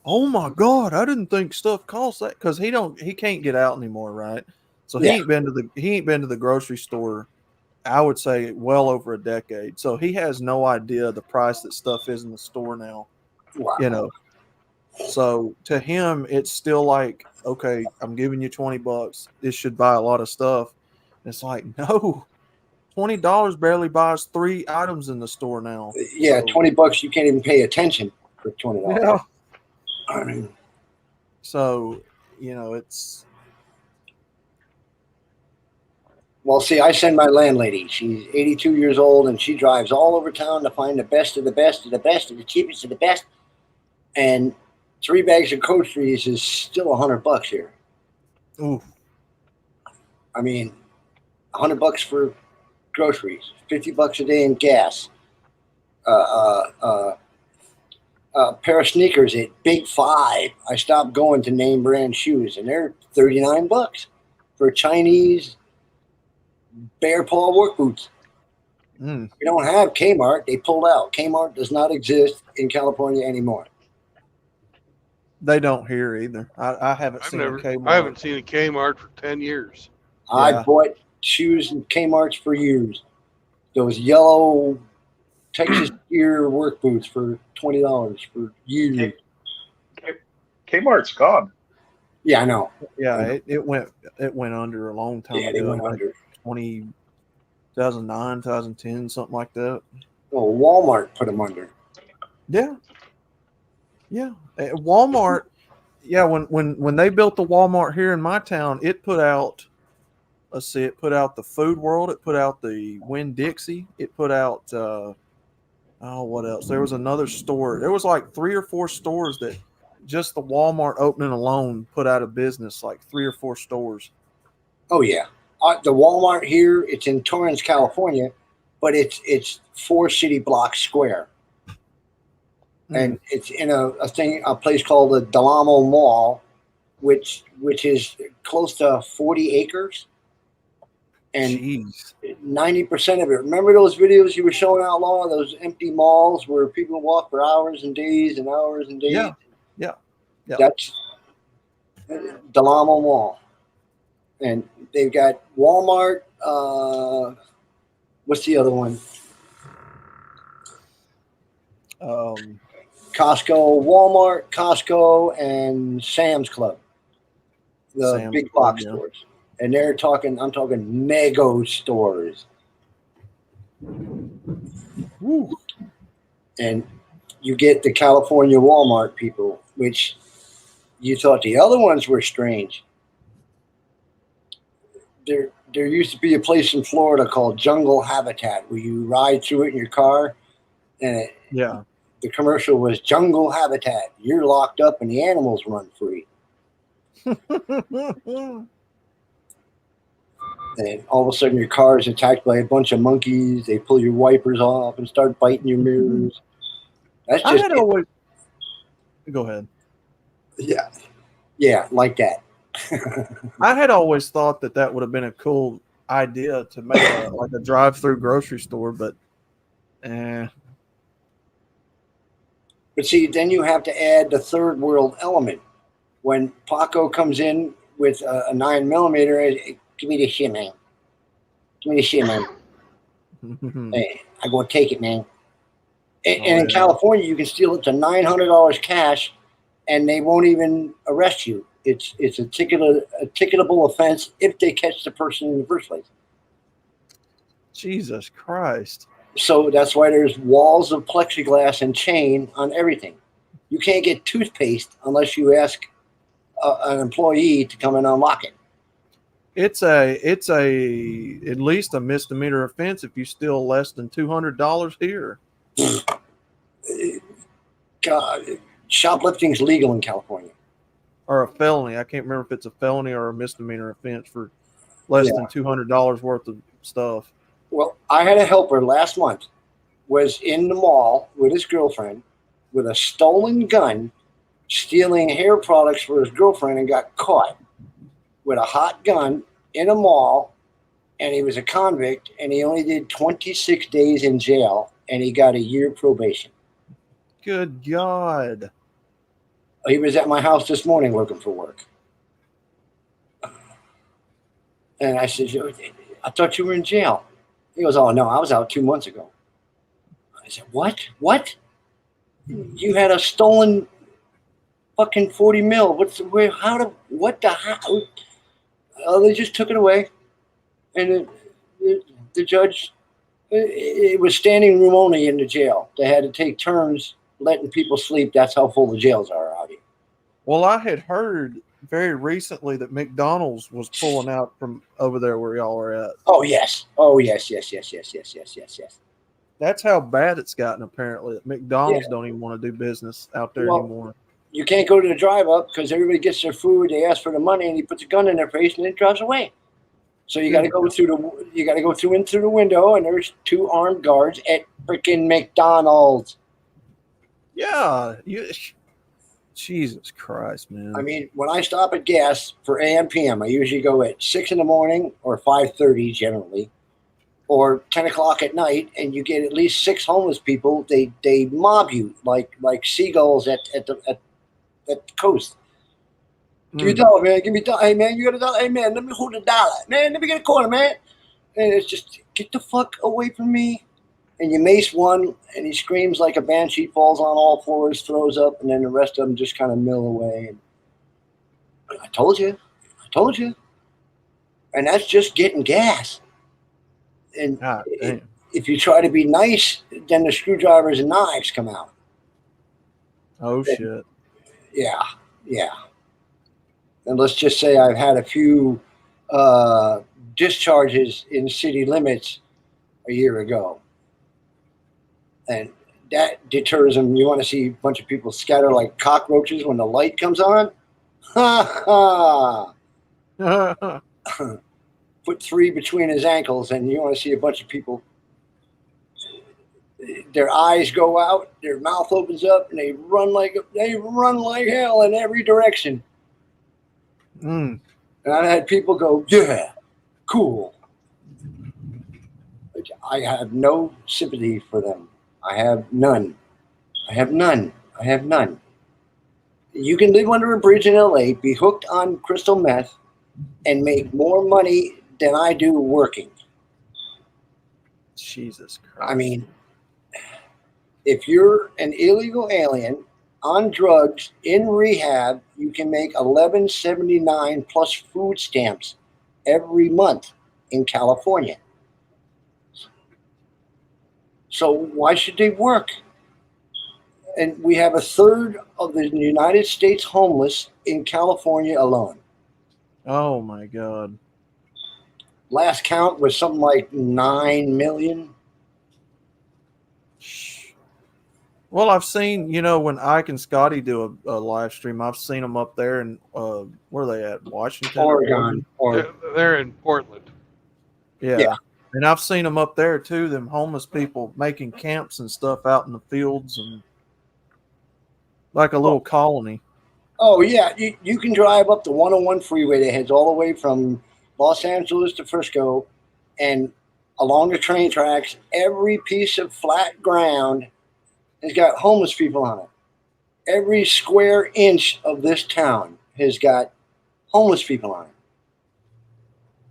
Speaker 2: oh my God, I didn't think stuff costs that, because he can't get out anymore, right? So he ain't been to the grocery store, I would say, well over a decade. So he has no idea the price that stuff is in the store now.
Speaker 5: Wow.
Speaker 2: You know. So to him, it's still like, okay, I'm giving you $20. This should buy a lot of stuff. And it's like, no, $20 barely buys 3 items in the store now.
Speaker 5: Yeah,
Speaker 2: so,
Speaker 5: $20 you can't even pay attention for $20.
Speaker 2: Yeah.
Speaker 5: I mean,
Speaker 2: so it's.
Speaker 5: Well, see, I send my landlady. She's 82 years old, and she drives all over town to find the best of the best of the best of the cheapest of the best. And 3 bags of groceries is still $100 here.
Speaker 2: Ooh.
Speaker 5: I mean, $100 for groceries, $50 a day in gas. A pair of sneakers at Big Five. I stopped going to name brand shoes, and they're $39 for Chinese bare paw work boots. We don't have Kmart. They pulled out. Kmart does not exist in California anymore.
Speaker 2: They don't here either. I haven't seen a Kmart.
Speaker 1: I haven't seen a Kmart for 10 years.
Speaker 5: I bought shoes in Kmart's for years. Those yellow Texas gear work boots for $20 for years.
Speaker 7: Kmart's gone.
Speaker 5: Yeah, I know.
Speaker 2: Yeah, it went under a long time ago.
Speaker 5: They went
Speaker 2: like
Speaker 5: under.
Speaker 2: 2009, 2010, something like that.
Speaker 5: Well, Walmart put them under.
Speaker 2: Yeah. Walmart. Yeah, when they built the Walmart here in my town, it put out. Let's see, it put out the Food World. It put out the Winn-Dixie. It put out. What else? There was another store. There was like 3 or 4 stores that just the Walmart opening alone put out of business. Like 3 or 4 stores.
Speaker 5: Oh yeah. The Walmart here, it's in Torrance, California, but it's 4 city blocks square. And it's in a place called the Delamo Mall, which is close to 40 acres. And 90% of it. Remember those videos you were showing out, Law? Those empty malls where people walk for hours and days and hours and days.
Speaker 2: Yeah.
Speaker 5: That's Delamo Mall. And they've got Walmart. What's the other one? Costco, Walmart, Costco, and Sam's Club. The big box stores. And I'm talking mega stores.
Speaker 2: Woo.
Speaker 5: And you get the California Walmart people, which you thought the other ones were strange. There used to be a place in Florida called Jungle Habitat where you ride through it in your car, and the commercial was Jungle Habitat. You're locked up and the animals run free. And all of a sudden your car is attacked by a bunch of monkeys. They pull your wipers off and start biting your mirrors. That's just
Speaker 2: Go ahead.
Speaker 5: Yeah, like that.
Speaker 2: I had always thought that would have been a cool idea to make like a drive-through grocery store, but
Speaker 5: But see, then you have to add the third world element. When Paco comes in with a 9mm, give me this shit, man. Give me this shit, man. Hey, I go take it, man. And in California, you can steal up to $900 cash, and they won't even arrest you. It's a ticketable offense if they catch the person in the first place.
Speaker 2: Jesus Christ.
Speaker 5: So that's why there's walls of plexiglass and chain on everything. You can't get toothpaste unless you ask an employee to come and unlock it.
Speaker 2: It's at least a misdemeanor offense if you steal less than $200 here.
Speaker 5: God, shoplifting is legal in California.
Speaker 2: Or a felony. I can't remember if it's a felony or a misdemeanor offense for less than $200 worth of stuff.
Speaker 5: Well, I had a helper last month, was in the mall with his girlfriend with a stolen gun, stealing hair products for his girlfriend, and got caught with a hot gun in a mall. And he was a convict, and he only did 26 days in jail, and he got a year probation.
Speaker 2: Good God.
Speaker 5: He was at my house this morning looking for work. And I said, I thought you were in jail. He goes, oh, no, I was out 2 months ago. I said, what? What? You had a stolen fucking 40 mil. What the hell? Oh, they just took it away. And the judge, it was standing room only in the jail. They had to take turns letting people sleep. That's how full the jails are out here.
Speaker 2: Well, I had heard very recently that McDonald's was pulling out from over there where y'all are at.
Speaker 5: Oh, yes. Oh, yes.
Speaker 2: That's how bad it's gotten, apparently. That McDonald's don't even want to do business out there anymore.
Speaker 5: You can't go to the drive-up because everybody gets their food. They ask for the money, and he puts a gun in their face, and then drives away. So you got to go through into the window, and there's 2 armed guards at freaking McDonald's.
Speaker 2: Yeah, Jesus Christ, man.
Speaker 5: I mean, when I stop at gas for AM PM, I usually go at 6 in the morning or 5:30 generally, or 10 o'clock at night, and you get at least 6 homeless people. They mob you like seagulls at the coast. Give me a dollar, man. Give me a dollar. Hey, man, you got a dollar? Hey, man, let me hold $1. Man, let me get a quarter, man. And it's just, get the fuck away from me. And you mace one, and he screams like a banshee, falls on all fours, throws up, and then the rest of them just kind of mill away. And I told you. And that's just getting gas. And if you try to be nice, then the screwdrivers and knives come out.
Speaker 2: Oh, shit.
Speaker 5: Yeah. And let's just say I've had a few discharges in city limits a year ago. And that deters them. You want to see a bunch of people scatter like cockroaches when the light comes on? Ha ha! Put 3 between his ankles, and you want to see a bunch of people. Their eyes go out, their mouth opens up, and they run like hell in every direction. And I've had people go, yeah, cool. I have no sympathy for them. I have none. You can live under a bridge in LA, be hooked on crystal meth, and make more money than I do working.
Speaker 2: Jesus Christ.
Speaker 5: I mean, if you're an illegal alien on drugs in rehab, you can make $11.79 plus food stamps every month in California. So why should they work? And we have 1/3 of the United States homeless in California alone.
Speaker 2: Oh my God.
Speaker 5: Last count was something like 9 million.
Speaker 2: Well, I've seen, when Ike and Scotty do a live stream, I've seen them up there in, where are they at? Washington?
Speaker 5: Oregon.
Speaker 1: They're in Portland.
Speaker 2: Yeah. And I've seen them up there too, them homeless people making camps and stuff out in the fields and like a little colony.
Speaker 5: Oh, yeah. You can drive up the 101 freeway that heads all the way from Los Angeles to Frisco, and along the train tracks, every piece of flat ground has got homeless people on it. Every square inch of this town has got homeless people on it.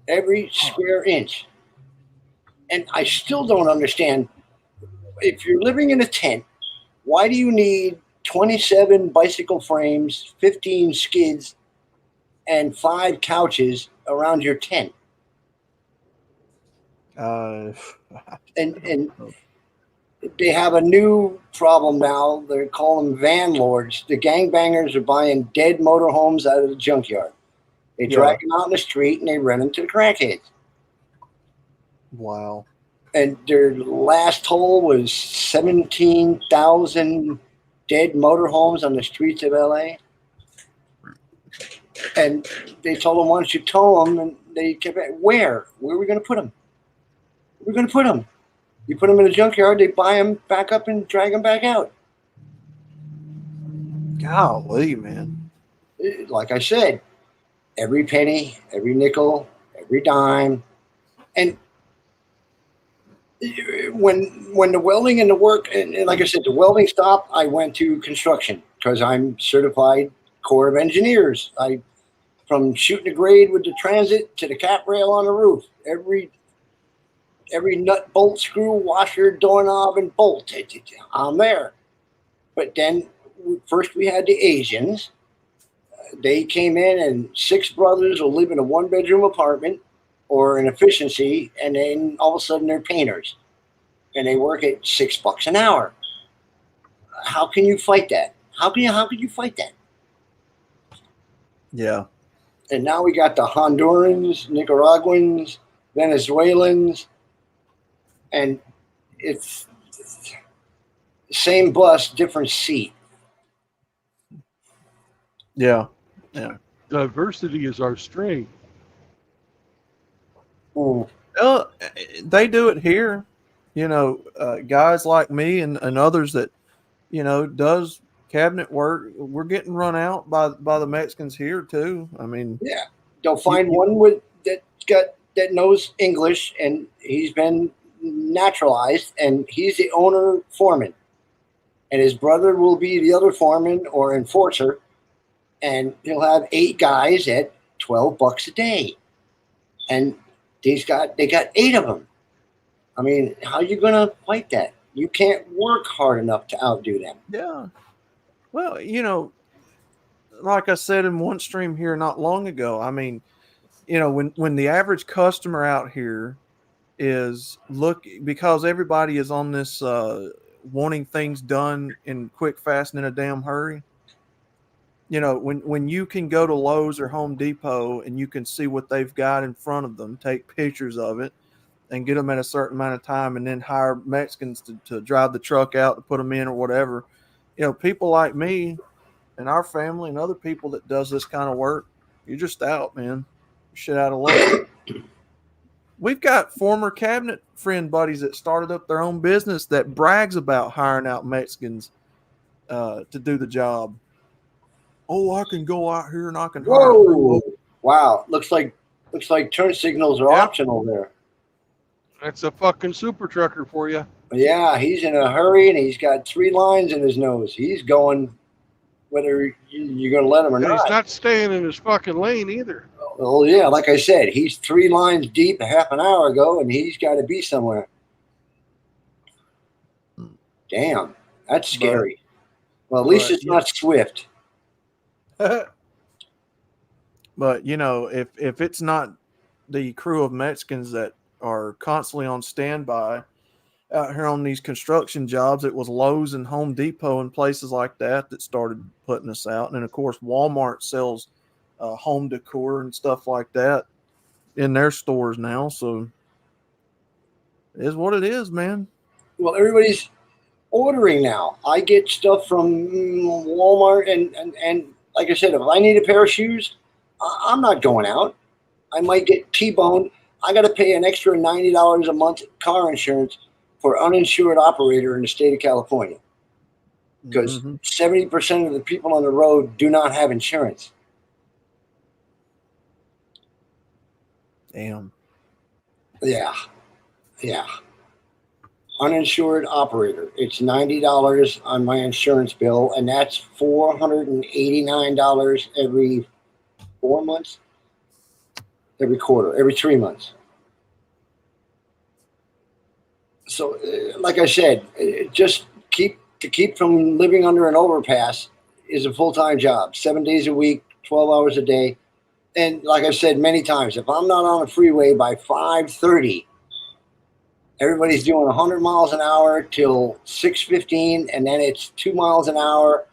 Speaker 5: Every square inch. And I still don't understand if you're living in a tent, why do you need 27 bicycle frames, 15 skids, and 5 couches around your tent?
Speaker 2: Uh,
Speaker 5: And they have a new problem now. They're calling them van lords. The gangbangers are buying dead motorhomes out of the junkyard. They drag them out in the street and they rent them to the crackheads.
Speaker 2: Wow.
Speaker 5: And their last toll was 17,000 dead motorhomes on the streets of LA. And they told them, why don't you tow them? And they kept, where? Where are we going to put them? We're going to put them. You put them in a junkyard, they buy them back up and drag them back out.
Speaker 2: Golly, man.
Speaker 5: Like I said, every penny, every nickel, every dime. And when the welding and the work, and like I said, the welding stopped, I went to construction because I'm certified Corps of Engineers. From shooting a grade with the transit to the cap rail on the roof, every nut, bolt, screw, washer, doorknob, and bolt, I'm there. But then first we had the Asians. They came in and 6 brothers will live in a 1-bedroom apartment or an efficiency, and then all of a sudden they're painters. And they work at $6 an hour. How can you fight that? How can you fight that?
Speaker 2: Yeah.
Speaker 5: And now we got the Hondurans, Nicaraguans, Venezuelans, and it's same bus, different seat.
Speaker 2: Yeah. Yeah.
Speaker 1: Diversity is our strength.
Speaker 5: Mm.
Speaker 2: Well, they do it here. You know, guys like me and others that, you know, does cabinet work. We're getting run out by the Mexicans here too. I mean,
Speaker 5: Yeah, they'll find one that knows English and he's been naturalized and he's the owner foreman, and his brother will be the other foreman or enforcer, and he'll have 8 guys at $12 a day, and they got 8 of them. I mean, how are you gonna fight that? You can't work hard enough to outdo them.
Speaker 2: yeah. Well, you know, like I said in one stream here not long ago, I mean, you know, when the average customer out here is because everybody is on this wanting things done in quick, fast, and in a damn hurry. You know, when you can go to Lowe's or Home Depot and you can see what they've got in front of them, take pictures of it, and get them at a certain amount of time, and then hire Mexicans to drive the truck out to put them in or whatever. You know, people like me and our family and other people that does this kind of work, you're just out, man. You're shit out of luck. We've got former cabinet friend buddies that started up their own business that brags about hiring out Mexicans to do the job. Oh, I can go out here and I can hire.
Speaker 5: Whoa! Wow, looks like turn signals are optional there.
Speaker 1: That's a fucking super trucker for you.
Speaker 5: Yeah, he's in a hurry and he's got 3 lines in his nose. He's going whether you're going to let him or
Speaker 1: And
Speaker 5: not.
Speaker 1: he's not staying in his fucking lane either.
Speaker 5: Well, yeah, like I said, he's 3 lines deep a half an hour ago, and he's got to be somewhere. Damn, that's scary. Well, at least it's not Swift.
Speaker 2: But you know, if it's not the crew of Mexicans that are constantly on standby out here on these construction jobs, it was Lowe's and Home Depot and places like that started putting us out. And then of course Walmart sells home decor and stuff like that in their stores now. So it is what it is, man.
Speaker 5: Well, everybody's ordering now. I get stuff from Walmart and like I said, if I need a pair of shoes, I'm not going out. I might get T-boned. I got to pay an extra $90 a month car insurance for uninsured operator in the state of California, because 70% of the people on the road do not have insurance.
Speaker 2: Damn.
Speaker 5: Yeah. Uninsured operator. It's $90 on my insurance bill, and that's $489 every 4 months, every quarter, every 3 months. So, like I said, just keep from living under an overpass is a full-time job, 7 days a week, 12 hours a day. And like I've said many times, if I'm not on a freeway by 5:30, everybody's doing 100 miles an hour till 6:15, and then it's 2 miles an hour,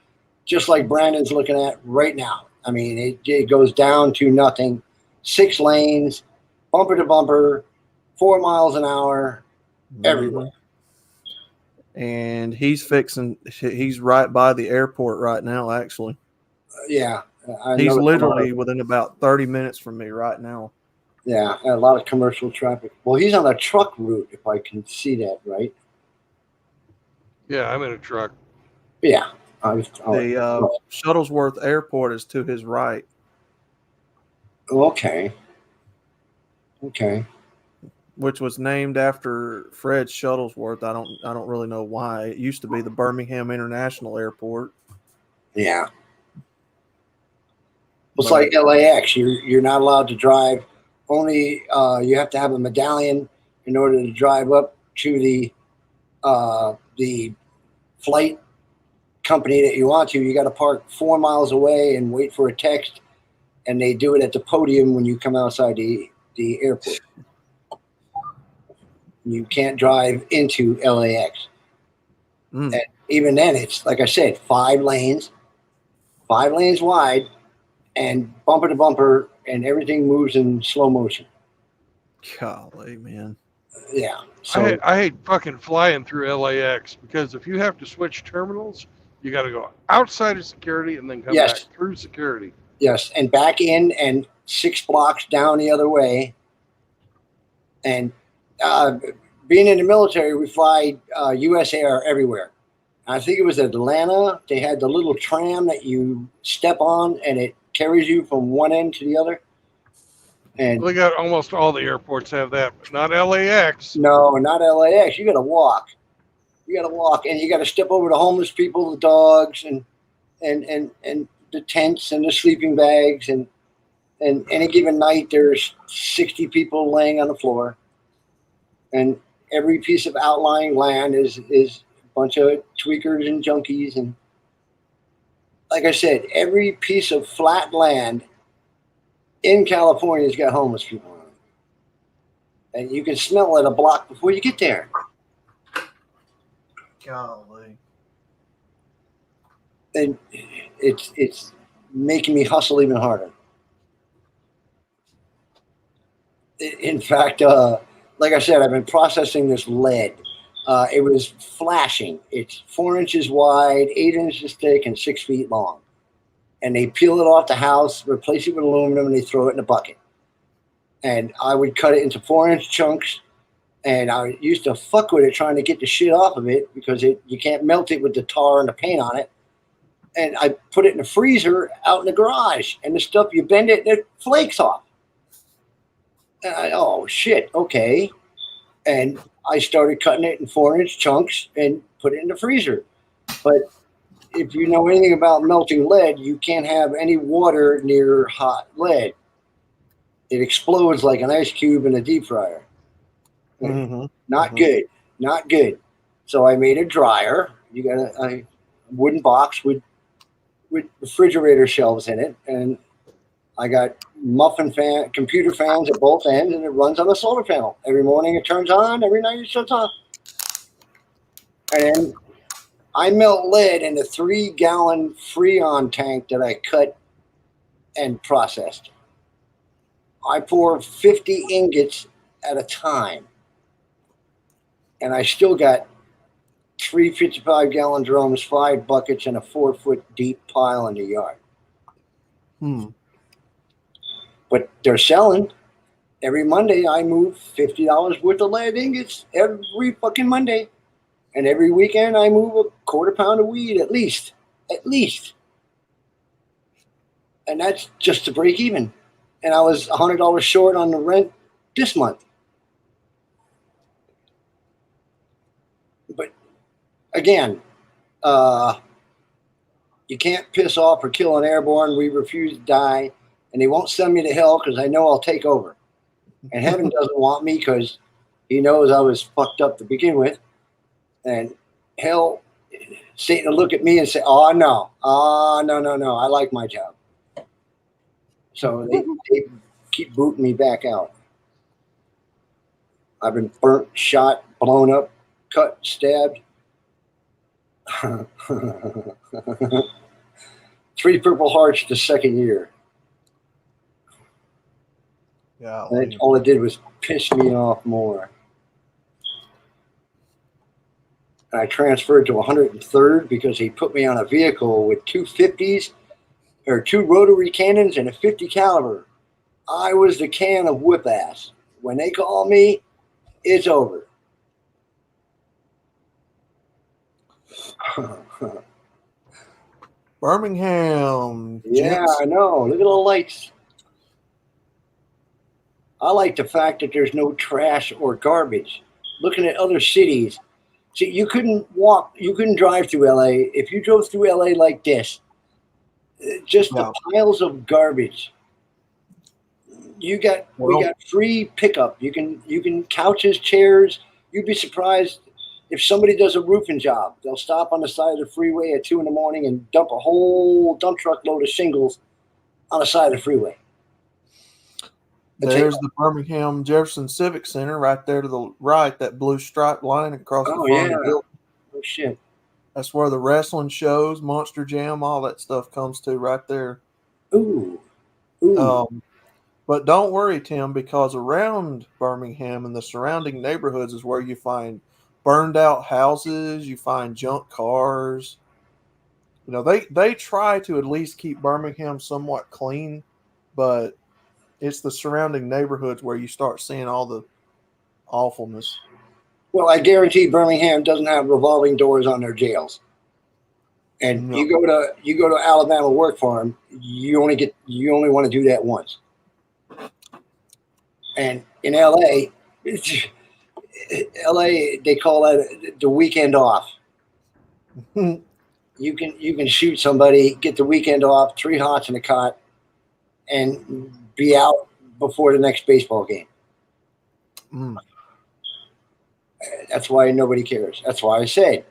Speaker 5: just like Brandon's looking at right now. I mean, it goes down to nothing. 6 lanes, bumper to bumper, 4 miles an hour, everywhere.
Speaker 2: And he's right by the airport right now, actually.
Speaker 5: Yeah.
Speaker 2: He's literally within about 30 minutes from me right now.
Speaker 5: Yeah, a lot of commercial traffic. Well, he's on a truck route, if I can see that right.
Speaker 1: Yeah, I'm in a truck.
Speaker 5: Yeah.
Speaker 2: The Shuttlesworth Airport is to his right.
Speaker 5: Okay.
Speaker 2: Which was named after Fred Shuttlesworth. I don't really know why. It used to be the Birmingham International Airport.
Speaker 5: Yeah. It's like LAX. You're not allowed to drive. Only you have to have a medallion in order to drive up to the flight company that you want to. You got to park 4 miles away and wait for a text, and they do it at the podium when you come outside the airport. You can't drive into LAX. And even then, it's like I said, 5 lanes wide, and bumper to bumper, and everything moves in slow motion.
Speaker 2: Golly, man.
Speaker 5: Yeah. So
Speaker 1: I hate fucking flying through LAX because if you have to switch terminals, you got to go outside of security and then come back through security.
Speaker 5: Yes, and back in and 6 blocks down the other way. And being in the military, we fly U.S. Air everywhere. I think it was Atlanta. They had the little tram that you step on, and it carries you from one end to the other. And
Speaker 1: we got almost all the airports have that, but not LAX.
Speaker 5: No, not LAX. You got to walk. And you got to step over the homeless people, the dogs, and the tents and the sleeping bags. And any given night, there's 60 people laying on the floor. And every piece of outlying land is a bunch of tweakers and junkies. And like I said, every piece of flat land in California has got homeless people on it. And you can smell it a block before you get there.
Speaker 2: Golly.
Speaker 5: And it's making me hustle even harder. In fact, like I said, I've been processing this lead. It was flashing. It's 4 inches wide, 8 inches thick, and 6 feet long. And they peel it off the house, replace it with aluminum, and they throw it in a bucket. And I would cut it into 4-inch chunks, and I used to fuck with it trying to get the shit off of it because you can't melt it with the tar and the paint on it. And I put it in the freezer out in the garage, and the stuff, you bend it, and it flakes off. And oh, shit, okay. And I started cutting it in 4-inch chunks and put it in the freezer. But if you know anything about melting lead, you can't have any water near hot lead. It explodes like an ice cube in a deep fryer. Not good. So I made a dryer. You got a wooden box with refrigerator shelves in it, and I got computer fans at both ends, and it runs on a solar panel. Every morning it turns on, every night it shuts off. And then I melt lead in a 3-gallon Freon tank that I cut and processed. I pour 50 ingots at a time. And I still got 3 55-gallon drums, 5 buckets, and a 4-foot deep pile in the yard. But they're selling. Every Monday I move $50 worth of lead ingots every fucking Monday. And every weekend I move a quarter pound of weed at least. And that's just to break even. And I was $100 short on the rent this month. But again, you can't piss off or kill an airborne. We refuse to die. And they won't send me to hell because I know I'll take over. And heaven doesn't want me because He knows I was fucked up to begin with, and hell, Satan will look at me and say, "Oh no, no, I like my job." So they keep booting me back out. I've been burnt, shot, blown up, cut, stabbed. 3 Purple Hearts the second year.
Speaker 2: Yeah.
Speaker 5: All it did was piss me off more. I transferred to 103rd because he put me on a vehicle with 2 50s or 2 rotary cannons and a 50 caliber. I was the can of whip ass. When they call me, it's over.
Speaker 2: Birmingham.
Speaker 5: Yeah,
Speaker 2: Gents.
Speaker 5: I know. Look at the lights. I like the fact that there's no trash or garbage. Looking at other cities, see, you couldn't drive through LA. If you drove through LA like this, just the piles of garbage. We got free pickup. You can couches, chairs. You'd be surprised if somebody does a roofing job. They'll stop on the side of the freeway at 2 a.m. and dump a whole dump truck load of shingles on the side of the freeway.
Speaker 2: There's the Birmingham Jefferson Civic Center right there to the right, that blue stripe line across the front of the building.
Speaker 5: Oh, shit.
Speaker 2: That's where the wrestling shows, Monster Jam, all that stuff comes to right there.
Speaker 5: Ooh.
Speaker 2: But don't worry, Tim, because around Birmingham and the surrounding neighborhoods is where you find burned out houses, you find junk cars. You know, they try to at least keep Birmingham somewhat clean, but it's the surrounding neighborhoods where you start seeing all the awfulness.
Speaker 5: Well, I guarantee Birmingham doesn't have revolving doors on their jails. And you go to Alabama work for them, you only want to do that once. And in LA, they call that the weekend off. You can shoot somebody, get the weekend off, 3 hots in a cot, and be out before the next baseball game. That's why nobody cares. That's why I said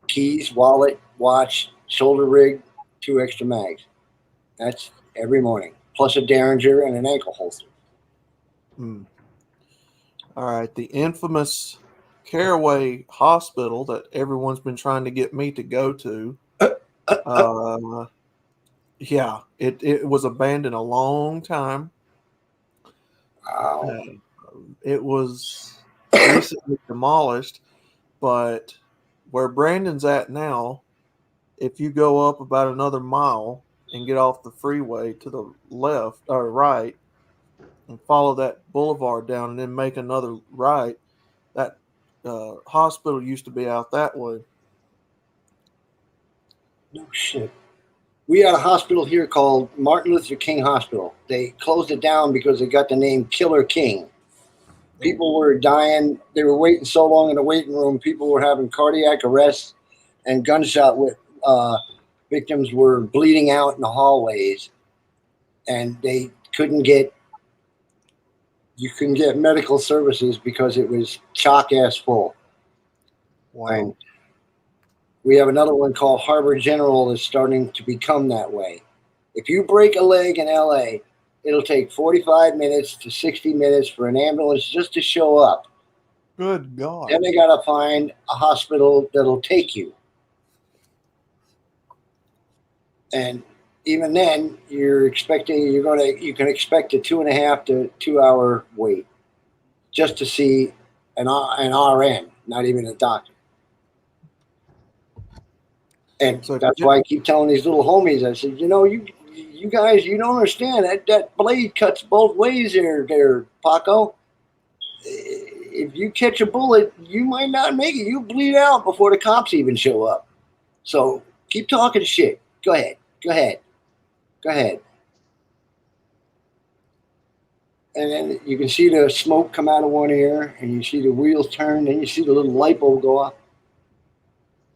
Speaker 5: keys, wallet, watch, shoulder rig, 2 extra mags. That's every morning, plus a Derringer and an ankle holster.
Speaker 2: All right, the infamous Caraway Hospital that everyone's been trying to get me to go to. Yeah, it was abandoned a long time.
Speaker 5: Wow.
Speaker 2: It was recently demolished, but where Brandon's at now, if you go up about another mile and get off the freeway to the left or right and follow that boulevard down and then make another right, that hospital used to be out that way.
Speaker 5: No shit. We had a hospital here called Martin Luther King Hospital. They closed it down because they got the name Killer King. People were dying. They were waiting so long in the waiting room. People were having cardiac arrests and gunshot victims were bleeding out in the hallways. And they couldn't get medical services because it was chock ass full.
Speaker 2: Wow.
Speaker 5: And we have another one called Harbor General that's starting to become that way. If you break a leg in LA, it'll take 45 minutes to 60 minutes for an ambulance just to show up.
Speaker 2: Good God.
Speaker 5: Then they got to find a hospital that'll take you. And even then, you can expect a 2.5 to 2 hour wait just to see an RN, not even a doctor. And so that's why I keep telling these little homies, I said, you guys, you don't understand that blade cuts both ways there, Paco. If you catch a bullet, you might not make it. You bleed out before the cops even show up. So keep talking shit. Go ahead. And then you can see the smoke come out of one ear, and you see the wheels turn, and you see the little light bulb go off.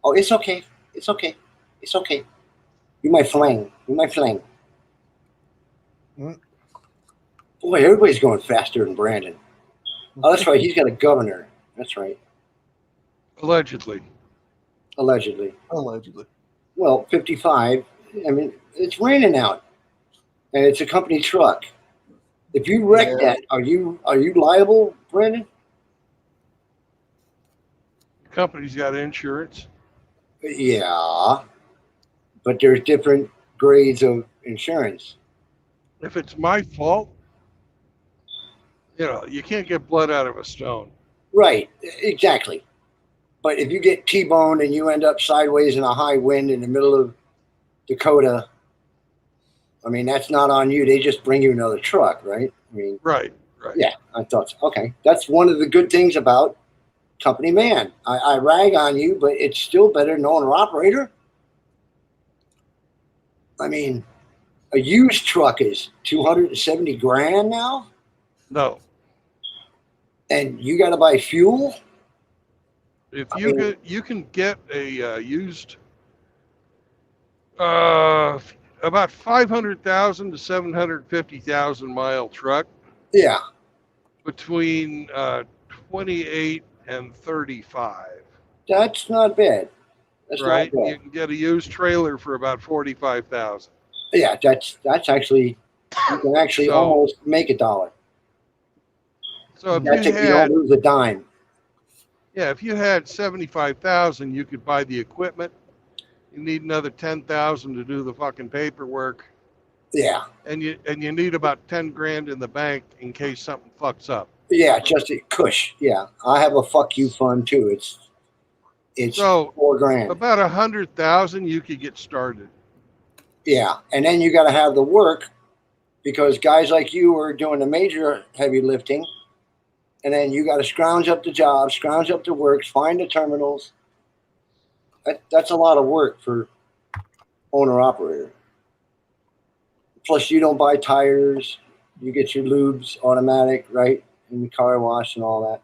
Speaker 5: Oh, it's okay. It's okay. You might flang. Boy, everybody's going faster than Brandon. Oh, that's right. He's got a governor. That's right.
Speaker 1: Allegedly.
Speaker 5: Allegedly.
Speaker 2: Allegedly.
Speaker 5: Well, 55. I mean, it's raining out, and it's a company truck. If you wreck
Speaker 2: Yeah.
Speaker 5: that, are you liable, Brandon?
Speaker 1: The company's got insurance.
Speaker 5: Yeah, but there's different grades of insurance.
Speaker 1: If it's my fault, you can't get blood out of a stone.
Speaker 5: Right, exactly. But if you get T-boned and you end up sideways in a high wind in the middle of Dakota, I mean, that's not on you. They just bring you another truck, right? I mean,
Speaker 1: Right.
Speaker 5: yeah, I thought so. Okay. That's one of the good things about company man. I rag on you, but it's still better than owner operator. I mean, a used truck is 270 grand now,
Speaker 1: No.
Speaker 5: and you got to buy fuel.
Speaker 1: If
Speaker 5: I
Speaker 1: you
Speaker 5: mean-
Speaker 1: you can get a used about 500,000 to 750,000 mile truck
Speaker 5: Yeah,
Speaker 1: between 28 and 35.
Speaker 5: that's not bad. That's
Speaker 1: Right?
Speaker 5: not
Speaker 1: You
Speaker 5: bad.
Speaker 1: can get a used trailer for about 45,000.
Speaker 5: Yeah, that's actually, you can actually
Speaker 1: So-
Speaker 5: almost make $1.
Speaker 1: So if
Speaker 5: That's
Speaker 1: you
Speaker 5: if you don't
Speaker 1: had
Speaker 5: lose a dime.
Speaker 1: if you had 75,000, you could buy the equipment. You need another 10,000 to do the fucking paperwork,
Speaker 5: Yeah,
Speaker 1: and you need about 10 grand in the bank in case something fucks up.
Speaker 5: yeah, just a cush. Yeah, I have a fuck you fund too. It's
Speaker 1: So
Speaker 5: $4,000.
Speaker 1: about 100,000, you could get started.
Speaker 5: Yeah, and then you got to have the work because guys like you are doing the major heavy lifting, and then you got to scrounge up the jobs, scrounge up the works, find the terminals. That's a lot of work for owner operator. Plus, you don't buy tires. You get your lubes automatic, right, in the car wash and all that.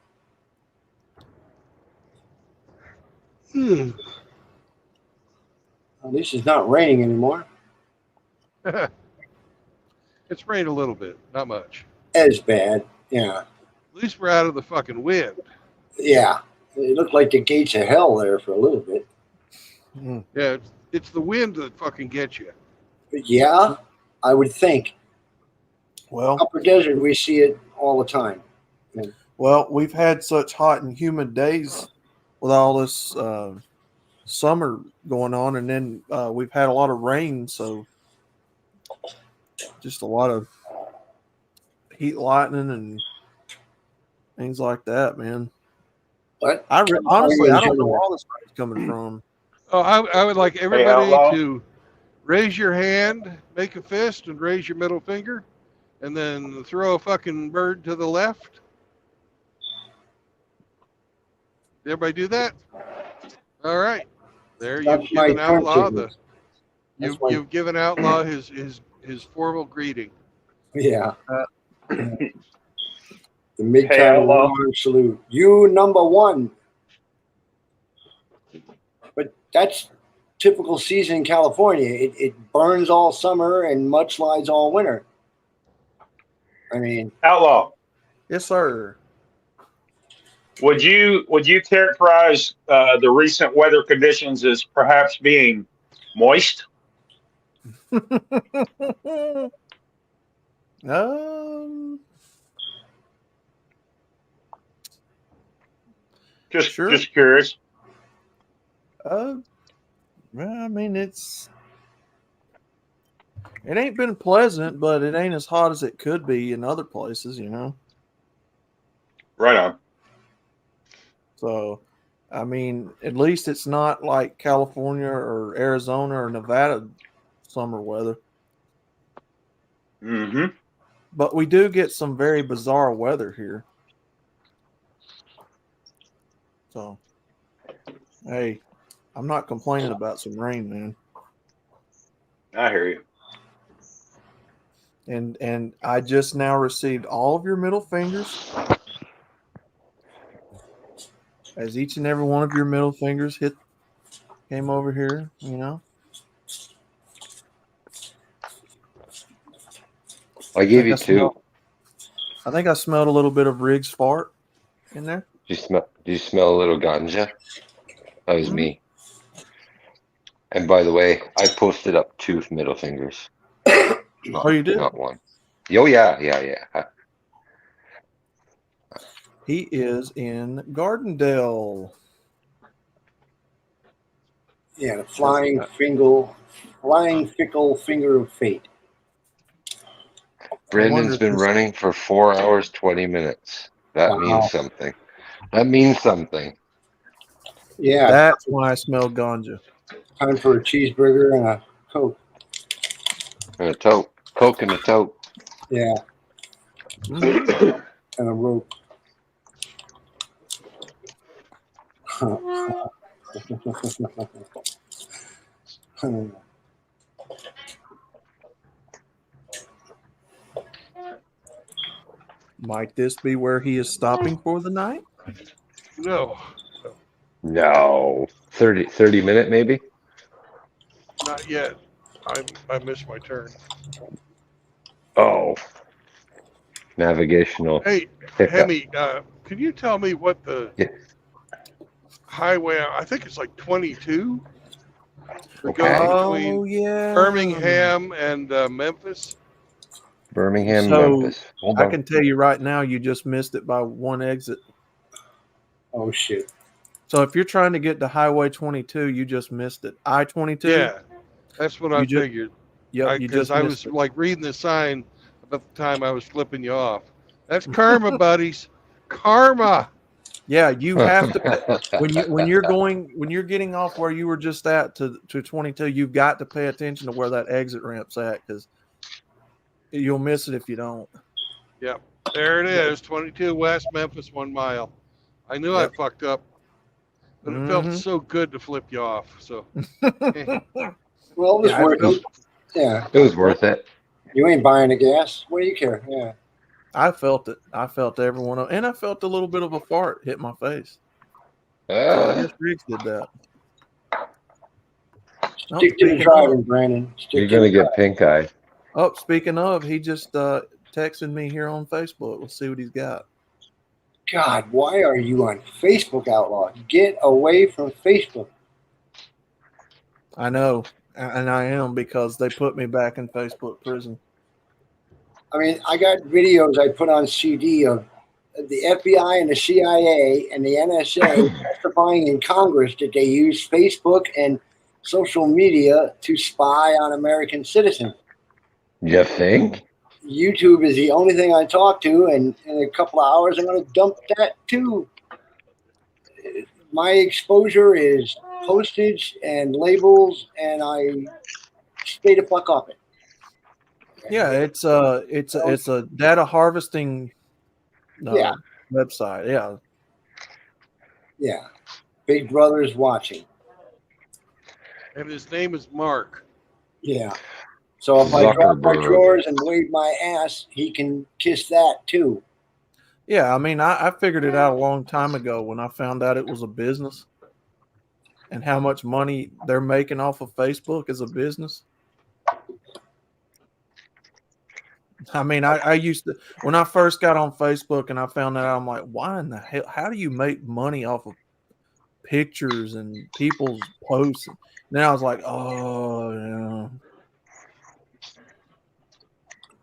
Speaker 5: At least it's not raining anymore.
Speaker 1: It's rained a little bit, not much.
Speaker 5: As bad, yeah,
Speaker 1: At least we're out of the fucking wind.
Speaker 5: yeah. It looked like the gates of hell there for a little bit.
Speaker 2: Mm.
Speaker 1: Yeah, it's the wind that fucking gets you.
Speaker 5: But yeah, I would think.
Speaker 2: Well,
Speaker 5: Upper desert, we see it all the time.
Speaker 2: we've had such hot and humid days with all this summer going on, and then we've had a lot of rain, so just a lot of heat lightning and things like that, man.
Speaker 5: But
Speaker 2: Honestly, I don't know where all this rain's coming from.
Speaker 1: Oh, I would like everybody
Speaker 7: Outlaw.
Speaker 1: to raise your hand, make a fist, and raise your middle finger, and then throw a fucking bird to the left. Did everybody do that? All right. There,
Speaker 5: That's
Speaker 1: you've
Speaker 5: my
Speaker 1: given Outlaw
Speaker 5: turn That's
Speaker 1: you've given Outlaw his formal greeting.
Speaker 5: yeah. The
Speaker 7: Hey,
Speaker 5: Midtown
Speaker 7: Outlaw.
Speaker 5: War salute. You number one. But that's typical season in California. It burns all summer and mudslides all winter. I mean,
Speaker 7: Outlaw,
Speaker 2: Yes, sir.
Speaker 7: would you characterize the recent weather conditions as perhaps being moist?
Speaker 2: Um,
Speaker 7: Just
Speaker 2: Sure.
Speaker 7: just curious.
Speaker 2: well, I mean, it ain't been pleasant, but it ain't as hot as it could be in other places, you know.
Speaker 7: Right on.
Speaker 2: So, I mean, at least it's not like California or Arizona or Nevada summer weather.
Speaker 7: Mm-hmm.
Speaker 2: But we do get some very bizarre weather here. So, hey, I'm not complaining about some rain, man.
Speaker 7: I hear you.
Speaker 2: And I just now received all of your middle fingers. As each and every one of your middle fingers came over here, you know.
Speaker 3: I gave you
Speaker 2: I
Speaker 3: two.
Speaker 2: I think I smelled a little bit of Riggs fart. in there.
Speaker 3: Do you smell a little ganja? That was
Speaker 2: Mhm.
Speaker 3: me. And by the way, I posted up 2 middle fingers.
Speaker 2: Oh, you did?
Speaker 3: Not 1. Oh yeah.
Speaker 2: He is in Gardendale.
Speaker 5: Yeah, the flying fickle finger of fate.
Speaker 3: Brendan's
Speaker 2: if
Speaker 3: been
Speaker 2: this-
Speaker 3: running for 4 hours 20 minutes. That
Speaker 5: Wow.
Speaker 3: means something. That means something.
Speaker 5: Yeah,
Speaker 2: That's why I smell ganja.
Speaker 5: time for a cheeseburger and a Coke.
Speaker 3: And a tote. Coke and a tote.
Speaker 5: Yeah,
Speaker 2: Mhm.
Speaker 5: and a rope.
Speaker 2: Might this be where he is stopping for the night?
Speaker 1: No,
Speaker 3: No. 30 minute maybe?
Speaker 1: not yet. I missed my turn.
Speaker 3: Oh. Navigational
Speaker 1: Hey,
Speaker 3: hiccup.
Speaker 1: Hemi, could you tell me what the
Speaker 3: Yeah.
Speaker 1: highway? I think it's like 22. That
Speaker 3: Okay.
Speaker 1: goes
Speaker 2: Oh
Speaker 1: between
Speaker 2: yeah,
Speaker 1: Birmingham and Memphis.
Speaker 3: Birmingham,
Speaker 2: So
Speaker 3: Memphis. Hold
Speaker 2: I
Speaker 3: on.
Speaker 2: can tell you right now, you just missed it by 1 exit.
Speaker 5: Oh shit!
Speaker 2: So if you're trying to get to Highway 22, you just missed it. I-22.
Speaker 1: Yeah, that's what I
Speaker 2: You just
Speaker 1: figured.
Speaker 2: Yep, you
Speaker 1: Because
Speaker 2: just
Speaker 1: I
Speaker 2: missed
Speaker 1: was
Speaker 2: it.
Speaker 1: like reading the sign about the time I was flipping you off. That's karma, buddies. Karma.
Speaker 2: Yeah, you have to when you're getting off where you were just at to 22, you've got to pay attention to where that exit ramp's at because you'll miss it if you don't.
Speaker 1: Yep. There it is. 22 West Memphis, 1 mile. I knew I
Speaker 2: Yep.
Speaker 1: fucked up, but it felt
Speaker 2: Mhm.
Speaker 1: so good to flip you off. So
Speaker 5: Well, it was
Speaker 2: Yeah, I
Speaker 5: worth
Speaker 2: felt,
Speaker 5: it. Yeah,
Speaker 3: It was worth it.
Speaker 5: you ain't buying the gas. What do you care? Yeah.
Speaker 2: I felt it. I felt every one of, and I felt a little bit of a fart hit my face. So I guess Riggs did that. Oh,
Speaker 5: Stick to the
Speaker 2: speaking
Speaker 5: driving,
Speaker 2: of,
Speaker 5: Brandon.
Speaker 3: You're
Speaker 5: Stick to
Speaker 3: gonna
Speaker 5: the
Speaker 3: get pink eye.
Speaker 2: speaking of, he just texted me here on Facebook. Let's see what he's got.
Speaker 5: God, why are you on Facebook, Outlaw? Get away from Facebook.
Speaker 2: I know, and I am because they put me back in Facebook prison.
Speaker 5: I mean, I got videos I put on CD of the FBI and the CIA and the NSA testifying in Congress that they use Facebook and social media to spy on American citizens.
Speaker 3: You think?
Speaker 5: YouTube is the only thing I talk to, and in a couple of hours, I'm going to dump that too. My exposure is postage and labels, and I stay the fuck off it.
Speaker 2: Yeah, it's a data harvesting
Speaker 5: Yeah.
Speaker 2: website. Yeah.
Speaker 5: Yeah. Big Brother's watching.
Speaker 1: and his name is Mark.
Speaker 5: Yeah. So if I drop my
Speaker 3: Zuckerberg.
Speaker 5: drawers and wave my ass, he can kiss that too.
Speaker 2: Yeah, I mean, I figured it out a long time ago when I found out it was a business and how much money they're making off of Facebook as a business. I mean, I used to, when I first got on Facebook and I found that out, I'm like, why in the hell, how do you make money off of pictures and people's posts? And then I was like, oh, yeah.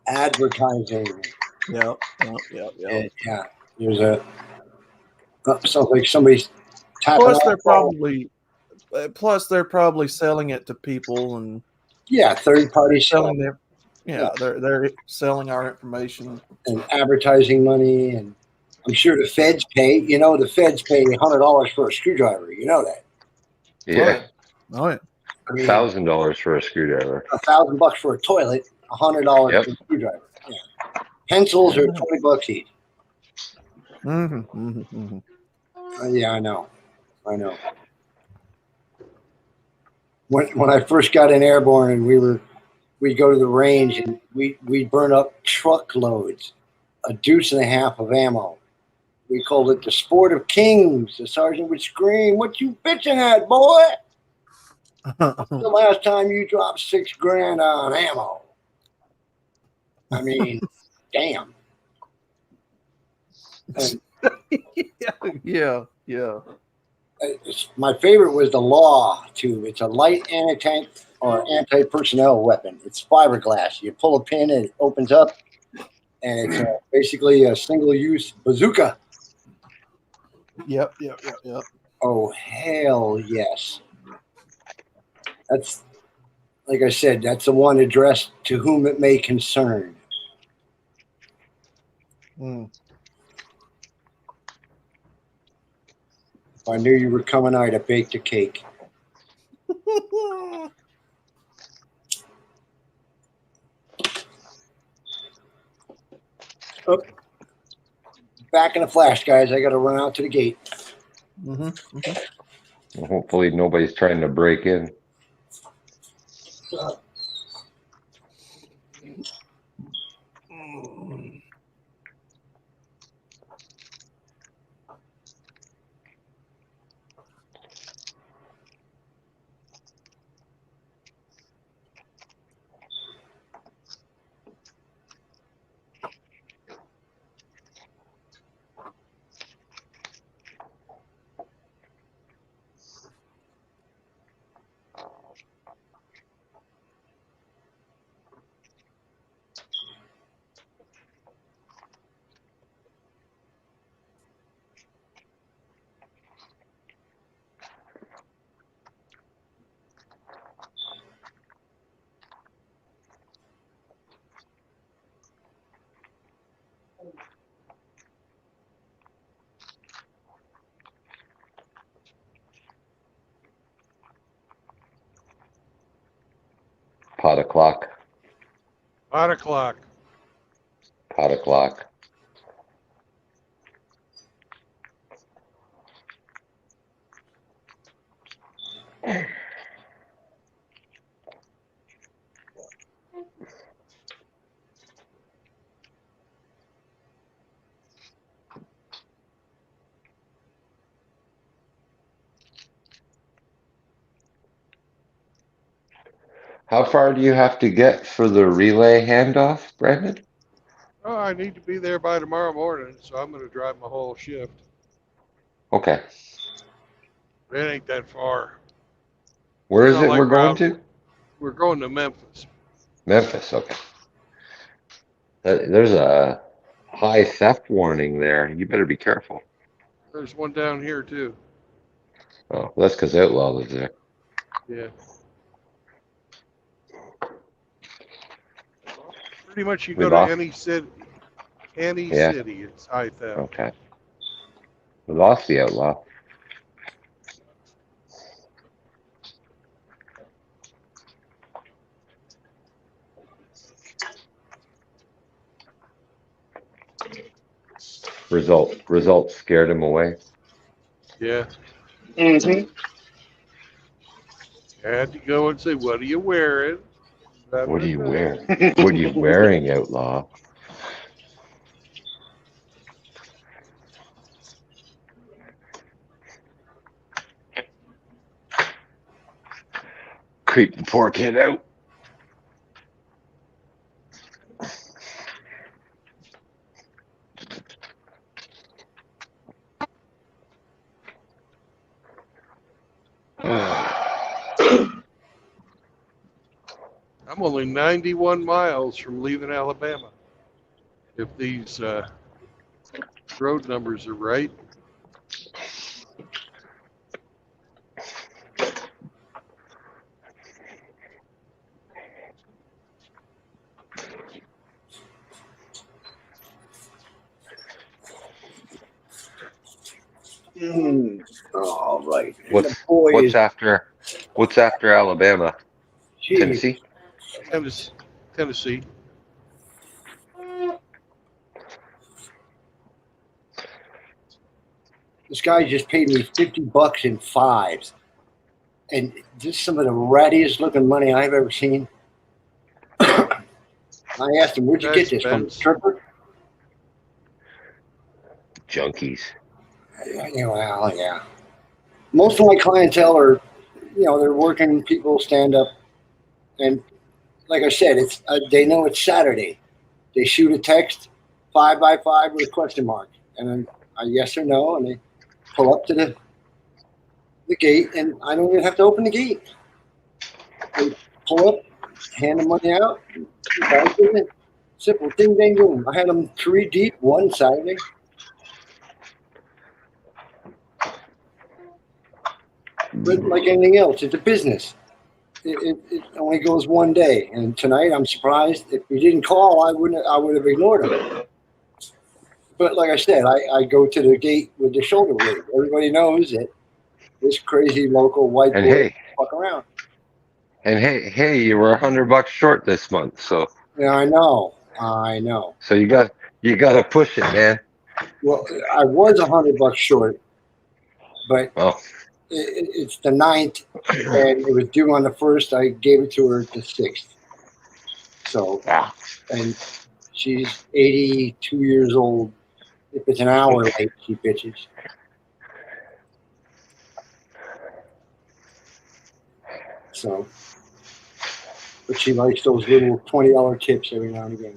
Speaker 5: Advertising.
Speaker 2: Yep.
Speaker 5: Yeah. There's a sounds like somebody's tapping
Speaker 2: Plus,
Speaker 5: off.
Speaker 2: they're probably selling it to people and
Speaker 5: Yeah, third party
Speaker 2: selling
Speaker 5: selling
Speaker 2: their, they're selling our information.
Speaker 5: and advertising money, and I'm sure the feds pay. You know, the feds pay $100 for a screwdriver. You know that.
Speaker 3: Yeah.
Speaker 2: Oh yeah.
Speaker 5: I mean,
Speaker 3: $1,000 for a screwdriver.
Speaker 5: $1,000 for a toilet, $100
Speaker 3: Yep.
Speaker 5: for a screwdriver. Yeah. Pencils are $20 each. Yeah, I know. When I first got in airborne and we'd go to the range and we'd burn up truckloads, a deuce and a half of ammo. We called it the sport of kings. The sergeant would scream, "What you bitching at, boy? The last time you dropped $6,000 on ammo?" I mean, damn. And
Speaker 2: Yeah.
Speaker 5: My favorite was the Law tube. It's a light anti-tank or anti-personnel weapon. It's fiberglass. You pull a pin and it opens up, and it's basically a single-use bazooka.
Speaker 2: Yep.
Speaker 5: Oh, hell yes. That's, like I said, that's the one addressed to whom it may concern.
Speaker 2: Mm.
Speaker 5: If I knew you were coming, I'd have baked a cake. Oh, back in a flash, guys. I got to run out to the gate.
Speaker 3: Hopefully nobody's trying to break in. Pot o'clock.
Speaker 1: 8 o'clock.
Speaker 3: Pot o'clock. How far do you have to get for the relay handoff, Brandon?
Speaker 1: Oh, I need to be there by tomorrow morning, so I'm going to drive my whole shift.
Speaker 3: Okay.
Speaker 1: It ain't that far.
Speaker 3: Where
Speaker 1: It's
Speaker 3: is
Speaker 1: not
Speaker 3: it
Speaker 1: like
Speaker 3: we're going to?
Speaker 1: We're going to Memphis.
Speaker 3: Memphis, okay. There's a high theft warning there. You better be careful.
Speaker 1: There's one down here too.
Speaker 3: Oh, that's because Outlaw lives there.
Speaker 1: Yeah. Pretty much you
Speaker 3: We
Speaker 1: go to
Speaker 3: lost?
Speaker 1: any city,
Speaker 3: Yeah.
Speaker 1: it's high theft.
Speaker 3: Okay. We lost the Outlaw. Results scared him away.
Speaker 1: Yeah.
Speaker 7: Mm-hmm.
Speaker 1: I had to go and say, "What are you wearing?"
Speaker 3: What are you wearing? What are you wearing, Outlaw? Creep the poor kid out.
Speaker 1: I'm only 91 miles from leaving Alabama. If these road numbers are right.
Speaker 5: All right.
Speaker 3: What's after Alabama?
Speaker 5: Gee,
Speaker 3: Tennessee?
Speaker 1: Tennessee.
Speaker 5: this guy just paid me $50 in fives, and this is some of the rattiest looking money I've ever seen. I asked him, "Where'd you get this from,
Speaker 1: Ben's.
Speaker 5: stripper?"
Speaker 3: Junkies.
Speaker 5: Well, yeah. Most of my clientele are, they're working people, stand up, and like I said, it's they know it's Saturday. They shoot a text 5 by 5 with a question mark, and then a yes or no, and they pull up to the gate, and I don't even have to open the gate. They pull up, hand the money out, simple, ding, ding, boom. I had them 3 deep one Saturday. But like anything else, it's a business. It only goes one day, and tonight I'm surprised if you didn't call, I would have ignored him. But like I said, I go to the gate with the shoulder blade. Everybody knows that this crazy local white
Speaker 3: And
Speaker 5: boy
Speaker 3: hey,
Speaker 5: fuck around.
Speaker 3: and hey, you were $100 short this month, so
Speaker 5: Yeah, I know.
Speaker 3: so you got to push it, man.
Speaker 5: Well, I was $100 short, but
Speaker 3: Oh,
Speaker 5: it's the 9th, and it was due on the 1st. I gave it to her the 6th. So,
Speaker 3: yeah.
Speaker 5: and she's 82 years old. If it's an hour late, she bitches. So, but she likes those little $20 tips every now and again.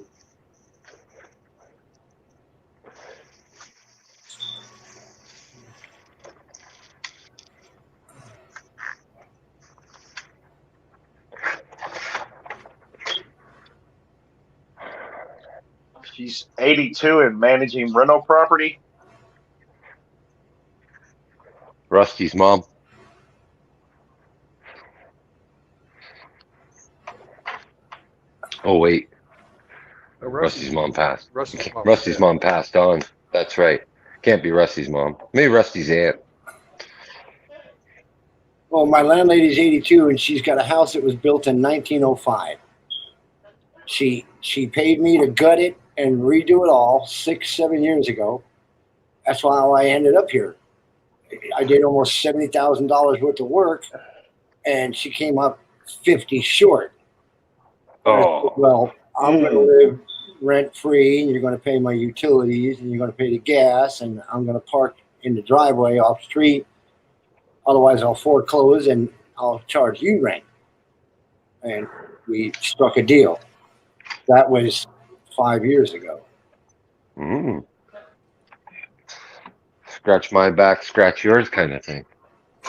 Speaker 7: She's 82 and managing rental property.
Speaker 3: Rusty's mom. Oh wait, Rusty's mom passed. Rusty's mom passed on. That's right. Can't be Rusty's mom. Maybe Rusty's aunt.
Speaker 5: Well, my landlady's 82, and she's got a house that was built in 1905. She paid me to gut it and redo it all 6-7 years ago. That's why I ended up here. I did almost $70,000 worth of work, and she came up 50 short.
Speaker 3: Oh,
Speaker 5: Well, I'm going to live rent free, and you're going to pay my utilities, and you're going to pay the gas, and I'm going to park in the driveway off street. Otherwise, I'll foreclose and I'll charge you rent. And we struck a deal. That was 5 years ago.
Speaker 3: Scratch my back, scratch yours, kind of thing.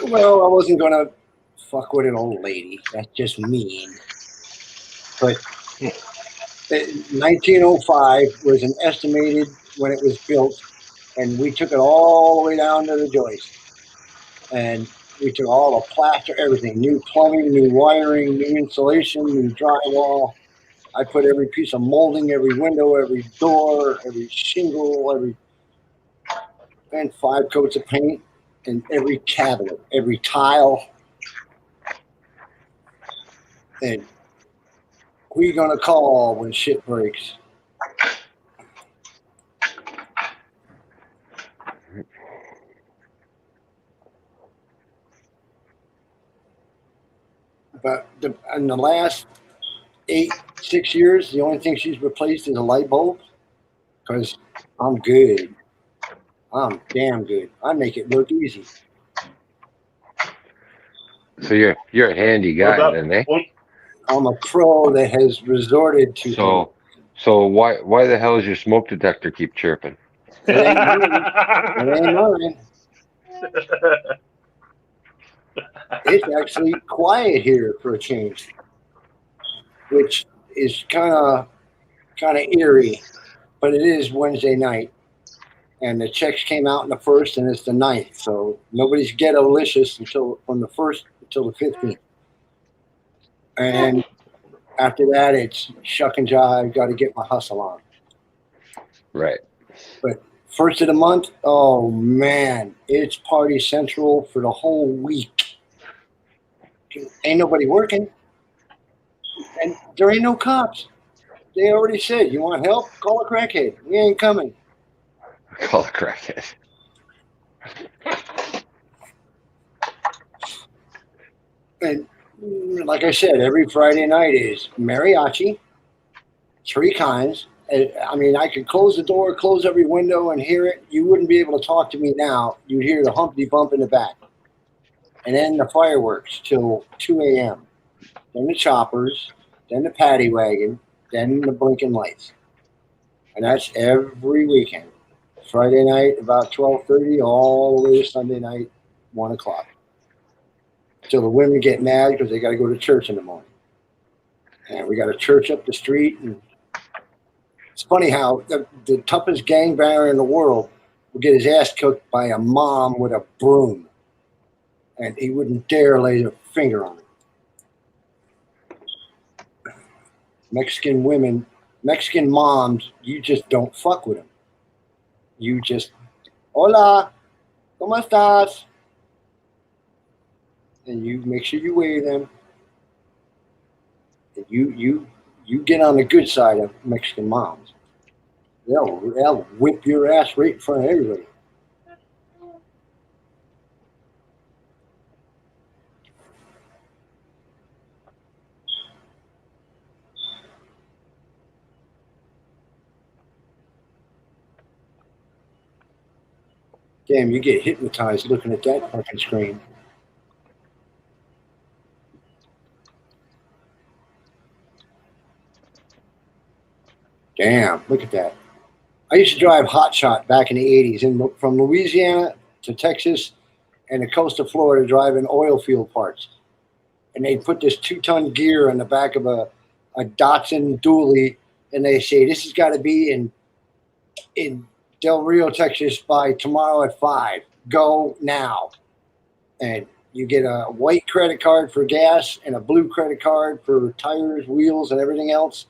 Speaker 5: Well, I wasn't going to fuck with an old lady. That's just mean. But 1905 was an estimated when it was built, and we took it all the way down to the joist. And we took all the plaster, everything, new plumbing, new wiring, new insulation, new drywall. I put every piece of molding, every window, every door, every shingle, and 5 coats of paint, and every cabinet, every tile. And who you gonna call when shit breaks? But in the last 6 years, the only thing she's replaced is a light bulb, because I'm good. I'm damn good. I make it look easy.
Speaker 3: So you're a handy guy then, eh?
Speaker 5: I'm a pro that has resorted to.
Speaker 3: So why the hell does your smoke detector keep chirping?
Speaker 5: It ain't mine. It's actually quiet here for a change, which is kind of eerie. But it is Wednesday night, and the checks came out in the 1st, and it's the 9th. So nobody's ghetto-licious from the 1st until the 15th. And after that, it's shuck and jive. Got to get my hustle on.
Speaker 3: Right.
Speaker 5: But 1st of the month, oh man, it's party central for the whole week. Ain't nobody working, and there ain't no cops. They already said, you want help? Call a crackhead. We ain't coming.
Speaker 3: Call a crackhead.
Speaker 5: And like I said, every Friday night is mariachi, 3 kinds. I mean, I could close the door, close every window, and hear it. You wouldn't be able to talk to me now. You'd hear the Humpty bump in the back. And then the fireworks till 2 a.m. Then the choppers, then the paddy wagon, then the blinking lights. And that's every weekend. Friday night about 12:30, all the way to Sunday night 1 o'clock. Till the women get mad because they got to go to church in the morning. And we got a church up the street. And it's funny how the toughest gangbanger in the world would get his ass cooked by a mom with a broom. And he wouldn't dare lay a finger on it. Mexican women, Mexican moms, you just don't fuck with them. You just, hola, ¿cómo estás? And you make sure you wave them. And you get on the good side of Mexican moms. They'll whip your ass right in front of everybody. Damn, you get hypnotized looking at that fucking screen. Damn, look at that. I used to drive hot shot back in the 80s from Louisiana to Texas and the coast of Florida driving oil field parts. And they'd put this 2-ton gear on the back of a Datsun dually, and they say, this has got to be in Del Rio, Texas by tomorrow at 5. Go now. And you get a white credit card for gas and a blue credit card for tires, wheels, and everything else.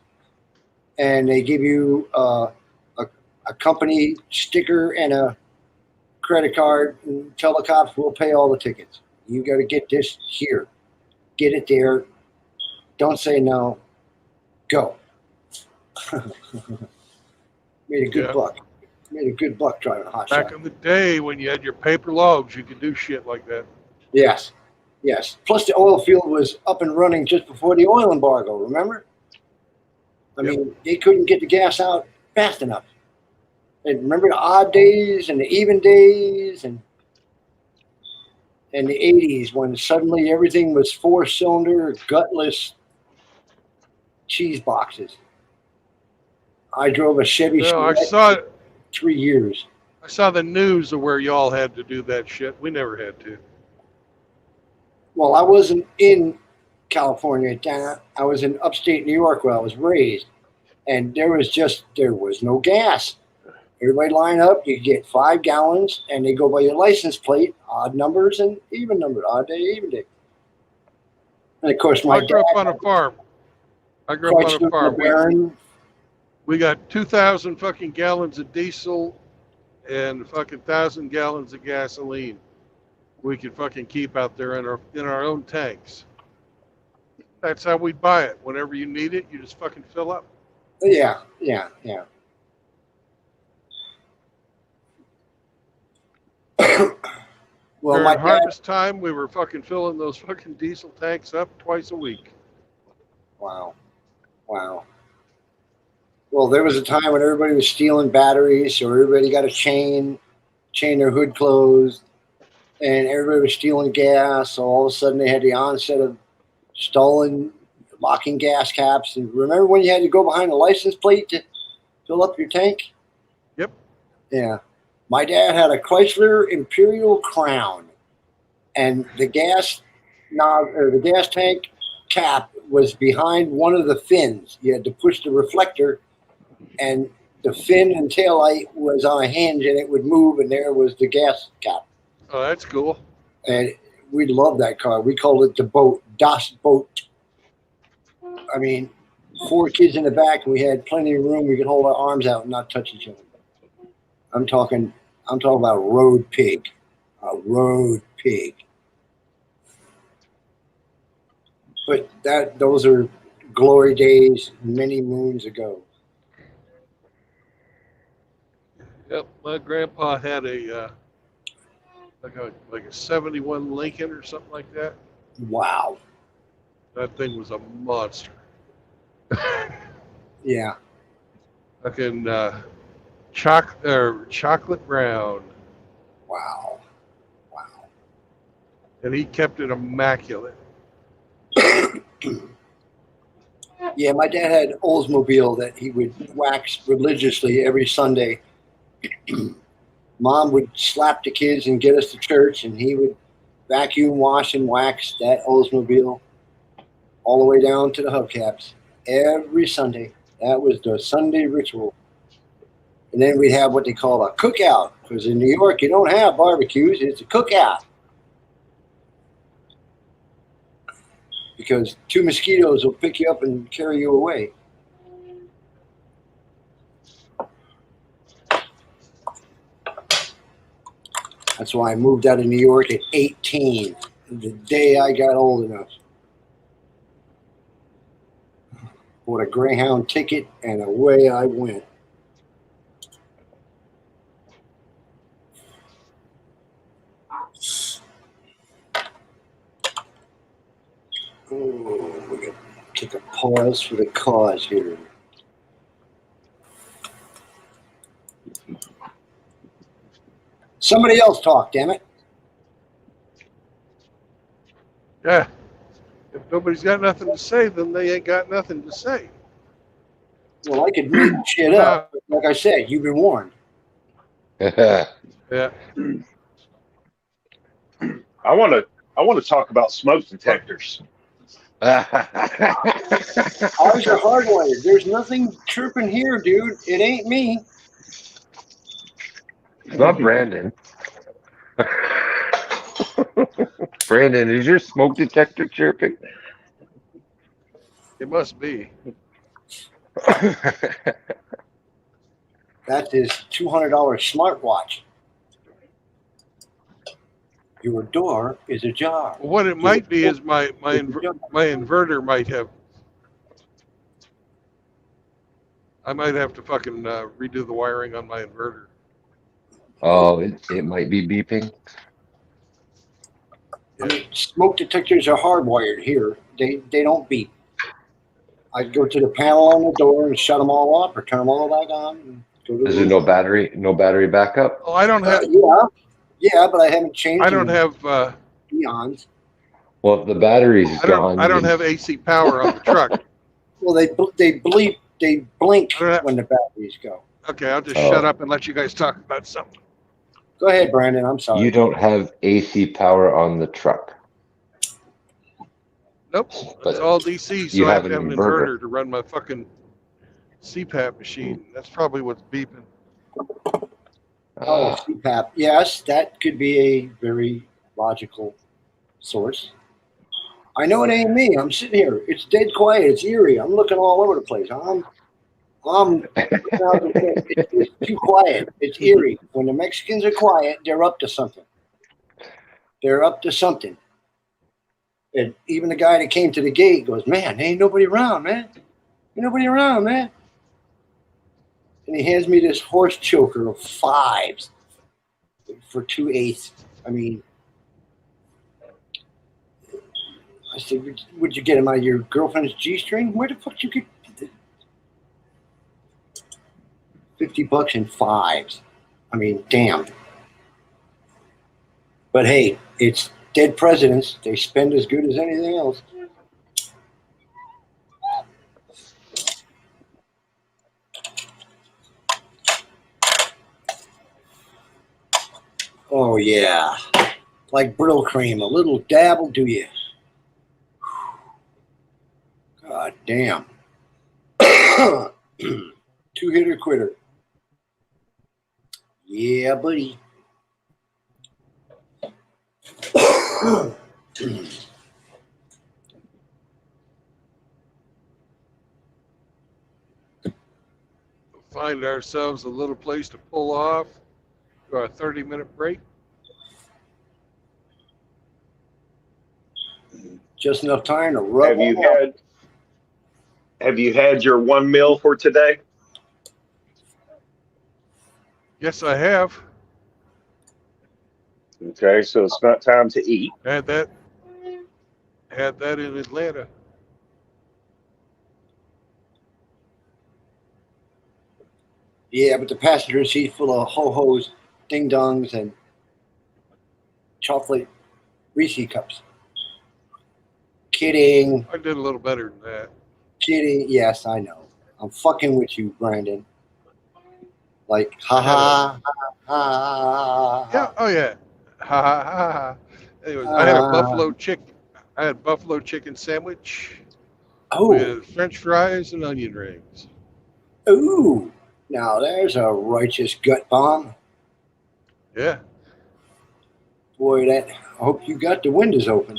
Speaker 5: And they give you a company sticker and a credit card and tell the cops we'll pay all the tickets. You got to get this here. Get it there. Don't say no. Go. Made a good buck. Made a good buck driving a hot shot.
Speaker 1: Back in the day when you had your paper logs, you could do shit like that.
Speaker 5: Yes. Yes. Plus the oil field was up and running just before the oil embargo, remember? I mean, they couldn't get the gas out fast enough. And remember the odd days and the even days and the 80s when suddenly everything was 4-cylinder, gutless cheese boxes. I drove a Chevy
Speaker 1: I saw
Speaker 5: 3 years.
Speaker 1: I saw the news of where y'all had to do that shit. We never had to.
Speaker 5: Well, I wasn't in California at that. I was in upstate New York where I was raised. And there was no gas. Everybody line up, you get 5 gallons, and they go by your license plate, odd numbers and even numbers, odd day, even day. And of course,
Speaker 1: I grew up on a farm. We got 2,000 fucking gallons of diesel and fucking 1,000 gallons of gasoline. We could fucking keep out there in our own tanks. That's how we buy it. Whenever you need it, you just fucking fill up.
Speaker 5: Yeah. Well,
Speaker 1: during harvest time, we were fucking filling those fucking diesel tanks up twice a week.
Speaker 5: Wow. Well, there was a time when everybody was stealing batteries, so everybody got a chain their hood closed, and everybody was stealing gas. So all of a sudden, they had the onset of locking gas caps. And remember when you had to go behind the license plate to fill up your tank?
Speaker 1: Yep.
Speaker 5: Yeah. My dad had a Chrysler Imperial Crown, and the gas tank cap was behind one of the fins. You had to push the reflector, and the fin and taillight was on a hinge, and it would move, and there was the gas cap.
Speaker 1: Oh, that's cool.
Speaker 5: And we loved that car. We called it the boat, Das Boat. I mean, 4 kids in the back, and we had plenty of room. We could hold our arms out and not touch each other. I'm talking about a road pig. But those are glory days many moons ago.
Speaker 1: Yep, my grandpa had a like a 71 Lincoln or something like that.
Speaker 5: Wow.
Speaker 1: That thing was a monster.
Speaker 5: Yeah.
Speaker 1: Fucking chocolate brown.
Speaker 5: Wow.
Speaker 1: And he kept it immaculate.
Speaker 5: Yeah, my dad had an Oldsmobile that he would wax religiously every Sunday. Mom would slap the kids and get us to church, and he would vacuum, wash, and wax that Oldsmobile all the way down to the hubcaps every Sunday. That was the Sunday ritual. And then we'd have what they call a cookout, because in New York you don't have barbecues, it's a cookout. Because 2 mosquitoes will pick you up and carry you away. That's why I moved out of New York at 18, the day I got old enough. Bought a Greyhound ticket, and away I went. Oh, we got to take a pause for the cause here. Somebody else talk, damn it.
Speaker 1: Yeah. If nobody's got nothing to say, then they ain't got nothing to say.
Speaker 5: Well, I could make shit up. But like I said, you've been warned.
Speaker 1: Yeah.
Speaker 7: I want to talk about smoke detectors.
Speaker 5: Ours are hardwired. There's nothing chirping here, dude. It ain't me.
Speaker 3: It's not Brandon. Brandon, is your smoke detector chirping?
Speaker 1: It must be.
Speaker 5: That's his $200 smartwatch. Your door is ajar.
Speaker 1: Well, what it might be is my inverter might have. I might have to fucking redo the wiring on my inverter.
Speaker 3: Oh, it might be beeping.
Speaker 5: I mean, smoke detectors are hardwired here. They don't beep. I'd go to the panel on the door and shut them all off or turn them all back on. And go to
Speaker 3: Is there no battery backup?
Speaker 1: Oh, I don't have.
Speaker 5: Yeah, but I haven't changed.
Speaker 1: I don't have.
Speaker 5: Eons.
Speaker 3: Well, if the battery's gone.
Speaker 1: I don't have AC power on the truck.
Speaker 5: Well, they blink when the batteries go.
Speaker 1: Okay, I'll just shut up and let you guys talk about something.
Speaker 5: Go ahead, Brandon. I'm sorry.
Speaker 3: You don't have AC power on the truck.
Speaker 1: Nope, it's all DC, so
Speaker 3: you
Speaker 1: I
Speaker 3: have
Speaker 1: have to have an inverter to run my fucking CPAP machine. That's probably what's beeping.
Speaker 5: Oh, CPAP. Yes, that could be a very logical source. I know it ain't me. I'm sitting here. It's dead quiet. It's eerie. I'm looking all over the place. It's too quiet. It's eerie. When the Mexicans are quiet, they're up to something. They're up to something. And even the guy that came to the gate goes, "Man, ain't nobody around, man. Ain't nobody around, man." And he hands me this horse choker of 5s for 2/8. I mean, I said, "Would you get him out of your girlfriend's G-string? Where the fuck did you get $50 in 5s? I mean, damn." But hey, it's dead presidents. They spend as good as anything else. Oh yeah, like brittle cream. A little dab will do you. God damn. 2-hitter quitter. Yeah, buddy.
Speaker 1: Find ourselves a little place to pull off for a 30-minute break.
Speaker 5: Just enough time to rub.
Speaker 7: Have you had your 1 meal for today?
Speaker 1: Yes, I have.
Speaker 7: Okay, so it's not time to eat.
Speaker 1: Had that in Atlanta.
Speaker 5: Yeah, but the passenger seat full of ho-hos, ding-dongs, and chocolate Reese cups. Kidding.
Speaker 1: I did a little better than that.
Speaker 5: Kidding. Yes, I know. I'm fucking with you, Brandon. Like, ha-ha.
Speaker 1: Yeah. Oh yeah. Ha ha ha ha. Anyways, I had a
Speaker 5: Uh,
Speaker 1: buffalo chicken sandwich
Speaker 5: oh,
Speaker 1: with French fries and onion rings.
Speaker 5: ooh. Now there's a righteous gut bomb.
Speaker 1: Yeah.
Speaker 5: Boy, that. I hope you got the windows open.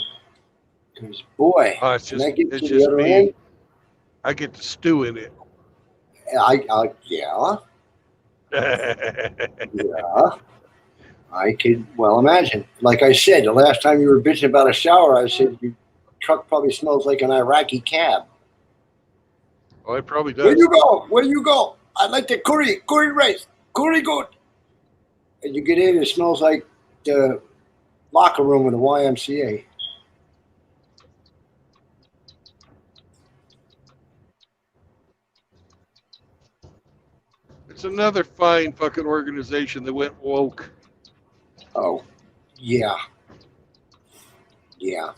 Speaker 5: Because, boy,
Speaker 1: Oh,
Speaker 5: when I get
Speaker 1: it's
Speaker 5: to the
Speaker 1: just
Speaker 5: other end,
Speaker 1: me. I get to stew in it.
Speaker 5: yeah, yeah. I could well imagine. Like I said, the last time you were bitching about a shower, I said your truck probably smells like an Iraqi cab.
Speaker 1: Oh, it probably
Speaker 5: Where
Speaker 1: does.
Speaker 5: you go? Where you go? I like the curry rice, curry good. And you get in, it smells like the locker room in the YMCA.
Speaker 1: It's another fine fucking organization that went woke.
Speaker 5: Oh, yeah, yeah.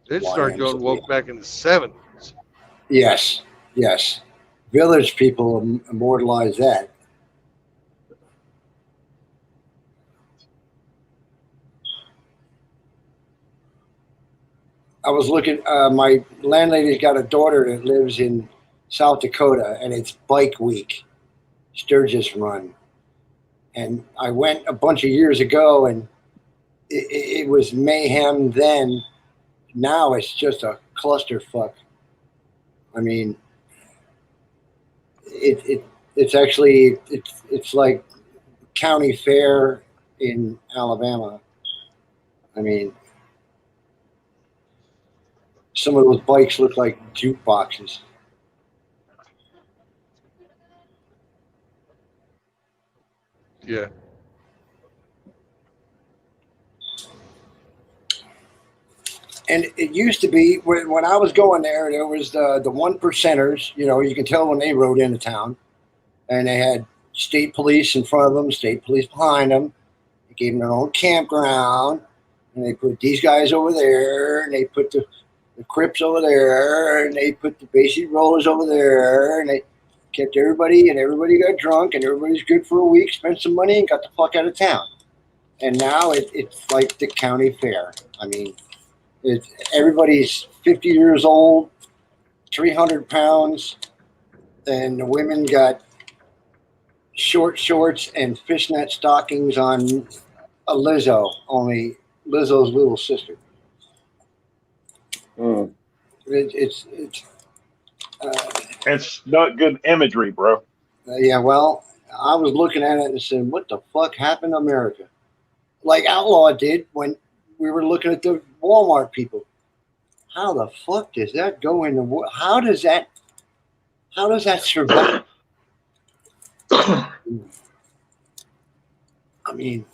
Speaker 1: It started going
Speaker 5: YMCA.
Speaker 1: woke back in the 70s.
Speaker 5: Yes, yes. Village people immortalize that. I was looking. My landlady's got a daughter that lives in South Dakota, and it's Bike Week, Sturgis Run. And I went a bunch of years ago, and it was mayhem then. Now it's just a clusterfuck. I mean, it's actually it's like county fair in Alabama. I mean, some of those bikes look like jukeboxes.
Speaker 1: Yeah.
Speaker 5: And it used to be when I was going there was the one percenters. You know, you can tell when they rode into town, and they had state police in front of them, state police behind them. They gave them their own campground, and they put these guys over there, and they put the Crips over there, and they put the basic rollers over there, and they kept everybody, and everybody got drunk, and everybody's good for a week, spent some money, and got the fuck out of town. And now it's like the county fair. I mean, everybody's 50 years old, 300 pounds, and the women got short shorts and fishnet stockings on a Lizzo, only Lizzo's little sister.
Speaker 3: Mm.
Speaker 5: It's
Speaker 7: It's not good imagery, bro.
Speaker 5: yeah. Well, I was looking at it and said, "What the fuck happened to America?" Like Outlaw did when we were looking at the Walmart people. How the fuck does that go in the? How does that survive? I mean,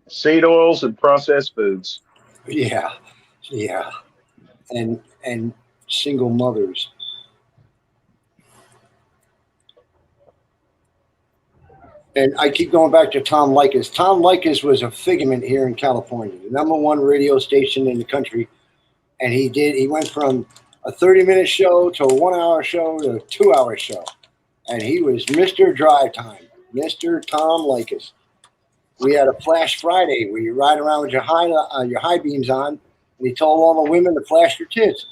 Speaker 7: Seed oils and processed foods.
Speaker 5: yeah, yeah, and single mothers. And I keep going back to Tom Likas. Tom Likas was a figment here in California, the number one radio station in the country. And he went from a 30-minute show to a 1 hour show to a 2 hour show. And he was Mr. Drive Time, Mr. Tom Likas. We had a Flash Friday where you ride around with your high beams on, and he told all the women to flash your tits.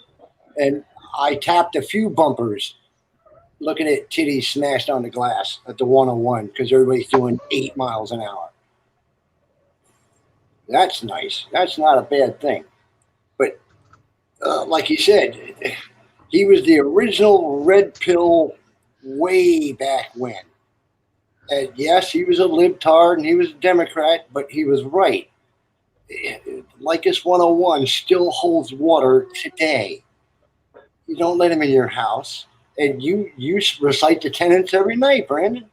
Speaker 5: And I tapped a few bumpers looking at titties smashed on the glass at the 101 because everybody's doing 8 miles an hour. That's nice. That's not a bad thing. But like he said, he was the original red pill way back when. And yes, he was a libtard and he was a Democrat, but he was right. Lycus 101 still holds water today. You don't let him in your house. And you recite the tenets every night, Brandon.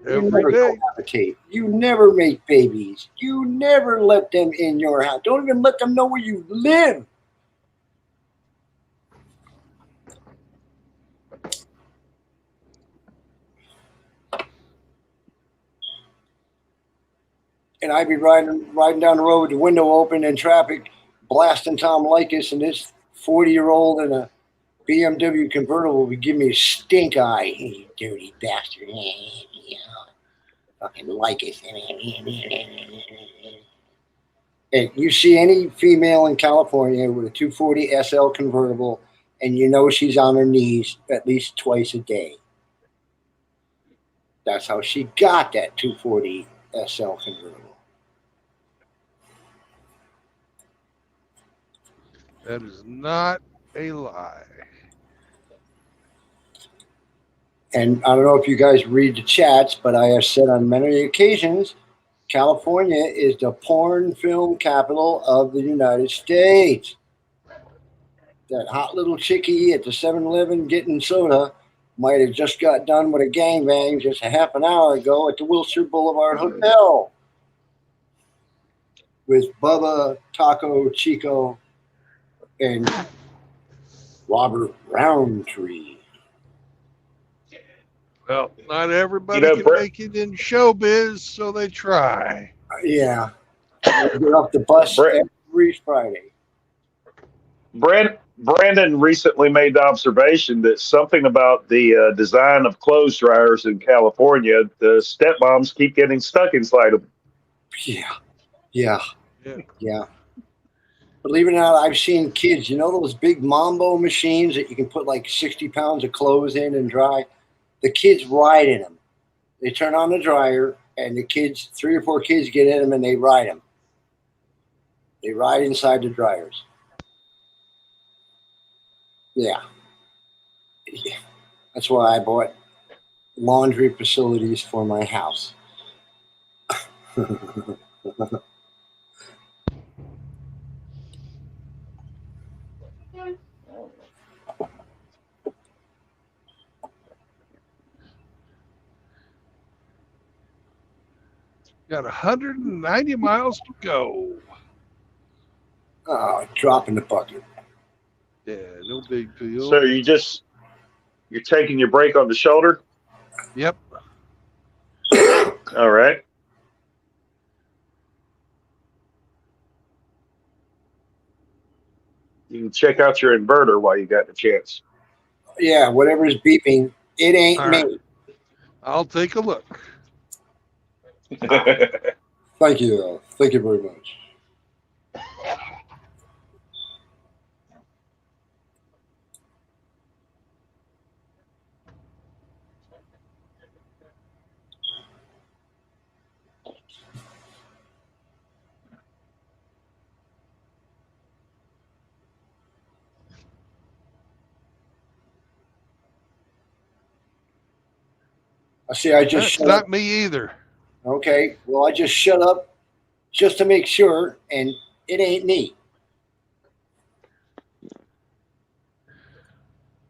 Speaker 5: You
Speaker 1: Every
Speaker 5: never
Speaker 1: day.
Speaker 5: cohabitate. You never make babies. You never let them in your house. Don't even let them know where you live. And I'd be riding down the road with the window open in traffic, blasting Tom Likas and this 40-year-old in a BMW convertible would give me a stink eye. You dirty bastard. Fucking like it. Hey, you see any female in California with a 240 SL convertible, and you know she's on her knees at least twice a day. That's how she got that 240 SL convertible.
Speaker 1: That is not a lie.
Speaker 5: And I don't know if you guys read the chats, but I have said on many occasions, California is the porn film capital of the United States. That hot little chickie at the 7-Eleven getting soda might have just got done with a gangbang just a half an hour ago at the Wilshire Boulevard Hotel with Bubba, Taco, Chico, and Robert Roundtree.
Speaker 1: Well, not everybody can make it in showbiz, so they try.
Speaker 5: Yeah. Get off the bus every Friday.
Speaker 7: Brandon recently made the observation that something about the design of clothes dryers in California, the stepmoms keep getting stuck inside them.
Speaker 5: Yeah. Believe it or not, I've seen kids, you know those big Mambo machines that you can put like 60 pounds of clothes in and dry? The kids ride in them. They turn on the dryer, and the kids, 3 or 4 kids get in them, and they ride them. They ride inside the dryers. Yeah. That's why I bought laundry facilities for my house.
Speaker 1: Got 190 miles to go.
Speaker 5: Oh, drop in the bucket.
Speaker 1: Yeah, no big deal.
Speaker 7: So you're taking your break on the shoulder?
Speaker 1: Yep.
Speaker 7: All right. You can check out your inverter while you got the chance.
Speaker 5: Yeah, whatever's beeping, it ain't me.
Speaker 1: I'll take a look.
Speaker 5: Thank you. Thank you very much. I see. I just
Speaker 1: That's
Speaker 5: shut
Speaker 1: not
Speaker 5: up.
Speaker 1: me either.
Speaker 5: Okay. Well, I just shut up just to make sure, and it ain't me.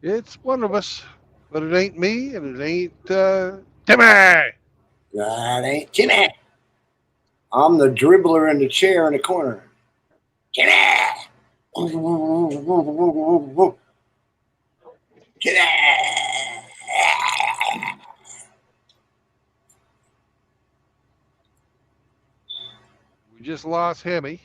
Speaker 1: It's one of us, but it ain't me, and it ain't Timmy.
Speaker 5: That ain't Timmy. I'm the dribbler in the chair in the corner. Timmy. Timmy.
Speaker 1: We just lost Hemi.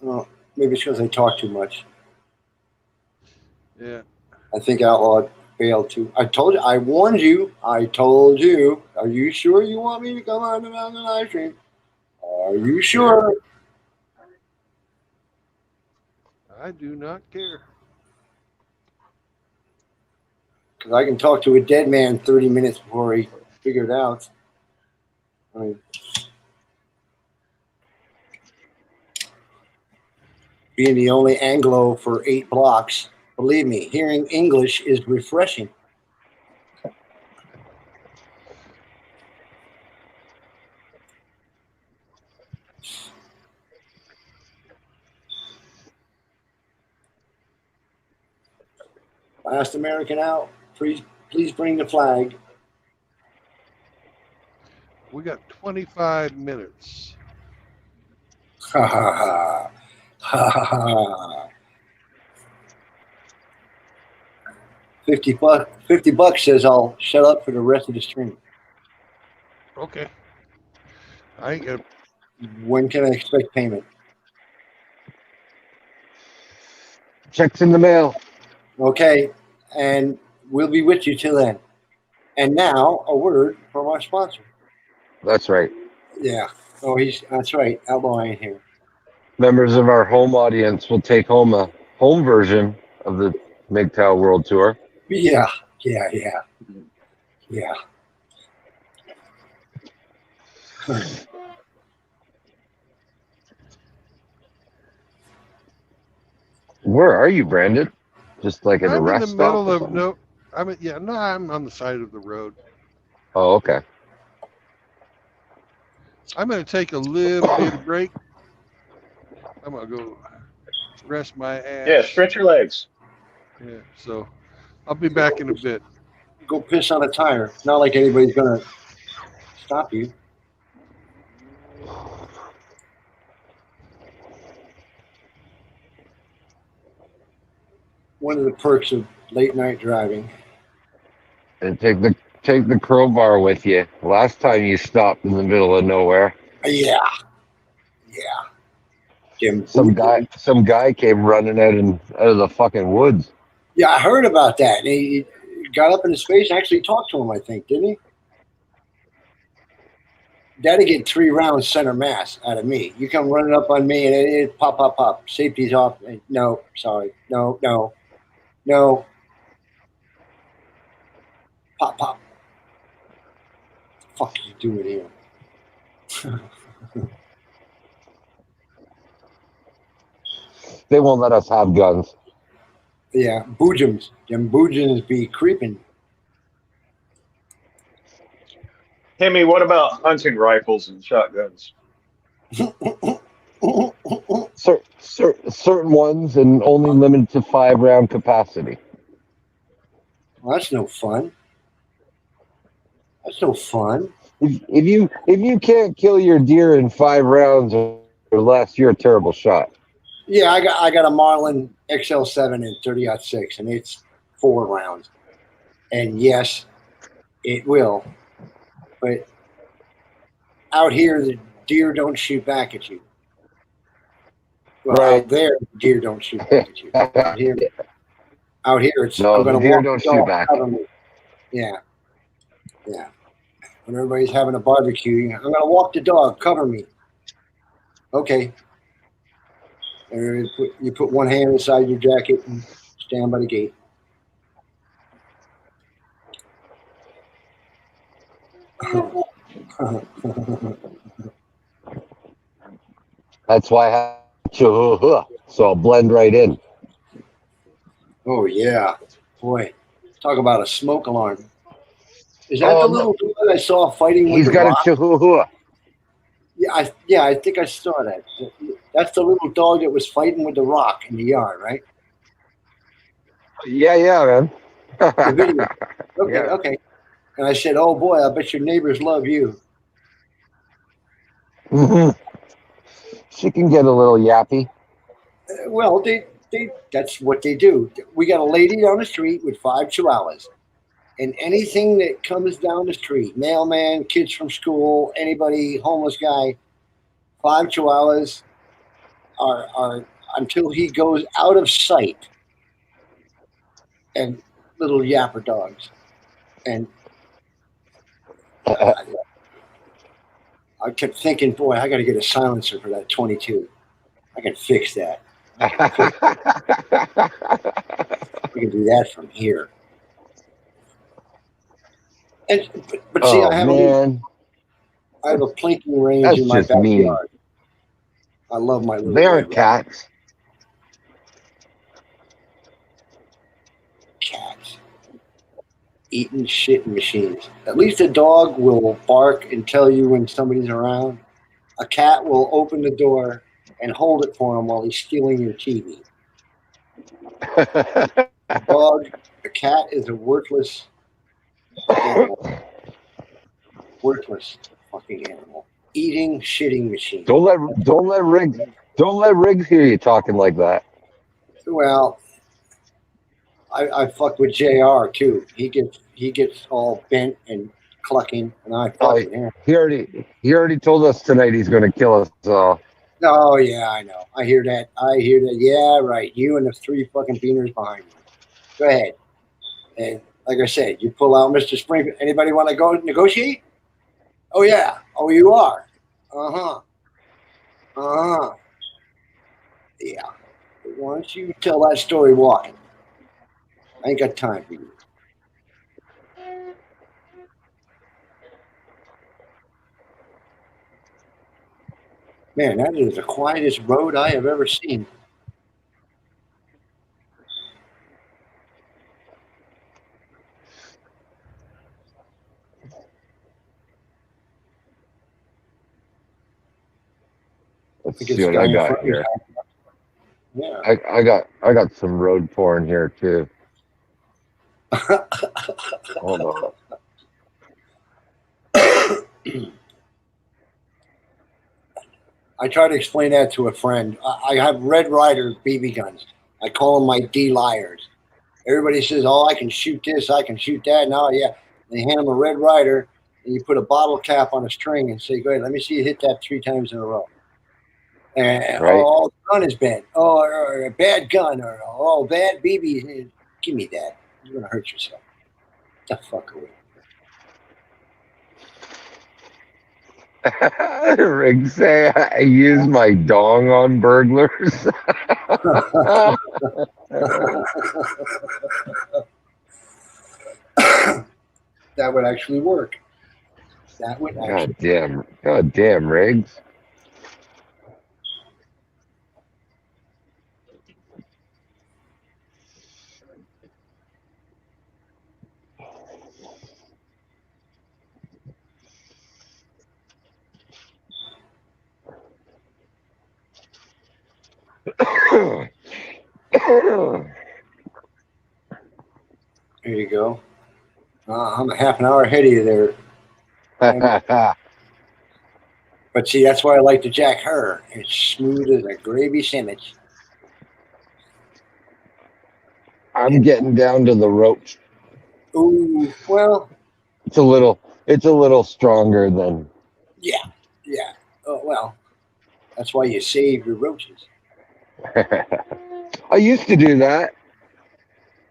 Speaker 5: Oh, maybe it's because I talk too much.
Speaker 1: Yeah.
Speaker 5: I think Outlaw failed too. I told you. I warned you. I told you. Are you sure you want me to come on the live stream? Are you sure?
Speaker 1: I do not care.
Speaker 5: Because I can talk to a dead man 30 minutes before he figured it out. I mean, being the only Anglo for 8 blocks, believe me, hearing English is refreshing. Last American out. Please bring the flag.
Speaker 1: We got 25 minutes.
Speaker 5: Ha ha ha. Ha ha ha. 50 bucks says I'll shut up for the rest of the stream.
Speaker 1: Okay. I ain't gonna.
Speaker 5: When can I expect payment?
Speaker 3: Checks in the mail.
Speaker 5: Okay, and we'll be with you till then. And now a word from our sponsor.
Speaker 3: That's right.
Speaker 5: Yeah. Oh, that's right. Outlaw ain't here.
Speaker 3: Members of our home audience will take home a home version of the MGTOW World Tour.
Speaker 5: Yeah.
Speaker 3: Where are you, Brandon? Just like at a
Speaker 1: I'm in the
Speaker 3: rest stop
Speaker 1: middle
Speaker 3: or
Speaker 1: of
Speaker 3: something?
Speaker 1: no. I'm on the side of the road.
Speaker 3: Oh, okay.
Speaker 1: I'm gonna take a little bitty break. I'm gonna go rest my ass.
Speaker 7: Yeah, stretch your legs.
Speaker 1: Yeah. So I'll be back in a bit.
Speaker 5: Go piss on a tire. Not like anybody's gonna stop you. One of the perks of late night driving.
Speaker 3: And take the crowbar with you. Last time you stopped in the middle of nowhere,
Speaker 5: Yeah. Jim.
Speaker 3: some guy came running out of the fucking woods.
Speaker 5: Yeah, I heard about that. He got up in his face and actually talked to him, I think, didn't he? That'd get 3 rounds center mass out of me. You come running up on me and it pop, pop, pop. Safety's off. No, sorry. No. Pop, pop. What the fuck are you doing here?
Speaker 3: They won't let us have guns.
Speaker 5: Yeah, boojums. Them boojums be creeping.
Speaker 7: Hemi, what about hunting rifles and shotguns?
Speaker 3: Certain ones, and only limited to 5-round capacity.
Speaker 5: Well, that's no fun.
Speaker 3: If you can't kill your deer in 5 rounds or less, you're a terrible shot.
Speaker 5: Yeah, I got a Marlin XL7 in 30-06, and it's 4 rounds. And yes, it will. But out here, the deer don't shoot back at you. Well,
Speaker 3: Right.
Speaker 5: out there, the deer don't shoot back at you. Out here, it's
Speaker 3: No,
Speaker 5: I'm going
Speaker 3: the
Speaker 5: to
Speaker 3: deer
Speaker 5: walk
Speaker 3: don't
Speaker 5: the dog,
Speaker 3: shoot back.
Speaker 5: cover me. Yeah. When everybody's having a barbecue, I'm going to walk the dog, cover me. Okay. And you put one hand inside your jacket and stand by the gate.
Speaker 3: That's why I have Chihuahua, so I'll blend right in.
Speaker 5: Oh yeah, boy! Talk about a smoke alarm. Is that the little dude that I saw fighting with
Speaker 3: He's
Speaker 5: the
Speaker 3: got
Speaker 5: rock?
Speaker 3: a Chihuahua.
Speaker 5: Yeah, I think I saw that. That's the little dog that was fighting with the rock in the yard, right?
Speaker 3: Yeah, man.
Speaker 5: The video. Okay,
Speaker 3: Yeah.
Speaker 5: okay. And I said, "Oh boy, I bet your neighbors love you."
Speaker 3: She can get a little yappy.
Speaker 5: Well, that's what they do. We got a lady down the street with 5 chihuahuas. And anything that comes down the street, mailman, kids from school, anybody, homeless guy, 5 chihuahuas are until he goes out of sight, and little yapper dogs. And I kept thinking, boy, I got to get a silencer for that 22. I can fix that. We can do that from here. And but see, I have a plinking range
Speaker 3: That's
Speaker 5: in my
Speaker 3: just mean.
Speaker 5: backyard. I love my little.
Speaker 3: They aren't cats.
Speaker 5: Cats. Eating shit machines. At least a dog will bark and tell you when somebody's around. A cat will open the door and hold it for him while he's stealing your TV. A cat is a worthless animal. Worthless fucking animal. Eating shitting machine.
Speaker 3: Don't let Riggs hear you talking like that.
Speaker 5: Well, I fuck with JR too. He gets all bent and clucking, and I
Speaker 3: Oh,
Speaker 5: fucking am.
Speaker 3: he already told us tonight he's going to kill us all.
Speaker 5: Oh yeah, I know. I hear that. Yeah, right. You and the 3 fucking beaners behind you. Go ahead. And like I said, you pull out Mr. Springfield. Anybody want to go negotiate? Oh yeah. Oh, you are. Uh huh. Yeah. But once you tell that story walking, I ain't got time for you. Man, that is the quietest road I have ever seen.
Speaker 3: Let's
Speaker 5: I guess
Speaker 3: see
Speaker 5: the
Speaker 3: what
Speaker 5: guy
Speaker 3: I
Speaker 5: in
Speaker 3: got
Speaker 5: front of me.
Speaker 3: here.
Speaker 5: Yeah.
Speaker 3: I got some road porn here too. Hold on.
Speaker 5: I try to explain that to a friend. I have Red Ryder BB guns. I call them my D liars. Everybody says, "Oh, I can shoot this, I can shoot that." Now, yeah, they hand them a Red Ryder, and you put a bottle cap on a string and say, "Go ahead, let me see you hit that 3 times in a row." And
Speaker 3: Right?
Speaker 5: oh, the gun is bad. Oh, or a bad gun, or oh, bad BB. Give me that. You're gonna hurt yourself. Get the fuck away.
Speaker 3: Rick say I use my dong on burglars.
Speaker 5: That would actually work. That would actually.
Speaker 3: God damn, Riggs.
Speaker 5: There you go. I'm a half an hour ahead of you there. But see, that's why I like the Jack Her. It's smooth as a gravy sandwich.
Speaker 3: I'm getting down to the roach.
Speaker 5: Ooh, well,
Speaker 3: It's a little stronger than.
Speaker 5: yeah. Oh, well, that's why you save your roaches.
Speaker 3: I used to do that.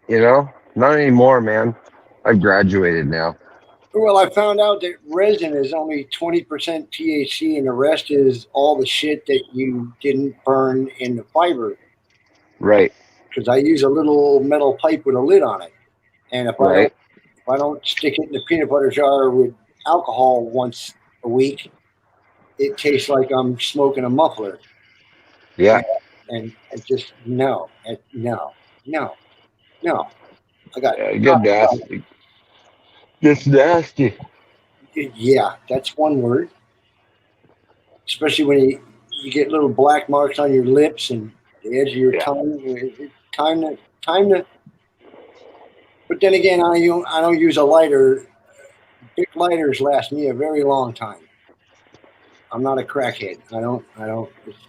Speaker 3: Not anymore, man. I've graduated now.
Speaker 5: Well, I found out that resin is only 20% THC, and the rest is all the shit that you didn't burn in the fiber.
Speaker 3: Right.
Speaker 5: Because I use a little metal pipe with a lid on it, and if
Speaker 3: Right.
Speaker 5: I don't stick it in the peanut butter jar with alcohol once a week, it tastes like I'm smoking a muffler.
Speaker 3: Yeah.
Speaker 5: And I just no. I got
Speaker 3: Good nasty. Just nasty.
Speaker 5: yeah. That's one word. Especially when you get little black marks on your lips and the edge of your tongue. Time to. But then again, I don't use a lighter. Big lighters last me a very long time. I'm not a crackhead. I don't.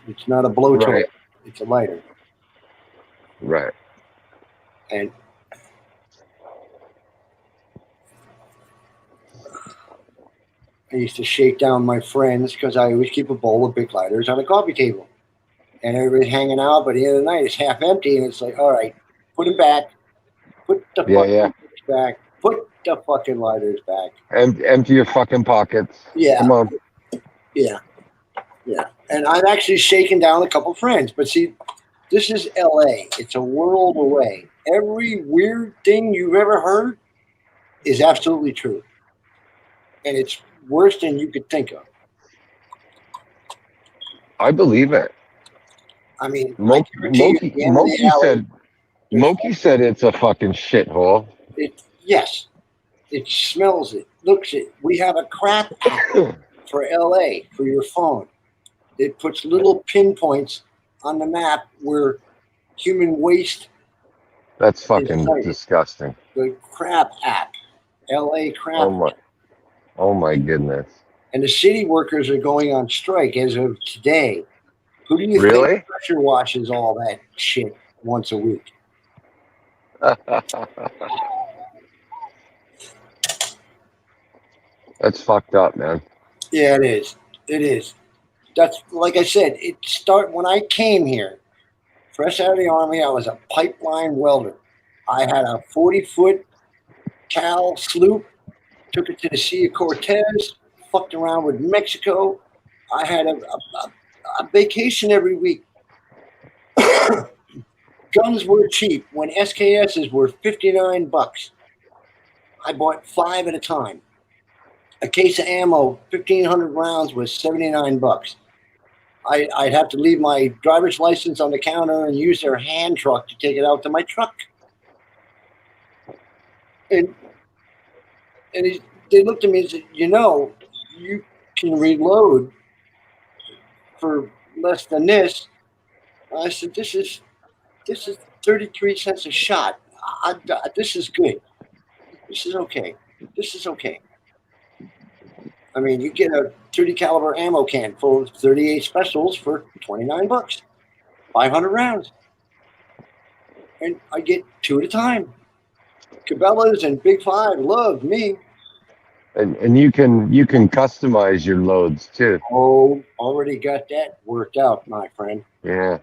Speaker 5: It's not a blowtorch.
Speaker 3: Right.
Speaker 5: It's a lighter.
Speaker 3: Right.
Speaker 5: And I used to shake down my friends because I always keep a bowl of big lighters on the coffee table. And everybody's hanging out, but at the end of the night, it's half empty, and it's like, all right, put them back. Put the lighters back. Put the fucking lighters back.
Speaker 3: Empty your fucking pockets.
Speaker 5: Yeah.
Speaker 3: Come on.
Speaker 5: Yeah. And I've actually shaken down a couple friends, but see, this is LA. It's a world away. Every weird thing you've ever heard is absolutely true. And it's worse than you could think of.
Speaker 3: I believe it.
Speaker 5: I mean,
Speaker 3: Moki said it's a fucking shithole.
Speaker 5: Yes. It smells it, looks it. We have a crap app for LA for your phone. It puts little pinpoints on the map where human waste.
Speaker 3: That's fucking disgusting.
Speaker 5: The crap app. LA crap.
Speaker 3: Oh my goodness.
Speaker 5: And the city workers are going on strike as of today. Who do you think pressure washes all that shit once a week?
Speaker 3: That's fucked up, man.
Speaker 5: Yeah, it is. It is. That's like I said. When I came here, fresh out of the army. I was a pipeline welder. I had a 40-foot Cal sloop. Took it to the Sea of Cortez. Fucked around with Mexico. I had a vacation every week. Guns were cheap. When SKSs were $59, I bought 5 at a time. A case of ammo, 1,500 rounds, was $79. I'd have to leave my driver's license on the counter and use their hand truck to take it out to my truck. And they looked at me and said, you can reload for less than this. I said, this is 33 cents a shot. This is good. This is okay. This is okay. I mean, you get a 30 caliber ammo can full of 38 specials for $29, 500 rounds. And I get 2 at a time. Cabela's and Big Five love me.
Speaker 3: And you can customize your loads too.
Speaker 5: Oh, already got that worked out, my friend.
Speaker 3: Yeah.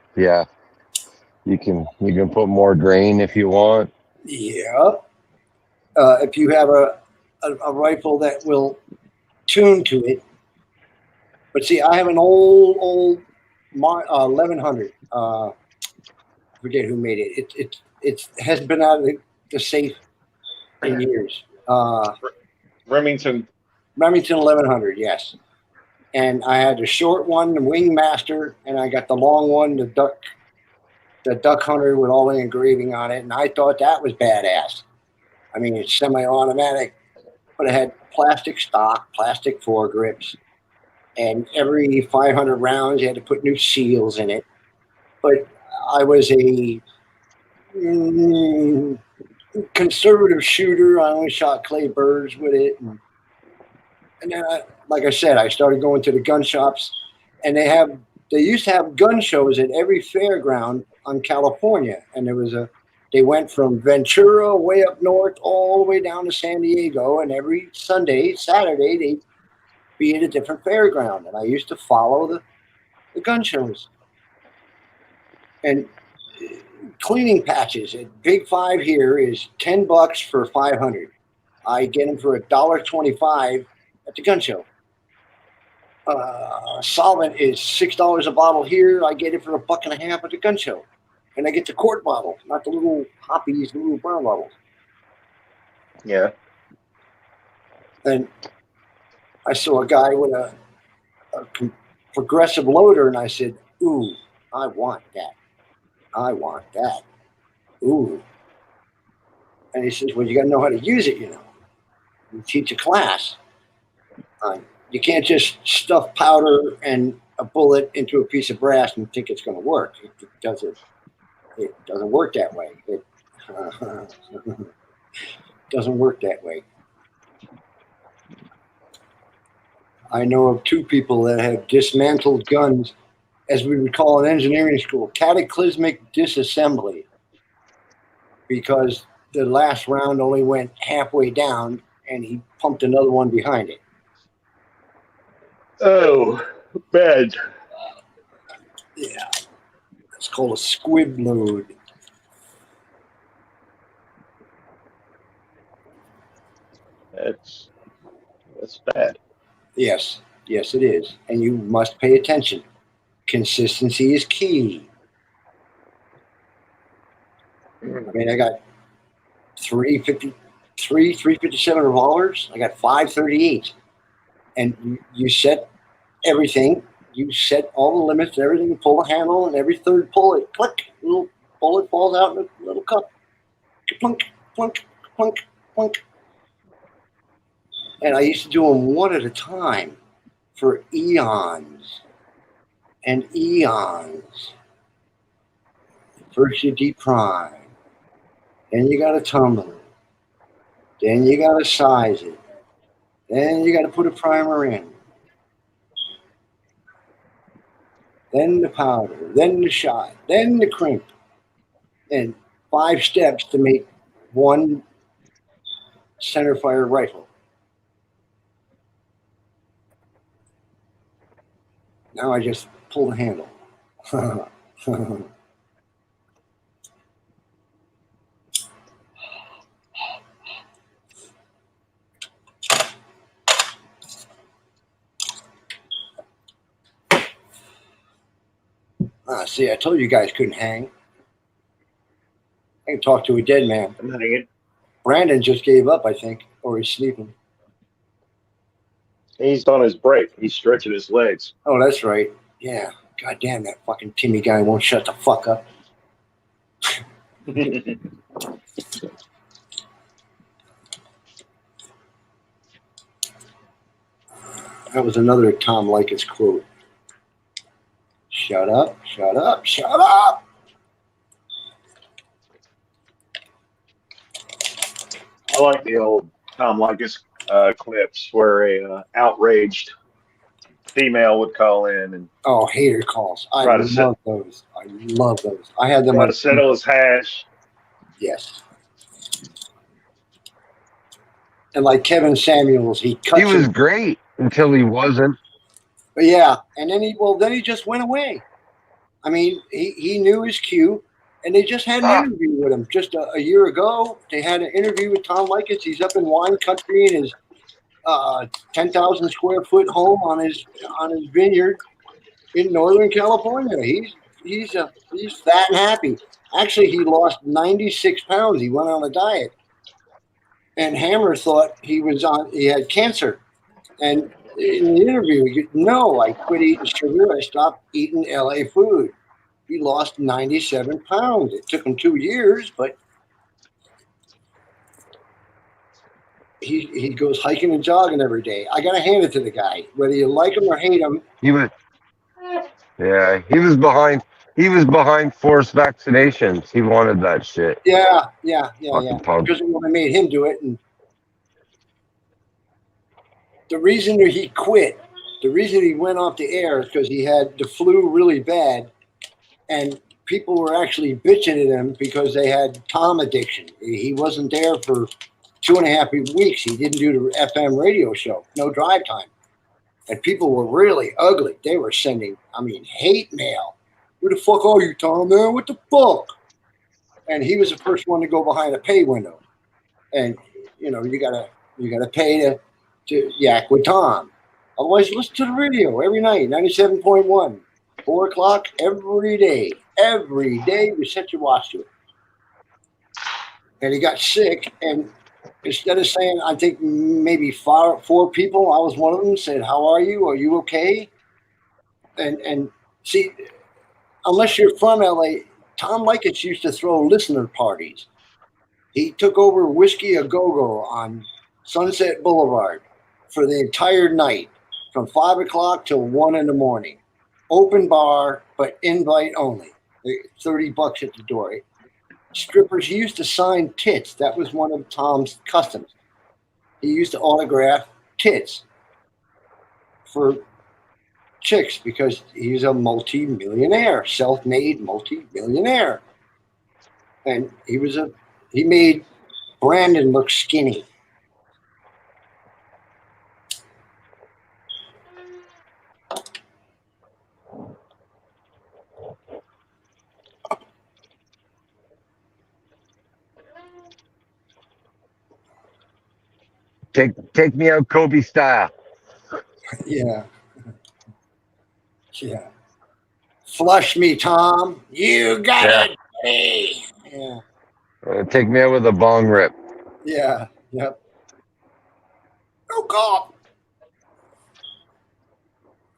Speaker 3: You can put more grain if you want.
Speaker 5: Yeah. If you have a rifle that will tune to it. But see, I have an old 1100. I forget who made it. It hasn't been out of the safe in years.
Speaker 7: Remington
Speaker 5: 1100, yes. And I had the short one, the Wingmaster, and I got the long one, the Duck Hunter with all the engraving on it. And I thought that was badass. I mean, it's semi-automatic, but it had plastic stock, plastic foregrips, and every 500 rounds you had to put new seals in it. But I was a conservative shooter. I only shot clay birds with it, and then, like I said, I started going to the gun shops, and they used to have gun shows at every fairground on California, and they went from Ventura way up north all the way down to San Diego, and every Saturday, they'd be at a different fairground, and I used to follow the gun shows. And cleaning patches at Big Five here is $10 for 500. I get them for $1.25 at the gun show. Solvent is $6 a bottle here. I get it for $1.50 at the gun show. And I get the quart bottle, not the little hoppies, the little brown bottles.
Speaker 7: Yeah.
Speaker 5: And I saw a guy with a progressive loader, and I said, ooh, I want that. I want that. Ooh. And he says, well, you got to know how to use it, You teach a class. You can't just stuff powder and a bullet into a piece of brass and think it's going to work. It doesn't work that way. It doesn't work that way. I know of 2 people that have dismantled guns, as we would call in engineering school, cataclysmic disassembly, because the last round only went halfway down and he pumped another one behind it.
Speaker 7: Oh, bad.
Speaker 5: Yeah. It's called a squib load.
Speaker 7: That's bad.
Speaker 5: Yes, it is. And you must pay attention. Consistency is key. I mean, I got 357 revolvers. I got 538s. And you set everything. You set all the limits and everything. You pull the handle, and every third pull, it click. A little bullet falls out in a little cup. Plunk, plunk, plunk, plunk. And I used to do them one at a time for eons and eons. First you deep prime, then you got to tumble it, then you got to size it, then you got to put a primer in, then the powder, then the shot, then the crimp, and 5 steps to make one centerfire rifle. Now I just pull the handle. See, I told you guys couldn't hang. I can talk to a dead man.
Speaker 7: I'm hanging.
Speaker 5: Brandon just gave up, I think, or he's sleeping.
Speaker 7: He's on his break. He's stretching his legs.
Speaker 5: Oh, that's right. Yeah. God damn, that fucking Timmy guy won't shut the fuck up. That was another Tom Likas quote. Shut up, shut up, shut up.
Speaker 7: I like the old Tom Likas clips where a outraged female would call in and
Speaker 5: Oh, hater calls. I
Speaker 7: try to
Speaker 5: love those. I love those. I had them
Speaker 7: try
Speaker 5: on.
Speaker 7: to settle his hash.
Speaker 5: Yes. And like Kevin Samuels, he cuts
Speaker 3: He was
Speaker 5: it.
Speaker 3: great until he wasn't.
Speaker 5: But yeah, and then he just went away. I mean, he knew his cue, and they just had an interview with him just a year ago. They had an interview with Tom Likas. He's up in wine country in his 10,000 square foot home on his vineyard in Northern California. He's fat and happy. Actually, he lost 96 pounds. He went on a diet, and Hammer thought he had cancer. And in the interview, he goes, "No, I quit eating sugar. I stopped eating LA food." He lost 97 pounds. It took him 2 years, but he goes hiking and jogging every day. I got to hand it to the guy. Whether you like him or hate him.
Speaker 3: He was behind forced vaccinations. He wanted that shit.
Speaker 5: Yeah.
Speaker 3: Punk.
Speaker 5: Because when they made him do it, and the reason that he quit, the reason he went off the air is because he had the flu really bad, and people were actually bitching at him because they had Tom addiction. He wasn't there for 2.5 weeks. He didn't do the FM radio show, no drive time. And people were really ugly. They were sending, hate mail. Where the fuck are you, Tom, man? What the fuck? And he was the first one to go behind a pay window. And, you gotta pay to yak with Tom. Otherwise, listen to the radio every night, 97.1, 4 o'clock every day. Every day we set your watch to it. And he got sick, and instead of saying, I think maybe four people, I was one of them, said, "How are you? Are you okay?" And see, unless you're from LA, Tom Likas used to throw listener parties. He took over Whiskey A Go-Go on Sunset Boulevard for the entire night, from 5 o'clock till 1 in the morning. Open bar, but invite only. $30 at the door. Strippers, he used to sign tits. That was one of Tom's customs. He used to autograph tits for chicks because he's a multi-millionaire, self-made multi-millionaire. And he made Brandon look skinny.
Speaker 3: Take me out Kobe style.
Speaker 5: Yeah. Flush me, Tom. You got it. Buddy. Yeah.
Speaker 3: Take me out with a bong rip.
Speaker 5: Yeah. Yep. Oh God.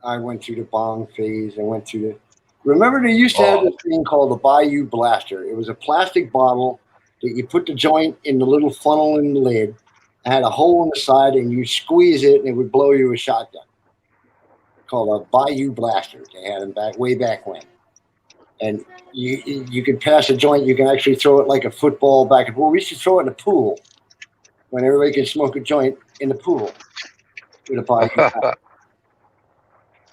Speaker 5: I went through the bong phase. Remember they used to have this thing called the Bayou Blaster. It was a plastic bottle that you put the joint in the little funnel in the lid. It had a hole in the side, and you squeeze it, and it would blow you a shotgun. Called a Bayou Blaster. They had them way back when. And you could pass a joint. You can actually throw it like a football back and forth. We used to throw it in the pool when everybody could smoke a joint in the pool with a Bayou Blaster.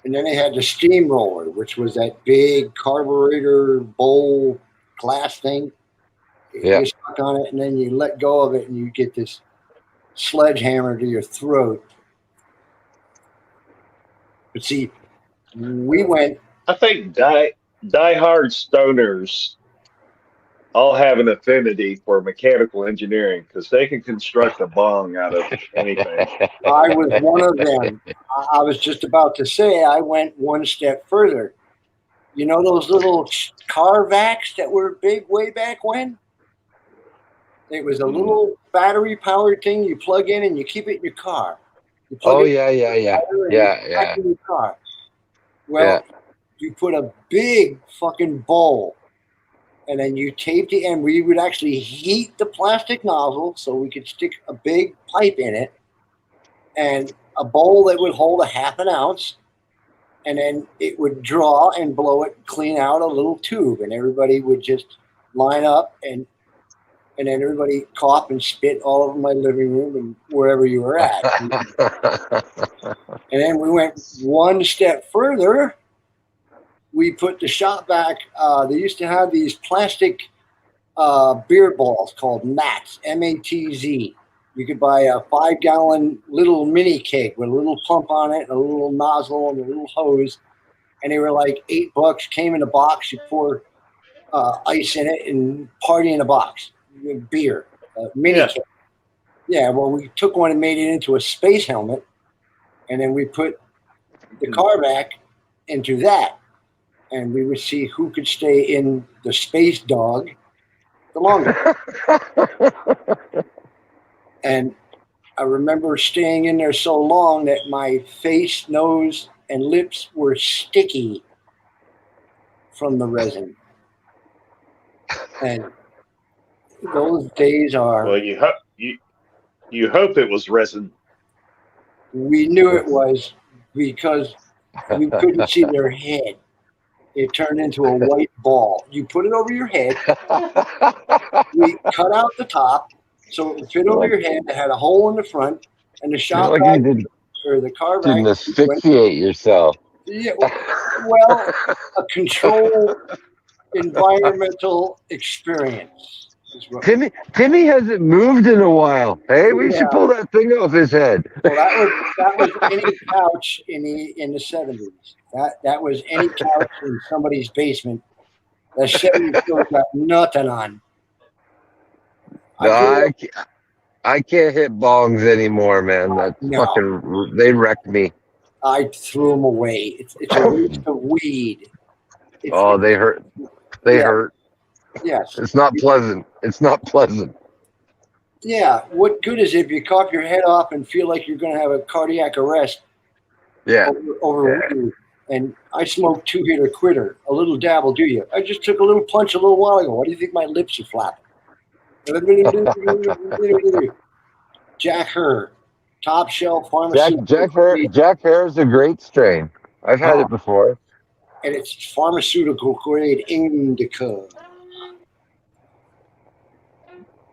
Speaker 5: And then they had the steamroller, which was that big carburetor bowl glass thing.
Speaker 3: Yeah.
Speaker 5: You stuck on it, and then you let go of it, and you get this sledgehammer to your throat. But see, We went.
Speaker 7: I think die-hard stoners all have an affinity for mechanical engineering because they can construct a bong out of anything.
Speaker 5: I was one of them. I was just about to say I went one step further. You know those little car vacs that were big way back when? It was a little battery-powered thing you plug in and you keep it in your car. You plug
Speaker 3: Oh
Speaker 5: it
Speaker 3: yeah, yeah,
Speaker 5: in
Speaker 3: yeah,
Speaker 5: your
Speaker 3: yeah,
Speaker 5: back
Speaker 3: yeah.
Speaker 5: in your car. Well, you put a big fucking bowl, and then you tape the end. We would actually heat the plastic nozzle so we could stick a big pipe in it, and a bowl that would hold a half an ounce, and then it would draw and blow it clean out a little tube, and everybody would just line up and then everybody cough and spit all over my living room and wherever you were at. And then we went one step further. We put the shop back. They used to have these plastic beer balls called Mats, M-A-T-Z. You could buy a 5-gallon little mini keg with a little pump on it, and a little nozzle, and a little hose. And they were like $8. Came in a box. You pour ice in it and party in a box. Beer, mini keg. Yeah, well, we took one and made it into a space helmet, and then we put the car back into that, and we would see who could stay in the space dog the longest. And I remember staying in there so long that my face, nose, and lips were sticky from the resin. And those days are.
Speaker 7: Well, you hope it was resin.
Speaker 5: We knew it was because we couldn't see their head. It turned into a white ball. You put it over your head. We cut out the top so it would fit over your head. It had a hole in the front, and the shop
Speaker 3: Like
Speaker 5: vac
Speaker 3: you
Speaker 5: or the car
Speaker 3: didn't
Speaker 5: vac.
Speaker 3: asphyxiate yourself.
Speaker 5: Yeah, well, a controlled environmental experience. Is what
Speaker 3: Timmy hasn't moved in a while. Hey, we should pull that thing off his head.
Speaker 5: Well, that was any couch in the 70s. That was any couch in somebody's basement. The 70s still got nothing on.
Speaker 3: No, I can't hit bongs anymore, man. That's fucking. They wrecked me.
Speaker 5: I threw them away. It's a waste of weed.
Speaker 3: They hurt. They hurt.
Speaker 5: Yes.
Speaker 3: It's not pleasant. It's not pleasant.
Speaker 5: Yeah. What good is it if you cough your head off and feel like you're going to have a cardiac arrest?
Speaker 3: Yeah.
Speaker 5: Over weed. And I smoked 2-hitter quitter. A little dab will do you. I just took a little punch a little while ago. Why do you think my lips are flapping? Jack Herr, top shelf pharmaceutical.
Speaker 3: Jack Herr is a great strain. I've had it before.
Speaker 5: And it's pharmaceutical grade indica.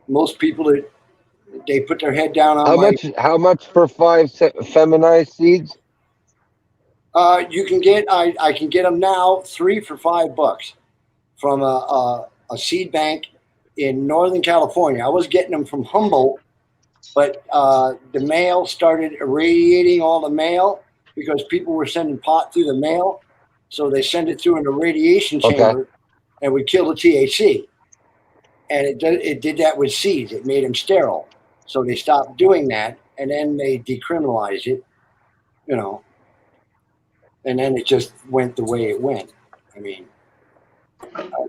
Speaker 5: Most people they put their head down on
Speaker 3: how much for 5 feminized seeds?
Speaker 5: You can get I can get them now 3 for $5 from a seed bank in Northern California. I was getting them from Humboldt, but the mail started irradiating all the mail because people were sending pot through the mail. So they send it through in a radiation chamber and would kill the THC. And it did that with seeds. It made them sterile. So they stopped doing that, and then they decriminalized it, and then it just went the way it went. I mean,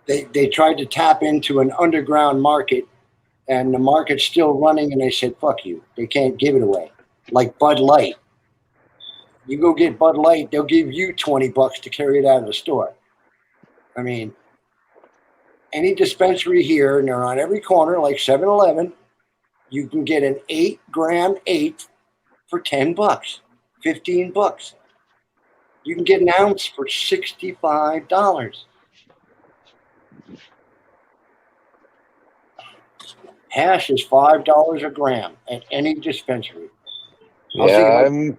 Speaker 5: they tried to tap into an underground market, and the market's still running, and they said, fuck you. They can't give it away. Like Bud Light. You go get Bud Light, they'll give you $20 to carry it out of the store. I mean, any dispensary here, and they're on every corner, like 7-Eleven, you can get an 8-gram eighth for $10, $15. You can get an ounce for $65. Hash is $5 a gram at any dispensary.
Speaker 3: Yeah, I'm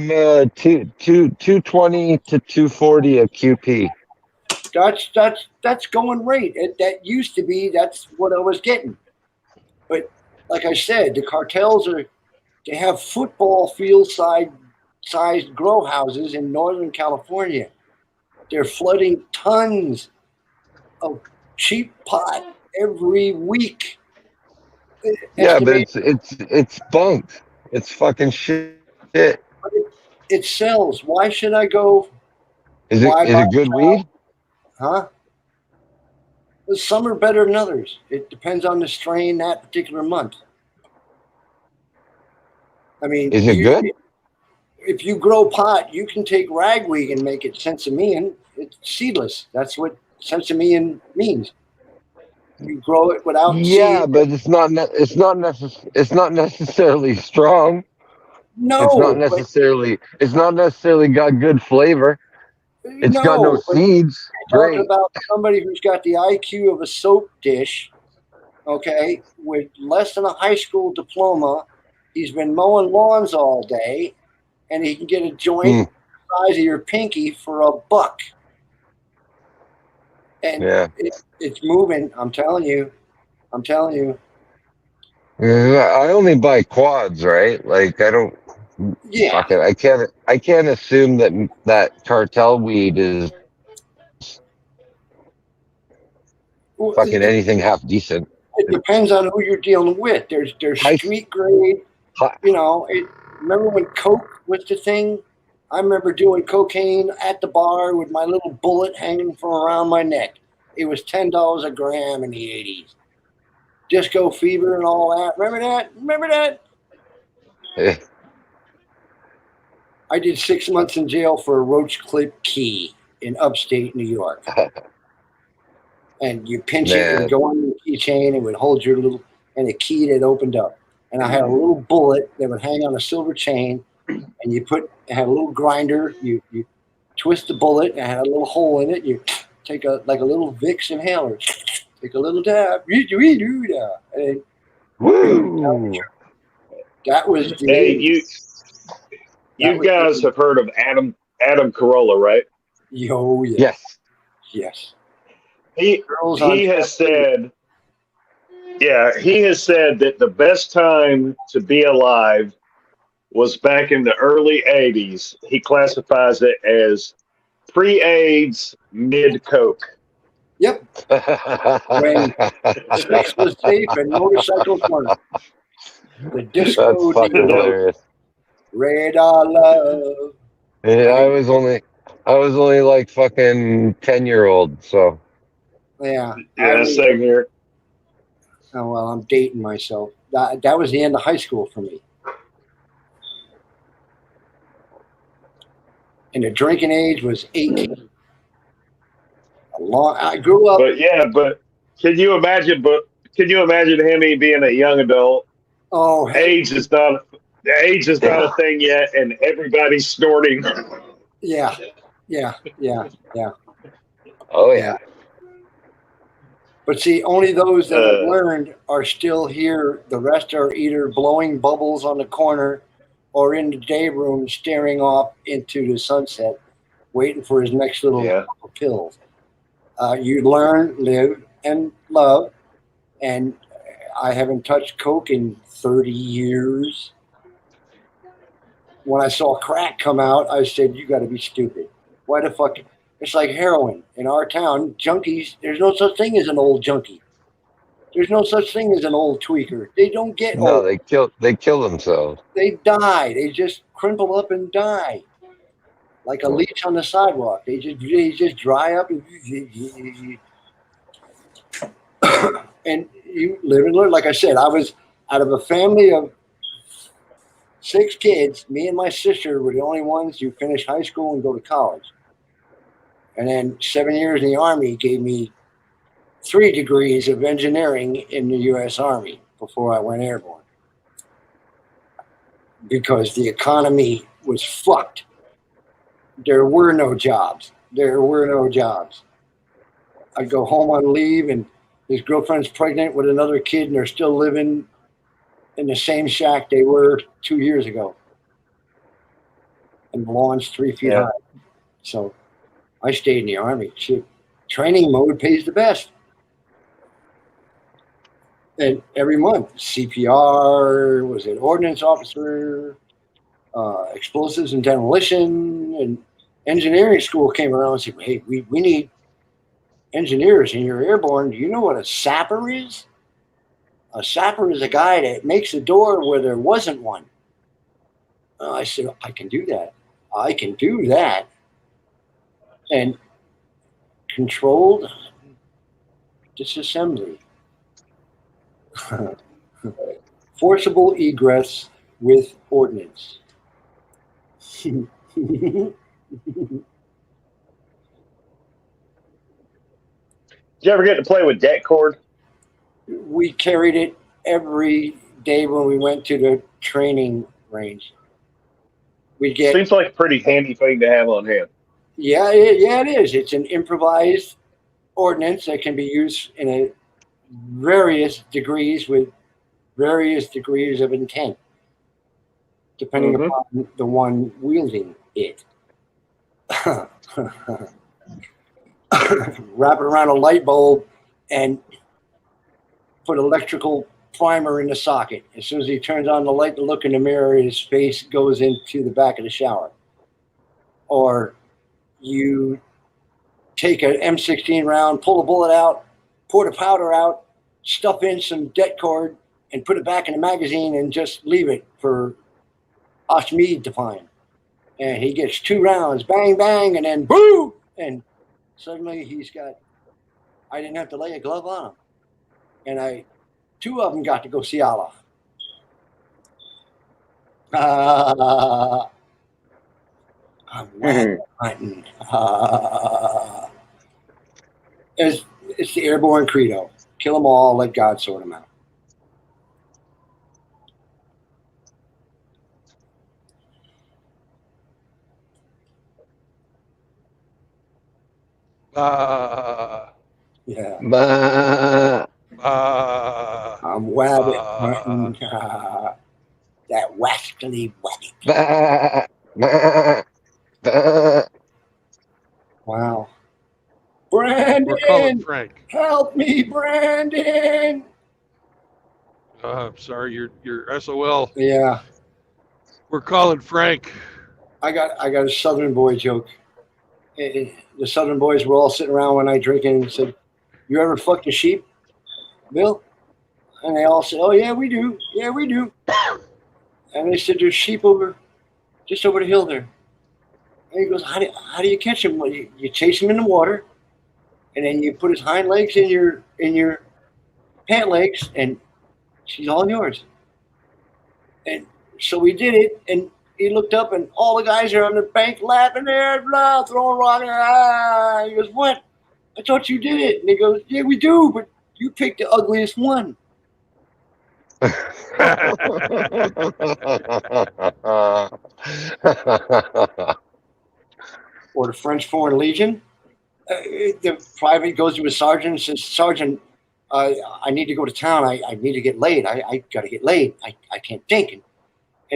Speaker 3: 220 to 240 a QP.
Speaker 5: That's going right. That used to be. That's what I was getting. But like I said, the cartels they have football field side sized grow houses in Northern California. They're flooding tons of cheap pot every week.
Speaker 3: Yeah, but
Speaker 5: Estimated,
Speaker 3: it's bunk. It's fucking shit. Is
Speaker 5: it sells. Why should I go?
Speaker 3: it
Speaker 5: Why
Speaker 3: is
Speaker 5: buy?
Speaker 3: it good weed?
Speaker 5: Huh? Well, some are better than others. It depends on the strain that particular month. I mean,
Speaker 3: Is it good?
Speaker 5: if you grow pot, you can take ragweed and make it sesamian. It's seedless. That's what sesamian means. You grow it without
Speaker 3: Yeah,
Speaker 5: seed.
Speaker 3: but it's not necessarily strong.
Speaker 5: No, but
Speaker 3: It's not necessarily got good flavor. It's got no
Speaker 5: no, but
Speaker 3: seeds.
Speaker 5: you're talking
Speaker 3: Great.
Speaker 5: about somebody who's got the IQ of a soap dish, okay, with less than a high school diploma. He's been mowing lawns all day, and he can get a joint
Speaker 3: Hmm.
Speaker 5: the size of your pinky for $1. And
Speaker 3: Yeah.
Speaker 5: it's moving. I'm telling you. I'm telling you.
Speaker 3: I only buy quads, right? Like I don't.
Speaker 5: Yeah.
Speaker 3: Fuck it. I can't assume that cartel weed is
Speaker 5: Well,
Speaker 3: fucking anything half decent.
Speaker 5: it depends on who you're dealing with. There's
Speaker 3: High,
Speaker 5: street grade.
Speaker 3: high,
Speaker 5: You know, remember when Coke was the thing? I remember doing cocaine at the bar with my little bullet hanging from around my neck. It was $10 a gram in the 80s. Disco fever and all that. Remember that? Remember that?
Speaker 3: eh,
Speaker 5: I did 6 months in jail for a roach clip key in upstate New York. And you pinch it, it would
Speaker 3: man.
Speaker 5: go on your keychain, it would hold your little, and a key that opened up. And I had a little bullet that would hang on a silver chain, and it had a little grinder. You twist the bullet, and it had a little hole in it. You take a little Vicks inhaler, take a little dab, and
Speaker 3: Woo!
Speaker 5: that was the
Speaker 7: Hey,
Speaker 5: 80s.
Speaker 7: you guys have heard of Adam Carolla, right?
Speaker 5: Yo, yeah.
Speaker 3: Yes.
Speaker 5: Yes.
Speaker 7: He has said that the best time to be alive was back in the early 80s. He classifies it as pre-AIDS, mid-coke.
Speaker 5: Yep. When sex was safe and motorcycles weren't. The disco
Speaker 3: That's fucking hilarious.
Speaker 5: radar love.
Speaker 3: Yeah, I was only like fucking 10-year-old, so
Speaker 5: Yeah.
Speaker 7: Yeah, same here.
Speaker 5: Oh well, I'm dating myself. That was the end of high school for me. And the drinking age was 18. I grew up.
Speaker 7: But can you imagine him being a young adult?
Speaker 5: Oh,
Speaker 7: age is not a thing yet, and everybody's snorting.
Speaker 5: Yeah.
Speaker 3: oh yeah.
Speaker 5: But see, only those that have learned are still here. The rest are either blowing bubbles on the corner or in the day room staring off into the sunset, waiting for his next little pills. You learn, live, and love. And I haven't touched Coke in 30 years. When I saw crack come out, I said, you got to be stupid. Why the fuck? It's like heroin. In our town, junkies, there's no such thing as an old junkie. There's no such thing as an old tweaker. They don't get old.
Speaker 3: No, they kill themselves.
Speaker 5: They die. They just crumple up and die. Like a leech on the sidewalk. They just dry up and and you live and learn. Like I said, I was out of a family of 6 kids. Me and my sister were the only ones who finished high school and go to college. And then 7 years in the Army gave me 3 degrees of engineering in the U.S. Army before I went airborne. Because the economy was fucked. There were no jobs. I'd go home on leave and his girlfriend's pregnant with another kid and they're still living in the same shack they were 2 years ago. And the lawn's 3 feet high. So I stayed in the Army. Shit. Training mode pays the best. And every month, CPR, was it ordnance officer, explosives and demolition, and engineering school came around and said, hey, we need engineers and you're airborne. Do you know what a sapper is? A sapper is a guy that makes a door where there wasn't one. I said, I can do that. I can do that. And controlled disassembly. Forcible egress with ordnance.
Speaker 7: Did you ever get to play with det cord?
Speaker 5: We carried it every day when we went to the training range. We'd get.
Speaker 7: Seems like a pretty handy thing to have on hand.
Speaker 5: Yeah, it is. It's an improvised ordnance that can be used in various degrees with various degrees of intent, depending upon the one wielding it. Wrap it around a light bulb and put electrical primer in the socket. As soon as he turns on the light to look in the mirror, his face goes into the back of the shower. Or you take an M16 round, pull the bullet out, pour the powder out, stuff in some det cord, and put it back in the magazine and just leave it for Ashmead to find. And he gets 2 rounds, bang, bang, and then boom! And suddenly he's got, I didn't have to lay a glove on him. And 2 of them got to go see Allah. I'm hunting. It's the airborne credo. Kill them all, let God sort them out. Yeah. I'm wabbit hunting. That wascally wabbit. Wow. Brandon!
Speaker 1: We're calling Frank.
Speaker 5: Help me, Brandon!
Speaker 1: I'm sorry, you're SOL.
Speaker 5: Yeah.
Speaker 1: We're calling Frank.
Speaker 5: I got a Southern boy joke. The Southern boys were all sitting around one night drinking and said, you ever fucked a sheep, Bill? And they all said, oh, yeah, we do. Yeah, we do. And they said, there's sheep just over the hill there. And he goes, how do you catch him? Well, you chase him in the water, and then you put his hind legs in your pant legs, and she's all yours. And so we did it, and he looked up, and all the guys are on the bank laughing there, blah, throwing rocks. He goes, what? I thought you did it. And he goes, yeah, we do, but you picked the ugliest one. Or the French Foreign Legion. The private goes to his sergeant and says, Sergeant, I need to go to town. I need to get laid. I got to get laid. I can't think. And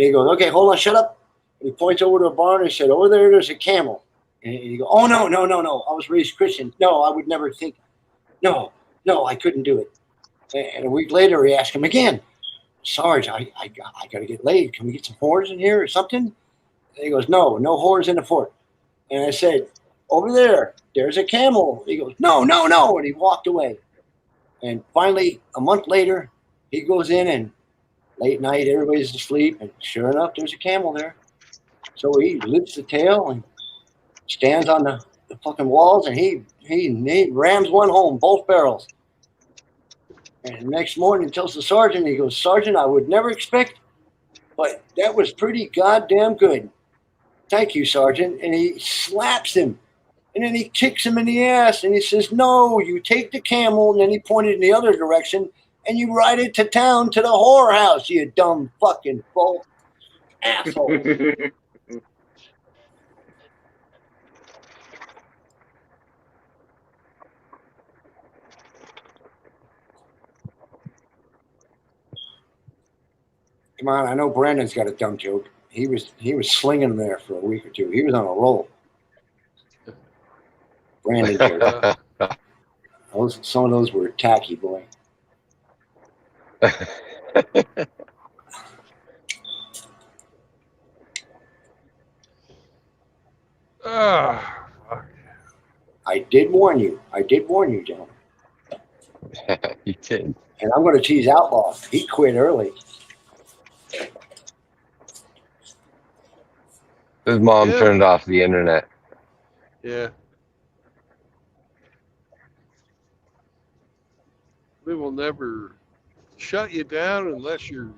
Speaker 5: he goes, okay, hold on, shut up. And he points over to a barn and he said, over there's a camel. And he goes, oh, no. I was raised Christian. No, I would never think. No, I couldn't do it. And a week later, he asked him again, Sarge, I got to get laid. Can we get some whores in here or something? And he goes, no whores in the fort. And I said, over there's a camel. He goes, no. And he walked away. And finally, a month later, he goes in and late night, everybody's asleep. And sure enough, there's a camel there. So he lifts the tail and stands on the fucking walls and he rams one home, both barrels. And the next morning he tells the sergeant, he goes, Sergeant, I would never expect, but that was pretty goddamn good. Thank you, Sergeant. And he slaps him. And then he kicks him in the ass. And he says, no, you take the camel. And then he pointed in the other direction. And you ride it to town to the whorehouse, you dumb fucking bull asshole. Come on, I know Brandon's got a dumb joke. He was slinging them there for a week or two. He was on a roll. Brandon joke. Some of those were tacky, boy.
Speaker 1: Ah, fuck.
Speaker 5: I did warn you. I did warn you, gentlemen.
Speaker 3: You did.
Speaker 5: And I'm going to tease Outlaw. He quit early.
Speaker 3: His mom
Speaker 1: Yeah.
Speaker 3: turned off the internet.
Speaker 1: Yeah. We will never shut you down unless you're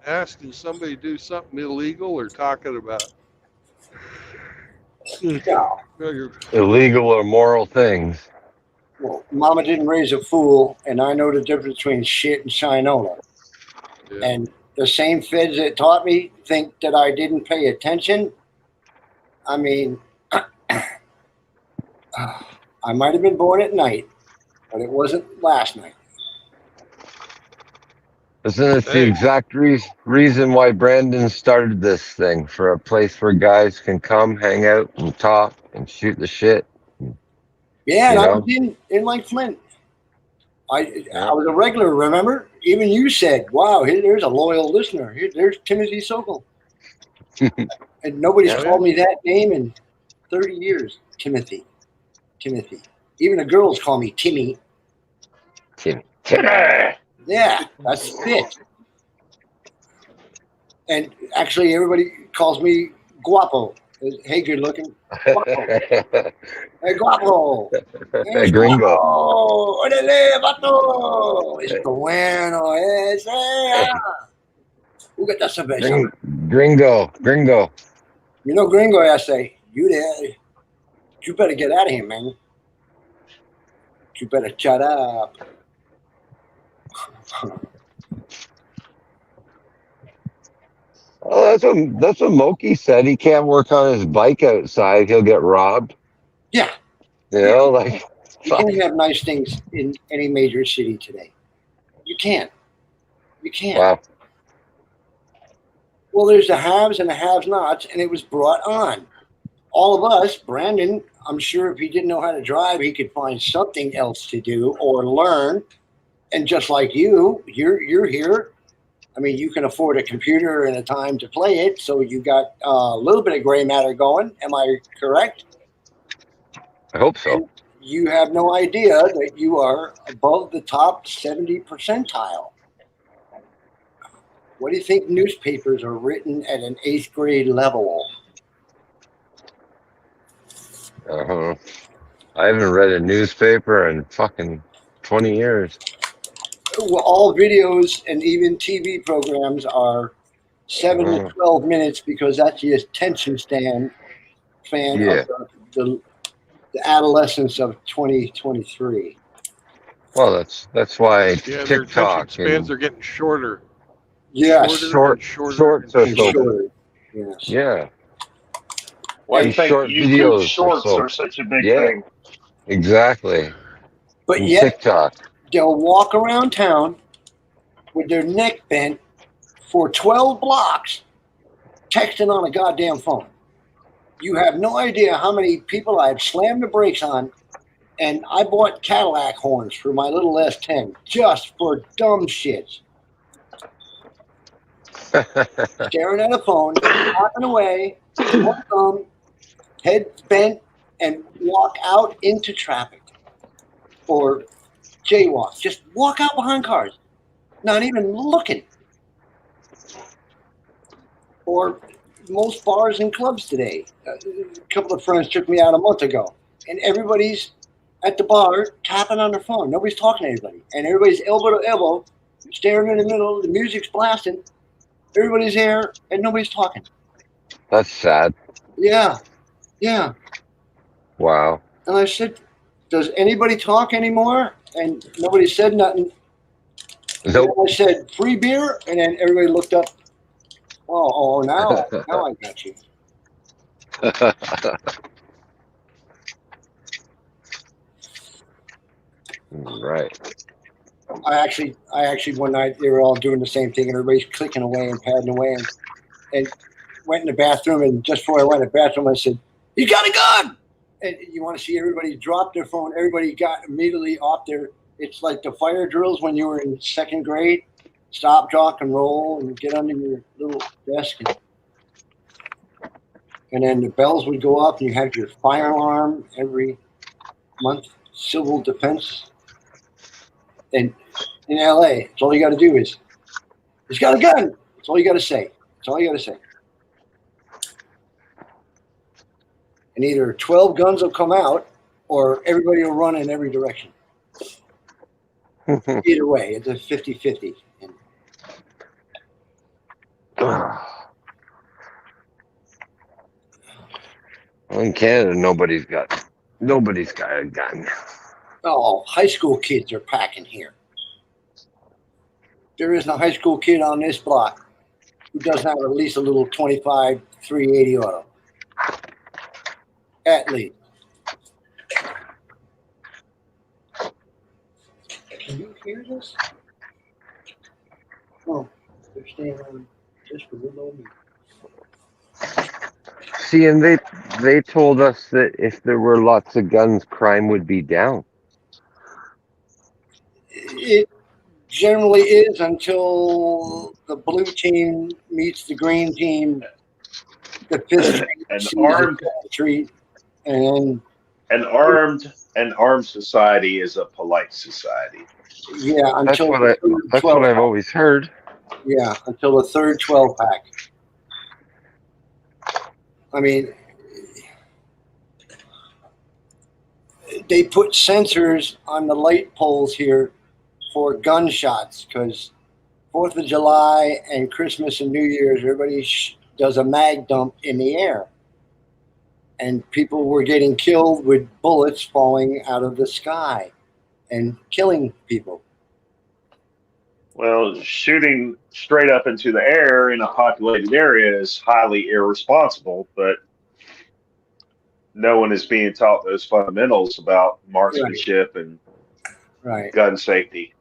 Speaker 1: asking somebody to do something illegal or talking about
Speaker 5: Yeah.
Speaker 3: Illegal or moral things.
Speaker 5: Well, Mama didn't raise a fool, and I know the difference between shit and shinola.
Speaker 1: Yeah.
Speaker 5: And the same feds that taught me think that I didn't pay attention. I mean, I might have been born at night, but it wasn't last night.
Speaker 3: Isn't it the
Speaker 1: Hey.
Speaker 3: exact reason why Brandon started this thing, for a place where guys can come, hang out, and talk, and shoot the shit?
Speaker 5: Yeah, and
Speaker 3: You
Speaker 5: I
Speaker 3: know?
Speaker 5: was in like Flint. I
Speaker 3: Yeah.
Speaker 5: was a regular, remember? Even you said, wow, there's a loyal listener. There's Timothy Sokol. And nobody's
Speaker 3: Yeah.
Speaker 5: called me that name in 30 years. Timothy. Even the girls call me Timmy.
Speaker 3: Timmy.
Speaker 5: Yeah, that's it. And actually, everybody calls me Guapo. Hey, good looking. Guapo. Hey, Guapo.
Speaker 3: Hey, gringo.
Speaker 5: Guapo. Orale, vato. Esto bueno es. Who got that cerveza?
Speaker 3: Gringo.
Speaker 5: You know, gringo, I say, you there. You better get out of here, man. You better shut up.
Speaker 3: Oh, that's what Moki said. He can't work on his bike outside. He'll get robbed.
Speaker 5: Yeah.
Speaker 3: You know, like,
Speaker 5: You can't have nice things in any major city today. You can't. You can't.
Speaker 3: wow.
Speaker 5: Well, there's the haves and the have-nots, and it was brought on. All of us, Brandon, I'm sure if he didn't know how to drive, he could find something else to do or learn. And just like you're here. I mean, you can afford a computer and a time to play it, so you got a little bit of gray matter going. Am I correct?
Speaker 3: I hope so.
Speaker 5: And you have no idea that you are above the top 70 percentile. What do you think newspapers are written at an 8th grade level?
Speaker 3: I haven't read a newspaper in fucking 20 years.
Speaker 5: Well, all videos and even TV programs are 7 to 12 minutes because that's the attention span
Speaker 3: Yeah.
Speaker 5: of the adolescence of 2023.
Speaker 3: Well, that's why
Speaker 1: Yeah, their attention
Speaker 3: TikTok
Speaker 1: spans
Speaker 3: and
Speaker 1: are getting shorter.
Speaker 5: Yes.
Speaker 3: shorts are
Speaker 5: And
Speaker 3: so
Speaker 5: shorter. Yes.
Speaker 3: yeah.
Speaker 7: Why do
Speaker 3: And
Speaker 7: you think
Speaker 3: short
Speaker 7: YouTube
Speaker 3: videos
Speaker 7: shorts
Speaker 3: so
Speaker 7: are such a big
Speaker 3: yeah,
Speaker 7: thing?
Speaker 3: exactly.
Speaker 5: But
Speaker 3: And
Speaker 5: yet
Speaker 3: TikTok.
Speaker 5: they'll walk around town with their neck bent for 12 blocks texting on a goddamn phone. You have no idea how many people I've slammed the brakes on, and I bought Cadillac horns for my little S10 just for dumb shits. Staring at a phone, talking away, one thumb, head bent, and walk out into traffic. Or jaywalk. Just walk out behind cars, not even looking. Or most bars and clubs today. A couple of friends took me out a month ago, and everybody's at the bar tapping on their phone. Nobody's talking to anybody, and everybody's elbow to elbow, staring in the middle. The music's blasting. Everybody's there, and nobody's talking.
Speaker 3: That's sad.
Speaker 5: Yeah.
Speaker 3: Wow.
Speaker 5: And I said, "Does anybody talk anymore?" And nobody said nothing. And then
Speaker 3: Nope.
Speaker 5: I said, "Free beer," and then everybody looked up. Oh, now I got you.
Speaker 3: Right.
Speaker 5: I actually one night they were all doing the same thing, and everybody's clicking away and padding away, and went in the bathroom. And just before I went in the bathroom, I said, "You got a gun!" And you want to see everybody drop their phone. Everybody got immediately off their. It's like the fire drills when you were in 2nd grade. Stop, drop, and roll, and get under your little desk. and then the bells would go up, and you had your fire alarm every month, civil defense. And in LA, it's all you got to do is, he's got a gun. That's all you got to say. That's all you got to say. And either 12 guns will come out, or everybody will run in every direction. Either way, it's a 50-50.
Speaker 3: In Canada, nobody's got a gun.
Speaker 5: Oh, high school kids are packing here. There isn't a high school kid on this block who doesn't have at least a little 25 380 auto. At least. Can you hear this? Oh, they're staying on just for little old me.
Speaker 3: See, and they told us that if there were lots of guns, crime would be down.
Speaker 5: It generally is until the blue team meets the green team, the Fifth Street, and
Speaker 7: an armed society is a polite society.
Speaker 5: Yeah, until
Speaker 3: that's what I've always heard.
Speaker 5: Yeah, until the third 12 pack. I mean, they put sensors on the light poles here for gunshots because 4th of July and Christmas and New Year's, everybody does a mag dump in the air. And people were getting killed with bullets falling out of the sky and killing people.
Speaker 7: Well, shooting straight up into the air in a populated area is highly irresponsible, but no one is being taught those fundamentals about marksmanship and gun safety.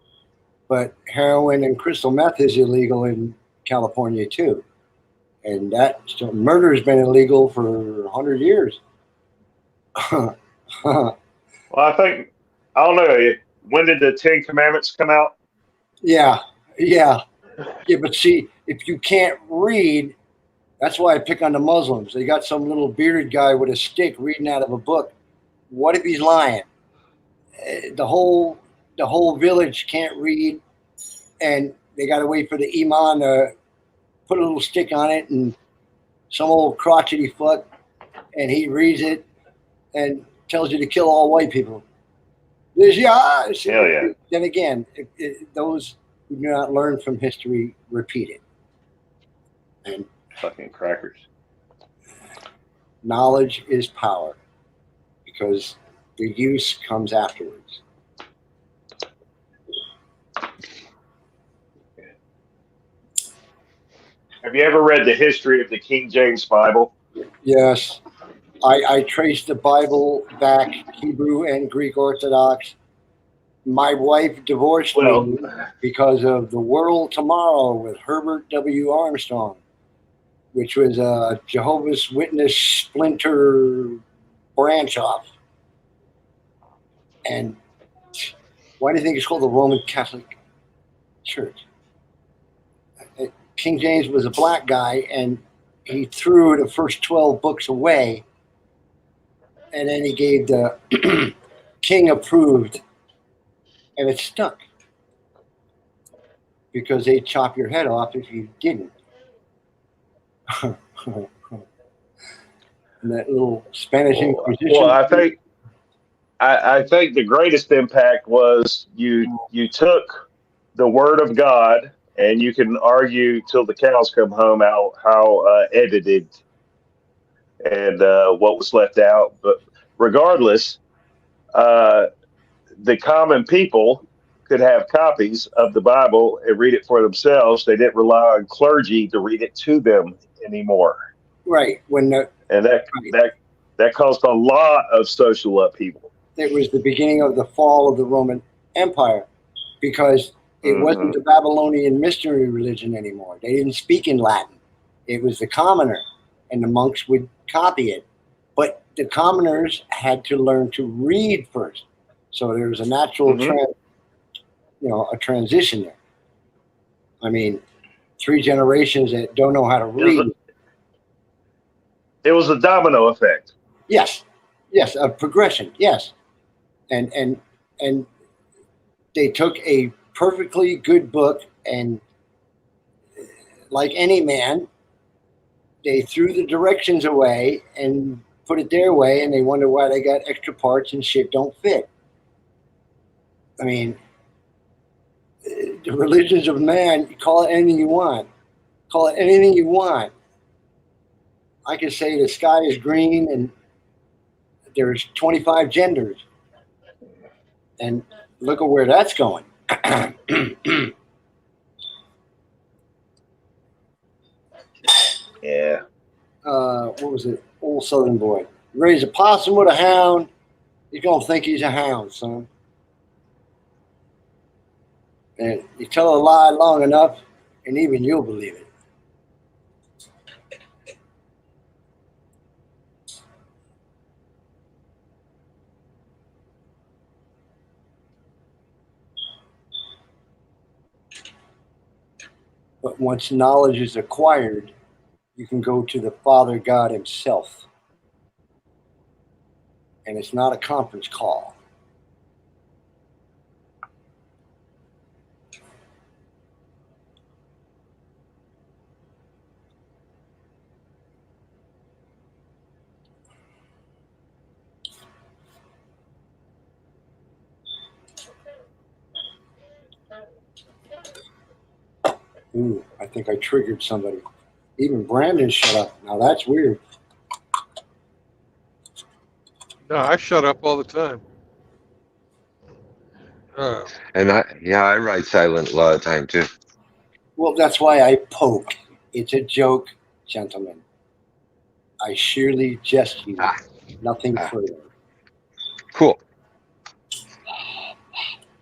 Speaker 5: But heroin and crystal meth is illegal in California too. And murder has been illegal for 100 years.
Speaker 7: Well, I don't know. When did the 10 Commandments come out?
Speaker 5: Yeah. But see, if you can't read, that's why I pick on the Muslims. They got some little bearded guy with a stick reading out of a book. What if he's lying? The whole village can't read, and they got to wait for the imam to put a little stick on it, and some old crotchety fuck, and he reads it and tells you to kill all white people. Hell yeah. Then again, those who do not learn from history repeat it. And
Speaker 7: fucking crackers.
Speaker 5: Knowledge is power because the use comes afterwards.
Speaker 7: Have you ever read the history of the King James Bible?
Speaker 5: Yes. I traced the Bible back, Hebrew and Greek Orthodox. My wife divorced me because of The World Tomorrow with Herbert W. Armstrong, which was a Jehovah's Witness splinter branch off. And why do you think it's called the Roman Catholic Church? King James was a black guy, and he threw the first 12 books away, and then he gave the king approved, and it stuck because they'd chop your head off if you didn't. And that little Spanish Inquisition.
Speaker 7: Well, I think the greatest impact was you took the Word of God, and you can argue till the cows come home how edited and what was left out. But regardless, the common people could have copies of the Bible and read it for themselves. They didn't rely on clergy to read it to them anymore.
Speaker 5: Right.
Speaker 7: And that caused a lot of social upheaval.
Speaker 5: It was the beginning of the fall of the Roman Empire because it wasn't the Babylonian mystery religion anymore. They didn't speak in Latin. It was the commoner, and the monks would copy it. But the commoners had to learn to read first. So there was a natural a transition there. I mean, 3 generations that don't know how to read.
Speaker 7: It was a domino effect.
Speaker 5: Yes, yes, a progression. Yes, and they took a perfectly good book and, like any man, they threw the directions away and put it their way, and they wonder why they got extra parts and shit don't fit. I mean, the religions of man, you call it anything you want. Call it anything you want. I can say the sky is green and there's 25 genders. And look at where that's going.
Speaker 7: Yeah.
Speaker 5: What was it? Old Southern boy. Raise a possum with a hound. He's going to think he's a hound, son. And you tell a lie long enough, and even you'll believe it. But once knowledge is acquired, you can go to the Father God himself. And it's not a conference call. Ooh, I think I triggered somebody. Even Brandon shut up. Now that's weird.
Speaker 1: No, I shut up all the time.
Speaker 3: And I write silent a lot of time too.
Speaker 5: Well, that's why I poke. It's a joke, gentlemen. I sheerly jest you. Nothing further.
Speaker 3: Cool.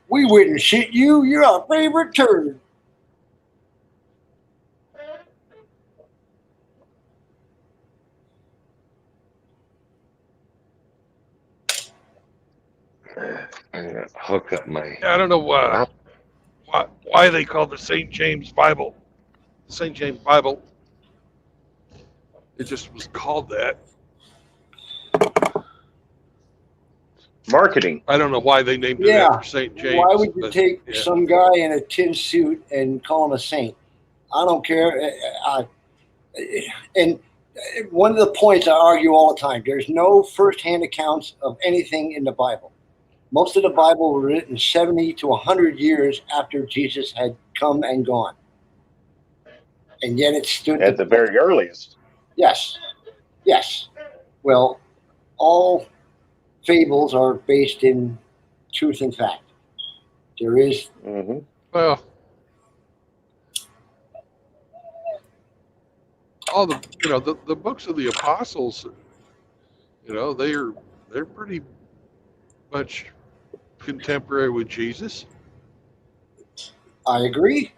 Speaker 5: We wouldn't shit you. You're our favorite turd.
Speaker 3: I'm gonna hook up my.
Speaker 1: I don't know why they call the St. James Bible St. James Bible. It just was called that.
Speaker 7: Marketing.
Speaker 1: I don't know why they named it after St. James.
Speaker 5: Why would you take some guy in a tin suit and call him a saint? I don't care. And one of the points I argue all the time, there's no firsthand accounts of anything in the Bible. Most of the Bible was written 70 to 100 years after Jesus had come and gone. And yet it stood
Speaker 7: at the very earliest.
Speaker 5: Yes. Yes. Well, all fables are based in truth and fact. There is.
Speaker 7: Mm-hmm.
Speaker 1: Well, all the the books of the apostles, they're pretty much contemporary with Jesus.
Speaker 5: I agree,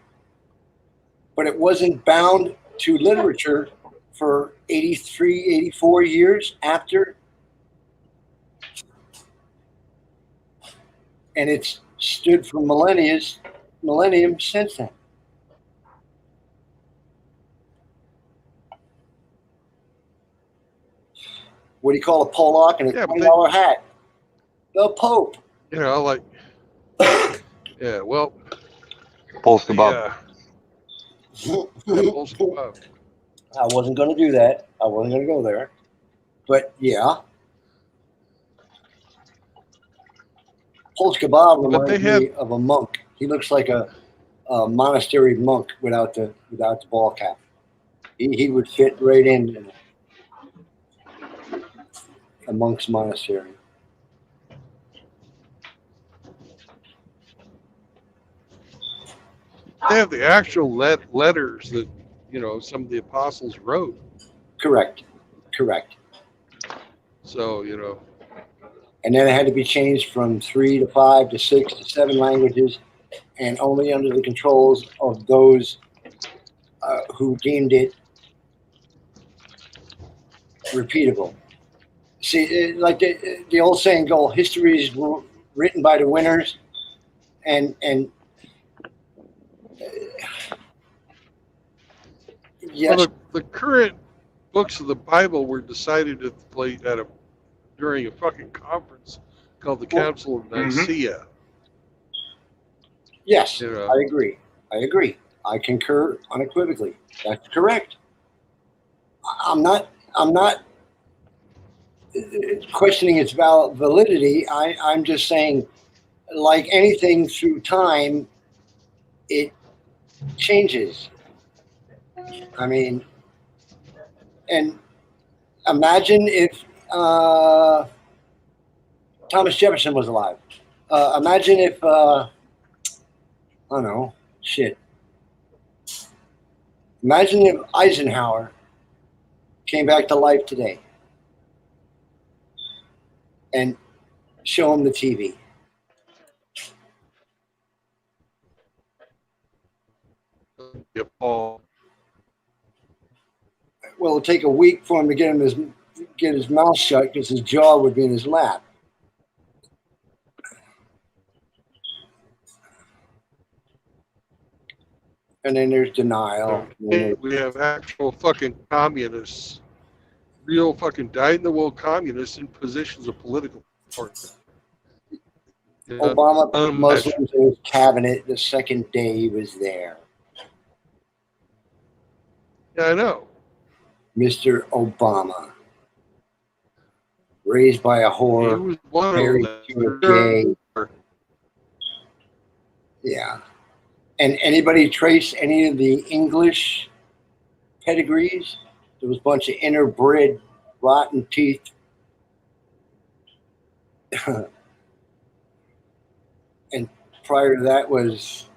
Speaker 5: but it wasn't bound to literature for 83, 84 years after, and it's stood for millennium since then. What do you call a Pollock and a $20 hat? The Pope.
Speaker 1: Like, yeah, well,
Speaker 3: Polska Bob.
Speaker 1: Polska Bob.
Speaker 5: I wasn't going to do that. I wasn't going to go there. But yeah. Polska Bob reminds me of a monk. He looks like a monastery monk without the ball cap. He would fit right in a monk's monastery.
Speaker 1: They have the actual letters that some of the apostles wrote.
Speaker 5: Correct.
Speaker 1: So
Speaker 5: and then it had to be changed from 3 to 5 to 6 to 7 languages, and only under the controls of those who deemed it repeatable. See, like the old saying go, history is written by the winners, and yes.
Speaker 1: Well, the current books of the Bible were decided during a fucking conference called the Council of Nicaea.
Speaker 5: Yes,
Speaker 1: You know.
Speaker 5: I agree. I concur unequivocally. That's correct. I'm not questioning its validity. I'm just saying, like anything through time, it changes. I mean, and imagine if Thomas Jefferson was alive. Imagine if, I don't know, shit. Imagine if Eisenhower came back to life today and show him the TV.
Speaker 1: Paul.
Speaker 5: Well, it'll take a week for him to get his mouth shut because his jaw would be in his lap. And then there's denial.
Speaker 1: We have actual fucking communists, real fucking dyed-in-the-wool communists in positions of political power.
Speaker 5: Obama put Muslims in his cabinet the second day he was there.
Speaker 1: Yeah, I know.
Speaker 5: Mr. Obama. Raised by a whore.
Speaker 1: He was one
Speaker 5: married
Speaker 1: of
Speaker 5: to a gay. Yeah. And anybody trace any of the English pedigrees? There was a bunch of interbred, rotten teeth. And prior to that was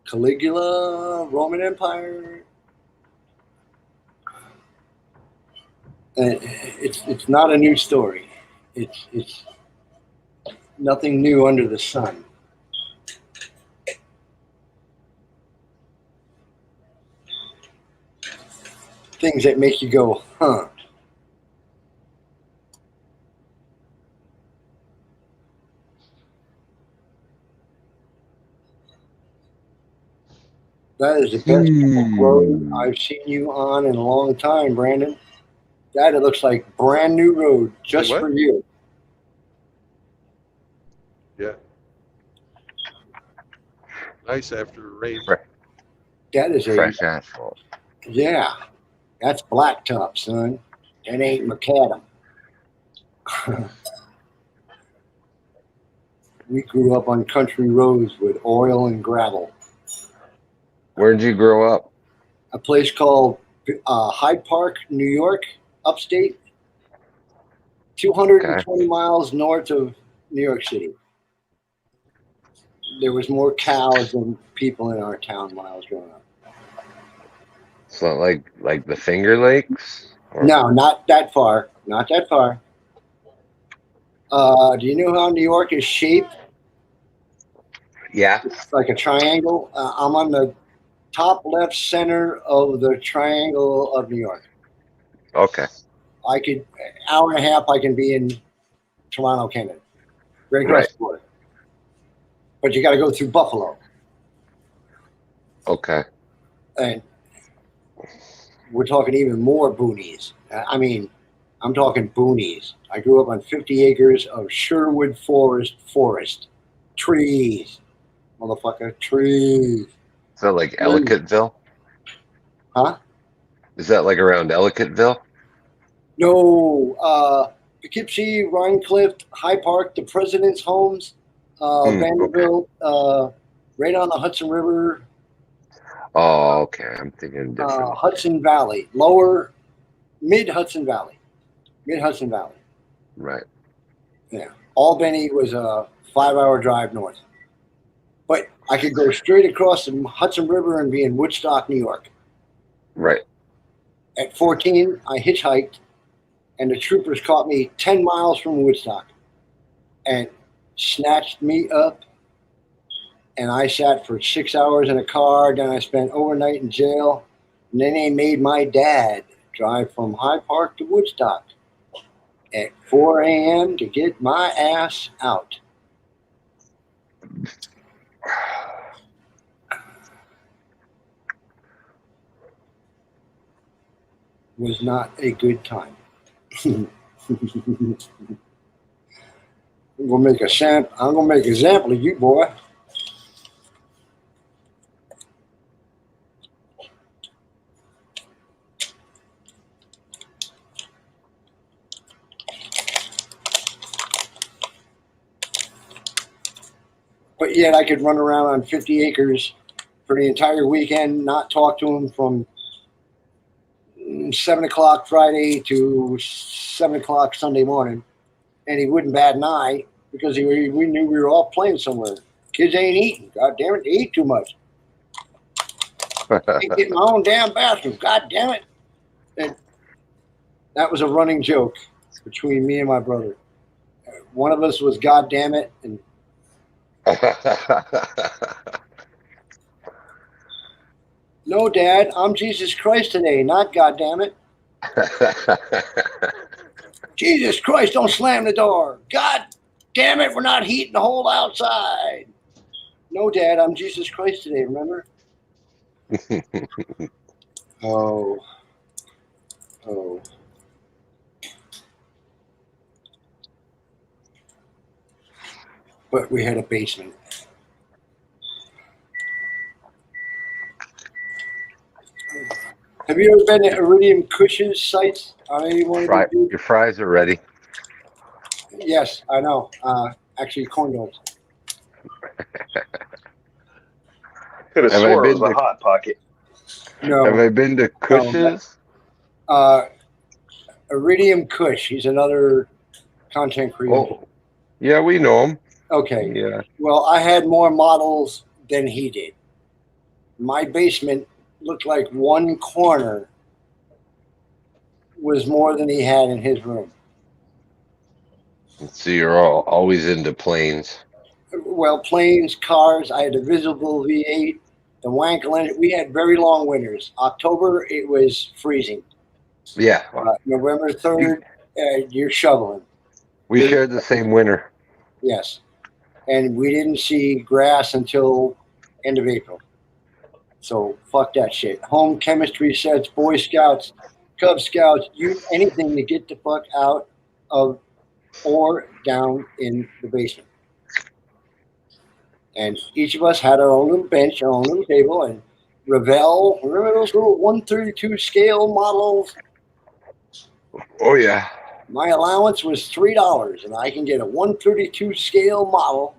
Speaker 5: Caligula, Roman Empire. And it's not a new story. It's nothing new under the sun. Things that make you go, huh? That is the best road I've seen you on in a long time, Brandon. That it looks like brand new road just for you.
Speaker 1: Yeah. Nice after the rain.
Speaker 5: That is
Speaker 3: fresh asphalt.
Speaker 5: Yeah. That's blacktop, son. That ain't macadam. We grew up on country roads with oil and gravel.
Speaker 3: Where'd you grow up?
Speaker 5: A place called Hyde Park, New York, upstate. 220 miles north of New York City. There was more cows than people in our town when I was growing up.
Speaker 3: So like the Finger Lakes? Or?
Speaker 5: No, not that far. Not that far. Do you know how New York is shaped?
Speaker 3: Yeah.
Speaker 5: It's like a triangle. I'm on the top left center of the triangle of New York.
Speaker 3: Okay.
Speaker 5: I could, hour and a half, I can be in Toronto, Canada. Right across the border. But you got to go through Buffalo.
Speaker 3: Okay.
Speaker 5: And we're talking even more boonies. I mean, I'm talking boonies. I grew up on 50 acres of Sherwood forest. Trees. Motherfucker, trees.
Speaker 3: Is that like Ellicottville?
Speaker 5: Huh?
Speaker 3: Is that like around Ellicottville?
Speaker 5: No. Poughkeepsie, Rhinecliff, High Park, the President's Homes, Vanderbilt, right on the Hudson River.
Speaker 3: Oh, okay. I'm thinking different.
Speaker 5: Hudson Valley, mid Hudson Valley.
Speaker 3: Right.
Speaker 5: Yeah. Albany was a 5-hour drive north. But I could go straight across the Hudson River and be in Woodstock, New York.
Speaker 3: Right.
Speaker 5: At 14, I hitchhiked, and the troopers caught me 10 miles from Woodstock and snatched me up. And I sat for 6 hours in a car. Then I spent overnight in jail. And then they made my dad drive from Hyde Park to Woodstock at 4 a.m. to get my ass out. was not a good time. I'm gonna make an example of you, boy. But yet I could run around on 50 acres for the entire weekend, not talk to him from 7 o'clock Friday to 7 o'clock Sunday morning, and he wouldn't bat an eye because we knew we were all playing somewhere. Kids ain't eating. God damn it, they eat too much. I ain't getting my own damn bathroom. God damn it. And that was a running joke between me and my brother. One of us was God damn it, and no, Dad, I'm Jesus Christ today, not God damn it. Jesus Christ, don't slam the door. God damn it, we're not heating the whole outside. No, Dad, I'm Jesus Christ today, remember? Oh. But we had a basement. Have you ever been to Iridium Cush's sites on any one of the
Speaker 3: Your fries are ready.
Speaker 5: Yes, I know. Actually, corn dogs.
Speaker 7: Could have
Speaker 3: Have I
Speaker 7: swore it was
Speaker 3: been
Speaker 7: a
Speaker 3: to-
Speaker 7: hot pocket.
Speaker 5: No.
Speaker 3: Have I been to Cush's?
Speaker 5: Iridium Cush. He's another content creator.
Speaker 3: Oh, yeah, we know him.
Speaker 5: Okay.
Speaker 3: Yeah.
Speaker 5: Well, I had more models than he did. My basement looked like one corner was more than he had in his room.
Speaker 3: So you're always into planes.
Speaker 5: Well, planes, cars. I had a visible V8, the Wankel engine. We had very long winters. October, it was freezing.
Speaker 3: Yeah.
Speaker 5: November 3rd, you're shoveling.
Speaker 3: We shared the same winter.
Speaker 5: Yes. And we didn't see grass until end of April. So fuck that shit. Home chemistry sets, Boy Scouts, Cub Scouts, anything to get the fuck out of or down in the basement. And each of us had our own little bench, our own little table, and Revell, remember those little 132 scale models?
Speaker 3: Oh, yeah.
Speaker 5: My allowance was $3, and I can get a 132 scale model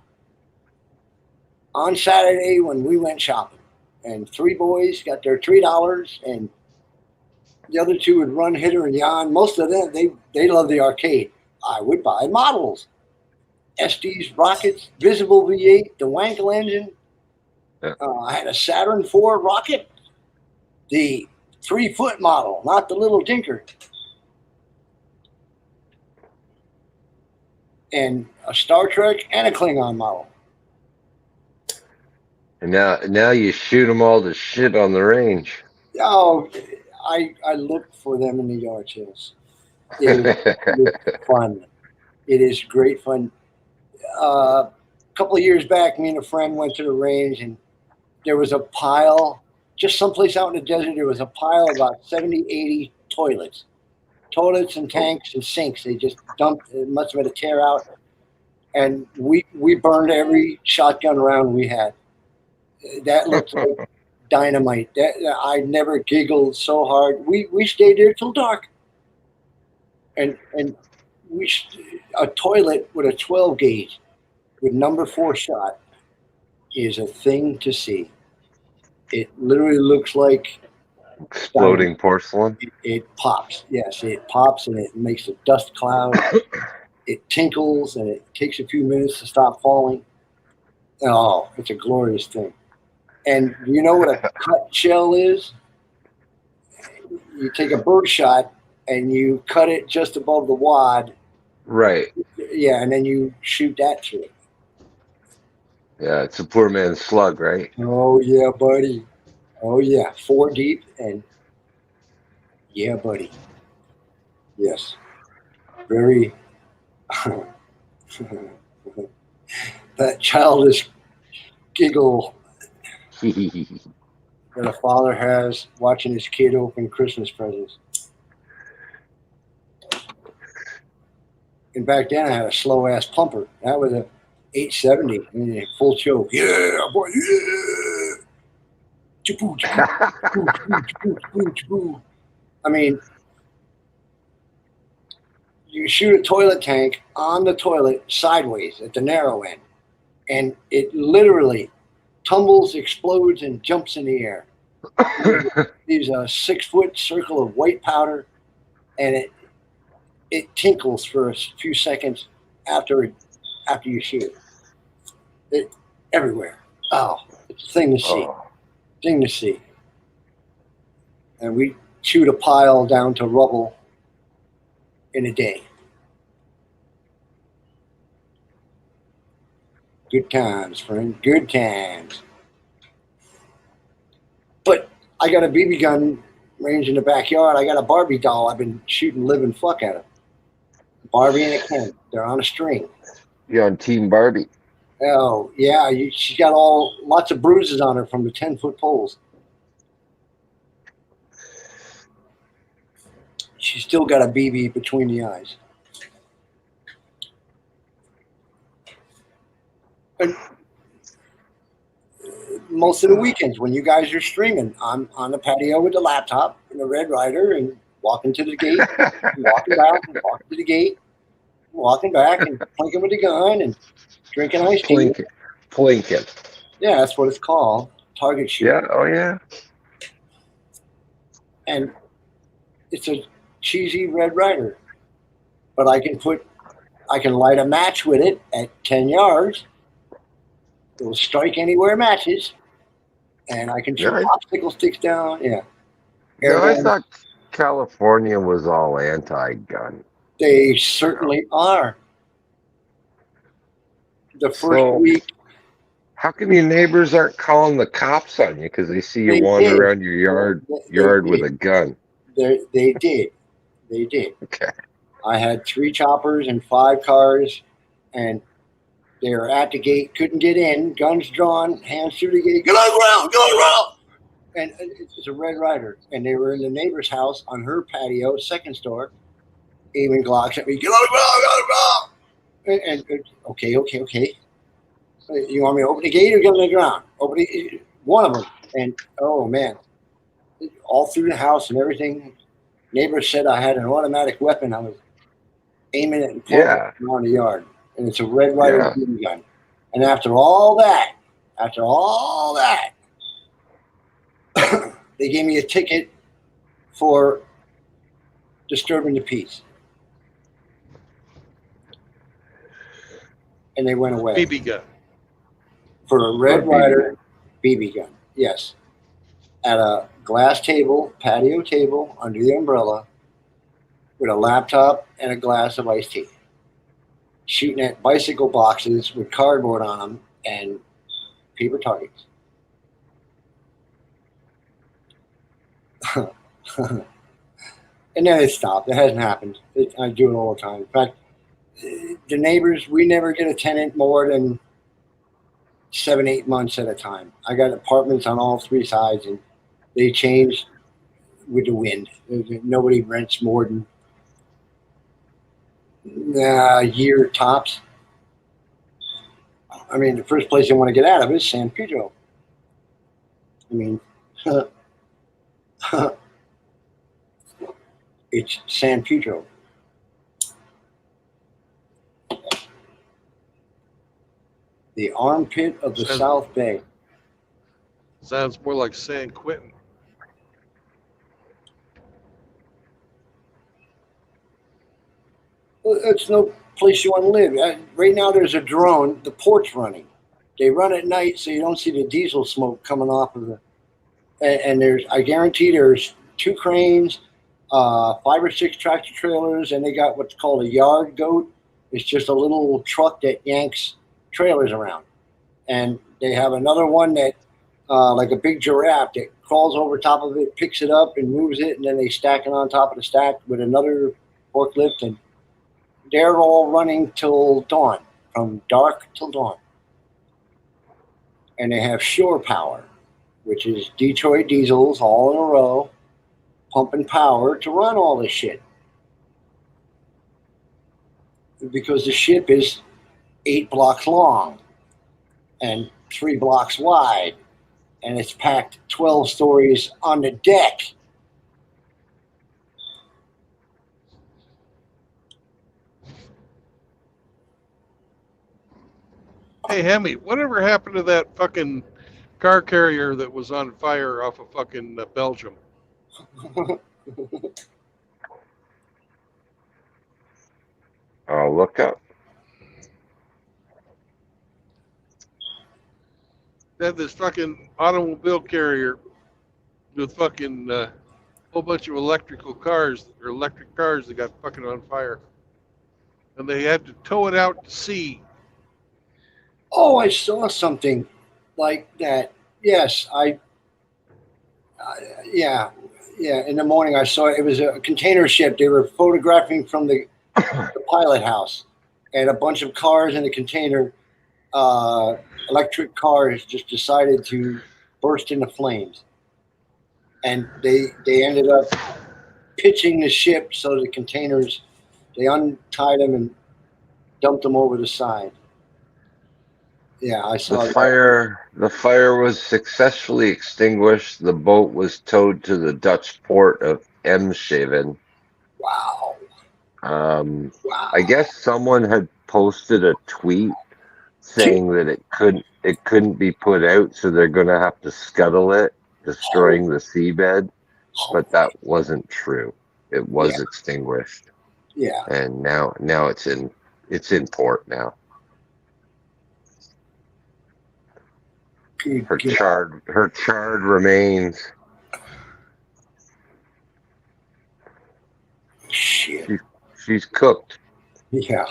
Speaker 5: on Saturday when we went shopping. And 3 boys got their $3, and the other 2 would run, hitter, and yon. Most of them, they love the arcade. I would buy models. Estes rockets, visible V8, the Wankel engine.
Speaker 3: Yeah.
Speaker 5: I had a Saturn IV rocket, the 3-foot model, not the little tinker. And a Star Trek and a Klingon model.
Speaker 3: And now you shoot them all to shit on the range.
Speaker 5: Oh, I look for them in the yard sales. It is fun. It is great fun. A couple of years back, me and a friend went to the range, and there was a pile, just someplace out in the desert, there was a pile of about 70, 80 toilets. Toilets and tanks and sinks. They just dumped, it must have been a tear out. And we burned every shotgun round we had. That looked like dynamite. I never giggled so hard. We stayed there till dark. And a toilet with a 12 gauge with number 4 shot is a thing to see. It literally looks like
Speaker 3: exploding porcelain.
Speaker 5: It pops. Yes, it pops and it makes a dust cloud. It tinkles and it takes a few minutes to stop falling. Oh, it's a glorious thing. And you know what a cut shell is? You take a bird shot and you cut it just above the wad.
Speaker 3: Right.
Speaker 5: Yeah, and then you shoot that through it.
Speaker 3: Yeah, it's a poor man's slug, right?
Speaker 5: Oh, yeah, buddy. Oh, yeah. 4 deep and yeah, buddy. Yes. Very. That childish giggle that a father has watching his kid open Christmas presents. And back then I had a slow ass pumper. That was a 870 and a full choke. Yeah, boy, yeah. Chapoo, chapoo, chapoo, chapoo, chapoo, chapoo, chapoo. I mean, you shoot a toilet tank on the toilet sideways at the narrow end, and it literally tumbles, explodes, and jumps in the air. Leaves a 6-foot circle of white powder, and it tinkles for a few seconds after you shoot it everywhere. Oh, it's a thing to see.
Speaker 3: Oh.
Speaker 5: Thing to see. And we shoot a pile down to rubble in a day. Good times, friend. Good times. But I got a BB gun range in the backyard. I got a Barbie doll. I've been shooting living fuck at her. Barbie and a Ken. They're on a string.
Speaker 3: You're on Team Barbie.
Speaker 5: Oh yeah, she's got lots of bruises on her from the 10-foot poles. She's still got a BB between the eyes. And most of the weekends when you guys are streaming, I'm on the patio with the laptop and the Red Ryder and walking to the gate, and walking back and walking to the gate, and walking back and plinking with the gun and drinking iced tea.
Speaker 3: Plinking.
Speaker 5: Yeah, that's what it's called. Target shooting.
Speaker 3: Yeah, oh yeah.
Speaker 5: And it's a cheesy Red Ryder. But I can light a match with it at 10 yards. It will strike anywhere matches. And I can shoot popsicle sticks down. Yeah.
Speaker 3: No, I thought California was all anti-gun.
Speaker 5: They certainly are. The first week.
Speaker 3: How come your neighbors aren't calling the cops on you because they see you wander around your yard with a gun?
Speaker 5: They did. They did.
Speaker 3: Okay.
Speaker 5: I had 3 choppers and 5 cars, and they were at the gate, couldn't get in, guns drawn, hands through the gate, get on the ground, get on the ground. And it's a Red Ryder, and they were in the neighbor's house on her patio, second store, aiming Glocks at me, get on the ground, get on the ground. And okay. You want me to open the gate or get on the ground? One of them. And oh man, all through the house and everything. Neighbors said I had an automatic weapon. I was aiming it and pointing it around the yard. And it's a Red Ryder BB gun. And after all that, they gave me a ticket for disturbing the peace. And they went away.
Speaker 1: BB gun.
Speaker 5: For a Red Ryder BB gun, yes. At a glass table, patio table, under the umbrella, with a laptop and a glass of iced tea. Shooting at bicycle boxes with cardboard on them and paper targets. And then it stopped. It hasn't happened. I do it all the time. In fact, the neighbors, we never get a tenant more than 7-8 months at a time. I got apartments on all 3 sides, and they change with the wind. Nobody rents more than a year tops. I mean, the first place I want to get out of is San Pedro. I mean, it's San Pedro. The armpit of the South Bay.
Speaker 1: Sounds more like San Quentin.
Speaker 5: Well, it's no place you want to live. Right now there's a drone, the port's running. They run at night so you don't see the diesel smoke coming off of the, and I guarantee there's 2 cranes, 5 or 6 tractor trailers, and they got what's called a yard goat. It's just a little truck that yanks trailers around. And they have another one that, like a big giraffe, that crawls over top of it, picks it up and moves it, and then they stack it on top of the stack with another forklift, and they're all running till dawn, from dark till dawn. And they have shore power, which is Detroit diesels all in a row, pumping power to run all this shit. because the ship is 8 blocks long and 3 blocks wide, and it's packed 12 stories on the deck.
Speaker 1: Hey, Hemi, whatever happened to that fucking car carrier that was on fire off of fucking Belgium?
Speaker 3: Oh, look up.
Speaker 1: They had this fucking automobile carrier with fucking whole bunch of electric cars that got fucking on fire, and they had to tow it out to sea.
Speaker 5: Oh, I saw something like that. Yes, yeah. In the morning, I saw it was a container ship. They were photographing from the pilot house, and a bunch of cars in the container, electric cars, just decided to burst into flames, and they ended up pitching the ship so the containers. They untied them and dumped them over the side. Yeah, I saw that.
Speaker 3: The fire was successfully extinguished. The boat was towed to the Dutch port of Eemshaven.
Speaker 5: Wow. Wow.
Speaker 3: I guess someone had posted a tweet saying that it couldn't be put out, so they're going to have to scuttle it, destroying the seabed. But that wasn't true. It was extinguished.
Speaker 5: Yeah.
Speaker 3: And now it's in port now. Her charred remains.
Speaker 5: Shit.
Speaker 3: She's cooked.
Speaker 5: Yeah.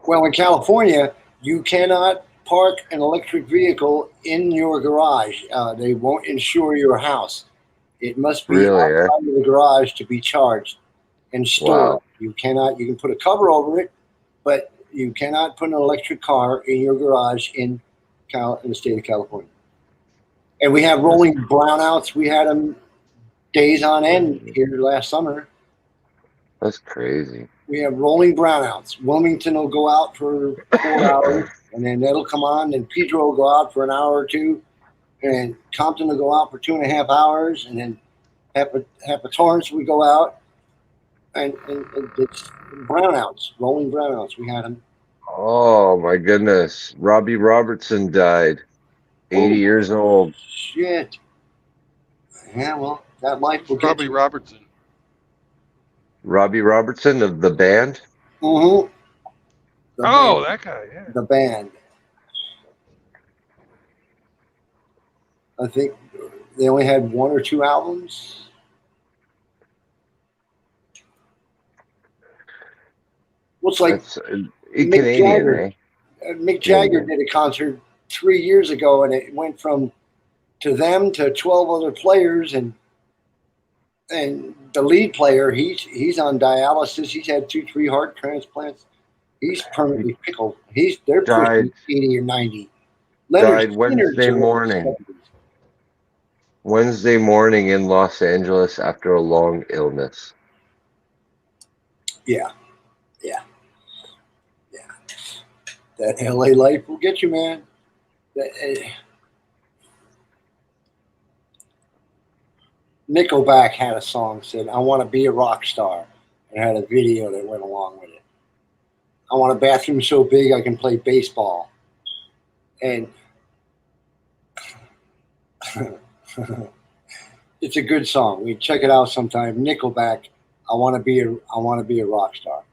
Speaker 5: Well, in California, you cannot park an electric vehicle in your garage. They won't insure your house. It must be outside of the garage to be charged and stored.
Speaker 3: Wow.
Speaker 5: You cannot. You can put a cover over it, but you cannot put an electric car in your garage in the state of California. And we have rolling brownouts. We had them days on end here last summer.
Speaker 3: That's crazy.
Speaker 5: We have rolling brownouts. Wilmington will go out for 4 hours, and then that'll come on. And Pedro will go out for an hour or two, and Compton will go out for 2.5 hours, and then Torrance would go out, and it's brownouts, rolling brownouts. We had them.
Speaker 3: Oh my goodness! Robbie Robertson died, 80 years old.
Speaker 5: Shit. Yeah, well, that life will get
Speaker 1: Robbie Robertson.
Speaker 3: Robbie Robertson of the band.
Speaker 5: Mm-hmm.
Speaker 1: Oh, that guy. Yeah.
Speaker 5: The band. I think they only had 1 or 2 albums. Looks like Mick Jagger. Mick Jagger did a concert 3 years ago, and it went from to them to 12 other players, and the lead player, he's on dialysis. He's had 2-3 heart transplants. He's permanently pickled. They're pushing 80 or 90.
Speaker 3: Died Wednesday morning. Wednesday morning in Los Angeles after a long illness.
Speaker 5: Yeah. That LA life will get you, man. Nickelback had a song said, "I want to be a rock star," and had a video that went along with it. I want a bathroom so big I can play baseball. And it's a good song. We check it out sometime. Nickelback, I want to be a rock star.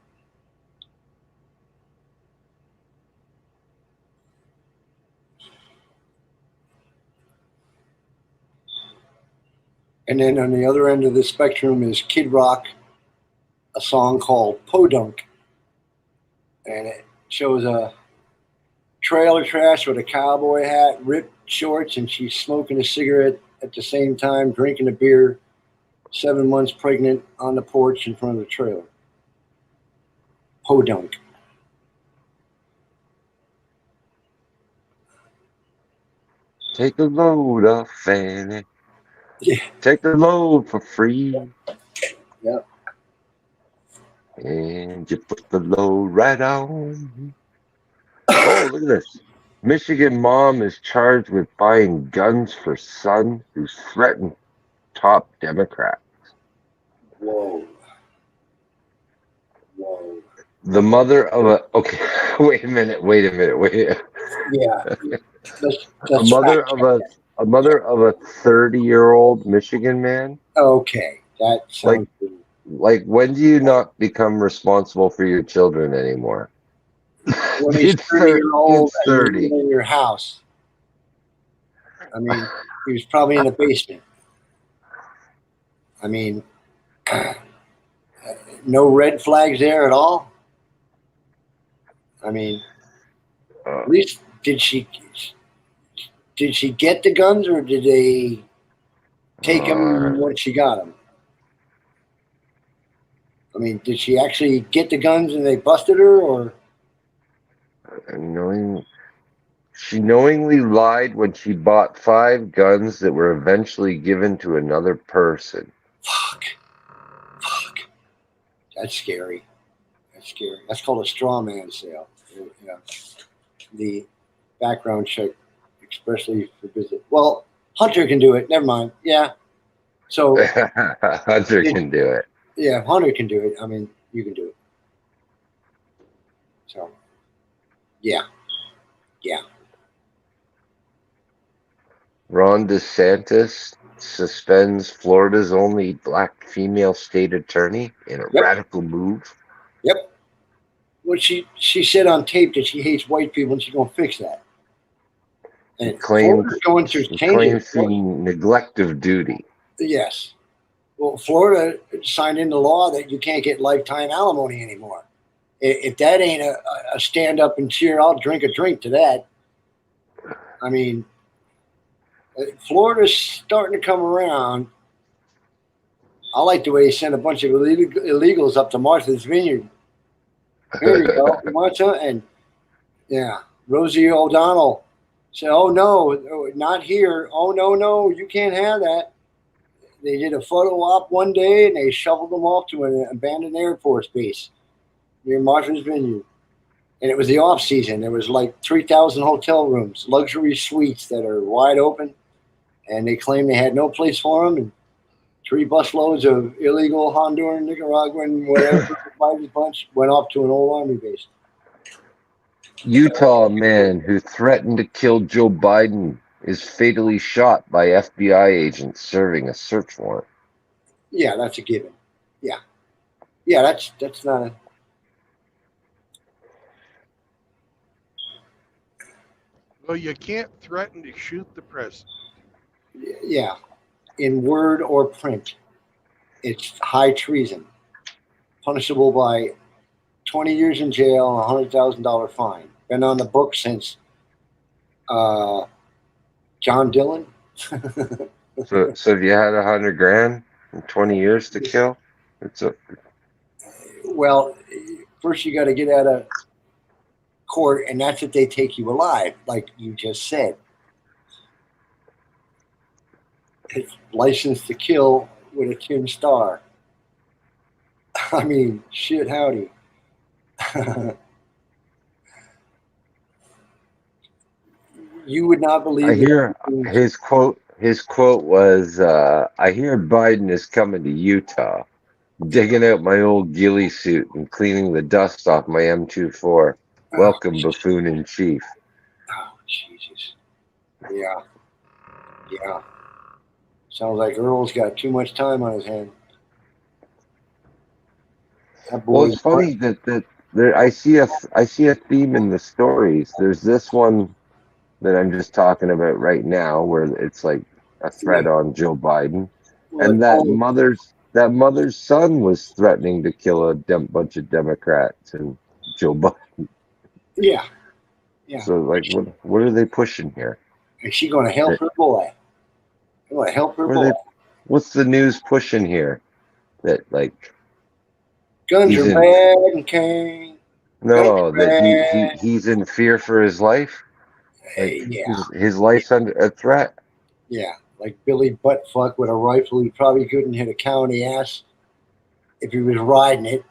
Speaker 5: And then on the other end of the spectrum is Kid Rock, a song called Podunk. And it shows a trailer trash with a cowboy hat, ripped shorts, and she's smoking a cigarette at the same time, drinking a beer, 7 months pregnant on the porch in front of the trailer. Podunk.
Speaker 3: Take a load of Fanny.
Speaker 5: Yeah.
Speaker 3: Take the load for free.
Speaker 5: Yep.
Speaker 3: And you put the load right on. Oh, look at this. Michigan mom is charged with buying guns for son who threatened top Democrat.
Speaker 5: Whoa. Whoa.
Speaker 3: The mother of a okay, wait a minute.
Speaker 5: Yeah.
Speaker 3: A
Speaker 5: Let's
Speaker 3: mother
Speaker 5: fact
Speaker 3: of
Speaker 5: check
Speaker 3: a
Speaker 5: that.
Speaker 3: a mother of a 30-year-old Michigan man.
Speaker 5: Okay. That
Speaker 3: Like
Speaker 5: sounds good.
Speaker 3: like when do you not become responsible for your children anymore?
Speaker 5: When he's
Speaker 3: It's
Speaker 5: 30-year old
Speaker 3: it's
Speaker 5: and you're
Speaker 3: 30.
Speaker 5: in your house. I mean, he was probably in the basement. I mean, no red flags there at all. I mean,
Speaker 3: Uh,
Speaker 5: at least did she get the guns or did they take them
Speaker 3: uh,
Speaker 5: when she got them? I mean, did she actually get the guns and they busted her, or
Speaker 3: knowing she knowingly lied when she bought 5 guns that were eventually given to another person.
Speaker 5: fuck? That's scary. That's scary. That's called a straw man sale. Yeah. The background check, especially for visit. Well, Hunter can do it. Never mind. Yeah. So
Speaker 3: Hunter can do it.
Speaker 5: yeah, Hunter can do it. I mean, you can do it. So yeah.
Speaker 3: Ron DeSantis suspends Florida's only black female state attorney in a
Speaker 5: Yep.
Speaker 3: radical move.
Speaker 5: Yep. Well, she said on tape that she hates white people and she's gonna fix that. And Florida's going through
Speaker 3: He
Speaker 5: changes.
Speaker 3: claims the neglect of duty.
Speaker 5: Yes. Well, Florida signed into law that you can't get lifetime alimony anymore. If that ain't a stand up and cheer, I'll drink a drink to that. I mean, Florida's starting to come around. I like the way he sent a bunch of illegals up to Martha's Vineyard. Here you go, Martha, and yeah, Rosie O'Donnell said, "Oh no, not here. Oh no, you can't have that." They did a photo op one day and they shoveled them off to an abandoned Air Force base near Martha's Vineyard. And it was the off season. There was like 3,000 hotel rooms, luxury suites that are wide open. And they claimed they had no place for them. And 3 busloads of illegal Honduran, Nicaraguan, whatever, Biden's bunch went off to an old army base.
Speaker 3: Utah man who threatened to kill Joe Biden is fatally shot by FBI agents serving a search warrant.
Speaker 5: Yeah, that's a given. Yeah, that's not a.
Speaker 1: Well, you can't threaten to shoot the president.
Speaker 5: Yeah, in word or print, it's high treason, punishable by 20 years in jail and a $100,000 fine. Been on the book since John Dillon.
Speaker 3: So if you had 100 grand and 20 years to kill, it's a
Speaker 5: Well, first you got to get out of court, and that's if they take you alive, like you just said. It's license to kill with a tin star. I mean, shit, howdy. You would not believe.
Speaker 3: I hear his quote. His quote was, "I hear Biden is coming to Utah, digging out my old ghillie suit and cleaning the dust off my M24. Welcome, buffoon in chief."
Speaker 5: Oh, Jesus. Yeah. Sounds like Earl's got too much time on his hand. That
Speaker 3: Well,
Speaker 5: boy.
Speaker 3: it's funny that there I see a theme in the stories. There's this one that I'm just talking about right now, where it's like a threat on Joe Biden, and that mother's son was threatening to kill a bunch of Democrats and Joe Biden.
Speaker 5: Yeah.
Speaker 3: So like, what are they pushing here?
Speaker 5: Is she going to help her boy? They want to help her boy.
Speaker 3: What's the news pushing here? That like
Speaker 5: Guns are bad and cane.
Speaker 3: No, that he's in fear for his life. Like his life's under a threat.
Speaker 5: Yeah, like Billy Buttfuck with a rifle. He probably couldn't hit a cow in the ass if he was riding it.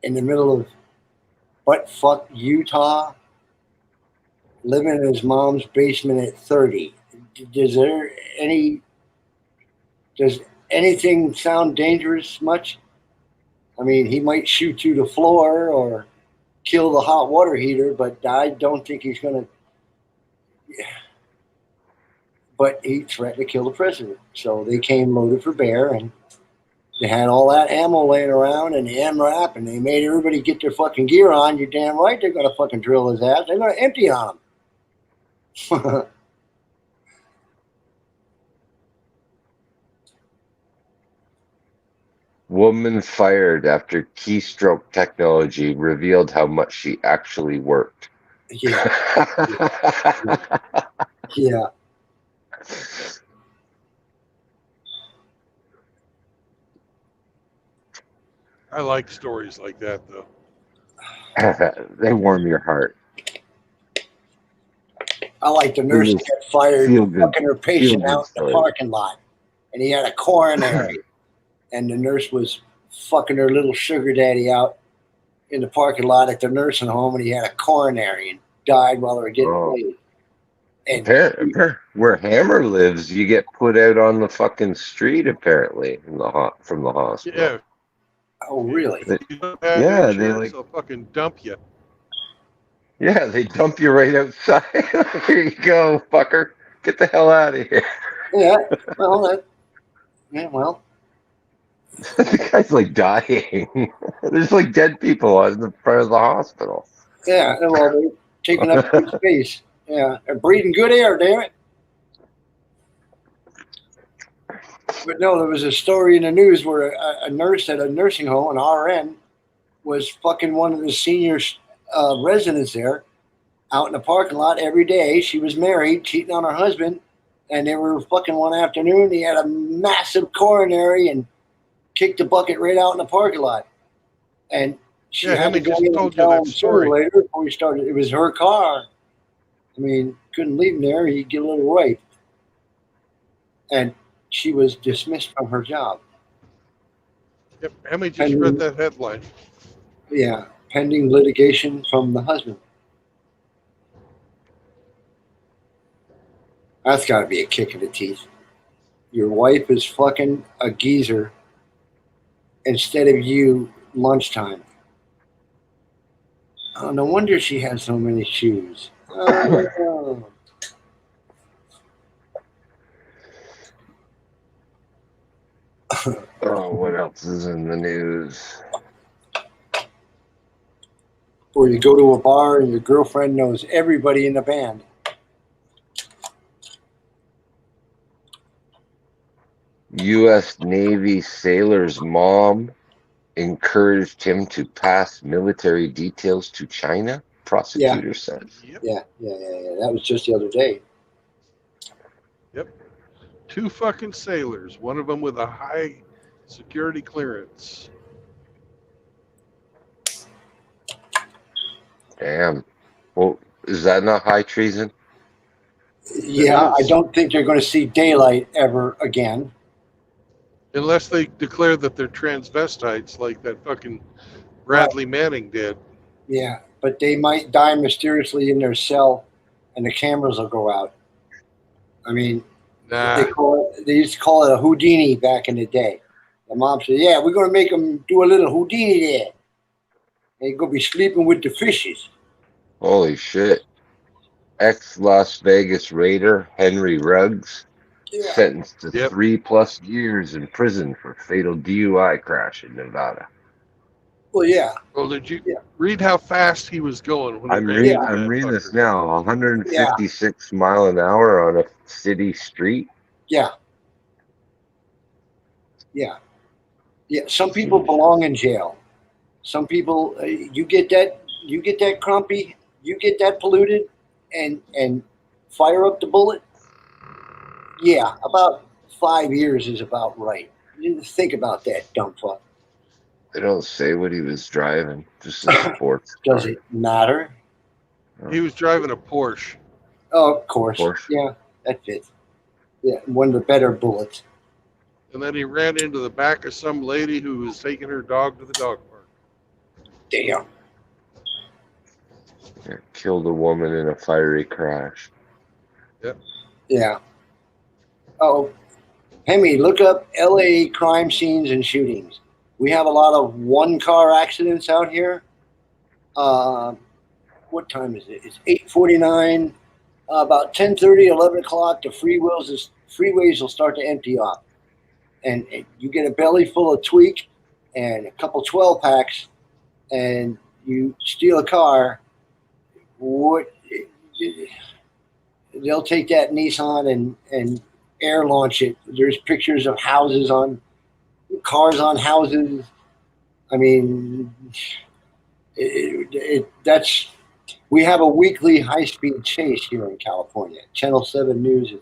Speaker 5: in the middle of butt-fuck Utah, living in his mom's basement at 30. Does anything sound dangerous much? I mean, he might shoot you the floor or kill the hot water heater, but I don't think he's going to. But he threatened to kill the president. So they came loaded for bear, and they had all that ammo laying around and the MRAP, and they made everybody get their fucking gear on. You're damn right they're going to fucking drill his ass. They're going to empty on him.
Speaker 3: Woman fired after keystroke technology revealed how much she actually worked.
Speaker 5: Yeah. Yeah.
Speaker 1: I like stories like that, though.
Speaker 3: They warm your heart.
Speaker 5: I like the nurse that got fired fucking her patient out in the parking lot. And he had a coronary. And the nurse was fucking her little sugar daddy out in the parking lot at the nursing home, and he had a coronary and died while they were getting paid. And
Speaker 3: where Hammer lives, you get put out on the fucking street apparently from the hospital.
Speaker 1: Yeah.
Speaker 5: Oh, really?
Speaker 3: Yeah,
Speaker 1: they'll fucking dump you.
Speaker 3: Yeah, they dump you right outside. Here you go, fucker. Get the hell out of here.
Speaker 5: Yeah. Well,
Speaker 3: The guy's like dying. There's like dead people in the front of the hospital.
Speaker 5: Yeah, well, they're taking up good space. Yeah, they're breathing good air, damn it. But no, there was a story in the news where a nurse at a nursing home, an RN, was fucking one of the senior residents there out in the parking lot every day. She was married, cheating on her husband, and they were fucking one afternoon. He had a massive coronary and kicked the bucket right out in the parking lot. And she had to go in and tell him sooner or later before he started. It was her car. I mean, couldn't leave him there. He'd get a little rape. And she was dismissed from her job.
Speaker 1: Yep, Emily just read that headline.
Speaker 5: Yeah, pending litigation from the husband. That's got to be a kick in the teeth. Your wife is fucking a geezer instead of you lunchtime. Oh, no wonder she has so many shoes. Oh.
Speaker 3: Oh, what else is in the news?
Speaker 5: Or you go to a bar and your girlfriend knows everybody in the band.
Speaker 3: U.S. Navy sailor's mom encouraged him to pass military details to China, prosecutor says.
Speaker 5: Yep. Yeah. That was just the other day.
Speaker 1: Yep. 2 fucking sailors, one of them with a high security clearance.
Speaker 3: Damn. Well, is that not high treason?
Speaker 5: Yeah, I don't think they're going to see daylight ever again.
Speaker 1: Unless they declare that they're transvestites like that fucking Bradley Manning did.
Speaker 5: Yeah, but they might die mysteriously in their cell and the cameras will go out. I mean, they used to call it a Houdini back in the day. The mom said, yeah, we're going to make them do a little Houdini there. They're going to be sleeping with the fishes.
Speaker 3: Holy shit. Ex-Las Vegas Raider Henry Ruggs sentenced to 3+ years in prison for fatal DUI crash in Nevada.
Speaker 5: Well, yeah.
Speaker 1: Well, did you read how fast he was going? When
Speaker 3: I'm reading this now. 156 mile an hour on a city street.
Speaker 5: Yeah. Some people belong in jail. Some people, you get that crumpy, you get that polluted, and fire up the bullet. Yeah, about 5 years is about right. You need to think about that, dumb fuck.
Speaker 3: They don't say what he was driving. Just a sports car.
Speaker 5: Does it matter?
Speaker 1: He was driving a Porsche.
Speaker 5: Oh, of course.
Speaker 3: Porsche.
Speaker 5: Yeah, that fits. Yeah, one of the better bullets.
Speaker 1: And then he ran into the back of some lady who was taking her dog to the dog park.
Speaker 5: Damn.
Speaker 3: Killed a woman in a fiery crash.
Speaker 5: Yeah. Oh, Hemi, look up LA crime scenes and shootings. We have a lot of one-car accidents out here. What time is it? It's 8:49. About 10:30, 11 o'clock, the freeways will start to empty off. And you get a belly full of tweak and a couple 12 packs, and you steal a car. What? They'll take that Nissan and air launch it. There's pictures of houses on cars on houses. I mean, that's we have a weekly high-speed chase here in California. Channel 7 News.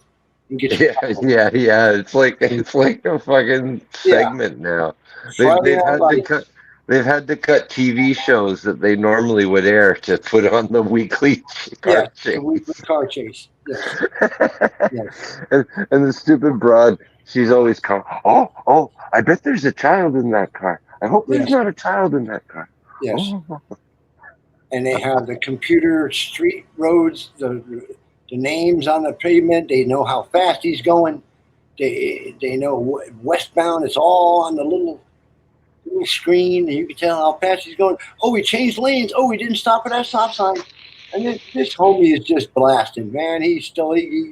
Speaker 5: You get
Speaker 3: Yeah. It's like a fucking segment now.
Speaker 5: Friday Night
Speaker 3: They've had to cut TV shows that they normally would air to put on the weekly car chase.
Speaker 5: The weekly car chase. Yes. Yes.
Speaker 3: And the stupid broad, she's always come. Oh! I bet there's a child in that car. I hope there's not a child in that car.
Speaker 5: Yes.
Speaker 3: Oh.
Speaker 5: And they have the computer street roads, the names on the pavement. They know how fast he's going. They know westbound. It's all on the little screen, and you can tell how fast he's going. Oh, he changed lanes. Oh, he didn't stop at that stop sign. And this homie is just blasting, man. He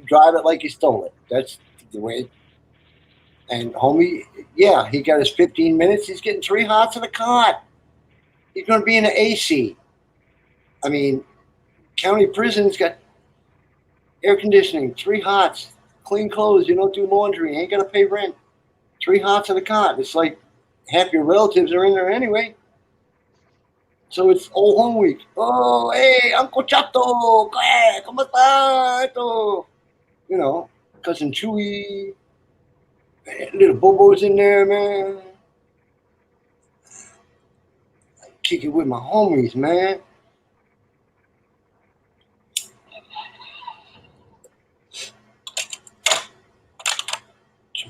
Speaker 5: drive it like he stole it. That's the way. And homie, yeah, he got his 15 minutes. He's getting 3 hots in a cot. He's going to be in the AC. I mean, county prison's got air conditioning, 3 hots, clean clothes. You don't do laundry. You ain't got to pay rent. 3 hots in a cot. It's like half your relatives are in there anyway. So it's old home week. Oh, hey, Uncle Chato, ¿cómo está? You know, Cousin Chewy, little Bobo's in there, man. Kick it with my homies, man.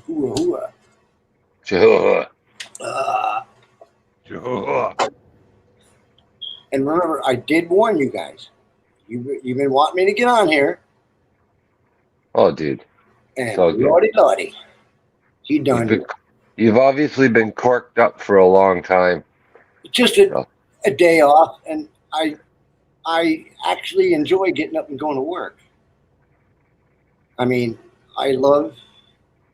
Speaker 5: Chihuahua. And remember, I did warn you guys. You've been wanting me to get on here.
Speaker 3: Oh, dude.
Speaker 5: And lordy, he done.
Speaker 3: You've obviously been corked up for a long time.
Speaker 5: Just a day off, and I actually enjoy getting up and going to work. I mean, I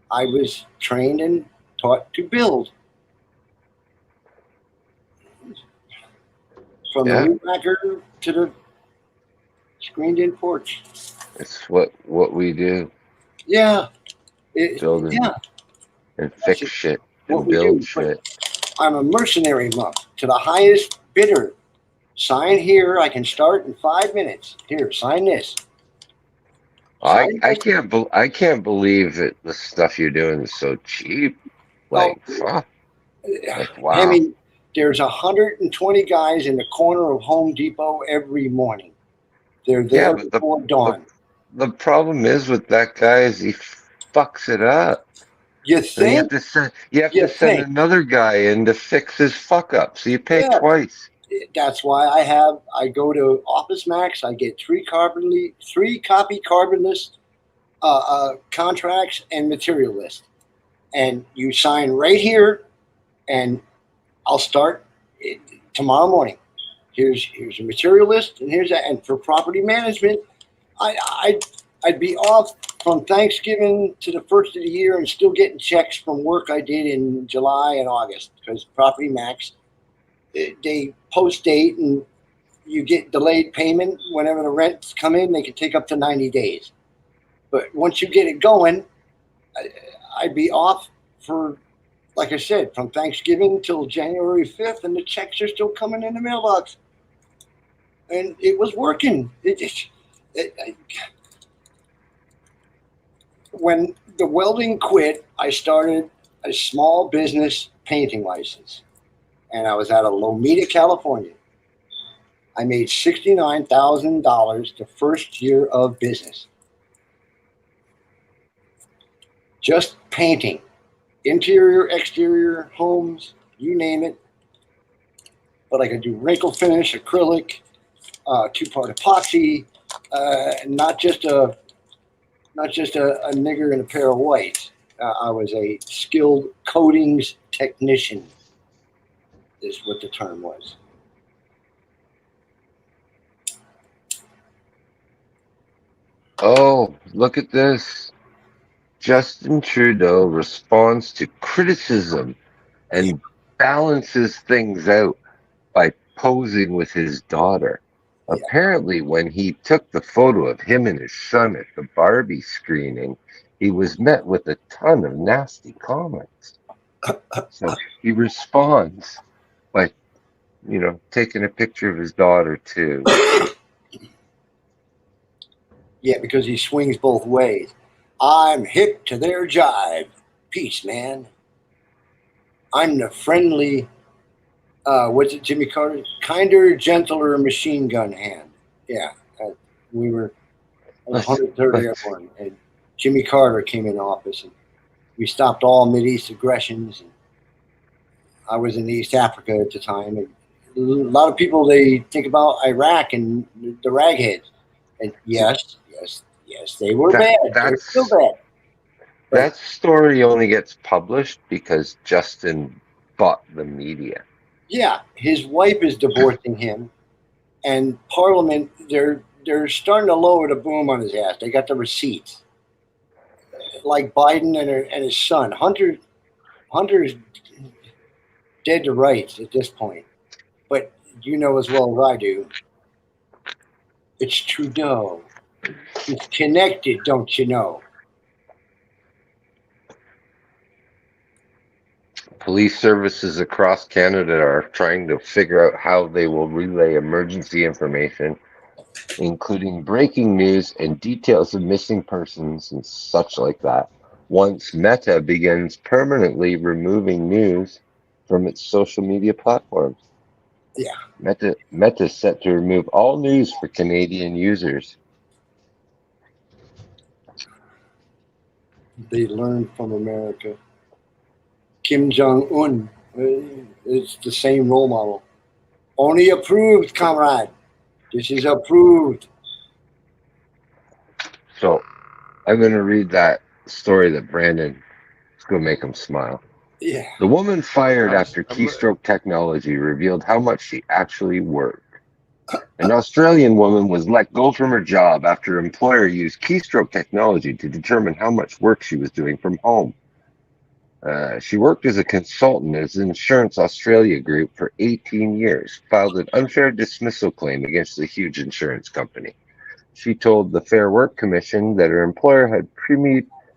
Speaker 5: was trained and taught to build. From the weed whacker to the screened-in porch.
Speaker 3: It's what we do.
Speaker 5: Yeah.
Speaker 3: Build and fix shit and build shit.
Speaker 5: I'm a mercenary monk to the highest bidder. Sign here. I can start in 5 minutes. Here, sign this.
Speaker 3: I can't believe that the stuff you're doing is so cheap. Like, wow.
Speaker 5: I mean, there's 120 guys in the corner of Home Depot every morning. They're there before dawn.
Speaker 3: The problem is with that guy is he fucks it up.
Speaker 5: You think?
Speaker 3: You have to send another guy in to fix his fuck up. So you pay twice.
Speaker 5: That's why I go to Office Max. I get 3 copy carbon list contracts and material list. And you sign right here, and I'll start tomorrow morning. Here's a material list, and here's that. And for property management, I'd be off from Thanksgiving to the first of the year and still getting checks from work I did in July and August, because Property Max, they post date and you get delayed payment. Whenever the rents come in, they can take up to 90 days. But once you get it going, I'd be off for, like I said, from Thanksgiving till January 5th, and the checks are still coming in the mailbox. And it was working. When the welding quit, I started a small business painting license. And I was out of Lomita, California. I made $69,000 the first year of business. Just painting. Interior, exterior, homes, you name it. but I could do wrinkle finish, acrylic, 2-part epoxy, not just a nigger in a pair of whites. I was a skilled coatings technician, is what the term was.
Speaker 3: Oh, look at this. Justin Trudeau responds to criticism and balances things out by posing with his daughter.
Speaker 5: Yeah.
Speaker 3: Apparently, when he took the photo of him and his son at the Barbie screening, he was met with a ton of nasty comments. So he responds by, taking a picture of his daughter too.
Speaker 5: Yeah, because he swings both ways. I'm hip to their jive. Peace, man. I'm the friendly, what's it, Jimmy Carter? Kinder, gentler machine gun hand. Yeah, we were at 103rd Airborne, and Jimmy Carter came in office, and we stopped all Mideast aggressions. And I was in East Africa at the time, and a lot of people, they think about Iraq and the ragheads, and yes, they were bad. They're still bad.
Speaker 3: That story only gets published because Justin bought the media.
Speaker 5: Yeah, his wife is divorcing him, and Parliament, they're starting to lower the boom on his ass. They got the receipts, like Biden and his son. Hunter's dead to rights at this point, but you know as well as I do, it's Trudeau. It's connected, don't you know?
Speaker 3: Police services across Canada are trying to figure out how they will relay emergency information, including breaking news and details of missing persons and such like that, once Meta begins permanently removing news from its social media platforms.
Speaker 5: Yeah.
Speaker 3: Meta is set to remove all news for Canadian users.
Speaker 5: They learned from America. Kim Jong-un is the same role model. Only approved, comrade. This is approved.
Speaker 3: So I'm going to read that story that Brandon is going to make him smile.
Speaker 5: Yeah.
Speaker 3: The woman fired after keystroke technology revealed how much she actually worked. An Australian woman was let go from her job after her employer used keystroke technology to determine how much work she was doing from home. She worked as a consultant at Insurance Australia Group for 18 years, filed an unfair dismissal claim against the huge insurance company. She told the Fair Work Commission that her employer had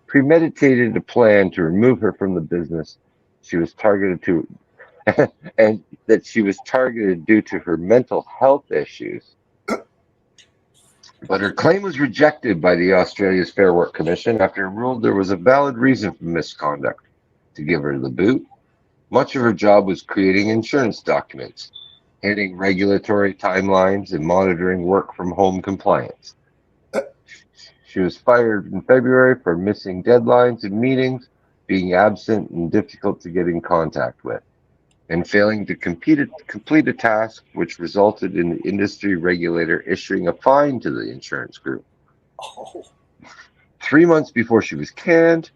Speaker 3: premeditated a plan to remove her from the business. She was targeted to, and that she was targeted due to her mental health issues. But her claim was rejected by the Australia's Fair Work Commission after it ruled there was a valid reason for misconduct. To give her the boot, much of her job was creating insurance documents, hitting regulatory timelines, and monitoring work from home compliance. She was fired in February for missing deadlines and meetings, being absent and difficult to get in contact with, and failing to complete a task, which resulted in the industry regulator issuing a fine to the insurance group. 3 months before she was canned,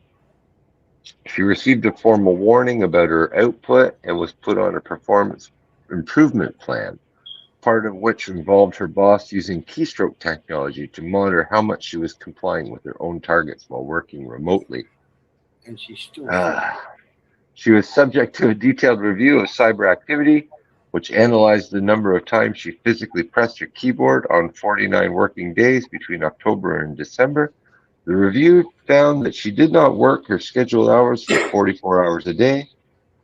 Speaker 3: she received a formal warning about her output and was put on a performance improvement plan, part of which involved her boss using keystroke technology to monitor how much she was complying with her own targets while working remotely.
Speaker 5: And she's still
Speaker 3: She was subject to a detailed review of cyber activity, which analyzed the number of times she physically pressed her keyboard on 49 working days between October and December. The review found that she did not work her scheduled hours for 44 hours a day,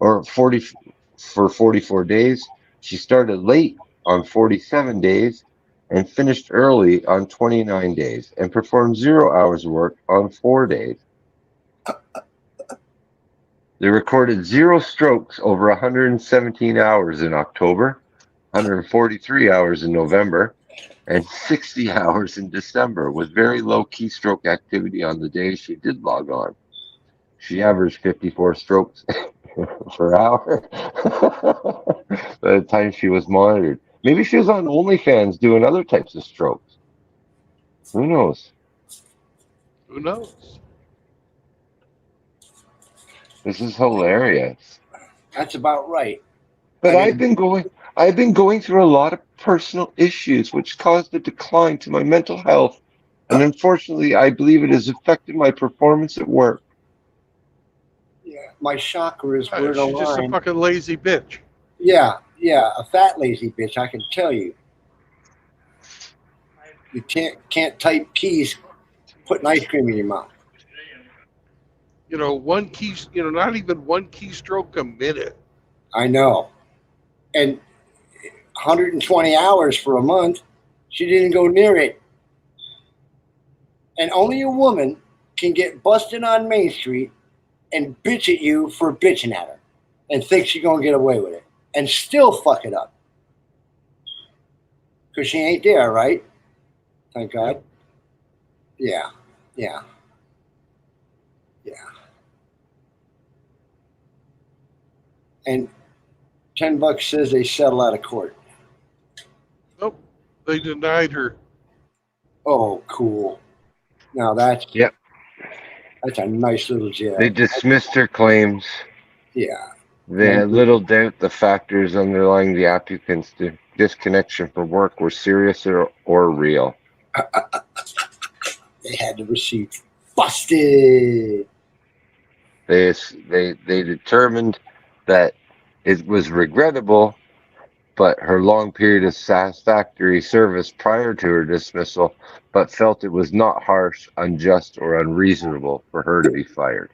Speaker 3: or 44 days. She started late on 47 days and finished early on 29 days and performed 0 hours of work on 4 days. They recorded 0 strokes over 117 hours in October, 143 hours in November, and 60 hours in December, with very low keystroke activity on the days she did log on. She averaged 54 strokes per hour. By the time she was monitored, maybe she was on OnlyFans doing other types of strokes. Who knows?
Speaker 1: Who knows?
Speaker 3: This is hilarious.
Speaker 5: That's about right.
Speaker 3: But
Speaker 5: I mean,
Speaker 3: I've been going through a lot of personal issues which caused a decline to my mental health, and unfortunately, I believe it has affected my performance at work.
Speaker 5: yeah, my chakras were in a
Speaker 1: She's just a
Speaker 5: line.
Speaker 1: fucking lazy bitch.
Speaker 5: Yeah, a fat lazy bitch. I can tell you. You can't type keys, putting ice cream in your mouth.
Speaker 1: You know, not even one keystroke a minute.
Speaker 5: I know. And 120 hours for a month, she didn't go near it. And only a woman can get busted on Main Street and bitch at you for bitching at her and think she's going to get away with it and still fuck it up. Because she ain't there, right? Thank God. Yeah. And $10 says they settle out of court.
Speaker 1: Nope. They denied her.
Speaker 5: Oh, cool. Now that's a nice little jab.
Speaker 3: They dismissed her claims.
Speaker 5: Yeah.
Speaker 3: They had little doubt the factors underlying the applicant's disconnection from work were serious or real.
Speaker 5: They had the receipt. Busted.
Speaker 3: They determined that it was regrettable, but her long period of satisfactory service prior to her dismissal, but felt it was not harsh, unjust, or unreasonable for her to be fired.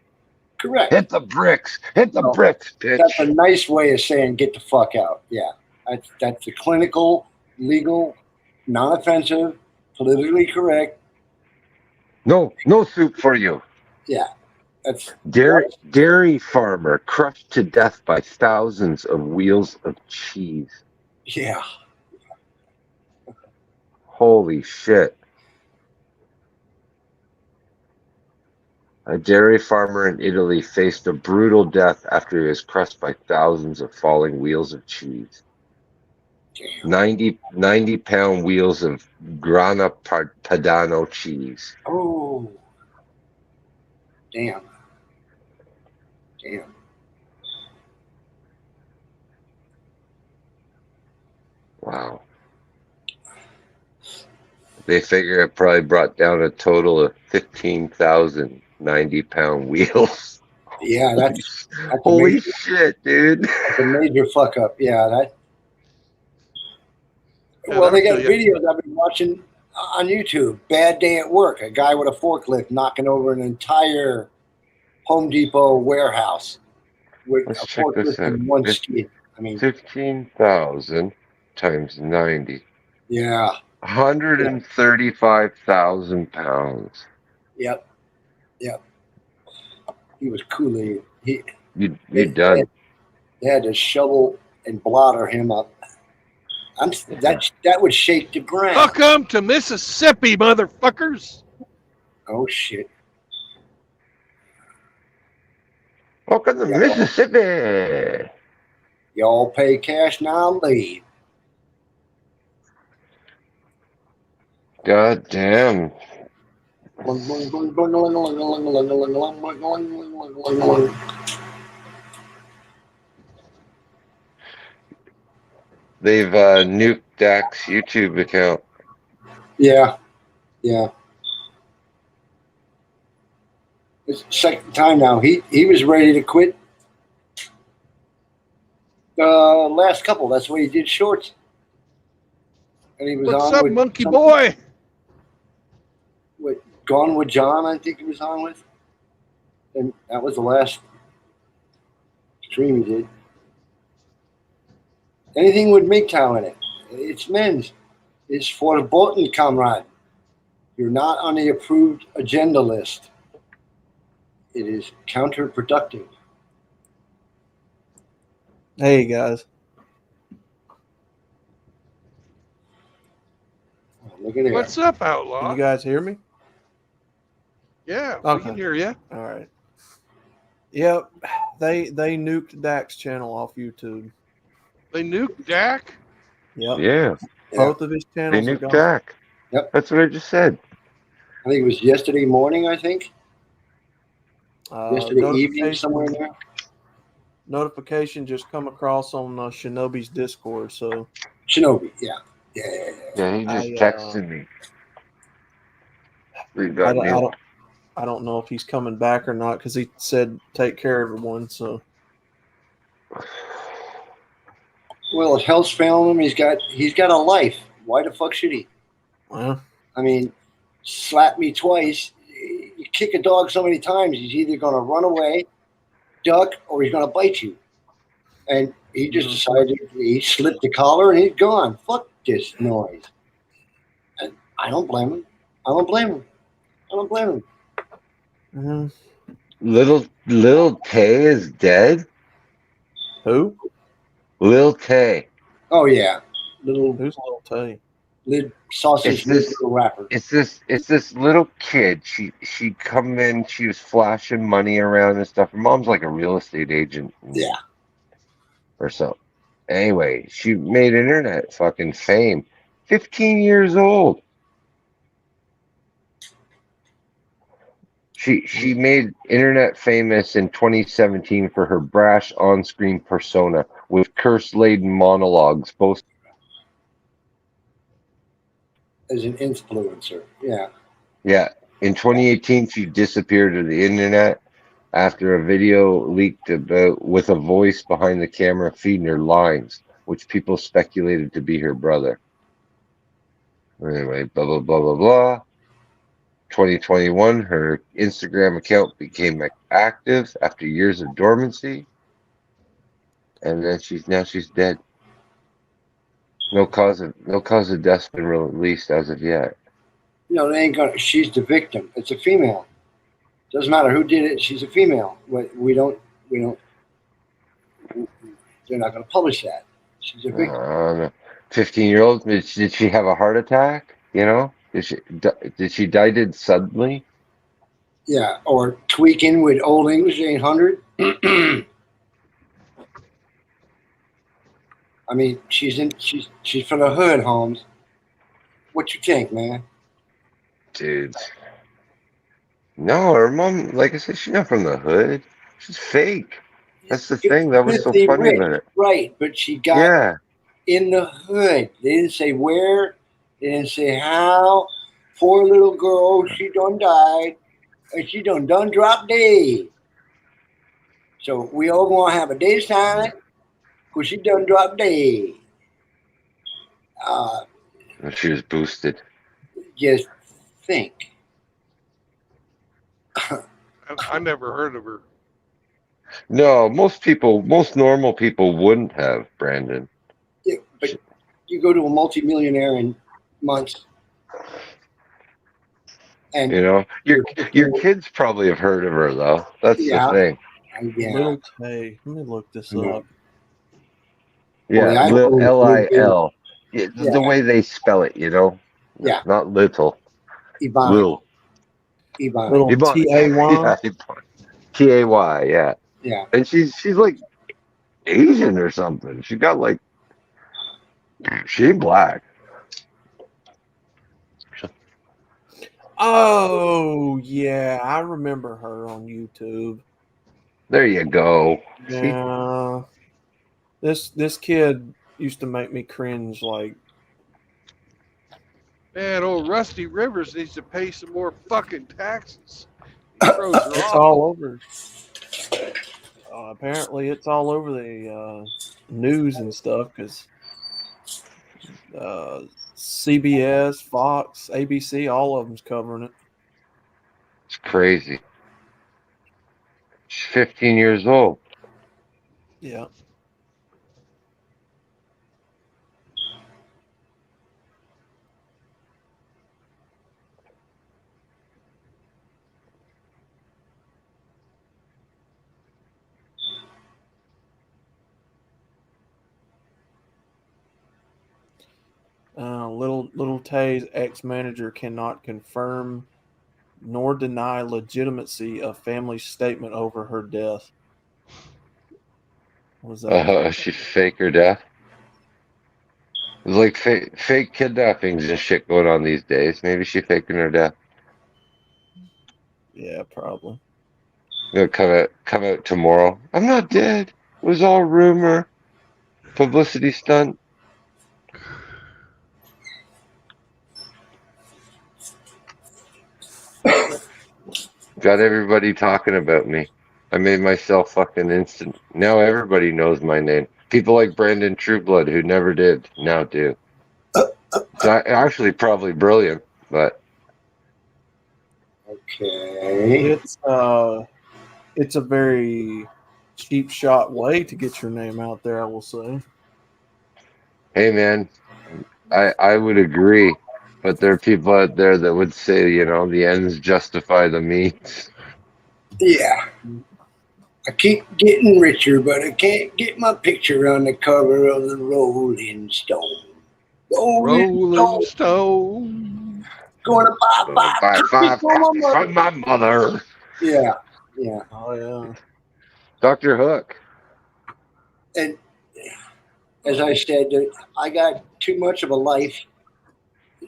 Speaker 5: Correct.
Speaker 3: Hit the bricks, bitch.
Speaker 5: That's a nice way of saying get the fuck out. Yeah. That's the clinical, legal, non-offensive, politically correct.
Speaker 3: No soup for you.
Speaker 5: Yeah. That's
Speaker 3: Dairy farmer crushed to death by thousands of wheels of cheese.
Speaker 5: Yeah.
Speaker 3: Holy shit. A dairy farmer in Italy faced a brutal death after he was crushed by thousands of falling wheels of cheese. 90-pound wheels of Grana Padano cheese.
Speaker 5: Oh. Damn.
Speaker 3: Wow. They figure it probably brought down a total of 15,000 90-pound wheels.
Speaker 5: Yeah, that's
Speaker 3: holy
Speaker 5: major,
Speaker 3: shit, dude.
Speaker 5: That's a major fuck up. Yeah, well, they got videos I've been watching on YouTube. Bad day at work. A guy with a forklift knocking over an entire Home Depot warehouse with
Speaker 3: Let's
Speaker 5: a
Speaker 3: check this
Speaker 5: forklift
Speaker 3: out.
Speaker 5: in one skid. I mean,
Speaker 3: 15,000 times 90.
Speaker 5: Yeah.
Speaker 3: 135,000 pounds.
Speaker 5: Yep. He was Kool-Aid.
Speaker 3: You're done.
Speaker 5: They had to shovel and blotter him up. That would shake the ground.
Speaker 1: Welcome to Mississippi, motherfuckers.
Speaker 5: Oh shit.
Speaker 3: Welcome to Mississippi.
Speaker 5: Y'all pay cash now, leave.
Speaker 3: God damn. They've nuked Dak's YouTube account.
Speaker 5: Yeah. It's the second time now. He was ready to quit. Last couple. That's why he did shorts. And he was
Speaker 1: What's
Speaker 5: on
Speaker 1: up,
Speaker 5: with
Speaker 1: monkey boy?
Speaker 5: Gone with John, I think he was on with. And that was the last stream he did. Anything with MGTOW in it. It's men's. It's for the Bolton, comrade. You're not on the approved agenda list. It is counterproductive.
Speaker 2: Hey, guys.
Speaker 5: Oh, look at it.
Speaker 1: What's up, outlaw?
Speaker 2: Can you guys hear me?
Speaker 1: Yeah,
Speaker 2: Okay.
Speaker 1: we can hear you.
Speaker 2: All right. Yep. They nuked Dak's channel off YouTube.
Speaker 1: They nuked Dak.
Speaker 2: Yep.
Speaker 3: Yeah,
Speaker 2: Both of his
Speaker 3: they
Speaker 2: channels are
Speaker 3: nuked
Speaker 2: gone.
Speaker 3: Dak.
Speaker 5: Yep.
Speaker 3: That's what I just said.
Speaker 5: I think it was yesterday morning. I think yesterday evening, somewhere in there.
Speaker 2: Notification just come across on Shinobi's Discord. So
Speaker 5: Shinobi, yeah.
Speaker 3: Yeah, he just texted me. We
Speaker 2: I
Speaker 3: got nuked.
Speaker 2: don't know if he's coming back or not because he said take care of everyone. So
Speaker 5: Well, his health's failing him. He's got a life. Why the fuck should he?
Speaker 2: well,
Speaker 5: I mean, slap me twice. You kick a dog so many times, he's either going to run away, duck, or he's going to bite you. And he just decided he slipped the collar and he's gone. Fuck this noise. And I don't blame him. I don't blame him. I don't blame him.
Speaker 3: Little Tay is dead.
Speaker 2: who?
Speaker 3: Lil Tay.
Speaker 5: Oh yeah,
Speaker 2: Who's Little Tay?
Speaker 5: lid sausage little rapper.
Speaker 3: It's this little kid. She come in. She was flashing money around and stuff. Her mom's like a real estate agent.
Speaker 5: Yeah.
Speaker 3: Or something. Anyway, she made internet fucking fame. 15 years old. She made internet famous in 2017 for her brash on-screen persona with curse-laden monologues, both
Speaker 5: As an influencer. Yeah.
Speaker 3: Yeah. In 2018, she disappeared to the internet after a video leaked about with a voice behind the camera feeding her lines, which people speculated to be her brother. Anyway, blah, blah, blah, blah, blah. 2021, her Instagram account became active after years of dormancy. And then she's dead. No cause of death's been released as of yet.
Speaker 5: You know, they ain't gonna. She's the victim. It's a female. Doesn't matter who did it. She's a female. We don't. They're not going to publish that. She's a victim.
Speaker 3: 15-year-old. Did she have a heart attack? You know, did she die suddenly?
Speaker 5: Yeah, or tweaking with old English 800. I mean, she's from the hood, Holmes. What you think, man?
Speaker 3: Dude. No, her mom, like I said, she's not from the hood. She's fake. That's the thing. That was so funny about it.
Speaker 5: Right, but she got in the hood. They didn't say where. They didn't say how. Poor little girl, she done died. And she done drop dead. So we all gonna have a day silent because she done drop dead.
Speaker 3: She was boosted.
Speaker 5: Just think.
Speaker 1: I never heard of her.
Speaker 3: No, most normal people wouldn't have, Brandon.
Speaker 5: Yeah, but you go to a multimillionaire in months. And
Speaker 3: you know, your kids probably have heard of her though. That's the thing.
Speaker 5: Yeah.
Speaker 2: Little Tay. Let me look this up.
Speaker 3: Yeah, Lil. The way they spell it, you know.
Speaker 5: Yeah.
Speaker 3: Not little.
Speaker 5: Yvonne.
Speaker 3: Lil.
Speaker 5: Yvonne.
Speaker 2: Little T-A-Y.
Speaker 3: T-A-Y, yeah.
Speaker 5: Yeah.
Speaker 3: And she's like Asian or something. She got like she ain't black.
Speaker 2: Oh yeah, I remember her on YouTube.
Speaker 3: There you go.
Speaker 2: Yeah. This kid used to make me cringe like.
Speaker 1: Man, old Rusty Rivers needs to pay some more fucking taxes.
Speaker 2: It's all over. Apparently, it's all over the news and stuff because CBS, Fox, ABC, all of them's covering it.
Speaker 3: It's crazy. She's 15 years old.
Speaker 2: Yeah. Little Tay's ex-manager cannot confirm nor deny legitimacy of family's statement over her death. Was that?
Speaker 3: She fake her death. There's like fake kidnappings and shit going on these days. Maybe she faking her death.
Speaker 2: Yeah, probably.
Speaker 3: It'll come out tomorrow. I'm not dead. It was all rumor, publicity stunt. Got everybody talking about me. I made myself fucking instant. Now everybody knows my name. People like Brandon Trueblood, who never did, now do. It's actually probably brilliant, but
Speaker 5: Okay.
Speaker 2: It's a very cheap shot way to get your name out there, I will say.
Speaker 3: hey, man, I would agree. But there are people out there that would say, the ends justify the means.
Speaker 5: Yeah. I keep getting richer, but I can't get my picture on the cover of the Rolling Stone.
Speaker 1: Rolling Stone.
Speaker 5: Going to buy
Speaker 3: By
Speaker 5: 5
Speaker 3: five
Speaker 5: for my
Speaker 3: copies
Speaker 5: mother.
Speaker 3: from my mother.
Speaker 5: Yeah, yeah.
Speaker 2: Oh yeah.
Speaker 3: Dr. Hook.
Speaker 5: And as I said, I got too much of a life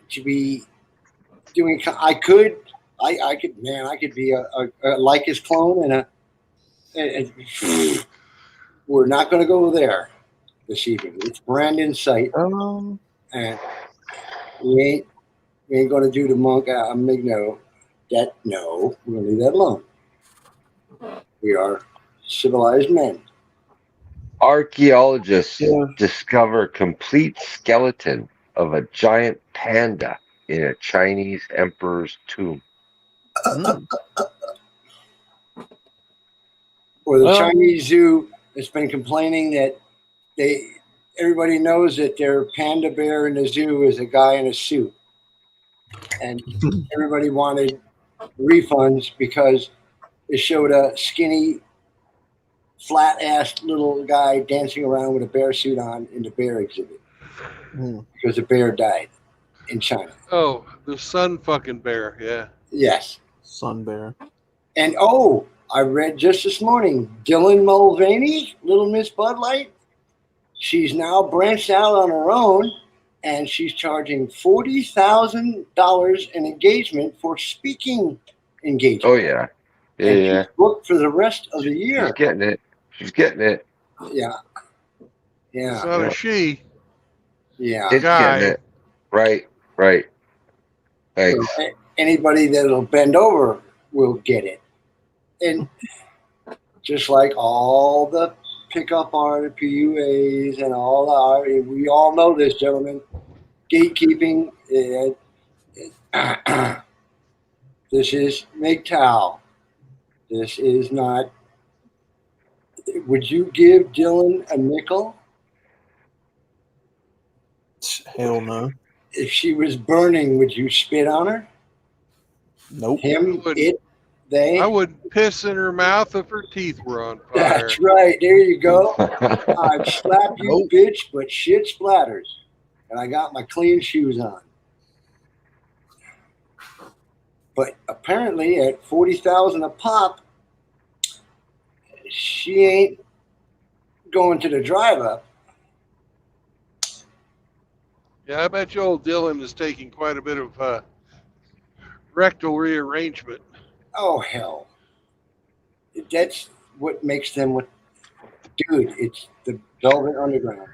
Speaker 5: to be doing. I could be a Lycus clone, and we're not going to go there this evening. It's Brandon's site, and we ain't going to do the monk Migno. No, we're going to leave that alone. We are civilized men.
Speaker 3: Archaeologists discover complete skeleton of a giant panda in a Chinese emperor's tomb.
Speaker 5: Or the Chinese zoo has been complaining that everybody knows that their panda bear in the zoo is a guy in a suit, and everybody wanted refunds because it showed a skinny, flat-assed little guy dancing around with a bear suit on in the bear exhibit because the bear died in China.
Speaker 1: Oh, the sun fucking bear. Yeah.
Speaker 5: Yes.
Speaker 2: Sun bear.
Speaker 5: And I read just this morning, Dylan Mulvaney, Little Miss Bud Light, she's now branched out on her own, and she's charging $40,000 in engagement for speaking engagement.
Speaker 3: Oh, yeah. Yeah.
Speaker 5: She's booked for the rest of the year.
Speaker 3: She's getting it.
Speaker 5: Yeah.
Speaker 1: It's not a she.
Speaker 5: Yeah.
Speaker 3: It's getting it. Right. Thanks.
Speaker 5: So anybody that'll bend over will get it. And just like all the pickup art, PUAs, and all the art, we all know this, gentlemen. Gatekeeping. This is MGTOW. This is not. Would you give Dylan a nickel?
Speaker 2: Hell no.
Speaker 5: If she was burning, would you spit on her?
Speaker 2: Nope.
Speaker 5: Him, it, they.
Speaker 1: I would piss in her mouth if her teeth were on fire.
Speaker 5: That's right. There you go. I'd slap you, bitch, but shit splatters. And I got my clean shoes on. But apparently at $40,000 a pop, she ain't going to the drive up.
Speaker 1: Yeah, I bet you old Dylan is taking quite a bit of rectal rearrangement.
Speaker 5: Oh, hell. That's what makes them what. Dude, it's the Velvet Underground.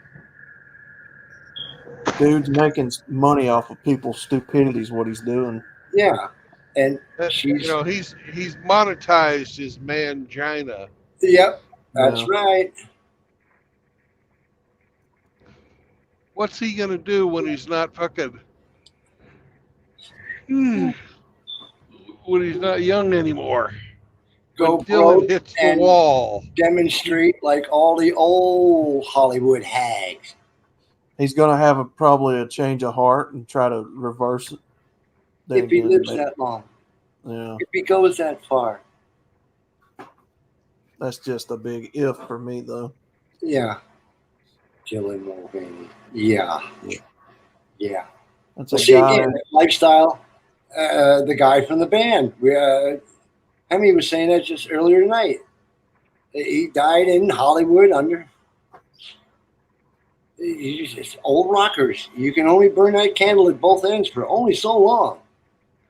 Speaker 2: Dude's making money off of people's stupidity is what he's doing.
Speaker 5: Yeah. And she's.
Speaker 1: He's monetized his mangina.
Speaker 5: Yep, that's right.
Speaker 1: What's he gonna do when he's not fucking? When he's not young anymore?
Speaker 5: Go
Speaker 1: when Dylan hits the wall.
Speaker 5: Demonstrate like all the old Hollywood hags.
Speaker 2: He's going to have probably a change of heart and try to reverse it.
Speaker 5: If he lives that long.
Speaker 2: Yeah.
Speaker 5: If he goes that far.
Speaker 2: That's just a big if for me, though.
Speaker 5: Yeah. Dylan Mulvaney. Yeah.
Speaker 2: That's
Speaker 5: a guy. Again, lifestyle. The guy from the band. Hemi was saying that just earlier tonight. He died in Hollywood under It's old rockers. You can only burn that candle at both ends for only so long.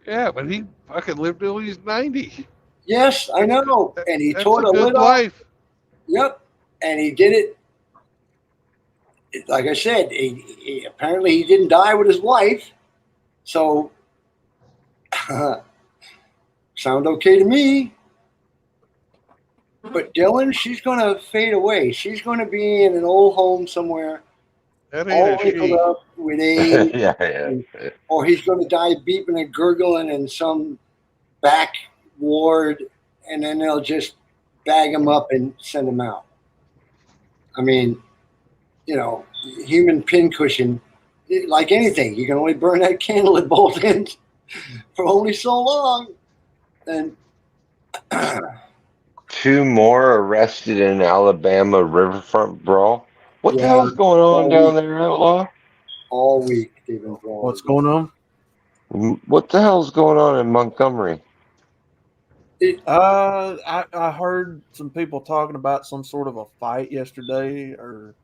Speaker 1: Yeah, but he fucking lived till he's 90.
Speaker 5: Yes, I know. And he
Speaker 1: That's
Speaker 5: tore
Speaker 1: a
Speaker 5: the
Speaker 1: good
Speaker 5: lid off.
Speaker 1: life.
Speaker 5: Yep. And he did it. Like I said, apparently he didn't die with his wife. So, sound okay to me. But Dylan, she's going to fade away. She's going to be in an old home somewhere,
Speaker 1: That
Speaker 5: all
Speaker 1: ain't a
Speaker 5: wrinkled
Speaker 1: she.
Speaker 5: up with age.
Speaker 3: Yeah.
Speaker 5: Or he's going to die beeping and gurgling in some back ward, and then they'll just bag him up and send him out. I mean, human pincushion, like anything, you can only burn that candle at both ends for only so long. And
Speaker 3: 2 more arrested in Alabama riverfront brawl. What the
Speaker 5: yeah,
Speaker 3: hell's going on
Speaker 5: all
Speaker 3: down
Speaker 5: week,
Speaker 3: there, Outlaw?
Speaker 5: all week they've been brawling.
Speaker 2: What's going on?
Speaker 3: What the hell's going on in Montgomery?
Speaker 2: I heard some people talking about some sort of a fight yesterday, or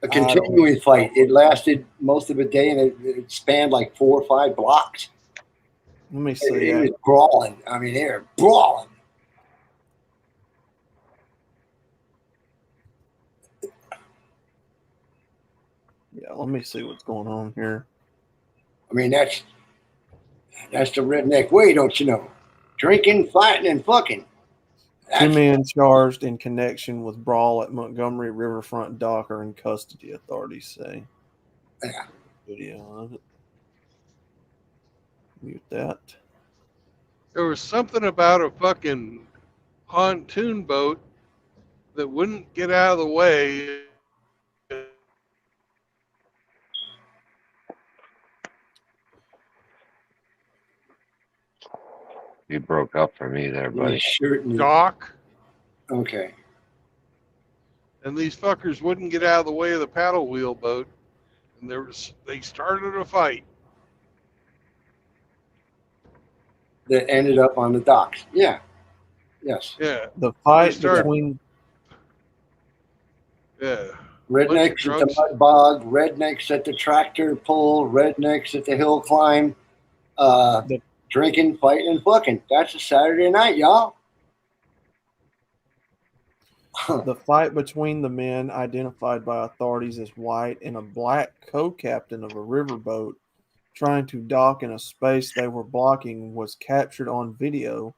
Speaker 5: A continuing fight. It lasted most of the day, and it spanned like 4 or 5 blocks.
Speaker 2: let me see.
Speaker 5: It was brawling. I mean, they were brawling.
Speaker 2: Yeah, let me see what's going on here.
Speaker 5: I mean, that's the redneck way, don't you know? Drinking, fighting, and fucking.
Speaker 2: 2 men charged in connection with brawl at Montgomery Riverfront dock are in custody, authorities say.
Speaker 5: Yeah.
Speaker 2: Video of it. Mute that.
Speaker 1: There was something about a fucking pontoon boat that wouldn't get out of the way.
Speaker 3: You broke up for me there, buddy.
Speaker 5: Certainly.
Speaker 1: Dock.
Speaker 5: Okay.
Speaker 1: And these fuckers wouldn't get out of the way of the paddle wheel boat, and they started a fight.
Speaker 5: That ended up on the docks. Yeah. Yes.
Speaker 1: Yeah.
Speaker 2: The fight
Speaker 1: started-
Speaker 2: between
Speaker 1: Yeah.
Speaker 5: Rednecks at the mud bog, rednecks at the tractor pull, rednecks at the hill climb, drinking, fighting, and fucking. That's a Saturday night, y'all.
Speaker 2: the fight between the men identified by authorities as white and a black co-captain of a riverboat trying to dock in a space they were blocking was captured on video,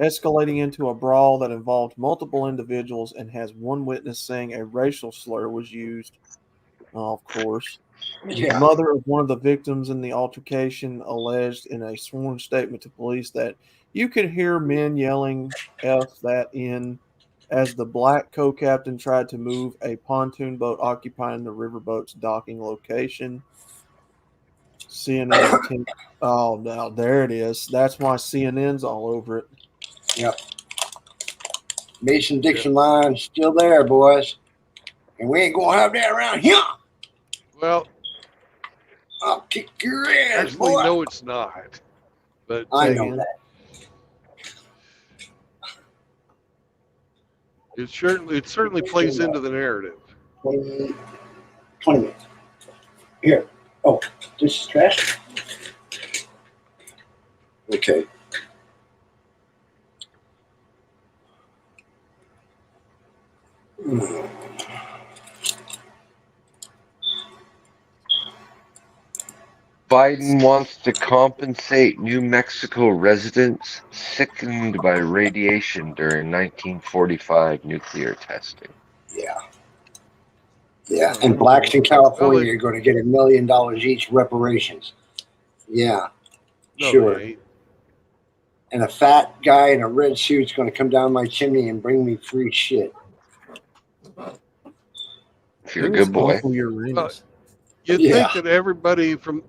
Speaker 2: escalating into a brawl that involved multiple individuals and has one witness saying a racial slur was used. Of course.
Speaker 5: Yeah.
Speaker 2: The mother of one of the victims in the altercation alleged in a sworn statement to police that you could hear men yelling F that in as the black co-captain tried to move a pontoon boat occupying the riverboat's docking location. CNN. Oh, no, there it is. That's why CNN's all over it.
Speaker 5: Yep. Mason-Dixon line still there, boys. And we ain't going to have that around here.
Speaker 1: Well,
Speaker 5: I'll kick your ass,
Speaker 1: actually,
Speaker 5: boy.
Speaker 1: no, it's not. But
Speaker 5: I know that.
Speaker 1: it certainly plays into the narrative.
Speaker 5: 20 minutes. Here. Oh, this is trash? Okay.
Speaker 3: Biden wants to compensate New Mexico residents sickened by radiation during 1945 nuclear testing.
Speaker 5: Yeah. Yeah, and blacks in California are going to get $1 million each reparations. Yeah,
Speaker 1: No,
Speaker 5: sure.
Speaker 1: they ain't.
Speaker 5: And a fat guy in a red suit's going to come down my chimney and bring me free shit.
Speaker 3: If you're a good boy.
Speaker 1: You'd think that everybody from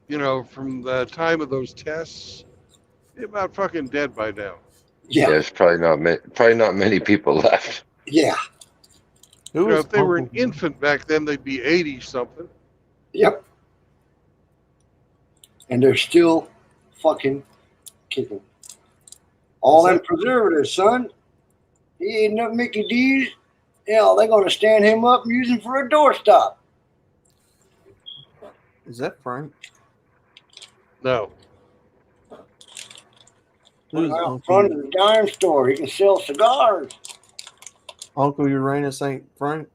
Speaker 1: the time of those tests, be about fucking dead by now.
Speaker 5: Yeah.
Speaker 3: There's probably not many people left.
Speaker 5: Yeah.
Speaker 1: If they were an infant back then, they'd be 80 something.
Speaker 5: Yep. And they're still fucking kicking. All them preservatives, son. He ain't no Mickey D's. they're going to stand him up and use him for a doorstop.
Speaker 2: Is that Frank?
Speaker 1: No.
Speaker 5: Put
Speaker 2: Who's
Speaker 5: him out front of the dime store. He can sell cigars.
Speaker 2: Uncle Uranus ain't Frank?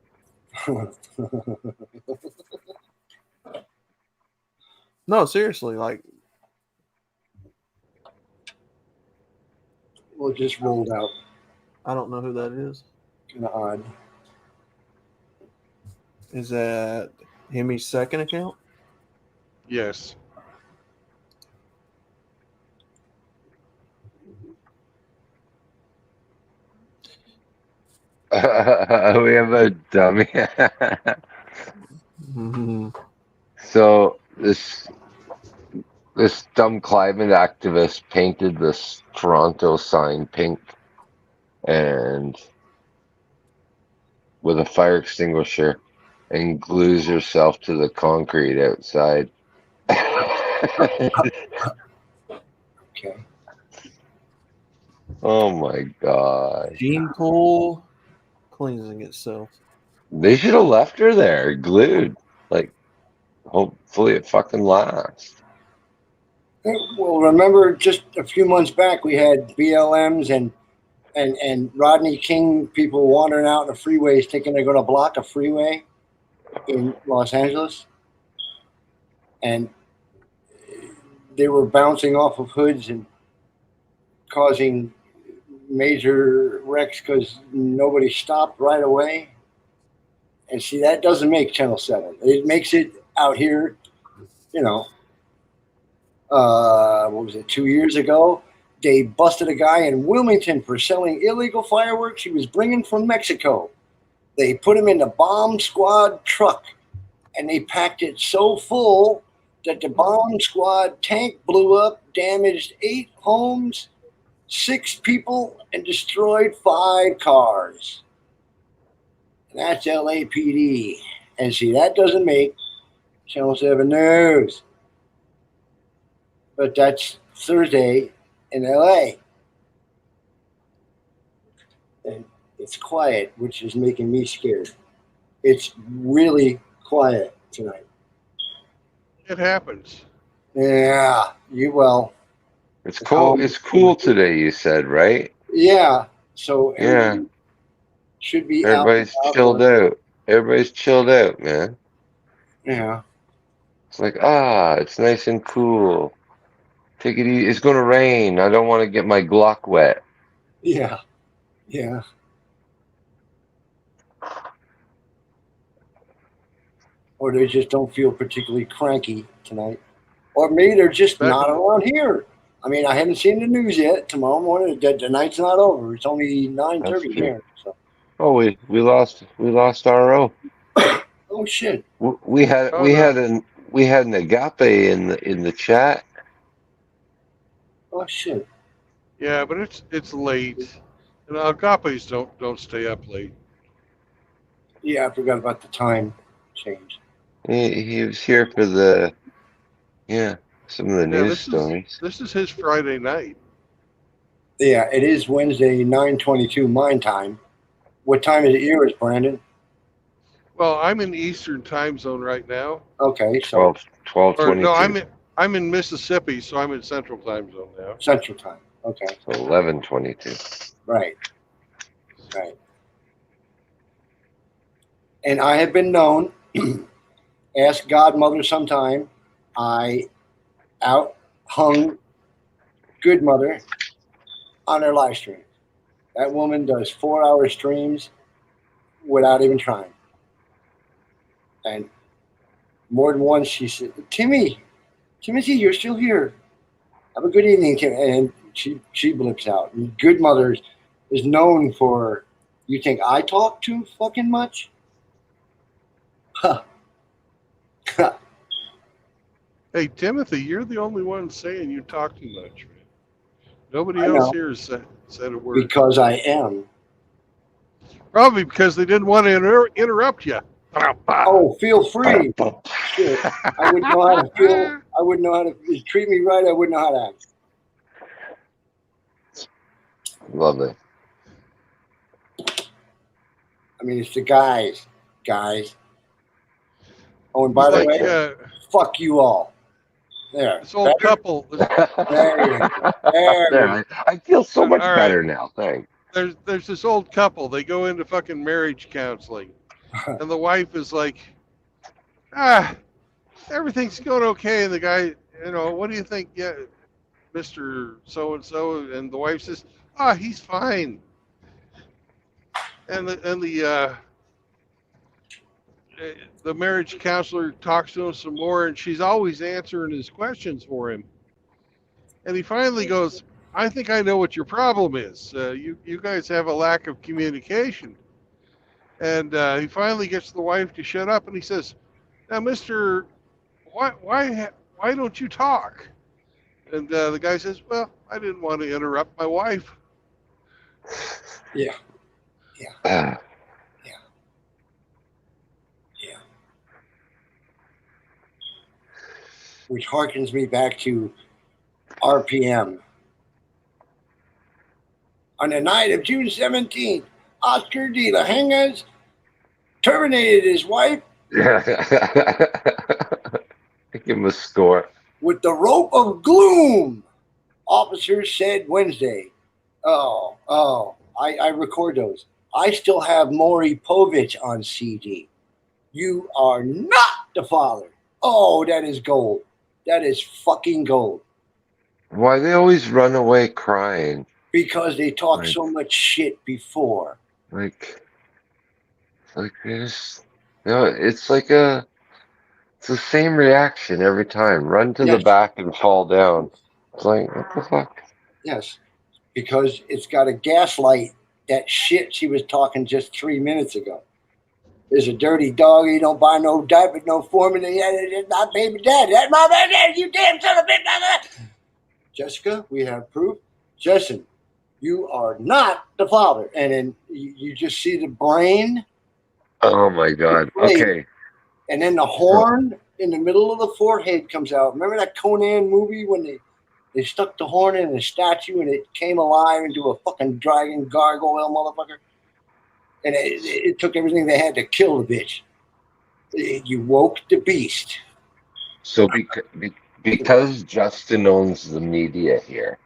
Speaker 2: No, seriously. Like,
Speaker 5: Well, just rolled out.
Speaker 2: I don't know who that is.
Speaker 5: Kind of odd.
Speaker 2: Is that Hemi's second account?
Speaker 1: Yes.
Speaker 3: We have a dummy.
Speaker 2: Mm-hmm.
Speaker 3: So this dumb climate activist painted this Toronto sign pink and with a fire extinguisher and glues herself to the concrete outside.
Speaker 5: Okay.
Speaker 3: Oh my god.
Speaker 2: Gene pool cleansing itself.
Speaker 3: They should have left her there, glued. Like, hopefully it fucking lasts.
Speaker 5: Well, remember just a few months back we had BLMs and Rodney King people wandering out in the freeways thinking they're going to block a freeway in Los Angeles. And they were bouncing off of hoods and causing major wrecks because nobody stopped right away. And see, that doesn't make Channel 7. It makes it out here, what was it, 2 years ago? They busted a guy in Wilmington for selling illegal fireworks he was bringing from Mexico. They put him in the bomb squad truck, and they packed it so full that the bomb squad tank blew up, damaged 8 homes, 6 people, and destroyed 5 cars. And that's LAPD. And see, that doesn't make Channel 7 news. But that's Thursday in LA. And it's quiet, which is making me scared. It's really quiet tonight.
Speaker 1: It happens.
Speaker 5: Yeah,
Speaker 3: It's cool. It's cool today, you said, right?
Speaker 5: Yeah. So
Speaker 3: Yeah.
Speaker 5: should be
Speaker 3: Everybody's chilled out. Everybody's chilled out, man.
Speaker 5: Yeah.
Speaker 3: It's like, it's nice and cool. Take it easy. It's gonna rain. I don't want to get my Glock wet.
Speaker 5: Yeah. Yeah. Or they just don't feel particularly cranky tonight. Or maybe they're just not around here. I mean, I haven't seen the news yet. Tomorrow morning, the night's not over. It's only 9:30 here. So.
Speaker 3: Oh, we lost RO.
Speaker 5: Oh shit.
Speaker 3: We had an agape in the chat.
Speaker 5: Oh shit.
Speaker 1: Yeah, but it's late. And agapes don't stay up late.
Speaker 5: Yeah, I forgot about the time change.
Speaker 3: He was here for some of the news stories.
Speaker 1: This is his Friday night.
Speaker 5: Yeah, it is Wednesday, 9:22 mine time. What time is it yours, Brandon?
Speaker 1: Well, I'm in Eastern time zone right now.
Speaker 5: Okay, so
Speaker 3: 12:22.
Speaker 1: No, I'm in Mississippi, so I'm in Central time zone now.
Speaker 5: Central time. Okay.
Speaker 3: So 11:22.
Speaker 5: Right. And I have been known, ask Godmother sometime, I out-hung Good Mother on her live stream. That woman does 4-hour streams without even trying. And more than once she said, Timothy, you're still here. Have a good evening, Tim. And she blips out. And Good Mother is known for, you think I talk too fucking much? Huh.
Speaker 1: Hey, Timothy, you're the only one saying you talk too much, man. Nobody else here has said a word.
Speaker 5: Because I am.
Speaker 1: Probably because they didn't want to interrupt you.
Speaker 5: Oh, feel free. Shit. I wouldn't know how to feel. I wouldn't know how to treat me right. I wouldn't know how to act.
Speaker 3: Lovely.
Speaker 5: I mean, it's the guys. Oh, and
Speaker 1: It's
Speaker 5: by the
Speaker 1: like
Speaker 5: way, fuck you all. There.
Speaker 1: this old
Speaker 5: Better?
Speaker 1: couple.
Speaker 5: There you go. There you
Speaker 3: I feel so much
Speaker 1: All right.
Speaker 3: better now. Thanks.
Speaker 1: There's this old couple. They go into fucking marriage counseling, and the wife is like, everything's going okay, and the guy, what do you think? Yeah, Mr. So and so, and the wife says, he's fine. And the marriage counselor talks to him some more, and she's always answering his questions for him. And he finally goes, I think I know what your problem is. You guys have a lack of communication. And he finally gets the wife to shut up, and he says, now, Mister, why don't you talk? And the guy says, well, I didn't want to interrupt my wife.
Speaker 5: Yeah. Which harkens me back to RPM. On the night of June 17th, Oscar de la Hengas terminated his wife
Speaker 3: Give him a score.
Speaker 5: with the rope of gloom, officers said Wednesday. I record those. I still have Maury Povich on CD. You are not the father. Oh, that is gold. That is fucking gold.
Speaker 3: Why they always run away crying?
Speaker 5: Because they talk so much shit before.
Speaker 3: This. It's like it's the same reaction every time. Run to the back and fall down. It's like, what the fuck?
Speaker 5: Yes, because it's got to gaslight that shit she was talking just 3 minutes ago. There's a dirty dog. He don't buy no diaper, no formula. It's not baby daddy. That's my baby daddy. You damn son of a bitch. Jessica, we have proof. Justin, you are not the father. And then you just see the brain.
Speaker 3: Oh my God. Okay.
Speaker 5: And then the horn in the middle of the forehead comes out. Remember that Conan movie when they stuck the horn in a statue and it came alive into a fucking dragon gargoyle motherfucker? And it took everything they had to kill the bitch. You woke the beast.
Speaker 3: So because Justin owns the media here,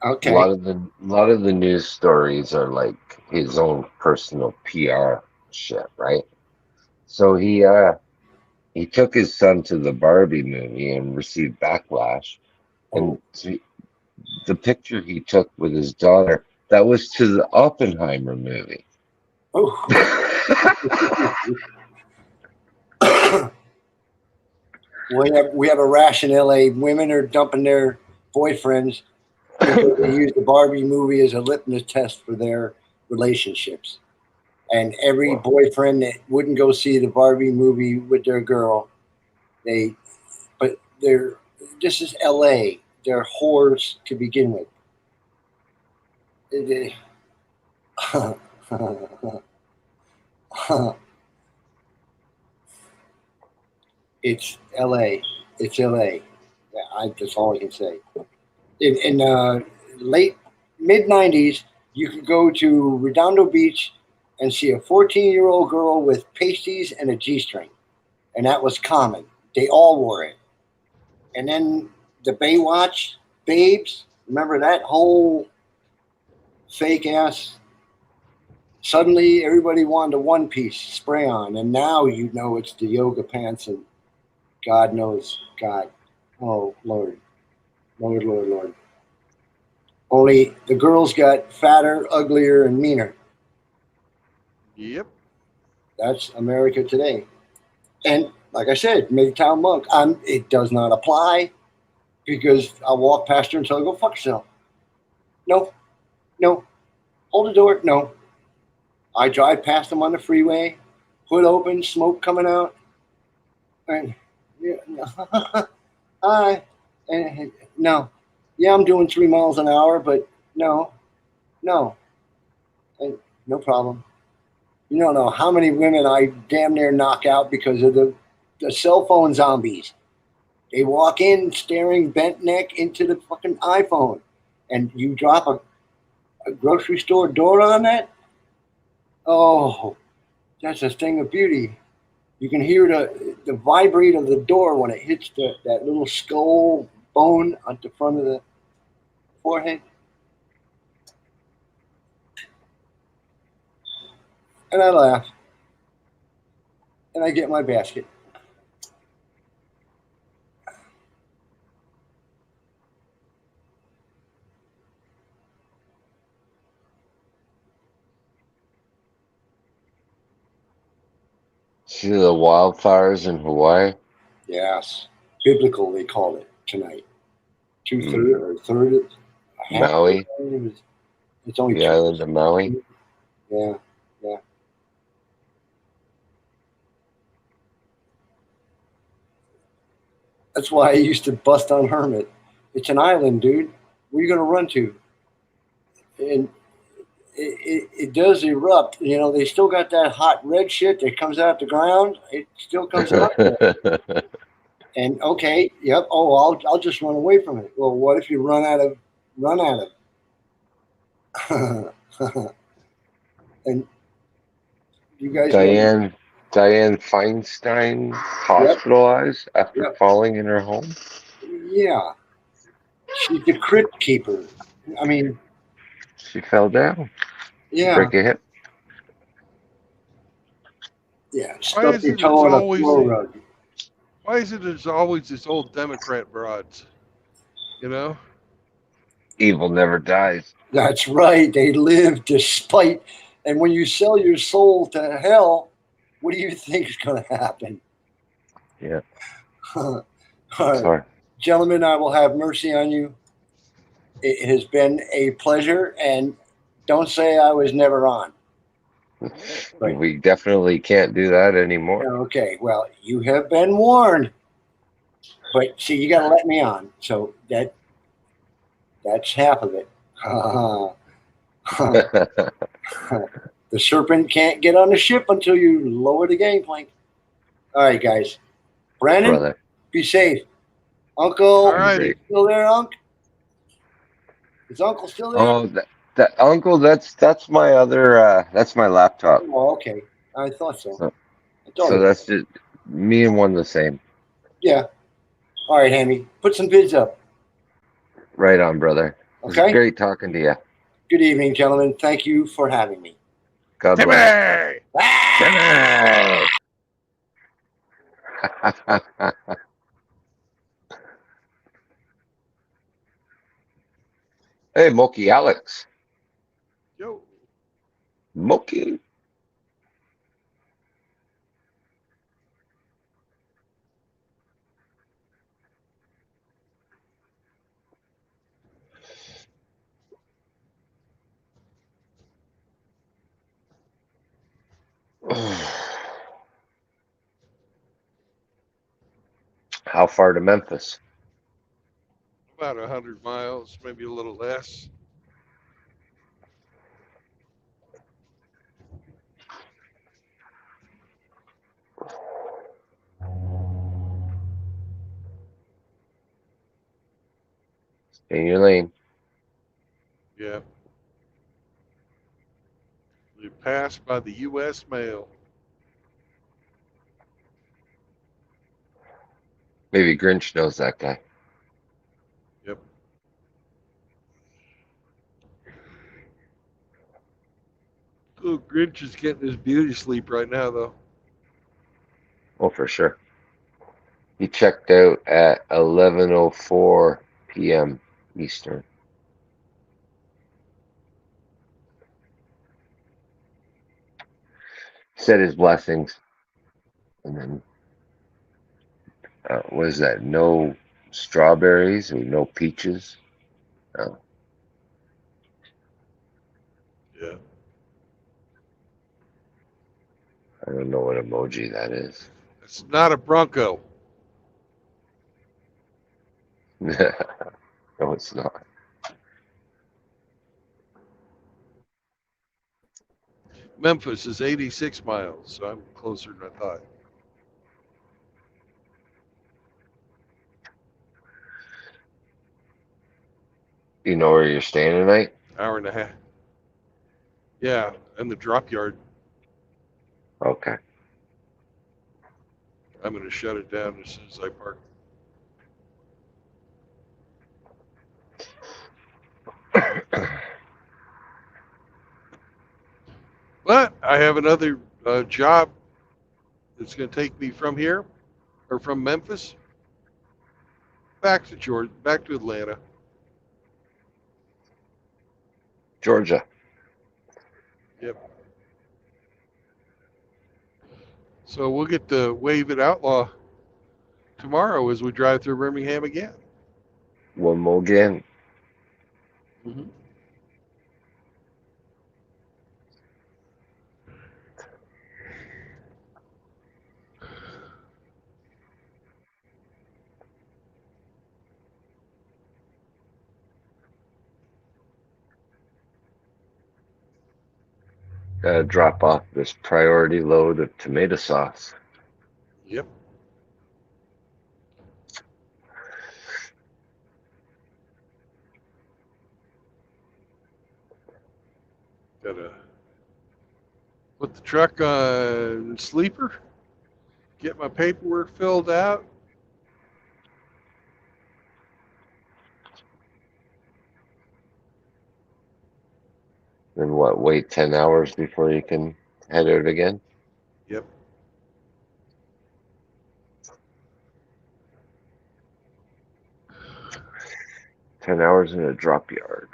Speaker 5: okay,
Speaker 3: a lot of the news stories are like his own personal PR shit, right? So he took his son to the Barbie movie and received backlash. And the picture he took with his daughter, that was to the Oppenheimer movie.
Speaker 5: We have a rash in LA. Women are dumping their boyfriends because they use the Barbie movie as a litmus test for their relationships. And every boyfriend that wouldn't go see the Barbie movie with their girl, this is LA. They're whores to begin with. It's LA. It's LA. That's all I can say. In late mid-90s, you could go to Redondo Beach and see a 14-year-old girl with pasties and a G-string. And that was common. They all wore it. And then the Baywatch babes, remember that whole fake ass? Suddenly everybody wanted a one-piece spray on, and now you know it's the yoga pants and God knows God. Oh, Lord. Lord, Lord, Lord. Only the girls got fatter, uglier, and meaner.
Speaker 1: Yep.
Speaker 5: That's America today. And like I said, MGTOW monk, it does not apply because I'll walk past her and tell her, go fuck yourself. No. Hold the door. No. I drive past them on the freeway, hood open, smoke coming out. And hi. And no. Yeah, I'm doing 3 miles an hour, but no. And no problem. You don't know how many women I damn near knock out because of the cell phone zombies. They walk in staring bent neck into the fucking iPhone, and you drop a grocery store door on that. Oh, That's a thing of beauty. You can hear the vibrate of the door when it hits that little skull bone at the front of the forehead. And I laugh. And I get my basket.
Speaker 3: See the wildfires in Hawaii?
Speaker 5: Yes. Biblical, they call it tonight. Two-thirds or third of half of
Speaker 3: Maui,
Speaker 5: it. It's only
Speaker 3: the island of Maui.
Speaker 5: Yeah, yeah. That's why I used to bust on Hermit. It's an island, dude. Where are you going to run to? And it does erupt. You know, they still got that hot red shit that comes out the ground. It still comes out there. And okay, yep. Oh, I'll just run away from it. Well, what if you run out of? And you guys know.
Speaker 3: Diane Feinstein hospitalized after
Speaker 5: Yep.
Speaker 3: falling in her home.
Speaker 5: Yeah, she's the crypt keeper. I mean,
Speaker 3: She fell down.
Speaker 5: yeah,
Speaker 3: Break a hip.
Speaker 5: yeah.
Speaker 1: Why
Speaker 5: Stuff
Speaker 1: is
Speaker 5: your
Speaker 1: it it's
Speaker 5: toe on a
Speaker 1: always
Speaker 5: floor rug.
Speaker 1: why is it it's always this old Democrat broads? You know?
Speaker 3: Evil never dies.
Speaker 5: That's right. They live despite. And when you sell your soul to hell, what do you think is going to happen?
Speaker 3: Yeah.
Speaker 5: All right.
Speaker 3: Sorry.
Speaker 5: Gentlemen, I will have mercy on you. It has been a pleasure. And don't say I was never on. Right.
Speaker 3: We definitely can't do that anymore.
Speaker 5: Okay. Well, you have been warned. But see, you got to let me on. So that's half of it. The serpent can't get on the ship until you lower the gangplank. All right, guys. Brandon,
Speaker 3: Brother.
Speaker 5: be safe. Uncle,
Speaker 1: All righty.
Speaker 5: still there, Unc? Is Uncle still there?
Speaker 3: Oh, that uncle, that's my other that's my laptop.
Speaker 5: Oh, okay. I thought so.
Speaker 3: So that's just me and one the same.
Speaker 5: Yeah. All right, Hammy. Put some vids up.
Speaker 3: Right on, brother.
Speaker 5: Okay.
Speaker 3: It's great talking to you.
Speaker 5: Good evening, gentlemen. Thank you for having me.
Speaker 3: God bless. Timmy! Hey, Moki Alex.
Speaker 1: Yo.
Speaker 3: Moki. How far to Memphis?
Speaker 1: About 100 miles, maybe a little less.
Speaker 3: Stay in your lane.
Speaker 1: Yeah. We passed by the U.S. mail.
Speaker 3: Maybe Grinch knows that guy.
Speaker 1: Yep. Oh, Grinch is getting his beauty sleep right now, though.
Speaker 3: Oh, for sure. He checked out at 11:04 p.m. Eastern. Said his blessings, and then what is that? No strawberries or no peaches? No.
Speaker 1: Yeah.
Speaker 3: I don't know what emoji that is.
Speaker 1: It's not a Bronco.
Speaker 3: No, it's not.
Speaker 1: Memphis is 86 miles, so I'm closer than I thought.
Speaker 3: You know where you're staying tonight?
Speaker 1: Hour and a half. Yeah, and the drop yard.
Speaker 3: Okay.
Speaker 1: I'm going to shut it down as soon as I park. But I have another job that's going to take me from here or from Memphis back to Georgia, back to Atlanta.
Speaker 3: Georgia.
Speaker 1: Yep. So we'll get to Wave It Outlaw tomorrow as we drive through Birmingham again.
Speaker 3: One more again.
Speaker 1: Mm-hmm.
Speaker 3: Gotta drop off this priority load of tomato sauce.
Speaker 1: Yep. Gotta put the truck on sleeper, get my paperwork filled out.
Speaker 3: Then what, wait 10 hours before you can head out again?
Speaker 1: Yep.
Speaker 3: 10 hours in a drop yard,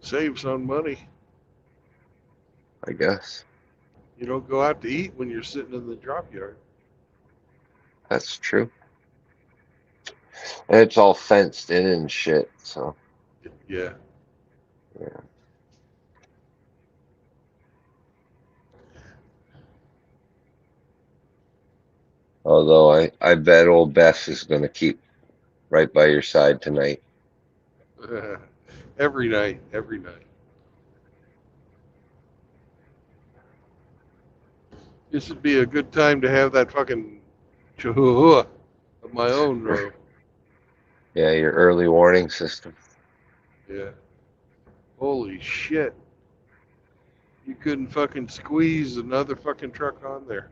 Speaker 1: Saves on money.
Speaker 3: I guess.
Speaker 1: You don't go out to eat when you're sitting in the drop yard.
Speaker 3: That's true. And it's all fenced in and shit, so
Speaker 1: Yeah.
Speaker 3: yeah. Although I bet old Bess is gonna keep right by your side tonight.
Speaker 1: Every night. Every night. This would be a good time to have that fucking chihuahua of my own, though.
Speaker 3: Yeah, your early warning system.
Speaker 1: Yeah. Holy shit. You couldn't fucking squeeze another fucking truck on there.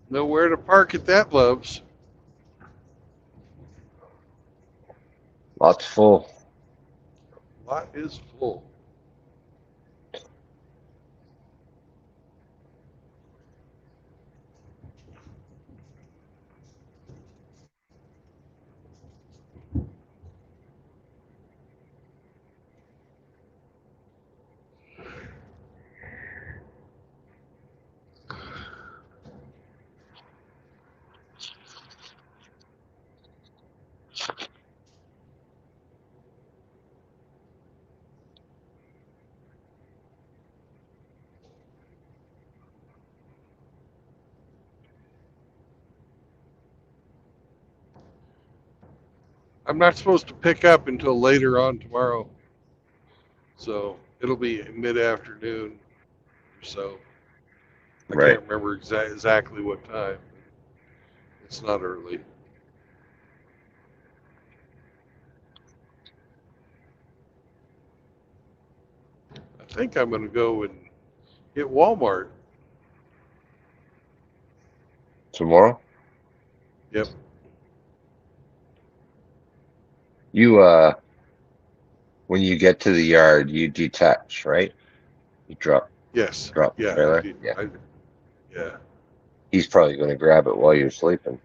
Speaker 1: Nowhere to park at that, Loves.
Speaker 3: Lots full.
Speaker 1: Lot is full. I'm not supposed to pick up until later on tomorrow. So it'll be mid-afternoon or so. I
Speaker 3: Right.
Speaker 1: can't remember exactly what time. It's not early. I think I'm going to go and hit Walmart.
Speaker 3: Tomorrow?
Speaker 1: Yep.
Speaker 3: You when you get to the yard, you detach, right? You
Speaker 1: Yes.
Speaker 3: drop the
Speaker 1: Yeah.
Speaker 3: trailer. Yeah.
Speaker 1: Yeah.
Speaker 3: He's probably gonna grab it while you're sleeping.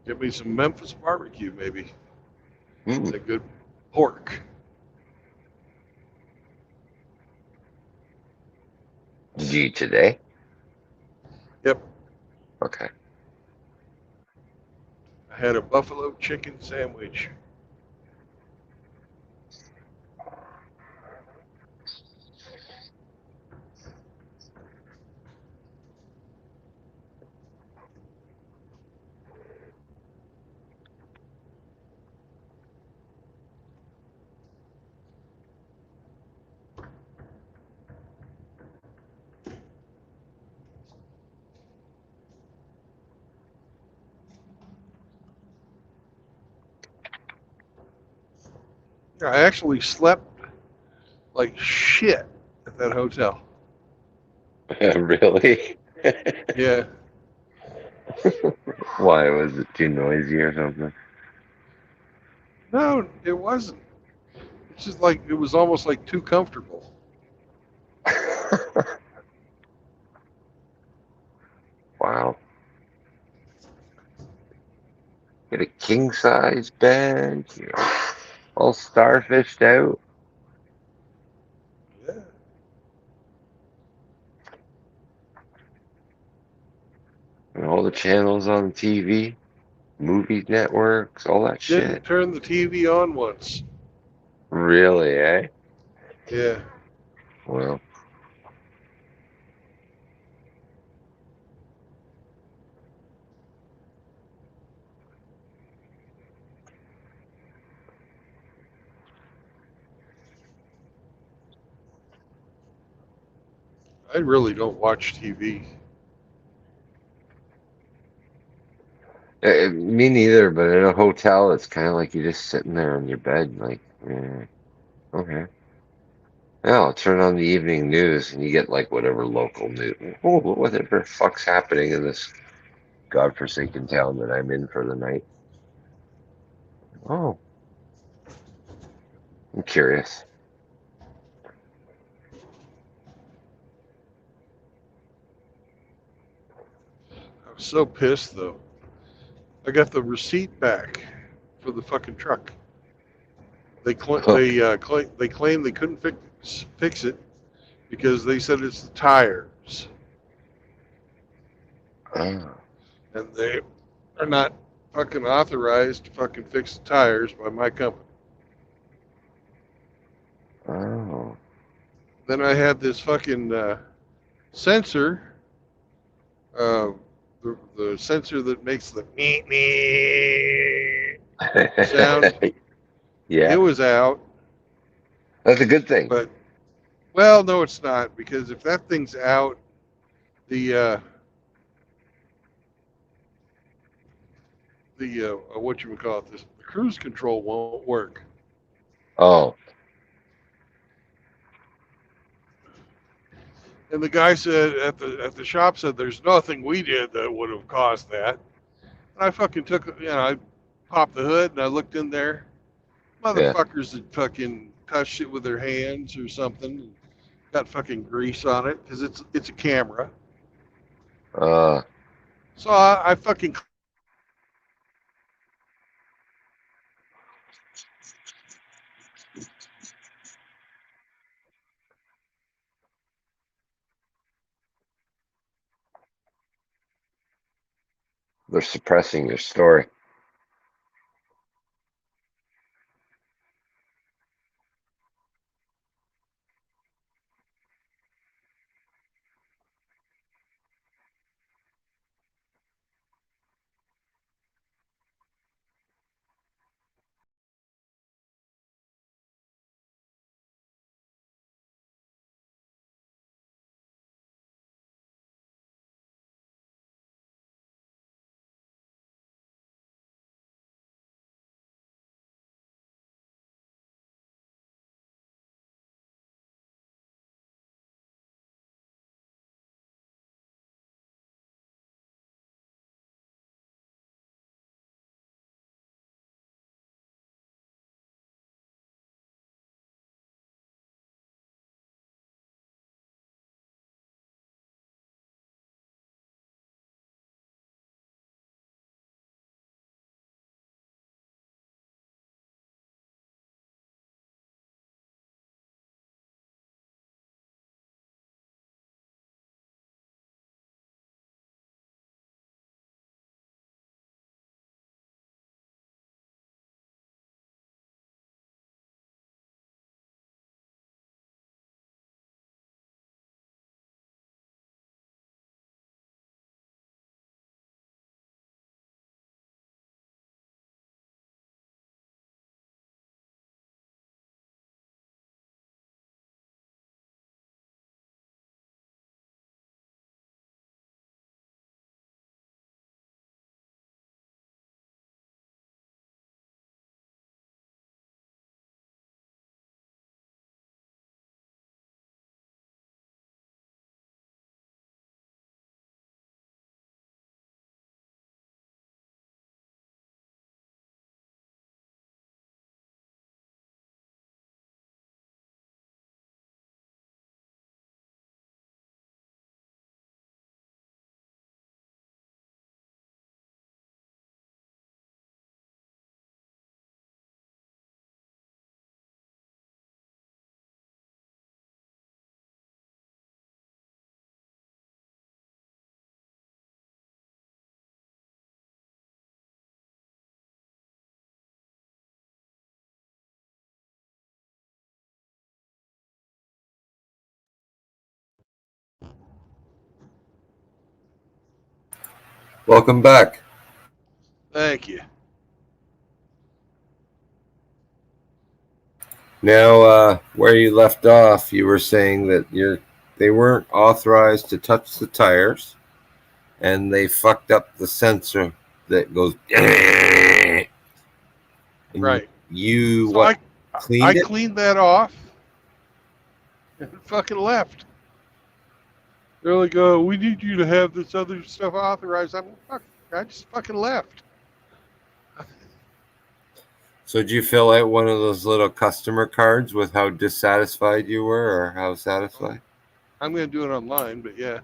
Speaker 1: Get me some Memphis barbecue, maybe.
Speaker 3: Mm.
Speaker 1: A good pork.
Speaker 3: Did you eat today?
Speaker 1: Yep.
Speaker 3: Okay.
Speaker 1: I had a buffalo chicken sandwich. I actually slept like shit at that hotel.
Speaker 3: Really?
Speaker 1: Yeah.
Speaker 3: Why was it too noisy or something?
Speaker 1: No, it wasn't. It's just like it was almost like too comfortable.
Speaker 3: Wow. Get a king size bed, all starfished out.
Speaker 1: Yeah.
Speaker 3: And all the channels on TV, movie networks, all that shit.
Speaker 1: Didn't turn the TV on once.
Speaker 3: Really, eh?
Speaker 1: Yeah.
Speaker 3: Well,
Speaker 1: I really don't watch TV.
Speaker 3: me neither, but in a hotel, it's kind of like you're just sitting there on your bed, like, okay. Yeah, I'll turn on the evening news and you get like whatever local news. Oh, whatever fuck's happening in this godforsaken town that I'm in for the night. Oh, I'm curious.
Speaker 1: I was so pissed though. I got the receipt back for the fucking truck. They claim they couldn't fix it because they said it's the tires,
Speaker 3: Oh,
Speaker 1: and they are not fucking authorized to fucking fix the tires by my company.
Speaker 3: oh.
Speaker 1: Then I had this fucking sensor, uh, the sensor that makes the me sound. It
Speaker 3: Yeah,
Speaker 1: was out,
Speaker 3: that's a good thing.
Speaker 1: but well, no, it's not because if that thing's out, the what you would call it, this the cruise control won't work.
Speaker 3: Oh,
Speaker 1: And the guy said at the shop said there's nothing we did that would have caused that. And I fucking took I popped the hood and I looked in there.
Speaker 3: yeah.
Speaker 1: Motherfuckers had fucking touched it with their hands or something. Got fucking grease on it because it's a camera.
Speaker 3: Uh,
Speaker 1: So I fucking
Speaker 3: they're suppressing your story. Welcome back.
Speaker 1: Thank you.
Speaker 3: Now, where you left off, you were saying that they weren't authorized to touch the tires, and they fucked up the sensor that goes. And
Speaker 1: Right.
Speaker 3: You
Speaker 1: So
Speaker 3: what?
Speaker 1: I
Speaker 3: Cleaned it?
Speaker 1: cleaned that off and fucking left. They're like, "Oh, we need you to have this other stuff authorized." I'm like, "Fuck, I just fucking left."
Speaker 3: So did you fill out one of those little customer cards with how dissatisfied you were or how satisfied?
Speaker 1: I'm gonna do it online, but yeah.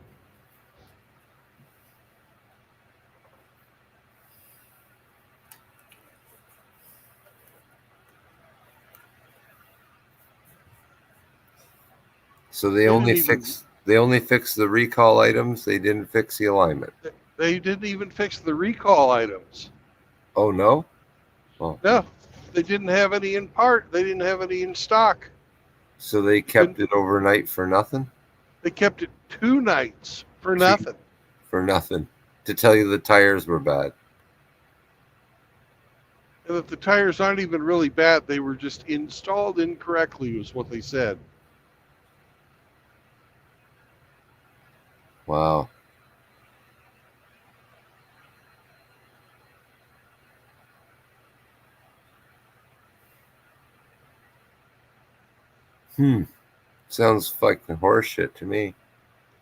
Speaker 3: So they only fix the recall items. They didn't fix the alignment.
Speaker 1: They didn't even fix the recall items.
Speaker 3: Oh no. Oh.
Speaker 1: No, they didn't have any in part. They didn't have any in stock.
Speaker 3: So they kept it overnight for nothing?
Speaker 1: They kept it 2 nights for nothing.
Speaker 3: For nothing. To tell you the tires were bad.
Speaker 1: And that the tires aren't even really bad. They were just installed incorrectly, was what they said.
Speaker 3: Wow. Sounds fucking horseshit to me.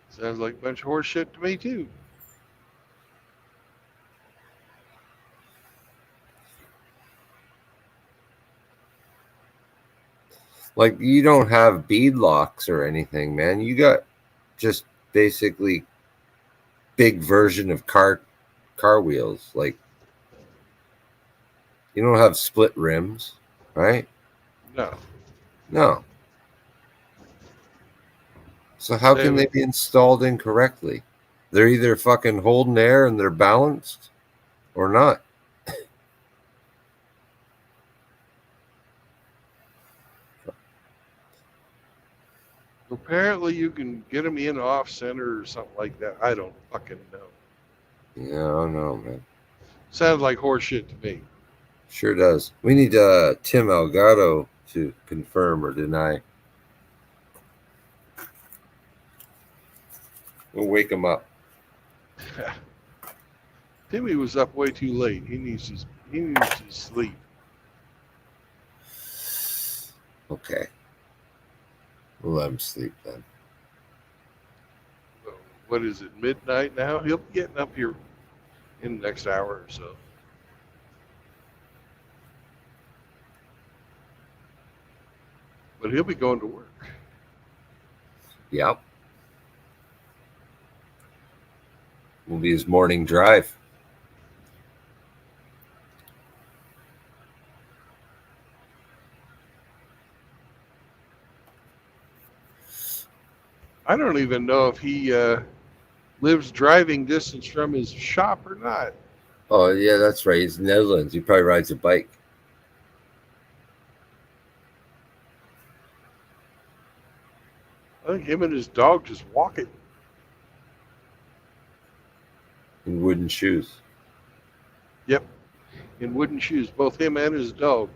Speaker 1: Sounds like a bunch of horse shit to me, too.
Speaker 3: Like, you don't have bead locks or anything, man. You got just basically big version of car wheels. Like, you don't have split rims, right? No. So how can they be installed incorrectly? They're either fucking holding air and they're balanced or not.
Speaker 1: Apparently, you can get them in off center or something like that. I don't fucking know.
Speaker 3: Yeah, I don't know, man.
Speaker 1: Sounds like horse shit to me.
Speaker 3: Sure does. We need Tim Elgato to confirm or deny. We'll wake him up.
Speaker 1: Timmy was up way too late. He needs to sleep.
Speaker 3: Okay. We'll let him sleep then.
Speaker 1: What is it, midnight now? He'll be getting up here in the next hour or so. But he'll be going to work.
Speaker 3: Yep. Will be his morning drive.
Speaker 1: I don't even know if he lives driving distance from his shop or not.
Speaker 3: Oh, yeah, that's right. He's in the Netherlands. He probably rides a bike.
Speaker 1: I think him and his dog just walk it.
Speaker 3: In wooden shoes.
Speaker 1: Yep. In wooden shoes, both him and his dog.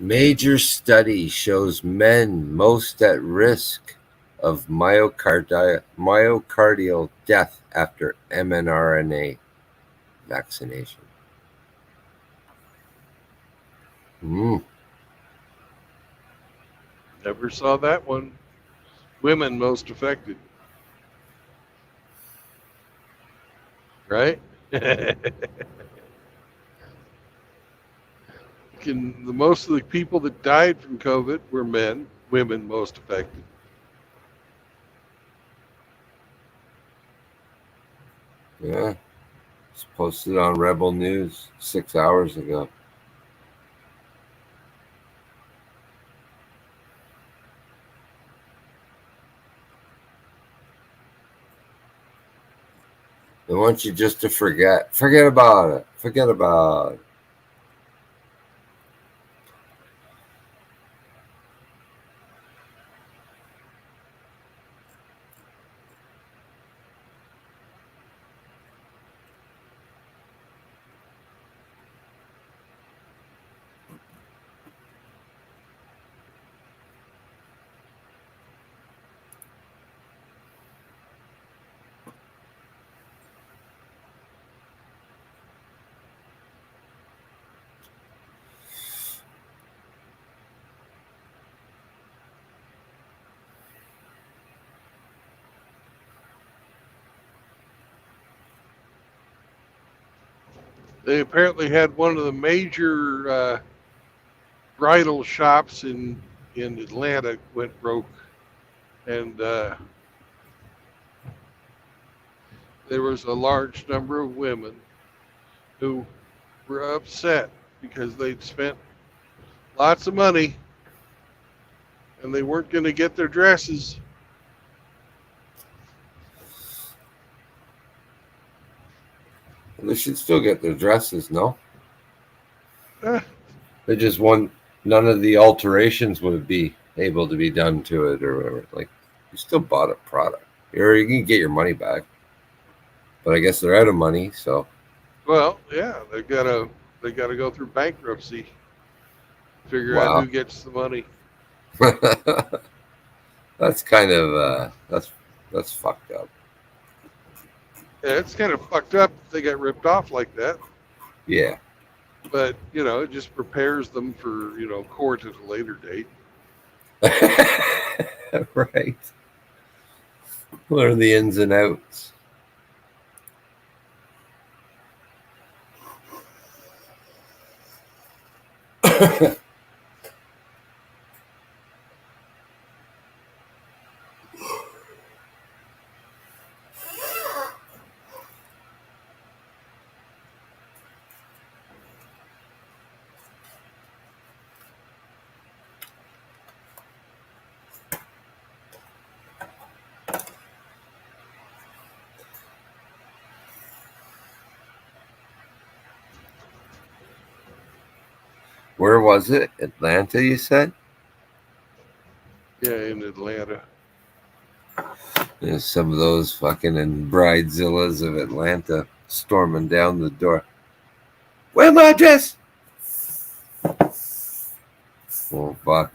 Speaker 3: Major study shows men most at risk of myocardial death after mRNA vaccination.
Speaker 1: Never saw that one. Women most affected. Right? Most of the people that died from COVID were men, women most affected.
Speaker 3: Yeah. It's posted on Rebel News 6 hours ago. They want you just to forget about it. Forget about it.
Speaker 1: They apparently had one of the major bridal shops in Atlanta went broke, and there was a large number of women who were upset because they'd spent lots of money and they weren't going to get their dresses.
Speaker 3: They should still get their dresses, no?
Speaker 1: Eh,
Speaker 3: They just want none of the alterations would be able to be done to it or whatever. Like, you still bought a product. Or you can get your money back. But I guess they're out of money, so.
Speaker 1: well, yeah, they gotta go through bankruptcy, figure out
Speaker 3: Wow.
Speaker 1: who gets the money.
Speaker 3: That's kind of that's fucked up.
Speaker 1: Yeah, it's kind of fucked up if they get ripped off like that.
Speaker 3: Yeah.
Speaker 1: But it just prepares them for court at a later date.
Speaker 3: Right. Learn the ins and outs. Where was it? Atlanta, you said?
Speaker 1: Yeah, in Atlanta.
Speaker 3: There's some of those fucking bridezillas of Atlanta storming down the door. Where's my dress? Oh, fuck.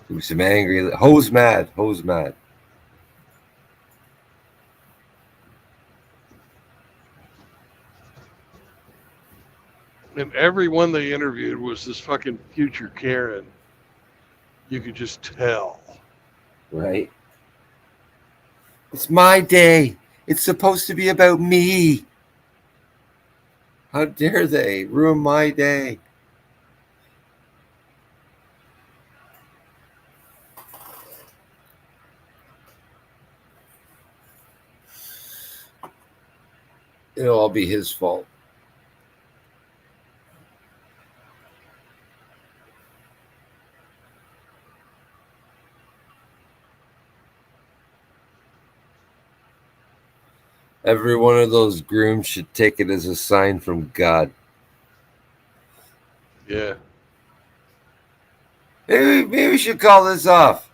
Speaker 3: There was some angry. Hose mad. Hose mad.
Speaker 1: And everyone they interviewed was this fucking future Karen. You could just tell.
Speaker 3: Right. It's my day. It's supposed to be about me. How dare they ruin my day? It'll all be his fault. Every one of those grooms should take it as a sign from God.
Speaker 1: Yeah.
Speaker 3: Maybe we should call this off.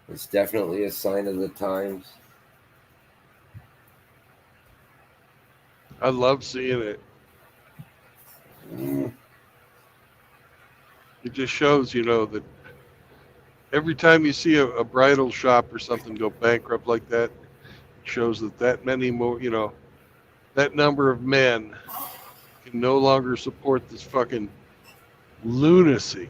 Speaker 10: It's definitely a sign of the times.
Speaker 1: I love seeing it.
Speaker 10: Mm.
Speaker 1: It just shows, that every time you see a bridal shop or something go bankrupt like that, it shows that many more, that number of men can no longer support this fucking lunacy.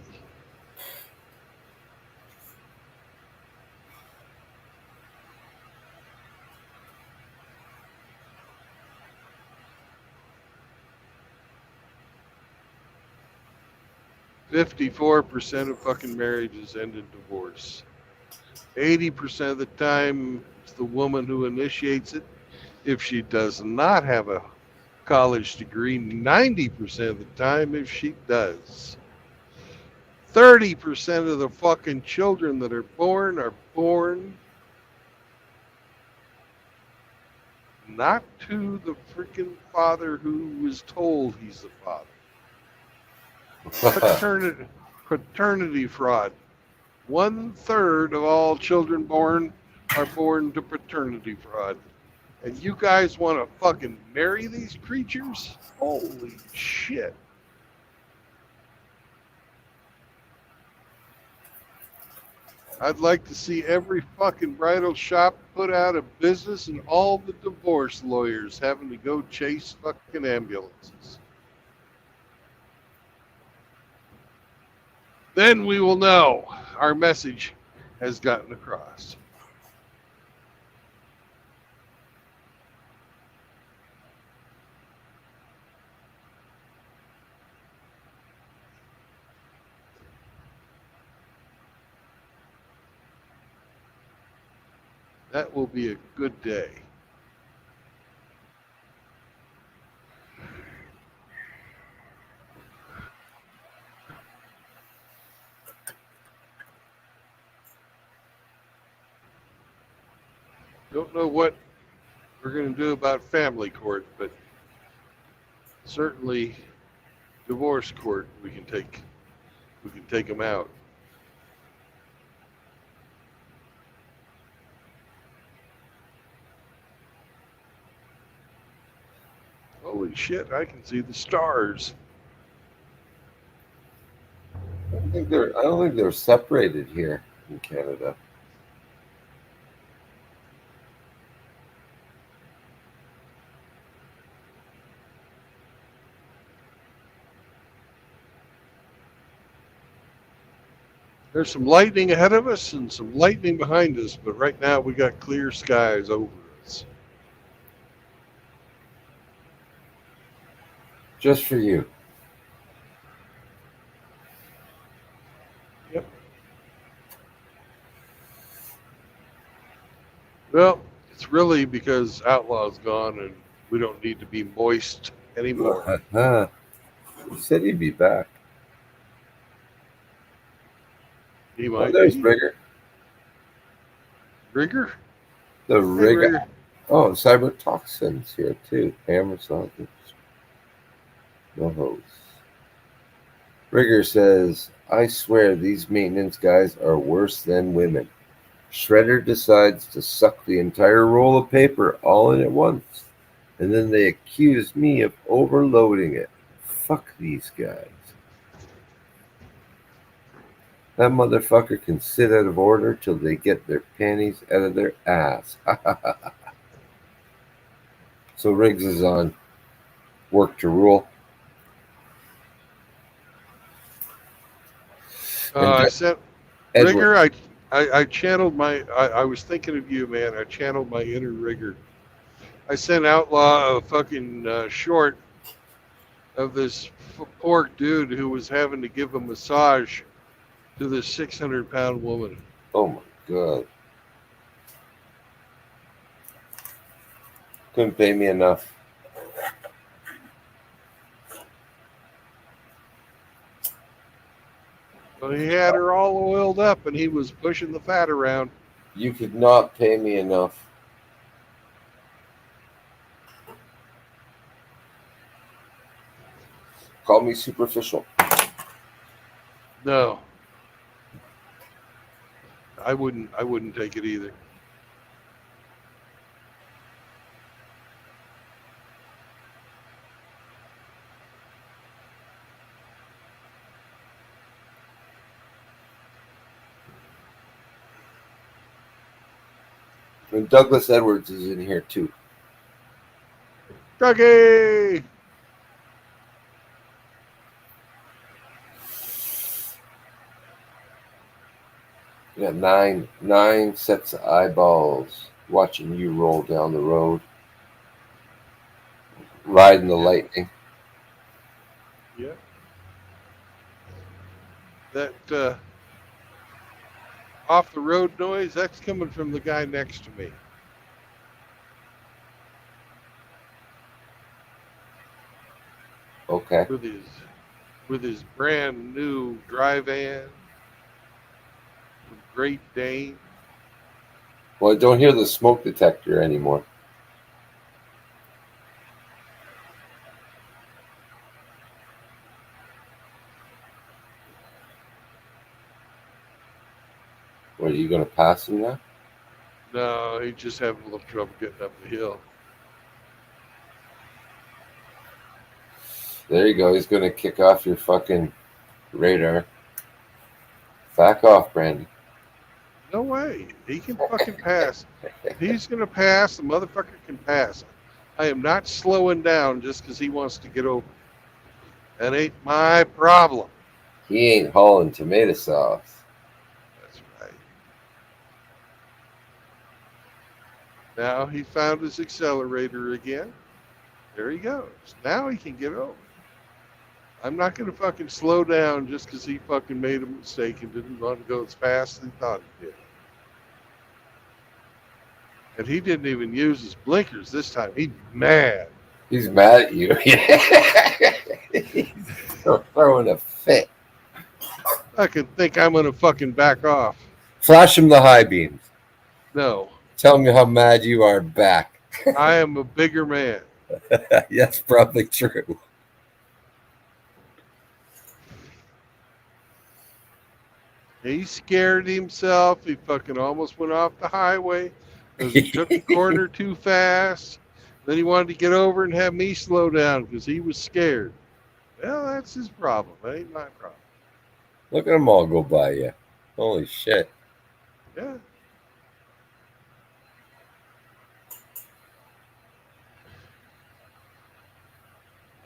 Speaker 1: "54% of fucking marriages end in divorce. 80% of the time, it's the woman who initiates it. If she does not have a college degree, 90% of the time, if she does. 30% of the fucking children that are born not to the freaking father who was told he's the father. Paternity fraud. 1/3 of all children born are born to paternity fraud. And you guys want to fucking marry these creatures? Holy shit. I'd like to see every fucking bridal shop put out of business and all the divorce lawyers having to go chase fucking ambulances. Then we will know our message has gotten across. That will be a good day. Don't know what we're going to do about family court, but certainly divorce court we can take them out. Holy shit, I can see the stars.
Speaker 10: I don't think they're separated here in Canada.
Speaker 1: There's some lightning ahead of us and some lightning behind us, but right now we got clear skies over us.
Speaker 10: Just for you.
Speaker 1: Yep. Well, it's really because Outlaw's gone and we don't need to be moist anymore.
Speaker 10: He said he'd be back.
Speaker 1: He might
Speaker 10: there's
Speaker 1: be.
Speaker 10: Rigger.
Speaker 1: Rigger?
Speaker 10: The
Speaker 1: Hey,
Speaker 10: Rigger.
Speaker 1: Rigger.
Speaker 10: Oh, Cyber Toxin's here too. Hammer Sausage. No host. Rigger says, I swear these maintenance guys are worse than women. Shredder decides to suck the entire roll of paper all in at once, and then they accuse me of overloading it. Fuck these guys. That motherfucker can sit out of order till they get their panties out of their ass. So Riggs is on work to rule.
Speaker 1: I sent
Speaker 10: Edward.
Speaker 1: Rigger. I channeled my. I was thinking of you, man. I channeled my inner Rigger. I sent Outlaw a fucking short of this poor dude who was having to give a massage to this 600-pound woman.
Speaker 10: Oh my god. Couldn't pay me enough.
Speaker 1: Well, he had her all oiled up, and he was pushing the fat around.
Speaker 10: You could not pay me enough. Call me superficial.
Speaker 1: No. I wouldn't take it either.
Speaker 10: And Douglas Edwards is in here too.
Speaker 1: Dougie!
Speaker 10: You got nine sets of eyeballs watching you roll down the road, riding the lightning.
Speaker 1: Yeah. That off the road noise, that's coming from the guy next to me.
Speaker 10: Okay.
Speaker 1: With his brand new dry van, Great Dane.
Speaker 10: Well, I don't hear the smoke detector anymore. What, are you going to pass him now?
Speaker 1: No, he just having a little trouble getting up the hill.
Speaker 10: There you go. He's going to kick off your fucking radar. Back off, Brandon.
Speaker 1: No way. He can fucking pass. If he's going to pass, the motherfucker can pass. I am not slowing down just because he wants to get over. That ain't my problem.
Speaker 10: He ain't hauling tomato sauce.
Speaker 1: That's right. Now he found his accelerator again. There he goes. Now he can get over. I'm not going to fucking slow down just because he fucking made a mistake and didn't want to go as fast as he thought he did. And he didn't even use his blinkers this time. He's mad.
Speaker 10: He's mad at you. He's throwing a fit.
Speaker 1: I can think I'm going to fucking back off.
Speaker 10: Flash him the high beams.
Speaker 1: No.
Speaker 10: Tell me how mad you are back.
Speaker 1: I am a bigger man.
Speaker 10: That's probably true.
Speaker 1: He scared himself. He fucking almost went off the highway because he took the corner too fast. Then he wanted to get over and have me slow down because he was scared. Well, that's his problem. That ain't my problem.
Speaker 10: Look at them all go by you. Holy shit.
Speaker 1: Yeah.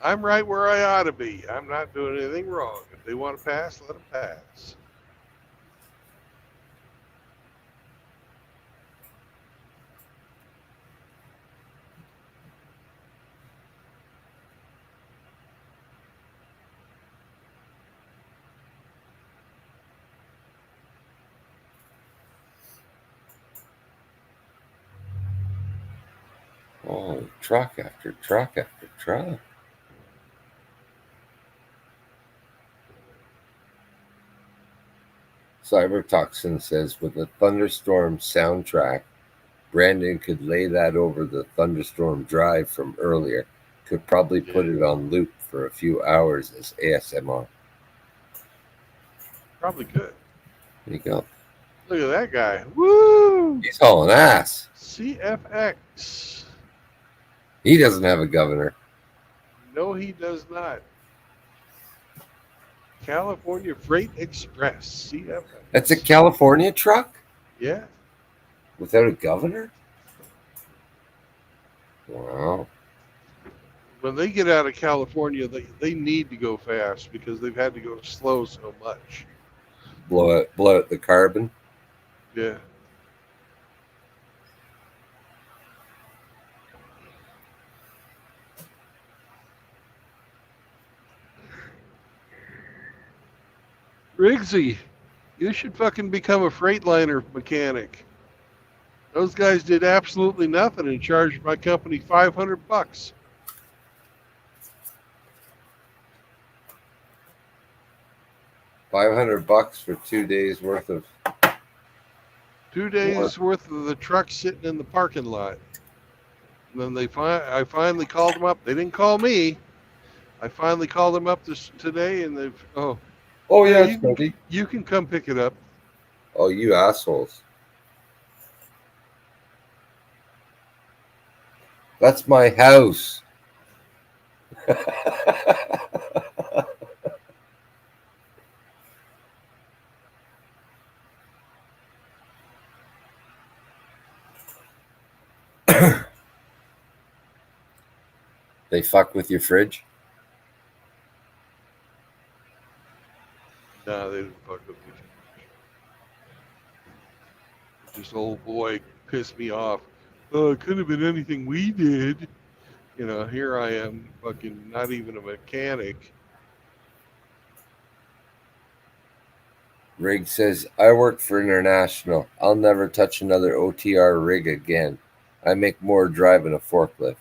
Speaker 1: I'm right where I ought to be. I'm not doing anything wrong. If they want to pass, let them pass.
Speaker 10: Oh, truck after truck after truck. Cybertoxin says with a thunderstorm soundtrack, Brandon could lay that over the thunderstorm drive from earlier. Could probably put it on loop for a few hours as ASMR.
Speaker 1: Probably could.
Speaker 10: There you go.
Speaker 1: Look at that guy. Woo!
Speaker 10: He's hauling ass.
Speaker 1: CFX.
Speaker 10: He doesn't have a governor.
Speaker 1: No, he does not. California Freight Express. CFX.
Speaker 10: That's a California truck?
Speaker 1: Yeah.
Speaker 10: Without a governor? Wow.
Speaker 1: When they get out of California, they need to go fast because they've had to go slow so much.
Speaker 10: Blow out the carbon.
Speaker 1: Yeah. Riggsy, you should fucking become a Freightliner mechanic. Those guys did absolutely nothing and charged my company $500.
Speaker 10: $500 for 2 days worth of
Speaker 1: 2 days worth of the truck sitting in the parking lot. And then I finally called them up. They didn't call me. I finally called them up today, and they've
Speaker 10: yeah,
Speaker 1: you can come pick it up.
Speaker 10: Oh, you assholes. That's my house. They fuck with your fridge?
Speaker 1: No, they didn't fuck with me. This old boy pissed me off. Oh, it couldn't have been anything we did. You know, here I am, fucking not even a mechanic.
Speaker 10: Rig says, I work for International. I'll never touch another OTR rig again. I make more driving a forklift.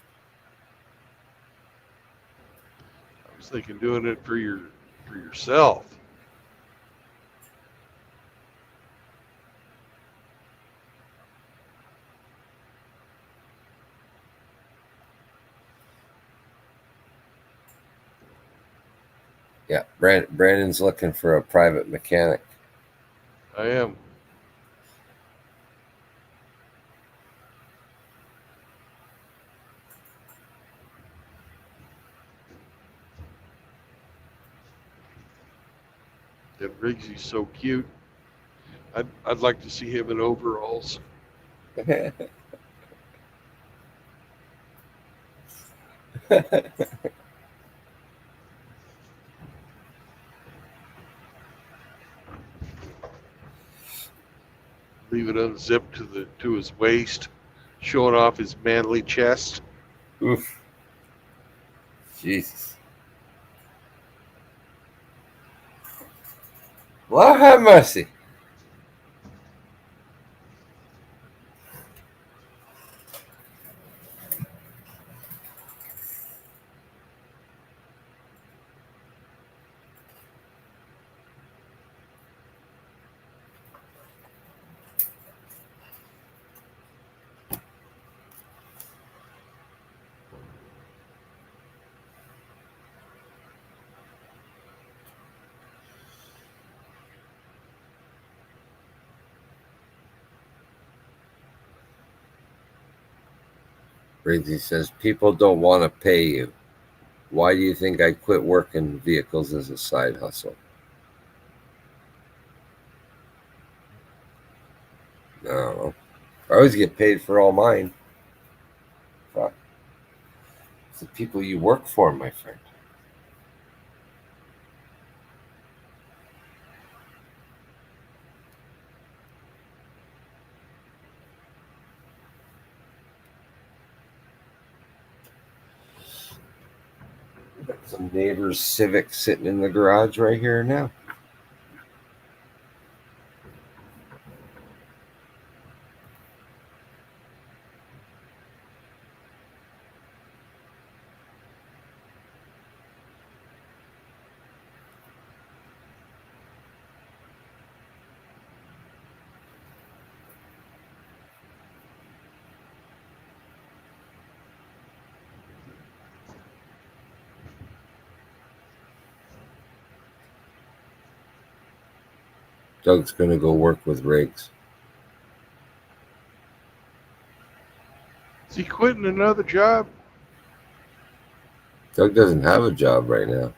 Speaker 1: I was thinking doing it for yourself.
Speaker 10: Yeah, Brandon's looking for a private mechanic.
Speaker 1: I am. That Riggsy's so cute. I'd like to see him in overalls. Leave it unzipped to his waist, showing off his manly chest.
Speaker 10: Oof. Jesus. Lord have mercy. Briggsy says, people don't want to pay you. Why do you think I quit working vehicles as a side hustle? No. I always get paid for all mine. Fuck. It's the people you work for, my friend. Got some neighbor's Civic sitting in the garage right here now. Doug's going to go work with Riggs.
Speaker 1: Is he quitting another job?
Speaker 10: Doug doesn't have a job right now.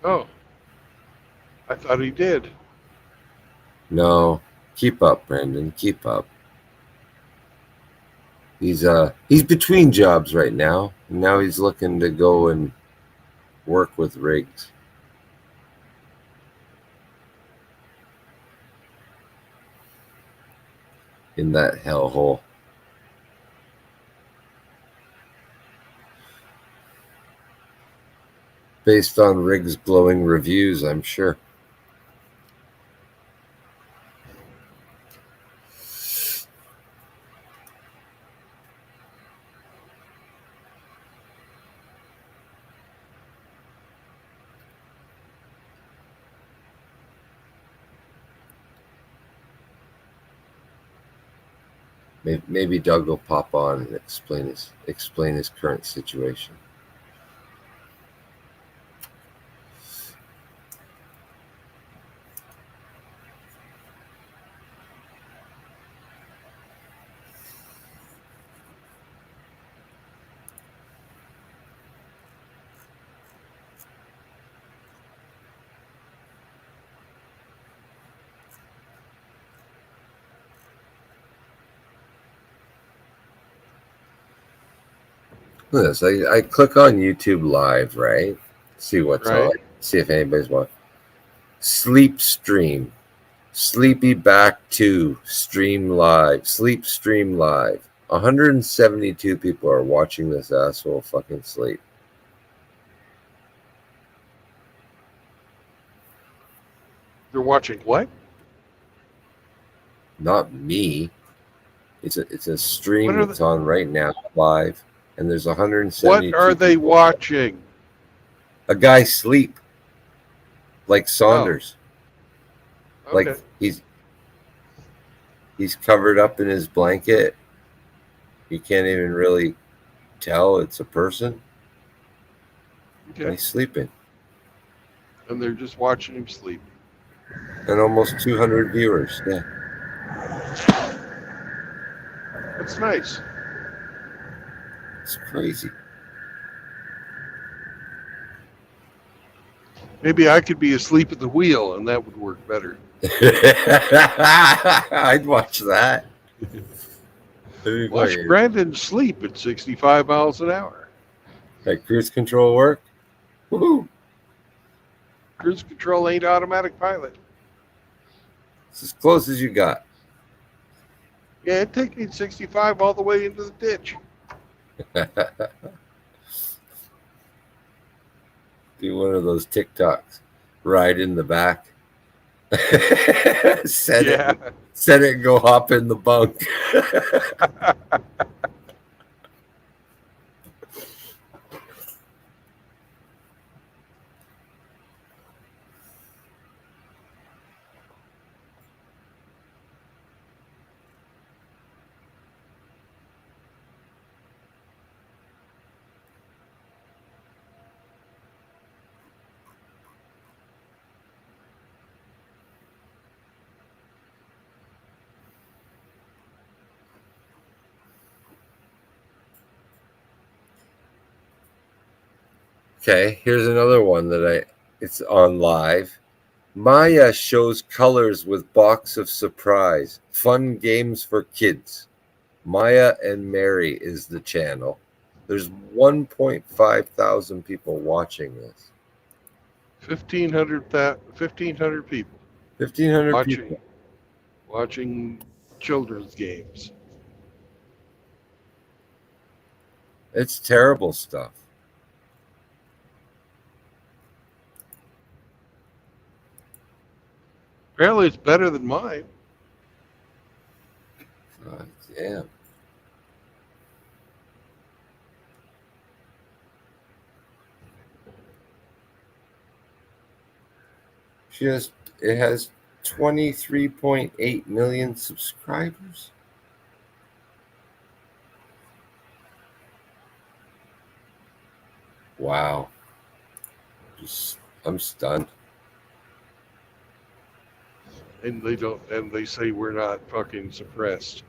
Speaker 1: Oh, I thought he did.
Speaker 10: No. Keep up, Brandon. Keep up. He's between jobs right now. And now he's looking to go and work with Riggs. In that hellhole. Based on Riggs' glowing reviews, I'm sure. Maybe Doug will pop on and explain his current situation. Look at this. I click on YouTube Live, right? See what's
Speaker 1: Right.
Speaker 10: on. See if anybody's watching. Sleep stream. Sleepy back 2. Stream live. Sleep stream live. 172 people are watching this asshole fucking sleep.
Speaker 1: They're watching what?
Speaker 10: Not me. It's a stream
Speaker 1: What are
Speaker 10: that's on right now live, and there's 172.
Speaker 1: What are they
Speaker 10: people.
Speaker 1: watching?
Speaker 10: A guy sleep, like Saunders.
Speaker 1: Okay.
Speaker 10: Like he's covered up in his blanket. You can't even really tell it's a person. And
Speaker 1: Okay.
Speaker 10: he's sleeping.
Speaker 1: And they're just watching him sleep.
Speaker 10: And almost 200 viewers. Yeah.
Speaker 1: That's nice.
Speaker 10: It's crazy.
Speaker 1: Maybe I could be asleep at the wheel, and that would work better.
Speaker 10: I'd watch that.
Speaker 1: Watch Brandon sleep at 65 miles an hour.
Speaker 10: Like cruise control work? Woohoo!
Speaker 1: Cruise control ain't automatic pilot.
Speaker 10: It's as close as you got.
Speaker 1: Yeah, it takes me 65 all the way into the ditch.
Speaker 10: Do one of those TikToks. Ride in the back. Set it and go hop in the bunk. Okay, here's another one that it's on live. Maya shows colors with box of surprise. Fun games for kids. Maya and Mary is the channel. There's 1.5 thousand people watching this.
Speaker 1: 1,500 people
Speaker 10: 1,500 people.
Speaker 1: watching children's games.
Speaker 10: It's terrible stuff.
Speaker 1: Apparently, it's better than mine.
Speaker 10: God damn. It has 23.8 million subscribers. Wow. I'm stunned.
Speaker 1: And they say we're not fucking suppressed.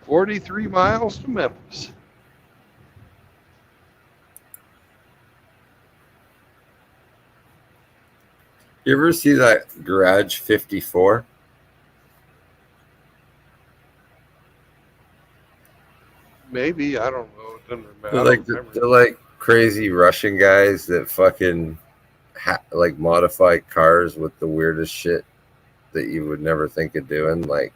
Speaker 1: 43 miles to Memphis.
Speaker 10: You ever see that Garage 54?
Speaker 1: Maybe, I don't know. It doesn't matter.
Speaker 10: They're like crazy Russian guys that fucking like modify cars with the weirdest shit that you would never think of doing. Like,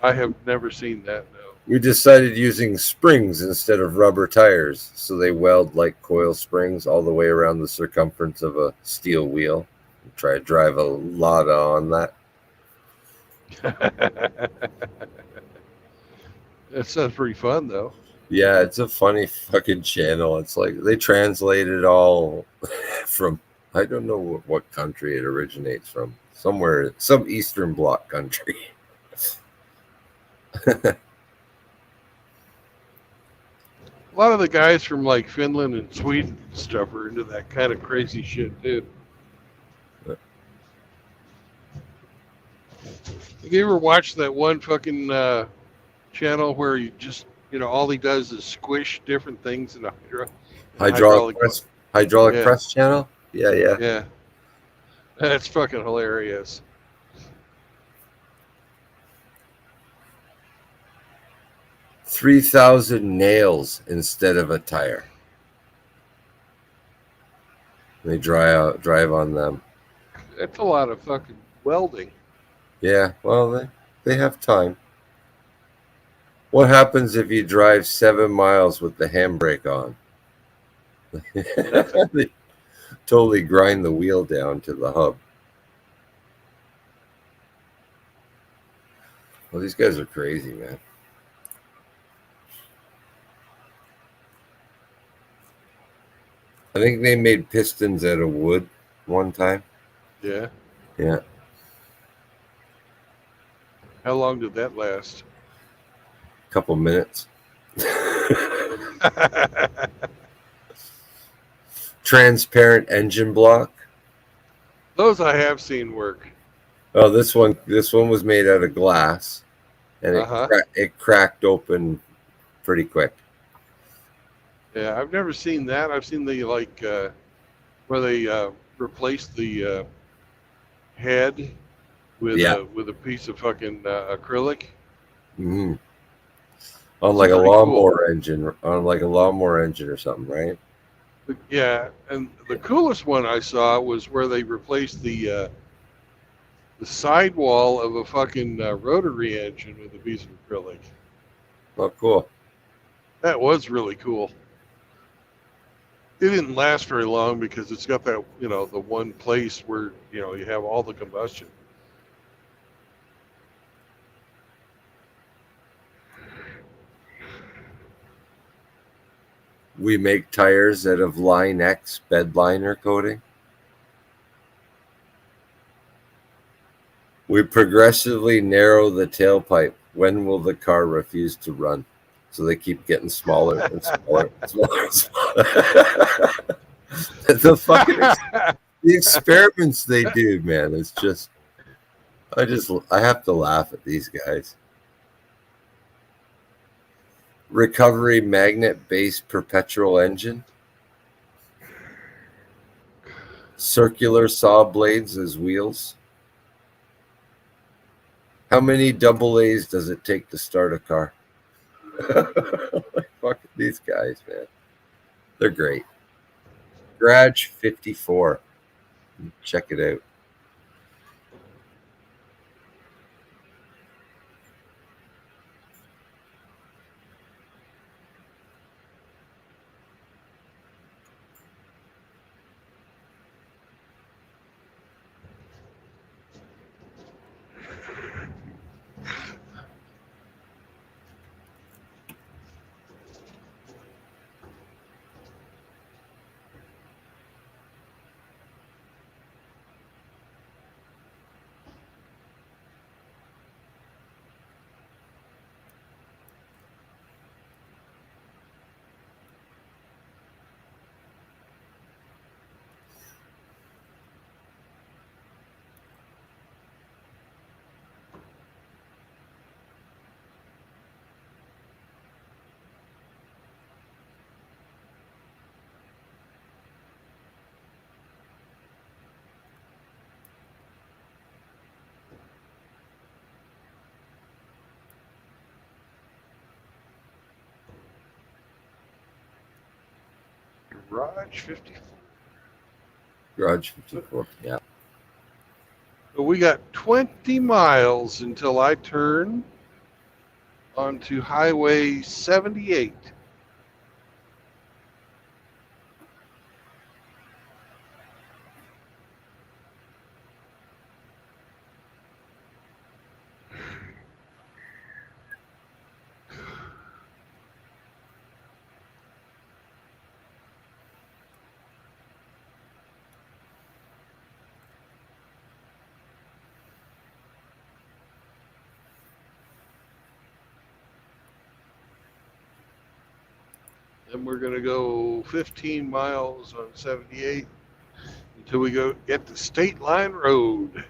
Speaker 1: I have never seen that. No.
Speaker 10: we decided using springs instead of rubber tires, so they weld like coil springs all the way around the circumference of a steel wheel. And try to drive a Lada on that.
Speaker 1: That sounds pretty fun, though.
Speaker 10: Yeah, it's a funny fucking channel. It's like they translate it all from, I don't know what country it originates from. Somewhere, some Eastern Bloc country.
Speaker 1: lot of the guys from like Finland and Sweden and stuff are into that kind of crazy shit too. Have you ever watched that one fucking channel where you just, all he does is squish different things in a
Speaker 10: Hydraulic press, hydraulic
Speaker 1: Yeah.
Speaker 10: press channel. Yeah.
Speaker 1: Yeah, that's fucking hilarious.
Speaker 10: 3,000 nails instead of a tire. They drive on them.
Speaker 1: That's a lot of fucking welding.
Speaker 10: Yeah, well, they have time. What happens if you drive 7 miles with the handbrake on? They totally grind the wheel down to the hub. Well, these guys are crazy, man. I think they made pistons out of wood one time.
Speaker 1: Yeah.
Speaker 10: Yeah.
Speaker 1: How long did that last?
Speaker 10: Couple minutes. Transparent engine block.
Speaker 1: Those I have seen work.
Speaker 10: Oh, this one was made out of glass, and
Speaker 1: Uh-huh.
Speaker 10: it cracked open pretty quick.
Speaker 1: Yeah, I've never seen that. I've seen the where they replace the head with a piece of fucking acrylic.
Speaker 10: Mm-hmm. On like a lawnmower engine, or something, right?
Speaker 1: Yeah, and the coolest one I saw was where they replaced the sidewall of a fucking rotary engine with a piece of acrylic.
Speaker 10: Oh, cool.
Speaker 1: That was really cool. It didn't last very long because it's got that, the one place where, you have all the combustion.
Speaker 10: We make tires out of Line X bed liner coating. We progressively narrow the tailpipe. When will the car refuse to run? So they keep getting smaller and smaller and smaller and smaller. The experiments they do, man, it's just I have to laugh at these guys. Recovery magnet-based perpetual engine. Circular saw blades as wheels. How many double A's does it take to start a car? Fuck these guys, man. They're great. Garage 54. Check it out.
Speaker 1: Garage 54.
Speaker 10: Garage 54, yeah.
Speaker 1: So we got 20 miles until I turn onto Highway 78. And we're going to go 15 miles on 78 until we get to State Line Road.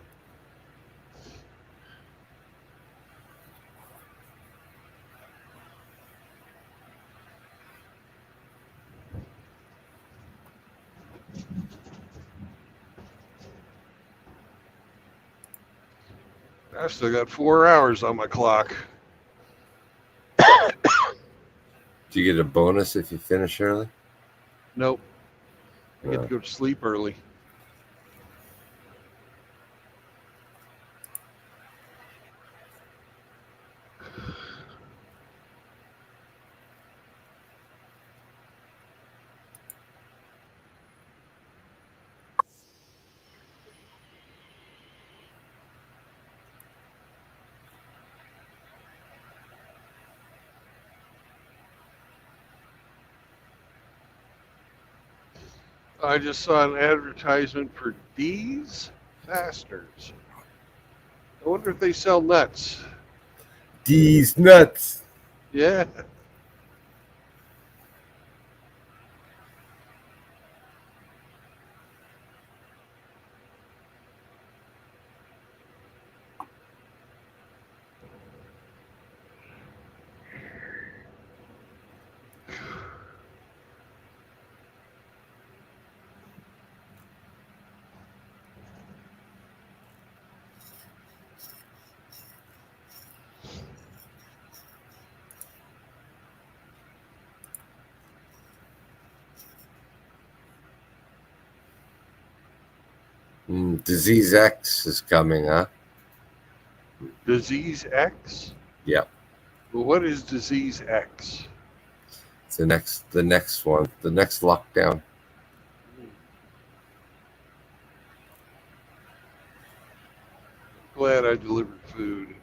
Speaker 1: I still got 4 hours on my clock.
Speaker 10: Do you get a bonus if you finish early?
Speaker 1: Nope. I get
Speaker 10: No.
Speaker 1: to go to sleep early. I just saw an advertisement for D's Fasters. I wonder if they sell nuts.
Speaker 10: These nuts.
Speaker 1: Yeah.
Speaker 10: Disease X is coming, huh?
Speaker 1: Disease X?
Speaker 10: Yep.
Speaker 1: Well, what is Disease X?
Speaker 10: It's the next one, the next lockdown.
Speaker 1: Glad I delivered food.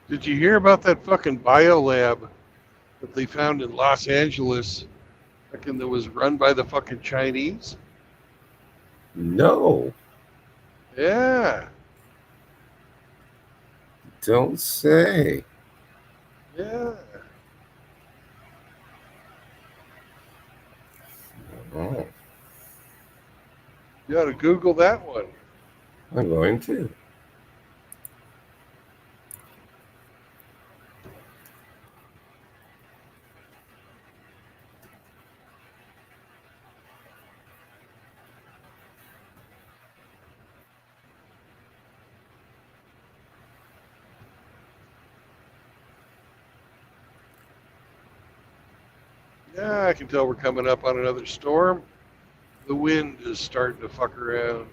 Speaker 1: Did you hear about that fucking biolab that they found in Los Angeles? Fucking that was run by the fucking Chinese?
Speaker 10: No,
Speaker 1: Yeah.
Speaker 10: don't say.
Speaker 1: Yeah.
Speaker 10: Oh,
Speaker 1: You ought to Google that one.
Speaker 10: I'm going to.
Speaker 1: Yeah, I can tell we're coming up on another storm. The wind is starting to fuck around.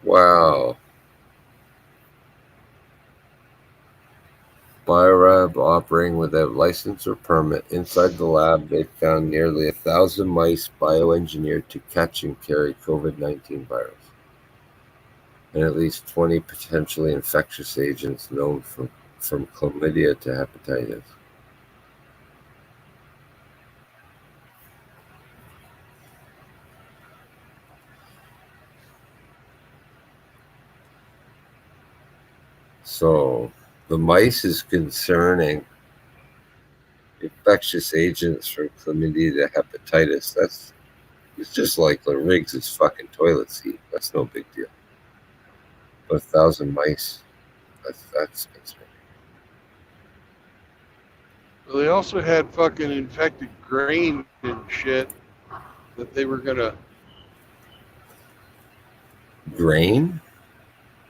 Speaker 10: Wow. Biolab operating without license or permit. Inside the lab, they found nearly 1,000 mice bioengineered to catch and carry COVID-19 virus, and at least 20 potentially infectious agents known from chlamydia to hepatitis. So the mice is concerning infectious agents from chlamydia to hepatitis. It's just like the Riggs' fucking toilet seat. That's no big deal. But 1,000 mice, that's concerning.
Speaker 1: Well, they also had fucking infected grain and shit that they were gonna
Speaker 10: Grain?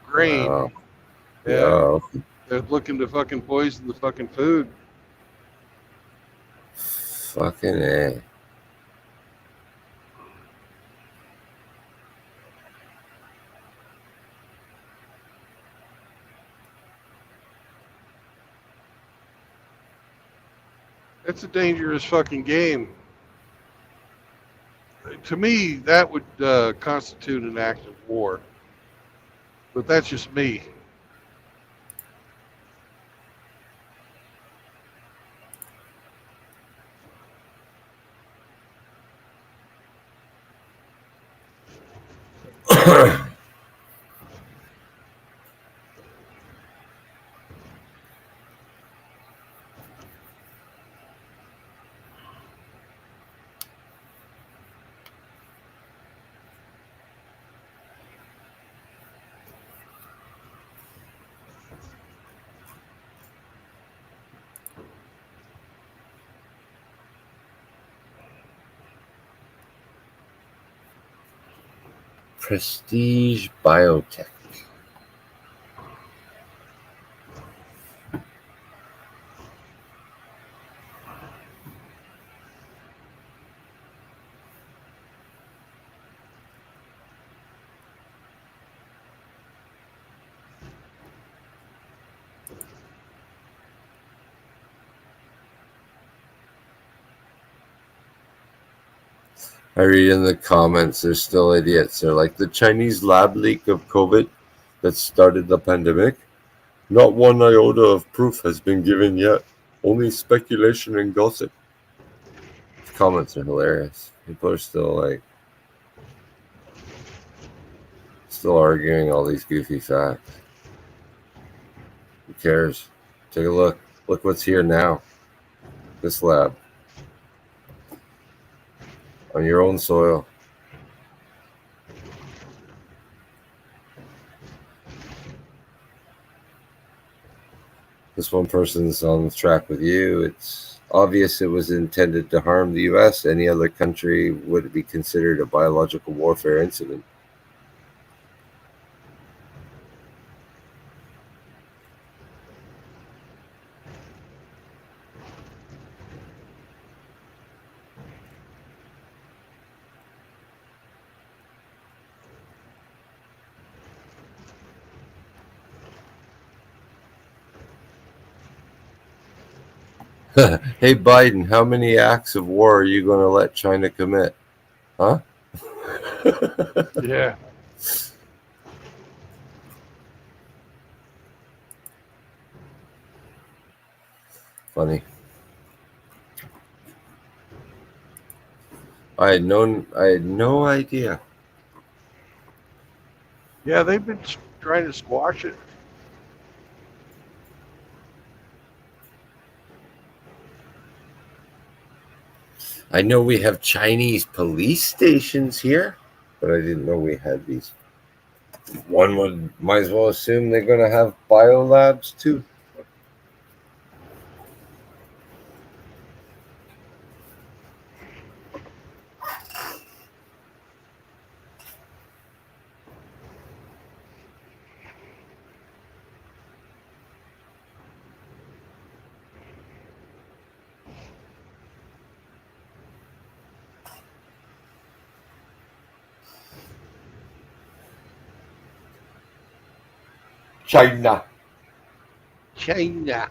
Speaker 1: grain.
Speaker 10: Wow.
Speaker 1: Yeah,
Speaker 10: Yeah.
Speaker 1: they're looking to fucking poison the fucking food.
Speaker 10: Fucking A.
Speaker 1: It's a dangerous fucking game. To me, that would constitute an act of war. But that's just me.
Speaker 10: Prestige Biotech. I read in the comments, they're still idiots. They're like, the Chinese lab leak of COVID that started the pandemic? Not one iota of proof has been given yet. Only speculation and gossip. The comments are hilarious. People are still arguing all these goofy facts. Who cares? Take a look. Look what's here now. This lab. On your own soil. This one person's on the track with you. It's obvious it was intended to harm the U.S. Any other country would be considered a biological warfare incident. Hey, Biden, how many acts of war are you going to let China commit? Huh?
Speaker 1: Yeah.
Speaker 10: Funny. I had no idea.
Speaker 1: Yeah, they've been trying to squash it.
Speaker 10: I know we have Chinese police stations here, but I didn't know we had these. One might as well assume they're going to have biolabs too. China.
Speaker 1: China.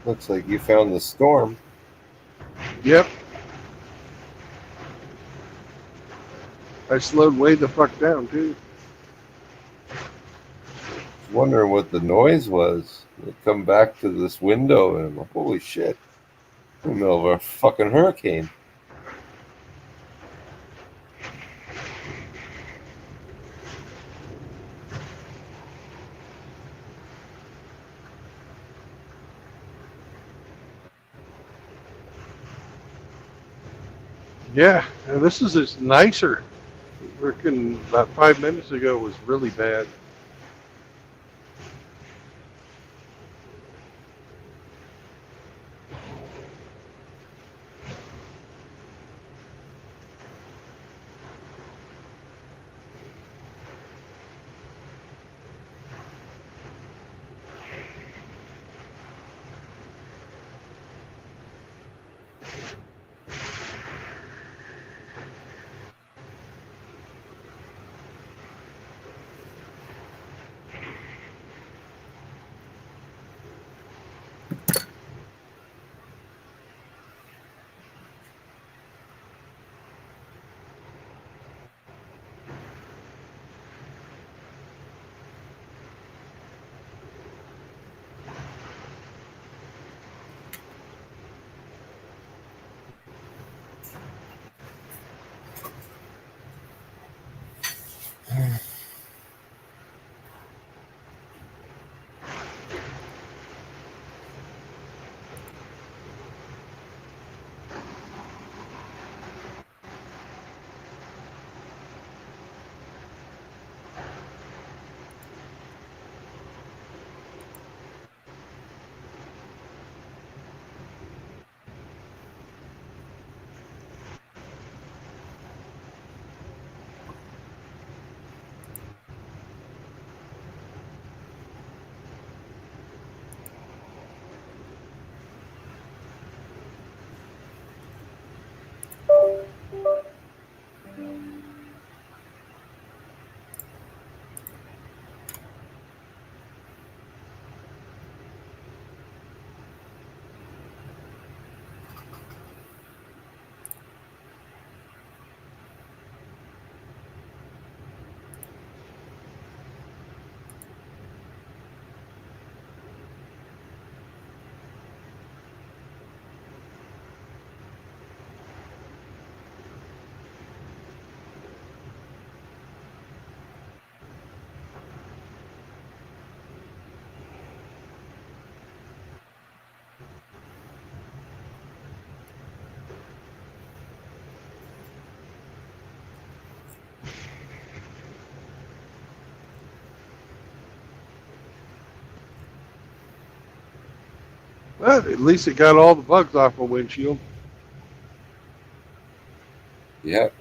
Speaker 10: Looks like you found the storm.
Speaker 1: Yep. I slowed way the fuck down too.
Speaker 10: Wondering what the noise was. I come back to this window and I'm like, holy shit. In the middle of a fucking hurricane.
Speaker 1: Yeah, and this is just nicer. Working about 5 minutes ago was really bad. Well, at least it got all the bugs off my windshield.
Speaker 10: Yep.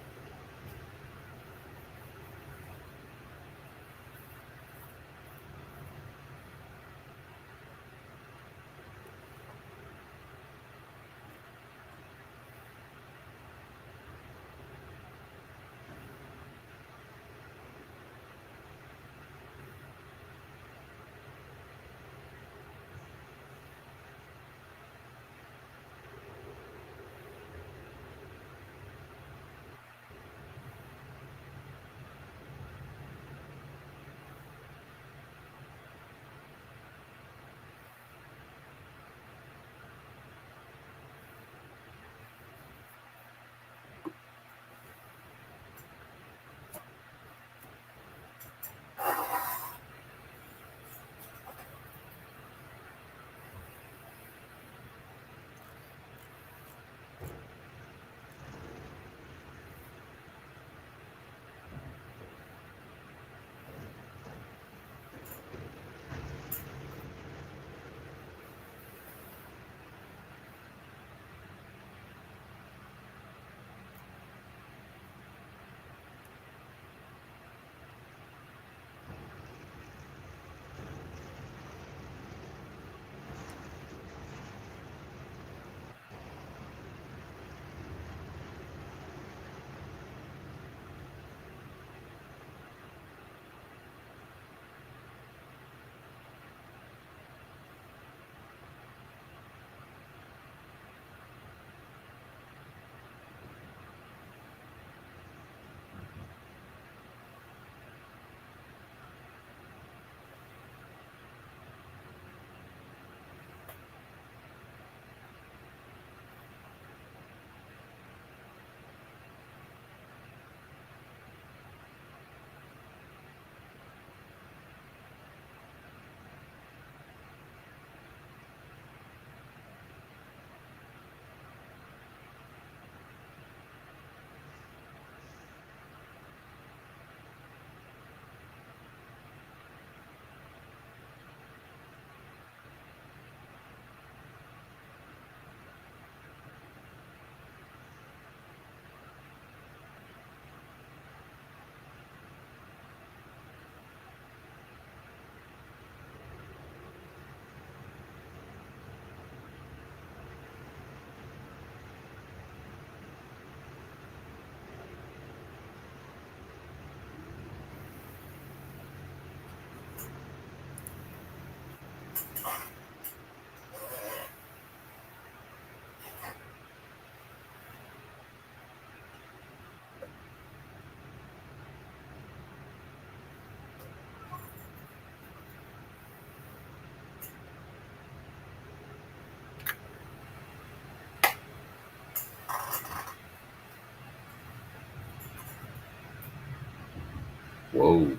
Speaker 10: Whoa.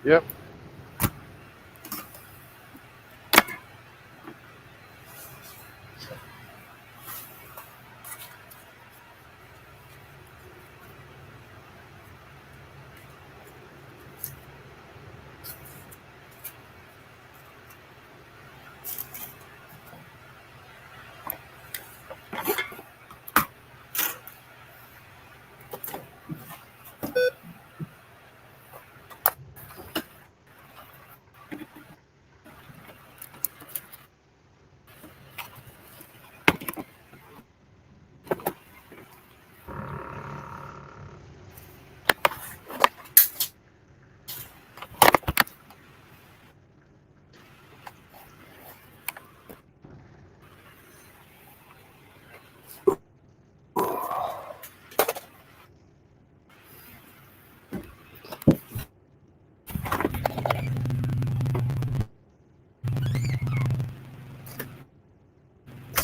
Speaker 1: Yep.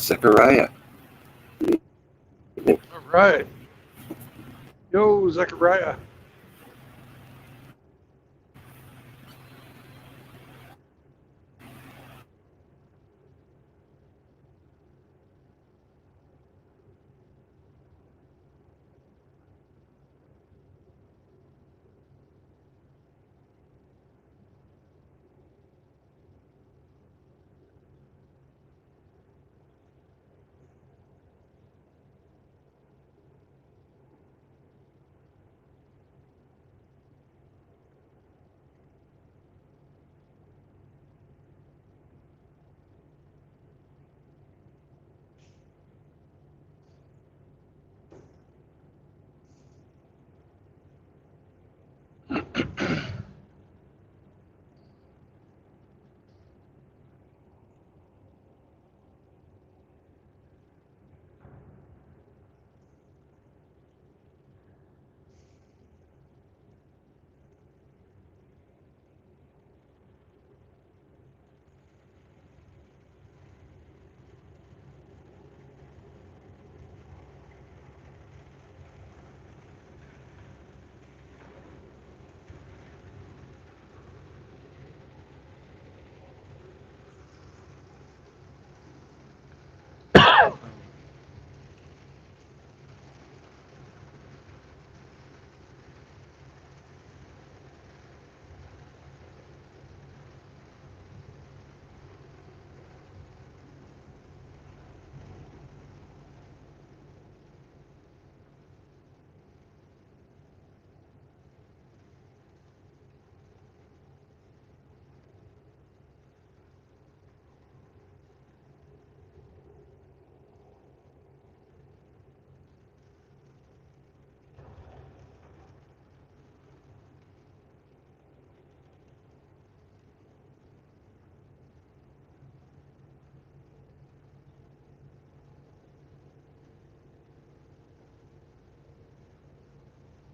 Speaker 10: Zechariah.
Speaker 1: All right. Yo, Zechariah.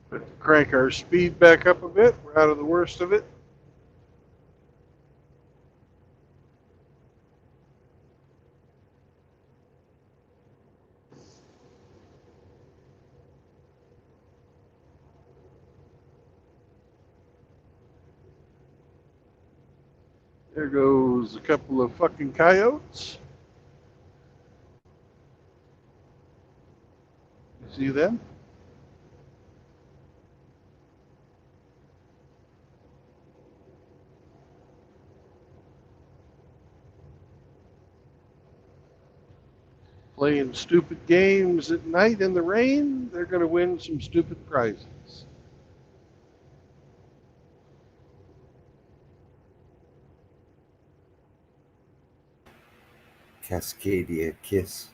Speaker 1: But crank our speed back up a bit. We're out of the worst of it. There goes a couple of fucking coyotes. You see them? Playing stupid games at night in the rain, they're going to win some stupid prizes.
Speaker 10: Cascadia Kiss.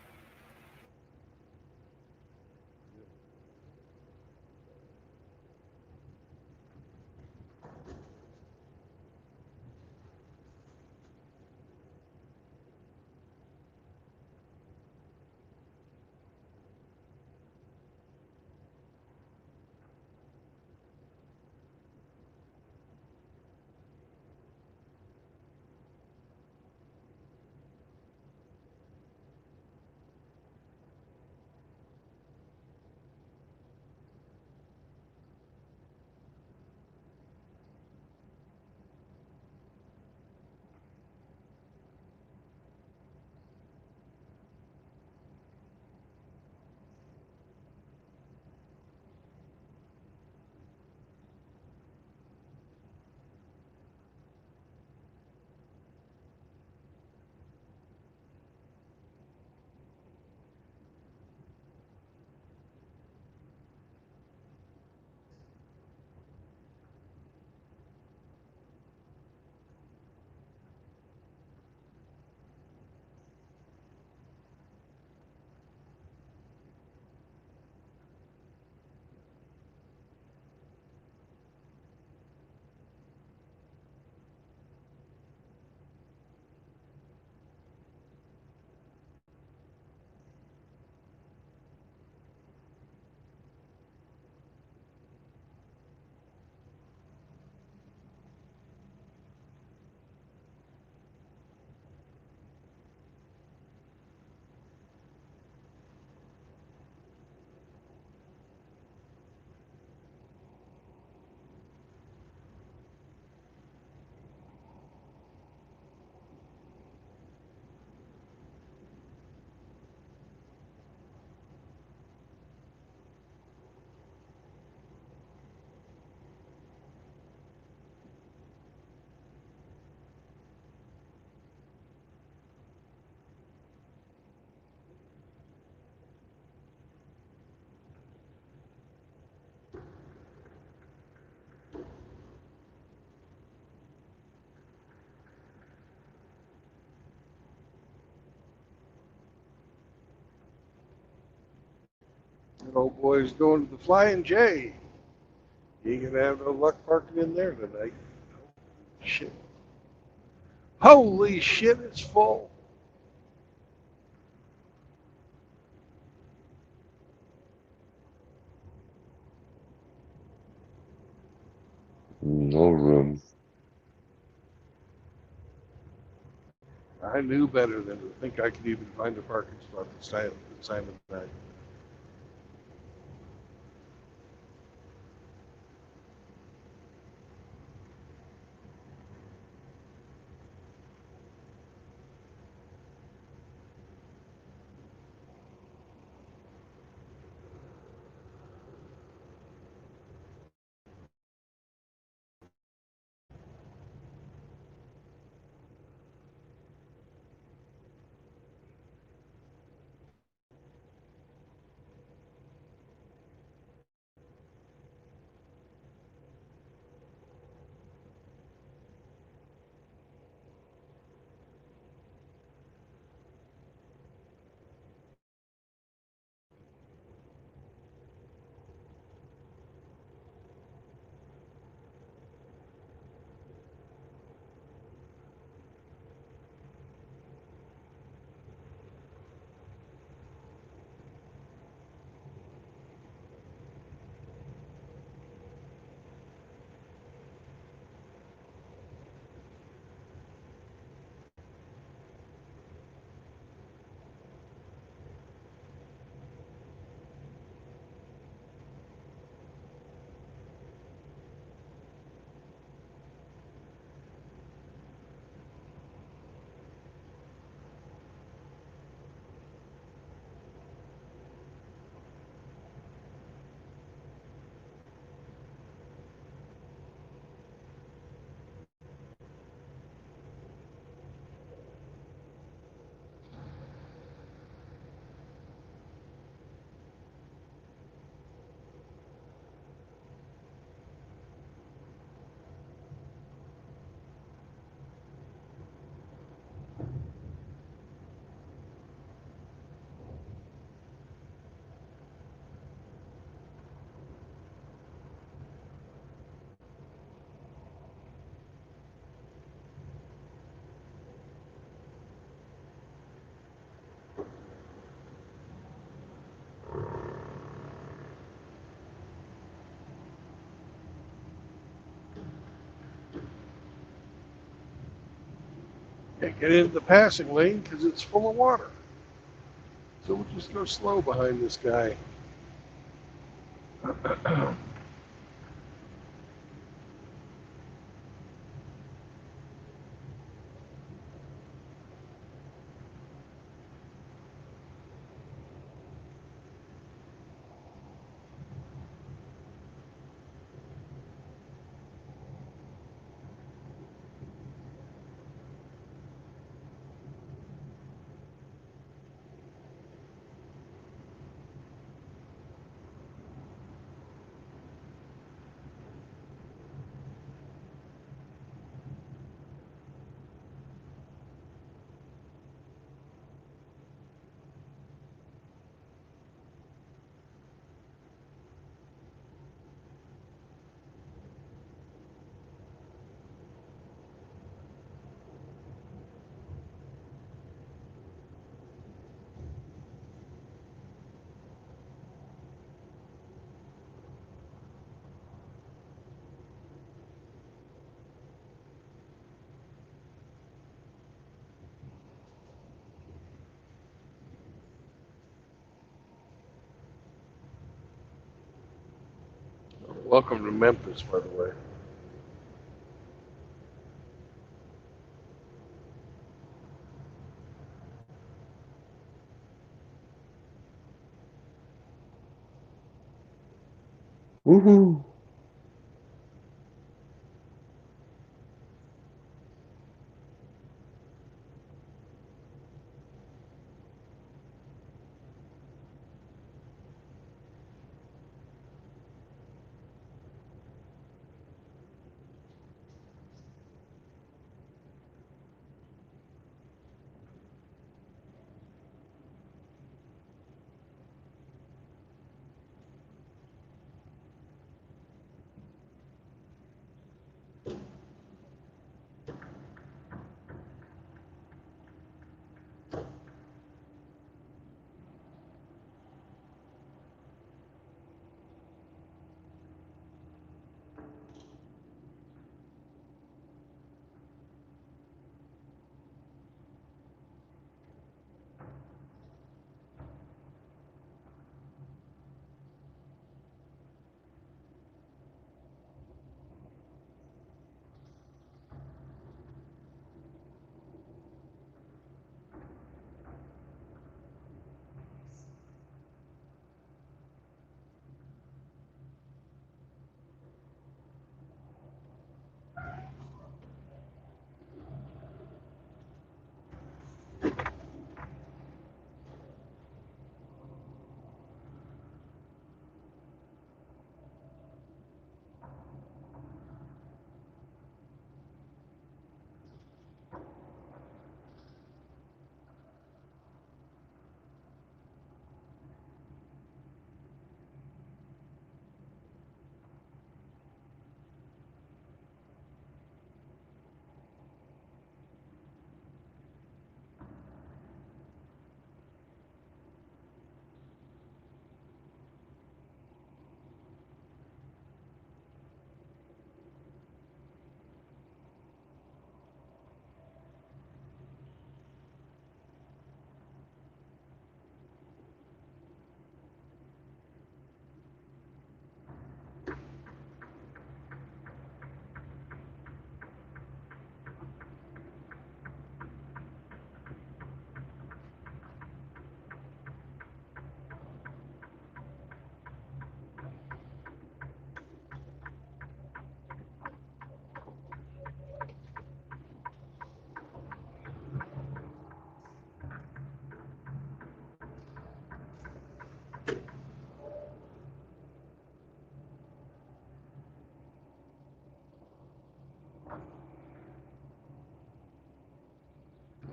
Speaker 10: That old boy's going to the Flying J. He ain't gonna have no luck parking in there tonight. Shit. Holy shit, it's full.
Speaker 3: No room.
Speaker 1: I knew better than to think I could even find a parking spot this time of the night. Can't get into the passing lane because it's full of water. So we'll just go slow behind this guy. Welcome to Memphis, by the way.
Speaker 3: Woohoo!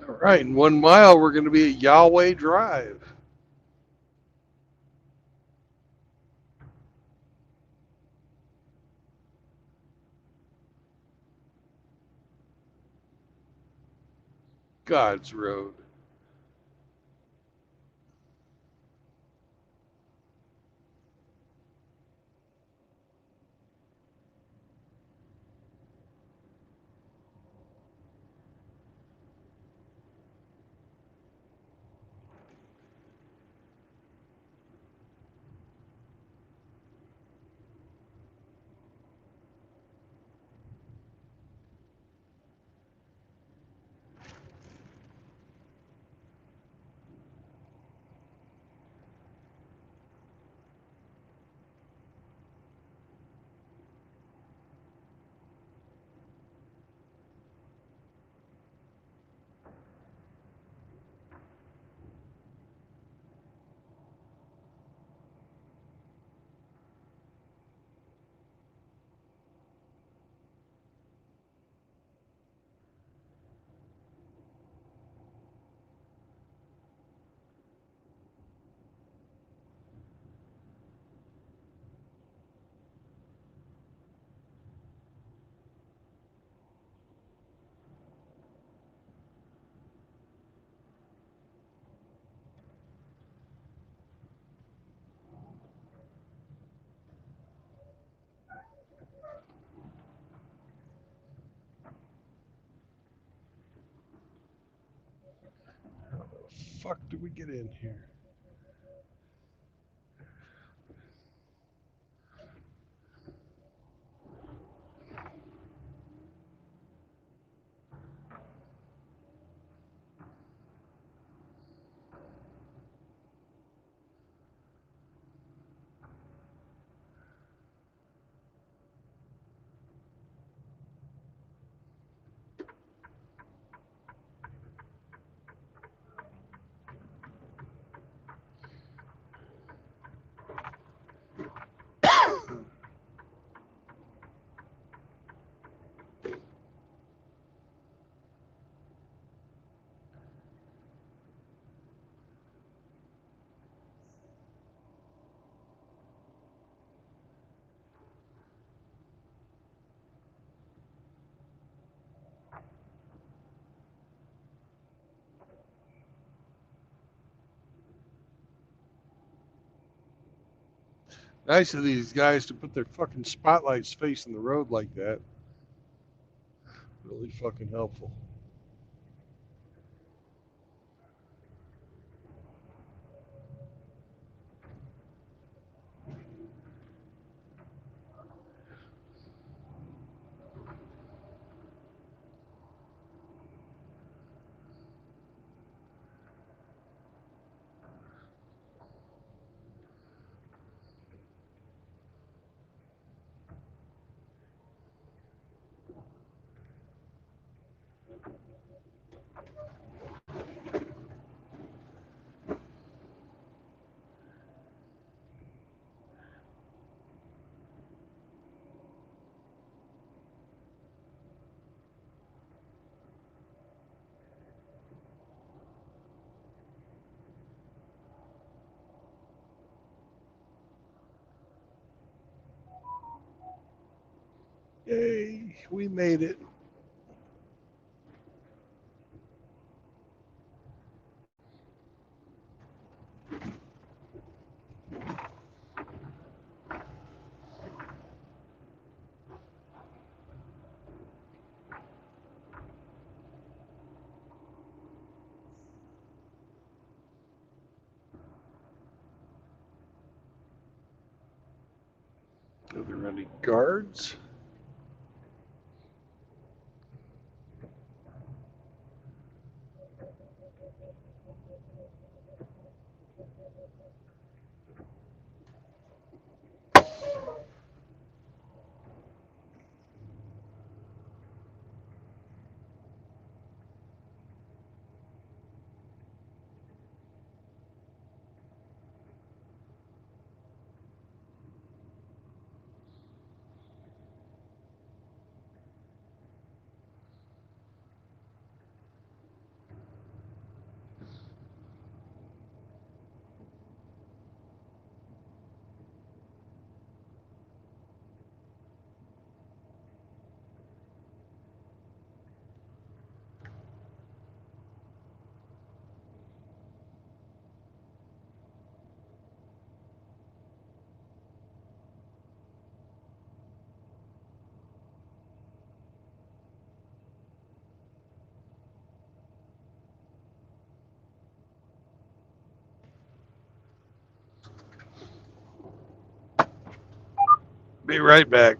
Speaker 3: All right, in 1 mile, we're going to be at Yahweh Drive. God's Road.
Speaker 1: fuck did we get in here? Nice of these guys to put their fucking spotlights facing the road like that. Really fucking helpful. Yay, we made it. Are there any guards? Be right back.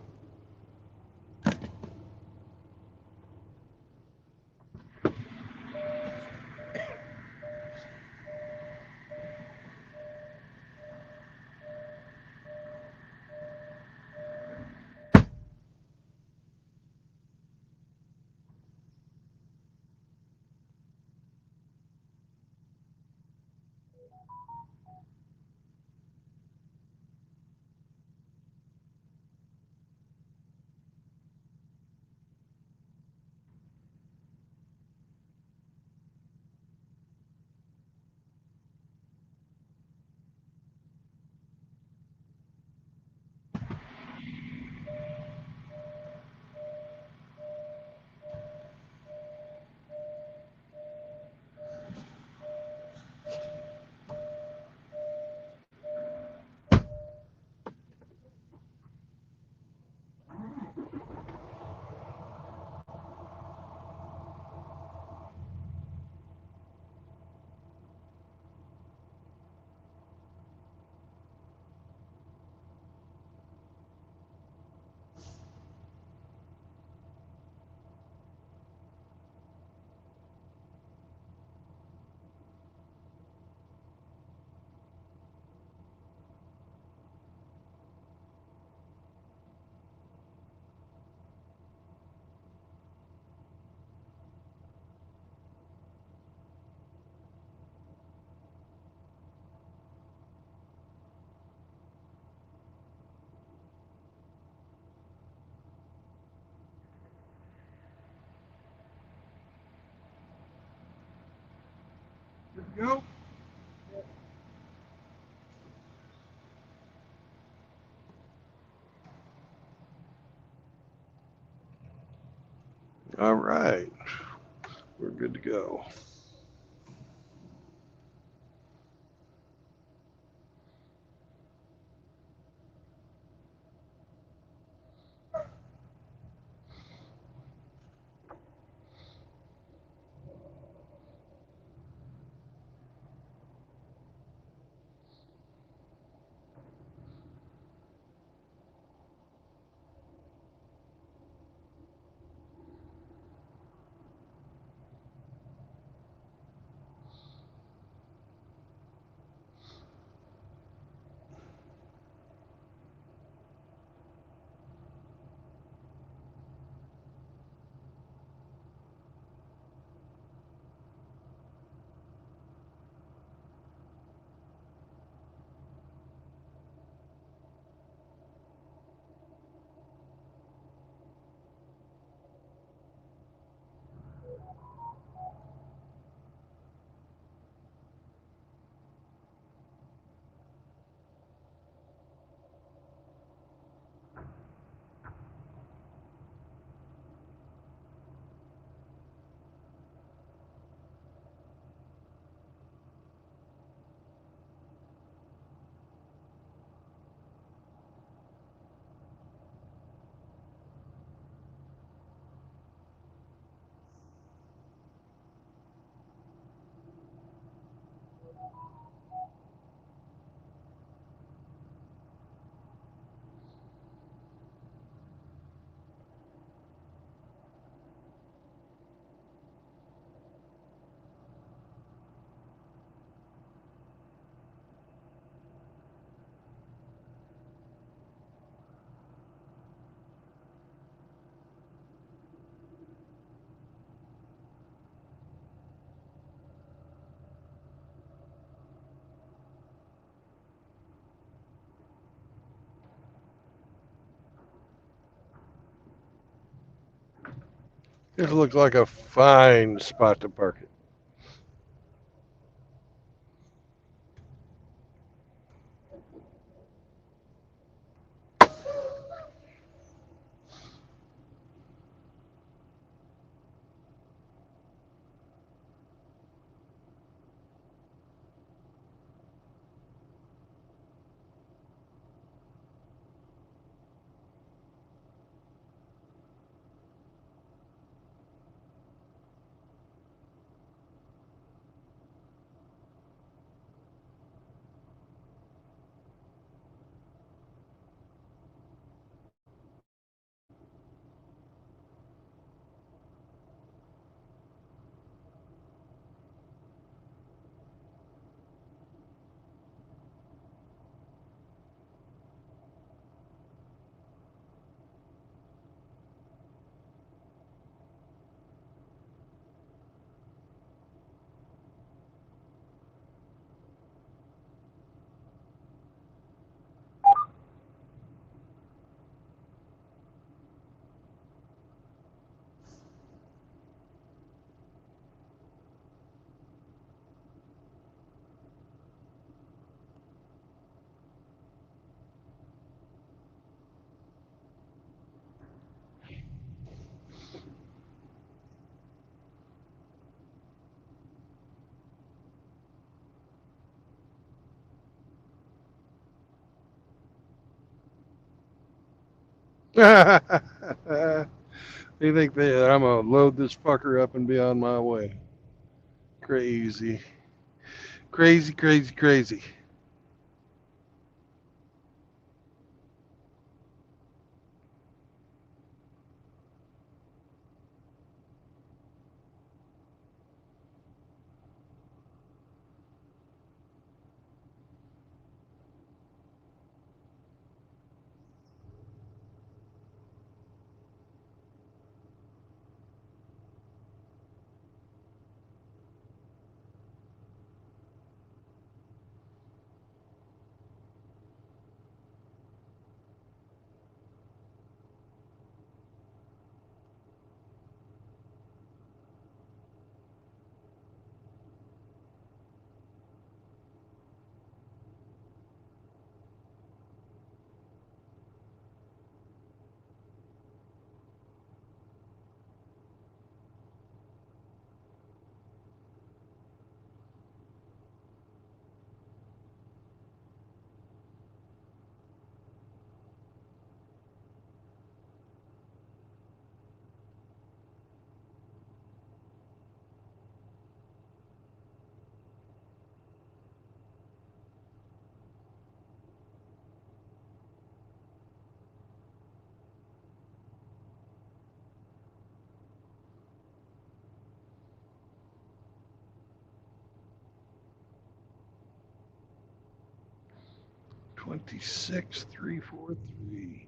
Speaker 1: Go. All right. We're good to go. This looks like a fine spot to park it. They think that I'm gonna load this fucker up and be on my way. Crazy, crazy, crazy, crazy. 26343.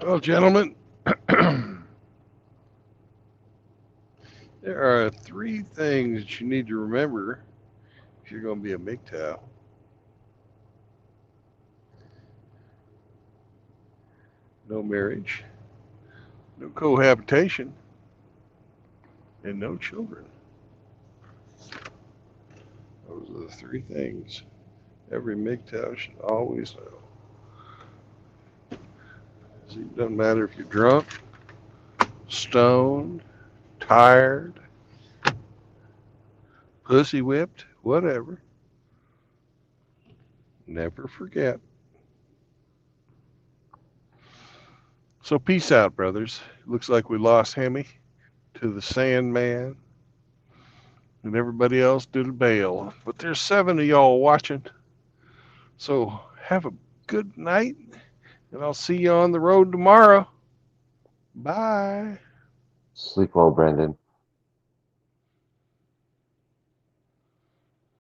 Speaker 1: Well, gentlemen, there are 3 things that you need to remember if you're going to be a MGTOW. No marriage, no cohabitation, and no children. Those are the 3 things every MGTOW should always know. It doesn't matter if you're drunk, stoned, tired, pussy whipped, whatever. Never forget. So peace out, brothers. Looks like we lost Hemi to the Sandman, and everybody else did a bail. But there's 7 of y'all watching. So have a good night, and I'll see you on the road tomorrow. Bye.
Speaker 3: Sleep well, Brandon.